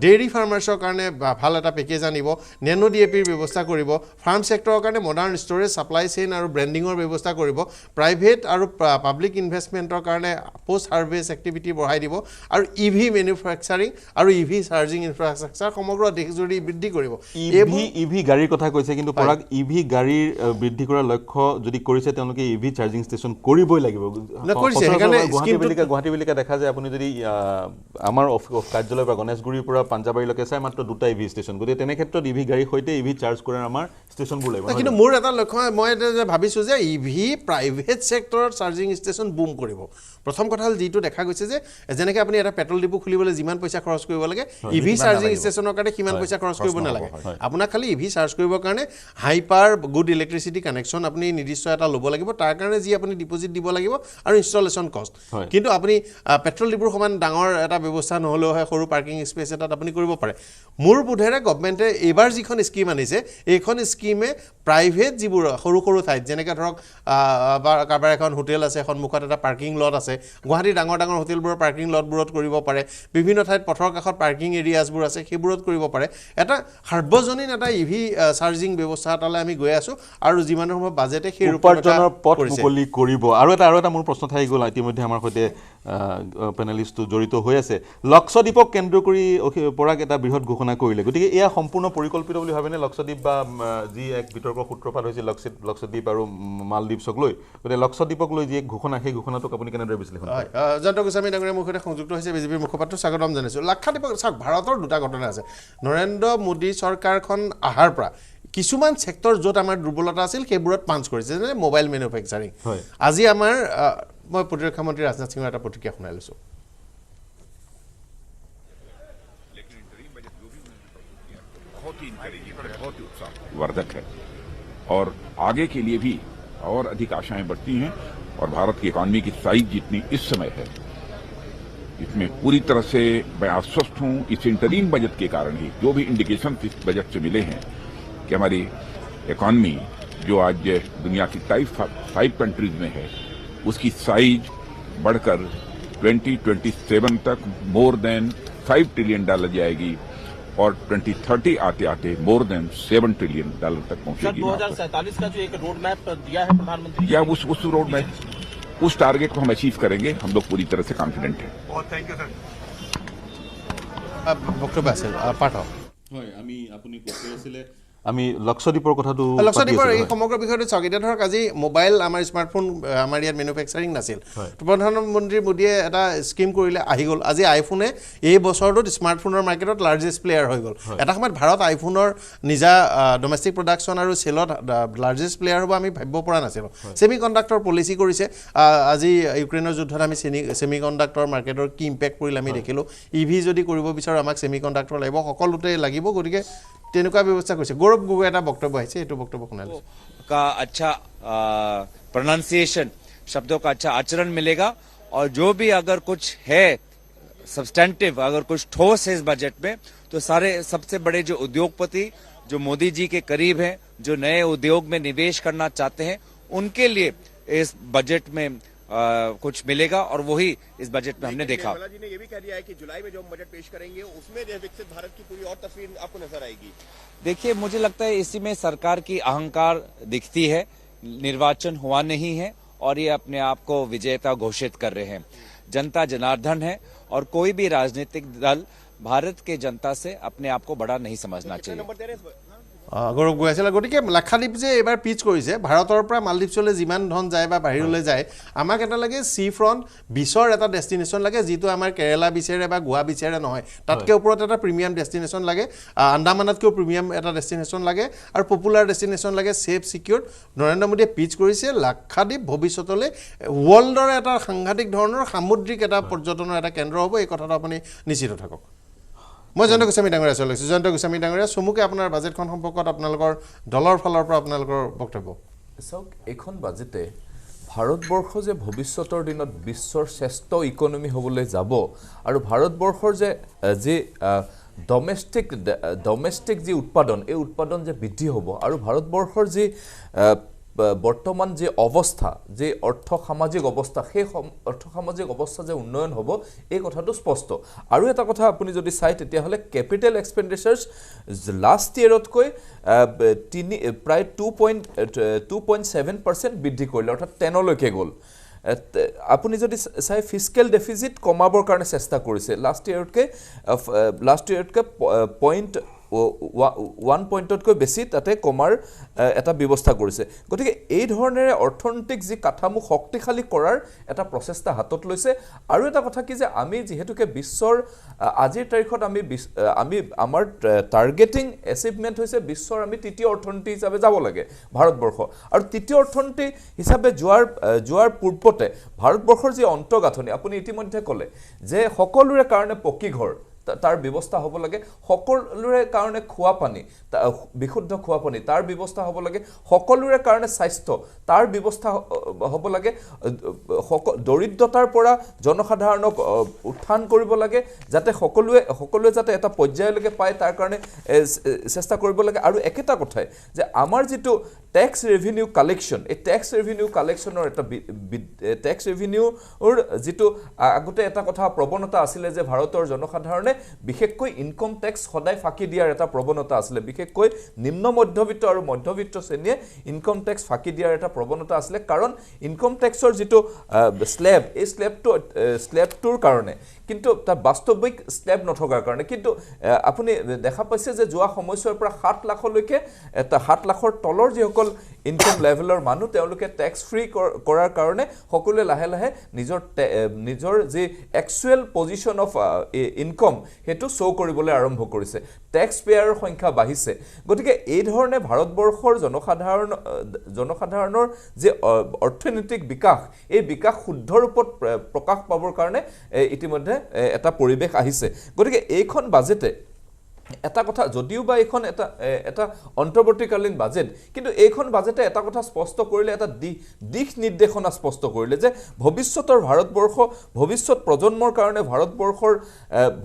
ডেইৰী ফাৰ্মাৰ্ছৰ কাৰণে ভাল এটা পেকেজ আনিব নেনো ডিএপিৰ ব্যৱস্থা কৰিব ফাৰ্ম ছেক্টৰৰ কাৰণে মডাৰ্ণ ষ্ট'ৰেজ ছাপ্লাই চেইন আৰু ব্ৰেণ্ডিঙৰ ব্যৱস্থা কৰিব প্ৰাইভেট আৰু পাব্লিক ইনভেষ্টমেণ্টৰ কাৰণে পোষ্ট হাৰ্ভেষ্ট এক্টিভিটি বঢ়াই দিব আৰু ইভি মেনুফেকচাৰিং আৰু ইভি চাৰ্জিং ইনফ্ৰাষ্ট্ৰাকচাৰ সমগ্ৰ দেশজুৰি বৃদ্ধি কৰিব ইভি গাড়ীৰ কথা কৈছে কিন্তু পৰাগ ইভি গাড়ীৰ বৃদ্ধি কৰাৰ লক্ষ্য যদি কৰিছে তেওঁলোকে ইভি চাৰ্জিং ষ্টেচন কৰিবই লাগিব গুৱাহাটী বেলিকা দেখা যায় আপুনি যদি আমাৰ কাৰ্যালয়ৰ পৰা গণেশগুৰিৰ পৰা পাঞ্জাবাৰীলৈকে চাই মাত্ৰ 2টা ইভি ষ্টেচন গতিকে তেনে ক্ষেত্ৰত ইভি গাড়ীৰ সৈতে ইভি চাৰ্জ কৰাৰ আমাৰ ষ্টেচনবোৰ লাগিব কিন্তু মোৰ এটা লক্ষ্য মই ভাবিছোঁ যে ইভি প্ৰাইভেট ছেক্টৰত চাৰ্জিং ষ্টেচন বুম কৰিব প্ৰথম কথা হ'ল যিটো দেখা গৈছে যে যেনেকৈ আপুনি এটা পেট্ৰল ডিপু খুলিবলৈ যিমান পইচা খৰচ কৰিব লাগে ইভি চাৰ্জিং ষ্টেচনৰ কাৰণে সিমান পইচা খৰচ কৰিব নালাগে আপোনাক খালি ইভি চাৰ্জ কৰিবৰ কাৰণে হাইপাৰ গুড ইলেক্ট্ৰিচিটি কানেকশ্যন আপুনি নিৰ্দিষ্ট এটা ল'ব লাগিব তাৰ কাৰণে যি আপুনি ডিপজিট দিব লাগিব আৰু ইনষ্টলেশ্যন কষ্ট কিন্তু আপুনি পেট্ৰল ডিপুৰ সমান ডাঙৰ এটা ব্যৱস্থা নহ'লেও হয় সৰু পাৰ্কিং স্পেচ এটাত আপুনি কৰিব পাৰে মোৰ বোধেৰে গভৰ্ণমেণ্টে এইবাৰ যিখন স্কিম আনিছে এইখন স্কিমে প্ৰাইভেট যিবোৰ সৰু সৰু ঠাইত যেনেকৈ ধৰক কাৰোবাৰ এখন হোটেল আছে সন্মুখত এটা পাৰ্কিং লট আছে গুৱাহাটীৰ ডাঙৰ ডাঙৰ হোটেলবোৰৰ পাৰ্কিং লটবোৰত কৰিব পাৰে বিভিন্ন ঠাইত পথৰ কাষত পাৰ্কিং এৰিয়াজবোৰ আছে সেইবোৰত কৰিব পাৰে এটা সাৰ্বজনীন এটা ইভি চাৰ্জিং ব্যৱস্থা এটালৈ আমি গৈ আছোঁ আৰু যিমান সময় বাজেটে সেই উপাৰ্জনৰ পথ মুকলি কৰিব আৰু এটা মোৰ প্ৰশ্ন থাকি গ'ল ইতিমধ্যে আমাৰ সৈতে পেনেলিষ্টটো জড়িত হৈ আছে লক্ষদ্বীপক কেন্দ্ৰ কৰি পৰাগ এটা বৃহৎ ঘোষণা কৰিলে গতিকে এয়া সম্পূৰ্ণ পৰিকল্পিত বুলি ভাবেনে লক্ষদ্বীপ বা যি এক বিতৰ্কৰ সূত্ৰপাত হৈছে লক্ষদ্বীপ আৰু মালদ্বীপক লৈ গতিকে লক্ষদ্বীপক লৈ যি এক ঘোষণা সেই ঘোষণাটোক আপুনি কেনেদৰে বিশ্লেষণ কৰে জয়ন্ত গোস্বামী ডাঙৰীয়া মোৰ সৈতে সংযুক্ত হৈছে বিজেপিৰ মুখপাত্ৰ স্বাগতম জনাইছোঁ লাক্ষাদ্বীপক চাওক ভাৰতৰ দুটা ঘটনা আছে নৰেন্দ্ৰ মোদী চৰকাৰখন অহাৰ পৰা কিছুমান ছেক্টৰ য'ত আমাৰ দুৰ্বলতা আছিল সেইবোৰত পাঞ্চ কৰিছে যেনে মোবাইল মেনুফেকচাৰিং আজি আমাৰ মই প্ৰতিৰক্ষা মন্ত্ৰী ৰাজনাথ সিঙৰ এটা প্ৰতিক্ৰিয়া শুনাই লৈছোঁ वर्धक है और आगे के लिए भी और अधिक आशाएं बढ़ती हैं और भारत की इकॉनमी की साइज जितनी इस समय है इसमें पूरी तरह से मैं आश्वस्त हूं इस इंटरीम बजट के कारण ही जो भी इंडिकेशन इस बजट से मिले हैं कि हमारी इकॉनमी जो आज दुनिया की टाइप 5 कंट्रीज में है उसकी साइज बढ़कर 2027 तक मोर देन $5 ट्रिलियन जाएगी और 2030 आते आते मोर देन $7 ट्रिलियन तक पहुंचेगी 2047 का जो एक रोड मैप दिया है प्रधानमंत्री या उस रोड मैप उस टारगेट को हम अचीव करेंगे हम लोग पूरी तरह से कॉन्फिडेंट हैं थैंक यू सर বক্তব্য আছিল পাঠ হয় আমি আপুনি কৈ আছিলে আমি লক্ষদ্বীপৰ কথাটো লক্ষদ্বীপৰ এই সমগ্ৰ বিষয়টো চাওক এতিয়া ধৰক আজি মোবাইল আমাৰ স্মাৰ্টফোন আমাৰ ইয়াত মেনুফেকচাৰিং নাছিল প্ৰধানমন্ত্ৰী মোদীয়ে এটা স্কিম কৰিলে আহি গ'ল আজি আইফোনে এই বছৰটোত স্মাৰ্টফোনৰ মাৰ্কেটত লাৰ্জেষ্ট প্লেয়াৰ হৈ গ'ল এটা সময়ত ভাৰত আইফোনৰ নিজা ডমেষ্টিক প্ৰডাকশ্যন আৰু চেলত লাৰ্জেষ্ট প্লেয়াৰ হ'ব আমি ভাবিব পৰা নাছিলোঁ ছেমি কণ্ডাক্টৰ পলিচি কৰিছে আজি ইউক্ৰেইনৰ যুদ্ধত আমি ছেমি কণ্ডাক্টৰ মাৰ্কেটৰ কি ইম্পেক্ট পৰিলে আমি দেখিলোঁ ইভি যদি কৰিব বিচাৰোঁ আমাক ছেমি কণ্ডাক্টৰ লাগিব সকলোতে লাগিব গতিকে तेनुका व्यवस्था কৰিছে গৌৰৱ গগৈ এটা বক্তব্য আহিছে এটো বক্তব্য শুনালে का अच्छा प्रोनाउंसिएशन शब्दों का अच्छा आचरण मिलेगा और जो भी अगर कुछ है सब्सटेंटिव अगर कुछ ठोस है इस बजट में तो सारे सबसे बड़े जो उद्योगपति जो मोदी जी के करीब हैं जो नए उद्योग में निवेश करना चाहते हैं उनके लिए इस बजट में कुछ मिलेगा और वही इस बजट में हमने देखा जी ने ये भी कह दिया है कि जुलाई में जो हम बजट पेश करेंगे उसमें विकसित भारत की पूरी और तस्वीर आपको नजर आएगी देखिए मुझे लगता है इसी में सरकार की अहंकार दिखती है निर्वाचन हुआ नहीं है और ये अपने आप को विजेता घोषित कर रहे हैं जनता जनार्दन है और कोई भी राजनीतिक दल भारत के जनता से अपने आप को बड़ा नहीं समझना चाहिए গৌৰৱ গৈ আছিল গতিকে লাক্ষাদ্বীপ যে এইবাৰ পিচ কৰিছে ভাৰতৰ পৰা মালদ্বীপলৈ যিমান ধন যায় বা বাহিৰলৈ যায় আমাক এটা লাগে সি ফ্ৰণ্ট বিচৰ এটা ডেষ্টিনেশ্যন লাগে যিটো আমাৰ কেৰেলা বিচাৰে বা গোৱা বিচাৰে নহয় তাতকৈ ওপৰত এটা প্ৰিমিয়াম ডেষ্টিনেশ্যন লাগে আন্দামানতকৈও প্ৰিমিয়াম এটা ডেষ্টিনেশ্যন লাগে আৰু পপুলাৰ ডেষ্টিনেশ্যন লাগে ছেফ ছিকিউৰ নৰেন্দ্ৰ মোদীয়ে পিচ কৰিছে লাক্ষাদ্বীপ ভৱিষ্যতলৈ ৱৰ্ল্ডৰ এটা সাংঘাতিক ধৰণৰ সামুদ্ৰিক এটা পৰ্যটনৰ এটা কেন্দ্ৰ হ'ব এই কথাটো আপুনি নিশ্চিত থাকক মই জয়ন্ত গোস্বামী ডাঙৰীয়া চলাইছো জয়ন্ত গোস্বামী ডাঙৰীয়া চমুকে আপোনাৰ বাজেটখন সম্পৰ্কত আপোনালোকৰ দলৰ ফালৰ পৰা আপোনালোকৰ বক্তব্য চাওক এইখন বাজেটে ভাৰতবৰ্ষ যে ভৱিষ্যতৰ দিনত বিশ্বৰ শ্ৰেষ্ঠ ইকনমি হ'বলৈ যাব আৰু ভাৰতবৰ্ষৰ যে ডমেষ্টিক যি উৎপাদন এই উৎপাদন যে বৃদ্ধি হ'ব আৰু ভাৰতবৰ্ষৰ যি বৰ্তমান যে অৱস্থা যে অৰ্থ সামাজিক অৱস্থা সেই অৰ্থ সামাজিক অৱস্থা যে উন্নয়ন হ'ব এই কথাটো স্পষ্ট আৰু এটা কথা আপুনি যদি চাই তেতিয়াহ'লে কেপিটেল এক্সপেণ্ডিচাৰ্ছ লাষ্ট ইয়েৰতকৈ প্ৰায় 2.7% বৃদ্ধি কৰিলে অৰ্থাৎ 10লৈকে গ'ল আপুনি যদি চাই ফিস্কেল ডেফিচিট কমাবৰ কাৰণে চেষ্টা কৰিছে লাষ্ট ইয়েৰতকৈ 1 পইণ্টতকৈ বেছি তাতে কমাৰ এটা ব্যৱস্থা কৰিছে গতিকে এই ধৰণেৰে অৰ্থনৈতিক যি কাঠামো শক্তিশালী কৰাৰ এটা প্ৰচেষ্টা হাতত লৈছে আৰু এটা কথা কি যে আমি যিহেতুকে বিশ্বৰ আজিৰ তাৰিখত আমি আমাৰ টাৰ্গেটিং এচিভমেণ্ট হৈছে বিশ্বৰ আমি তৃতীয় অৰ্থনীতি হিচাপে যাব লাগে ভাৰতবৰ্ষ আৰু তৃতীয় অৰ্থনীতি হিচাপে যোৱাৰ পূৰ্বতে ভাৰতবৰ্ষৰ যি অন্তঃগাঁথনি আপুনি ইতিমধ্যে ক'লে যে সকলোৰে কাৰণে পকী ঘৰ তাৰ ব্যৱস্থা হ'ব লাগে সকলোৰে কাৰণে খোৱা পানী বিশুদ্ধ খোৱা পানী তাৰ ব্যৱস্থা হ'ব লাগে সকলোৰে কাৰণে স্বাস্থ্য তাৰ ব্যৱস্থা হ'ব লাগে দৰিদ্ৰতাৰ পৰা জনসাধাৰণক উত্থান কৰিব লাগে যাতে সকলোৱে যাতে এটা পৰ্যায়লৈকে পায় তাৰ কাৰণে চেষ্টা কৰিব লাগে আৰু একেটা কথাই যে আমাৰ যিটো টেক্স ৰেভিনিউ কালেকশ্যন এই টেক্স ৰেভিনিউ কালেকশ্যনৰ এটা টেক্স ৰেভিনিউৰ যিটো আগতে এটা কথা প্ৰৱণতা আছিলে যে ভাৰতৰ জনসাধাৰণে বিশেষকৈ ইনকম টেক্স সদায় ফাঁকি দিয়াৰ এটা প্ৰৱণতা আছিলে বিশেষকৈ নিম্ন মধ্যবিত্ত আৰু মধ্যবিত্ত শ্ৰেণীয়ে ইনকম টেক্স ফাঁকি দিয়াৰ এটা প্ৰৱণতা আছিলে কাৰণ ইনকম টেক্সৰ যিটো স্লেব এই স্লেবটোৰ কাৰণে কিন্তু তাৰ বাস্তৱিক স্লেব নথকাৰ কাৰণে কিন্তু আপুনি দেখা পাইছে যে যোৱা সময়ছোৱাৰ পৰা 7 লাখলৈকে এটা 7 লাখৰ তলৰ যিসকল ইনকম লেভেলৰ মানুহ তেওঁলোকে টেক্স ফ্ৰী কৰাৰ কাৰণে সকলোৱে লাহে লাহে নিজৰ যি একচুৱেল পজিশ্যন অফ ইনকম হেতু শ্ব' কৰিবলৈ আৰম্ভ কৰিছে টেক্স পেয়াৰৰ সংখ্যা বাঢ়িছে গতিকে এই ধৰণে ভাৰতবৰ্ষৰ জনসাধাৰণৰ যে অৰ্থনৈতিক বিকাশ এই বিকাশ শুদ্ধ ৰূপত প্ৰকাশ পাবৰ কাৰণে ইতিমধ্যে এটা পৰিৱেশ আহিছে গতিকে এইখন বাজেটে এটা কথা যদিও বা এইখন এটা অন্তৰ্বৰ্তীকালীন বাজেট কিন্তু এইখন বাজেটে এটা কথা স্পষ্ট কৰিলে এটা দিশ নিৰ্দেশনা স্পষ্ট কৰিলে যে ভৱিষ্যতৰ ভাৰতবৰ্ষ ভৱিষ্যত প্ৰজন্মৰ কাৰণে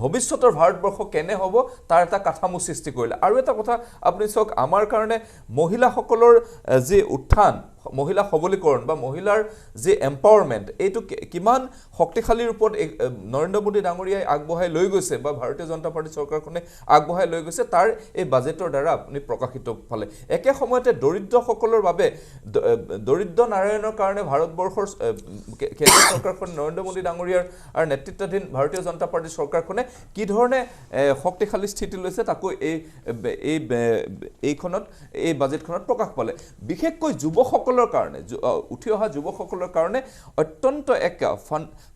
ভৱিষ্যতৰ ভাৰতবৰ্ষ কেনে হ'ব তাৰ এটা কাঠামো সৃষ্টি কৰিলে আৰু এটা কথা আপুনি চাওক আমাৰ কাৰণে মহিলাসকলৰ যি উত্থান মহিলা সবলীকৰণ বা মহিলাৰ যি এম্পাৱাৰমেণ্ট এইটো কিমান শক্তিশালী ৰূপত নৰেন্দ্ৰ মোদী ডাঙৰীয়াই আগবঢ়াই লৈ গৈছে বা ভাৰতীয় জনতা পাৰ্টি চৰকাৰখনে আগবঢ়াই লৈ গৈছে তাৰ এই বাজেটৰ দ্বাৰা আপুনি প্ৰকাশিত পালে একে সময়তে দৰিদ্ৰসকলৰ বাবে দৰিদ্ৰ নাৰায়ণৰ কাৰণে ভাৰতবৰ্ষৰ কেন্দ্ৰীয় চৰকাৰখন নৰেন্দ্ৰ মোদী ডাঙৰীয়াৰ আৰু নেতৃত্বাধীন ভাৰতীয় জনতা পাৰ্টি চৰকাৰখনে কি ধৰণে শক্তিশালী স্থিতি লৈছে তাকো এই বাজেটখনত প্ৰকাশ পালে বিশেষকৈ যুৱসকলৰ কাৰণে উঠি অহা যুৱকসকলৰ কাৰণে অত্যন্ত এক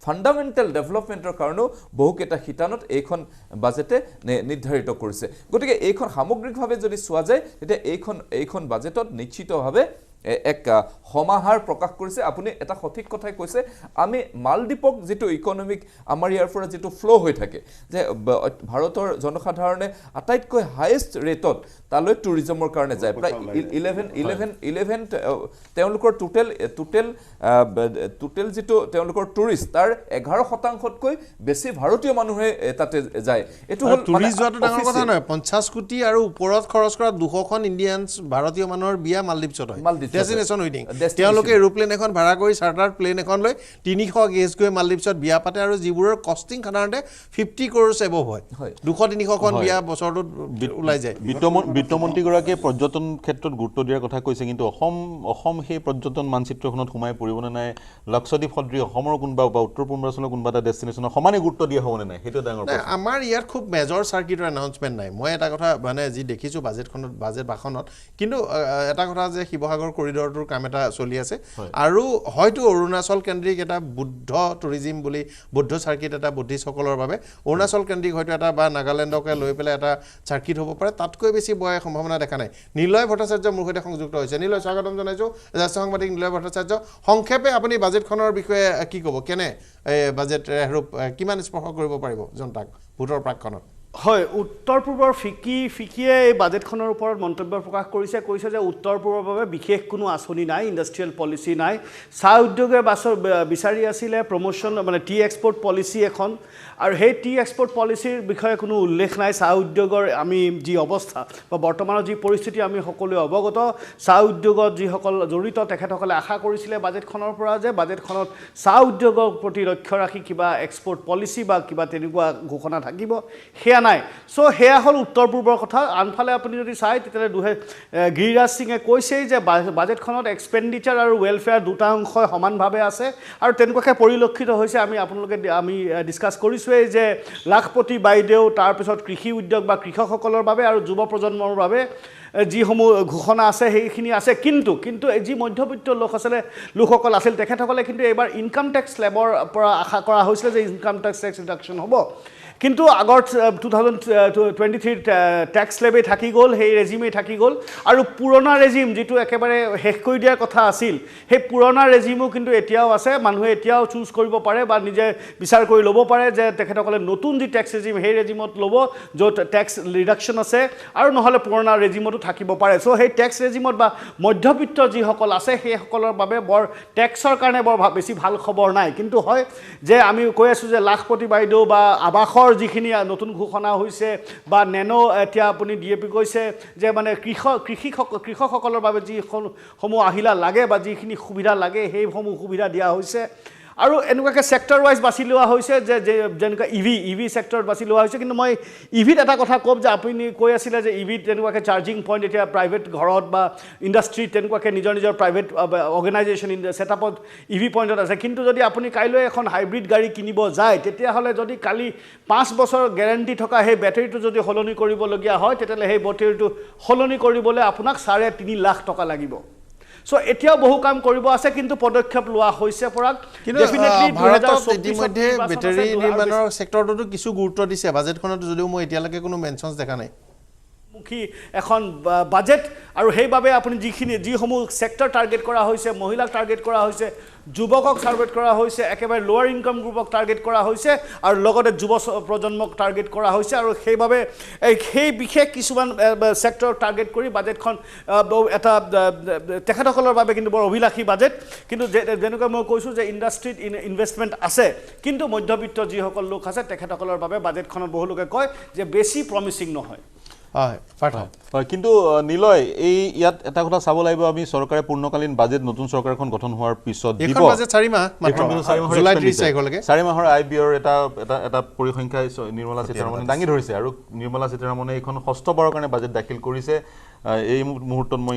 ফাণ্ডামেণ্টেল ডেভেলপমেণ্টৰ কাৰণেও বহুকেইটা শিতানত এইখন বাজেটে নিৰ্ধাৰিত কৰিছে গতিকে এইখন সামগ্ৰিকভাৱে যদি চোৱা যায় তেতিয়া এইখন বাজেটত নিশ্চিতভাৱে এক সমাহাৰ প্ৰকাশ কৰিছে আপুনি এটা সঠিক কথাই কৈছে আমি মালদ্বীপক যিটো ইকনমিক আমাৰ ইয়াৰ পৰা যিটো ফ্ল' হৈ থাকে যে ভাৰতৰ জনসাধাৰণে আটাইতকৈ হাইয়েষ্ট ৰেটত তালৈ টুৰিজমৰ কাৰণে যায় প্ৰায় 11 তেওঁলোকৰ টোটেল যিটো তেওঁলোকৰ টুৰিষ্ট তাৰ 11%তকৈ বেছি ভাৰতীয় মানুহে তাতে যায় এইটো হ'ল টুৰিষ্ট যোৱাটো ডাঙৰ কথা নহয় 50 কোটি আৰু ওপৰত খৰচ কৰা 200খন ইণ্ডিয়ানছ ভাৰতীয় মানুহৰ বিয়া মালদ্বীপছত হয় ডেষ্টিনেশ্যন উইডিং তেওঁলোকে এৰোপ্লেন এখন ভাড়া কৰি চাৰ্টাৰ প্লেন এখন লৈ 300 গেছ গৈ মালদ্বীপছত বিয়া পাতে আৰু যিবোৰৰ কষ্টিং সাধাৰণতে 50 crores এবভ হয় 200-300 খন বিয়া বছৰটোত ওলাই যায় বিত্তমন্ত্ৰীগৰাকীয়ে পৰ্যটন ক্ষেত্ৰত গুৰুত্ব দিয়াৰ কথা কৈছে কিন্তু অসম সেই পৰ্যটন মানচিত্ৰখনত সোমাই পৰিবনে নাই লক্ষদ্বীপ সদৃশ অসমৰ কোনোবা বা উত্তৰ পূৰ্বাঞ্চলৰ কোনোবা এটা ডেষ্টিনেশ্যনৰ সমানে গুৰুত্ব দিয়া হ'বনে নাই সেইটো ডাঙৰ কথা আমাৰ ইয়াত খুব মেজৰ চাৰ্কিটৰ এনাউন্সমেণ্ট নাই মই এটা কথা মানে যি দেখিছোঁ বাজেট ভাষণত কিন্তু এটা কথা যে শিৱসাগৰ কৰিডৰটোৰ কাম এটা চলি আছে আৰু হয়তো অৰুণাচল কেন্দ্ৰিক এটা বুদ্ধ টুৰিজিম বুলি বুদ্ধ চাৰ্কিট এটা বুদ্ধিষ্টসকলৰ বাবে অৰুণাচল কেন্দ্ৰিক হয়তো এটা বা নাগালেণ্ডকে লৈ পেলাই এটা চাৰ্কিট হ'ব পাৰে তাতকৈ বেছি বয় সম্ভাৱনা দেখা নাই নিলয় ভট্টাচাৰ্য মোৰ সৈতে সংযুক্ত হৈছে নিলয় স্বাগতম জনাইছোঁ জ্যেষ্ঠ সাংবাদিক নিলয় ভট্টাচাৰ্য সংক্ষেপে আপুনি বাজেটখনৰ বিষয়ে কি ক'ব কেনে বাজেট ৰূপ কিমান স্পৰ্শ কৰিব পাৰিব জনতাক ভোটৰ প্ৰাকখনত হয় উত্তৰ পূৰ্বৰ ফিকিয়ে এই বাজেটখনৰ ওপৰত মন্তব্য প্ৰকাশ কৈছে যে উত্তৰ পূৰ্বৰ বাবে বিশেষ কোনো আঁচনি নাই ইণ্ডাষ্ট্ৰিয়েল পলিচি নাই চাহ উদ্যোগে বিচাৰি আছিলে প্ৰমোশ্যন মানে টি এক্সপৰ্ট পলিচি এখন আৰু সেই টি এক্সপৰ্ট পলিচিৰ বিষয়ে কোনো উল্লেখ নাই চাহ উদ্যোগৰ আমি যি অৱস্থা বা বৰ্তমানৰ যি পৰিস্থিতি আমি সকলোৱে অৱগত চাহ উদ্যোগত যিসকল জড়িত তেখেতসকলে আশা কৰিছিলে বাজেটখনৰ পৰা যে বাজেটখনত চাহ উদ্যোগৰ প্ৰতি লক্ষ্য ৰাখি কিবা এক্সপৰ্ট পলিচি বা কিবা তেনেকুৱা ঘোষণা থাকিব সেয়া নাই সো সেয়া হ'ল উত্তৰ পূৰ্বৰ কথা আনফালে আপুনি যদি চাই তেতিয়াহ'লে গিৰিৰাজ সিঙে কৈছেই যে বাজেটখনত এক্সপেণ্ডিচাৰ আৰু ৱেলফেয়াৰ দুটা অংশই সমানভাৱে আছে আৰু তেনেকুৱাকৈ পৰিলক্ষিত হৈছে আমি ডিছকাছ কৰিছোঁৱেই যে লাখপতি বাইদেউ তাৰপিছত কৃষি উদ্যোগ বা কৃষকসকলৰ বাবে আৰু যুৱ প্ৰজন্মৰ বাবে যিসমূহ ঘোষণা আছে সেইখিনি আছে কিন্তু যি মধ্যবিত্ত লোকসকল আছিল তেখেতসকলে কিন্তু এইবাৰ ইনকাম টেক্স স্লেবৰ পৰা আশা কৰা হৈছিলে যে ইনকাম টেক্স ৰিডাকশ্যন হ'ব কিন্তু আগৰ 2023 টেক্স স্লেবেই থাকি গ'ল সেই ৰেজিমেই থাকি গ'ল আৰু পুৰণা ৰেজিম যিটো একেবাৰে শেষ কৰি দিয়াৰ কথা আছিল সেই পুৰণা ৰেজিমো কিন্তু এতিয়াও আছে মানুহে এতিয়াও চুজ কৰিব পাৰে বা নিজে বিচাৰ কৰি ল'ব পাৰে যে তেখেতসকলে নতুন যি টেক্স ৰেজিম সেই ৰেজিমত ল'ব য'ত টেক্স ৰিডাকশ্যন আছে আৰু নহ'লে পুৰণা ৰেজিমতো থাকিব পাৰে চ' সেই টেক্স ৰেজিমত বা মধ্যবিত্ত যিসকল আছে সেইসকলৰ বাবে বৰ টেক্সৰ কাৰণে বৰ বেছি ভাল খবৰ নাই কিন্তু হয় যে আমি কৈ আছোঁ যে লাখপতি বাইদেউ বা আৱাসৰ যিখিনি নতুন ঘোষণা হৈছে বা নেনো এতিয়া আপুনি ডিএপি কৈছে যে মানে কৃষকসকলৰ বাবে যিসমূহ আহিলা লাগে বা যিখিনি সুবিধা লাগে সেইসমূহ সুবিধা দিয়া হৈছে আৰু এনেকুৱাকৈ ছেক্টৰ ৱাইজ বাছি লোৱা হৈছে যে যেনেকুৱা ইভি ছেক্টৰত বাছি লোৱা হৈছে কিন্তু মই ইভিত এটা কথা ক'ম যে আপুনি কৈ আছিলে যে ইভিত তেনেকুৱাকৈ চাৰ্জিং পইণ্ট এতিয়া প্ৰাইভেট ঘৰত বা ইণ্ডাষ্ট্ৰীত তেনেকুৱাকৈ নিজৰ প্ৰাইভেট অৰ্গেনাইজেশ্যন ছেটআপত ইভি পইণ্টত আছে কিন্তু যদি আপুনি কাইলৈ এখন হাইব্ৰিড গাড়ী কিনিব যায় তেতিয়াহ'লে যদি কালি 5 বছৰ গেৰেণ্টি থকা সেই বেটাৰীটো যদি সলনি কৰিবলগীয়া হয় তেতিয়াহ'লে সেই বেটাৰীটো সলনি কৰিবলৈ আপোনাক 3.5 লাখ টকা লাগিব সো এতিয়াও বহু কাম কৰিব আছে কিন্তু পদক্ষেপ লোৱা হৈছে পৰাক ডেফিনেটলি ভাৰতত ইতিমধ্যে বেটাৰী নিৰ্মাণৰ ছেক্টৰটোতো কিছু গুৰুত্ব দিছে বাজেটখনত যদিও মই এতিয়ালৈকে কোনো মেনশ্যনছ দেখা নাই মুখী এখন বাজেট আৰু সেইবাবে আপুনি যিসমূহ ছেক্টৰ টাৰ্গেট কৰা হৈছে মহিলাক টাৰ্গেট কৰা হৈছে যুৱকক টাৰ্গেট কৰা হৈছে একেবাৰে লোৱাৰ ইনকাম গ্ৰুপক টাৰ্গেট কৰা হৈছে আৰু লগতে যুৱ প্ৰজন্মক টাৰ্গেট কৰা হৈছে আৰু সেইবাবে সেই বিশেষ কিছুমান ছেক্টৰ টাৰ্গেট কৰি বাজেটখন এটা তেখেতসকলৰ বাবে কিন্তু বৰ অভিলাষী বাজেট কিন্তু যেনেকৈ মই কৈছোঁ যে ইণ্ডাষ্ট্ৰীত ইনভেষ্টমেণ্ট আছে কিন্তু মধ্যবিত্ত যিসকল লোক আছে তেখেতসকলৰ বাবে বাজেটখনত বহু লোকে কয় যে বেছি প্ৰমিচিং নহয় কিন্তু নিলয় এই ইয়াত এটা কথা চাব লাগিব আমি চৰকাৰে পূৰ্ণকালীন বাজেট নতুন চৰকাৰখন গঠন হোৱাৰ পিছত দিব 4 মাহ জুলাই 30 তাৰিখলৈকে 4 মাহৰ আইবিৰ এটা পৰিসংখ্যা নিৰ্মলা সীতাৰমণে দাঙি ধৰিছে আৰু নিৰ্মলা সীতাৰমণে এইখন ষষ্ঠবাৰৰ কাৰণে বাজেট দাখিল কৰিছে এই মুহূৰ্তত মই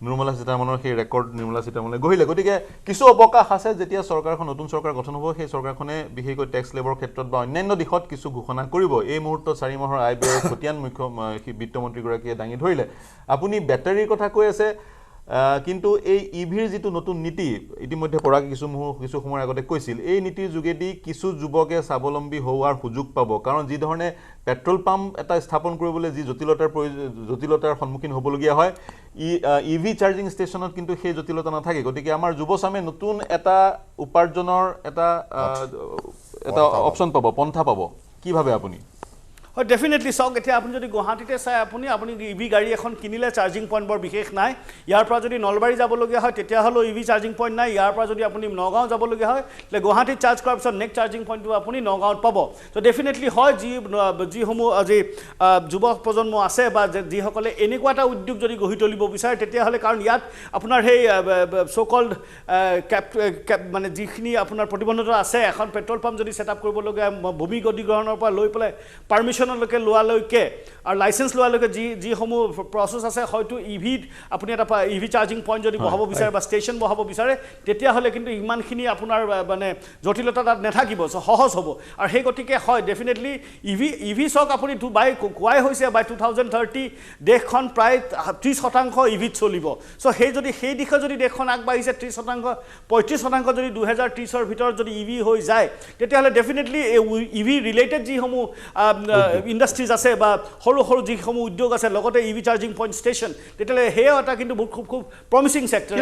নিৰ্মলা সীতাৰমণৰ সেই ৰেকৰ্ড নিৰ্মলা সীতাৰমণে গঢ়িলে গতিকে কিছু অৱকাশ আছে যেতিয়া চৰকাৰখন নতুন চৰকাৰ গঠন হ'ব সেই চৰকাৰখনে বিশেষকৈ টেক্স লেবৰ ক্ষেত্ৰত বা অন্যান্য দিশত কিছু ঘোষণা কৰিব এই মুহূৰ্তত 4 মাহৰ আয় ব্যয় খতিয়ান মুখ্য বিত্তমন্ত্ৰীগৰাকীয়ে দাঙি ধৰিলে আপুনি বেটাৰীৰ কথা কৈ আছে কিন্তু এই ইভিৰ যিটো নতুন নীতি ইতিমধ্যে পৰাগ কিছু সময়ৰ আগতে কৈছিল এই নীতিৰ যোগেদি কিছু যুৱকে স্বাৱলম্বী হোৱাৰ সুযোগ পাব কাৰণ যি ধৰণে পেট্ৰল পাম্প এটা স্থাপন কৰিবলৈ যি জটিলতাৰ সন্মুখীন হ'বলগীয়া হয় ইভি চাৰ্জিং ষ্টেচনত কিন্তু সেই জটিলতা নাথাকে গতিকে আমাৰ যুৱচামে নতুন এটা উপাৰ্জনৰ এটা অপশ্যন পাব পন্থা পাব কি ভাবে আপুনি হয় ডেফিনেটলি চাওক এতিয়া আপুনি যদি গুৱাহাটীতে চাই আপুনি ইভি গাড়ী এখন কিনিলে চাৰ্জিং পইণ্ট বৰ বিশেষ নাই ইয়াৰ পৰা যদি নলবাৰী যাবলগীয়া হয় তেতিয়াহ'লেও ইভি চাৰ্জিং পইণ্ট নাই ইয়াৰ পৰা যদি আপুনি নগাঁও যাবলগীয়া হয় তেতিয়া গুৱাহাটীত চাৰ্জ কৰাৰ পিছত নেক্সট চাৰ্জিং পইণ্টটো আপুনি নগাঁৱত পাব তো ডেফিনেটলি হয় যিসমূহ আজি যুৱ প্ৰজন্ম আছে বা যিসকলে এনেকুৱা এটা উদ্যোগ যদি গঢ়ি তুলিব বিচাৰে তেতিয়াহ'লে কাৰণ ইয়াত আপোনাৰ সেই চ' মানে যিখিনি আপোনাৰ প্ৰতিবন্ধকতা আছে এখন পেট্ৰল পাম্প যদি ছেটআপ কৰিবলগীয়া ভূমি অধিগ্ৰহণৰ পৰা লৈ পেলাই পাৰ্মিশ্যনলৈকে লোৱালৈকে আৰু লাইচেঞ্চ লোৱালৈকে যিসমূহ প্ৰচেছ আছে হয়তো ইভিত আপুনি এটা ইভি চাৰ্জিং পইণ্ট যদি বহাব বিচাৰে বা ষ্টেচন বহাব বিচাৰে তেতিয়াহ'লে কিন্তু ইমানখিনি আপোনাৰ মানে জটিলতা তাত নাথাকিব সহজ হ'ব আৰু সেই গতিকে হয় ডেফিনেটলি ইভি চাওক আপুনি কোৱাই হৈছে বাই 2030 দেশখন প্ৰায় 30% ইভিত চলিব চ' সেই দিশে যদি দেশখন আগবাঢ়িছে 30% 35% যদি 2030ৰ ভিতৰত যদি ইভি হৈ যায় তেতিয়াহ'লে ডেফিনেটলি ইভি ৰিলেটেড যিসমূহ ইণ্ডাষ্ট্ৰিজ আছে বা সৰু সৰু যিসমূহ উদ্যোগ আছে লগতে ইভি চাৰ্জিং পইণ্ট ষ্টেচন তেতিয়াহ'লে সেয়াও এটা কিন্তু খুব প্ৰমিচিং ছেক্টৰ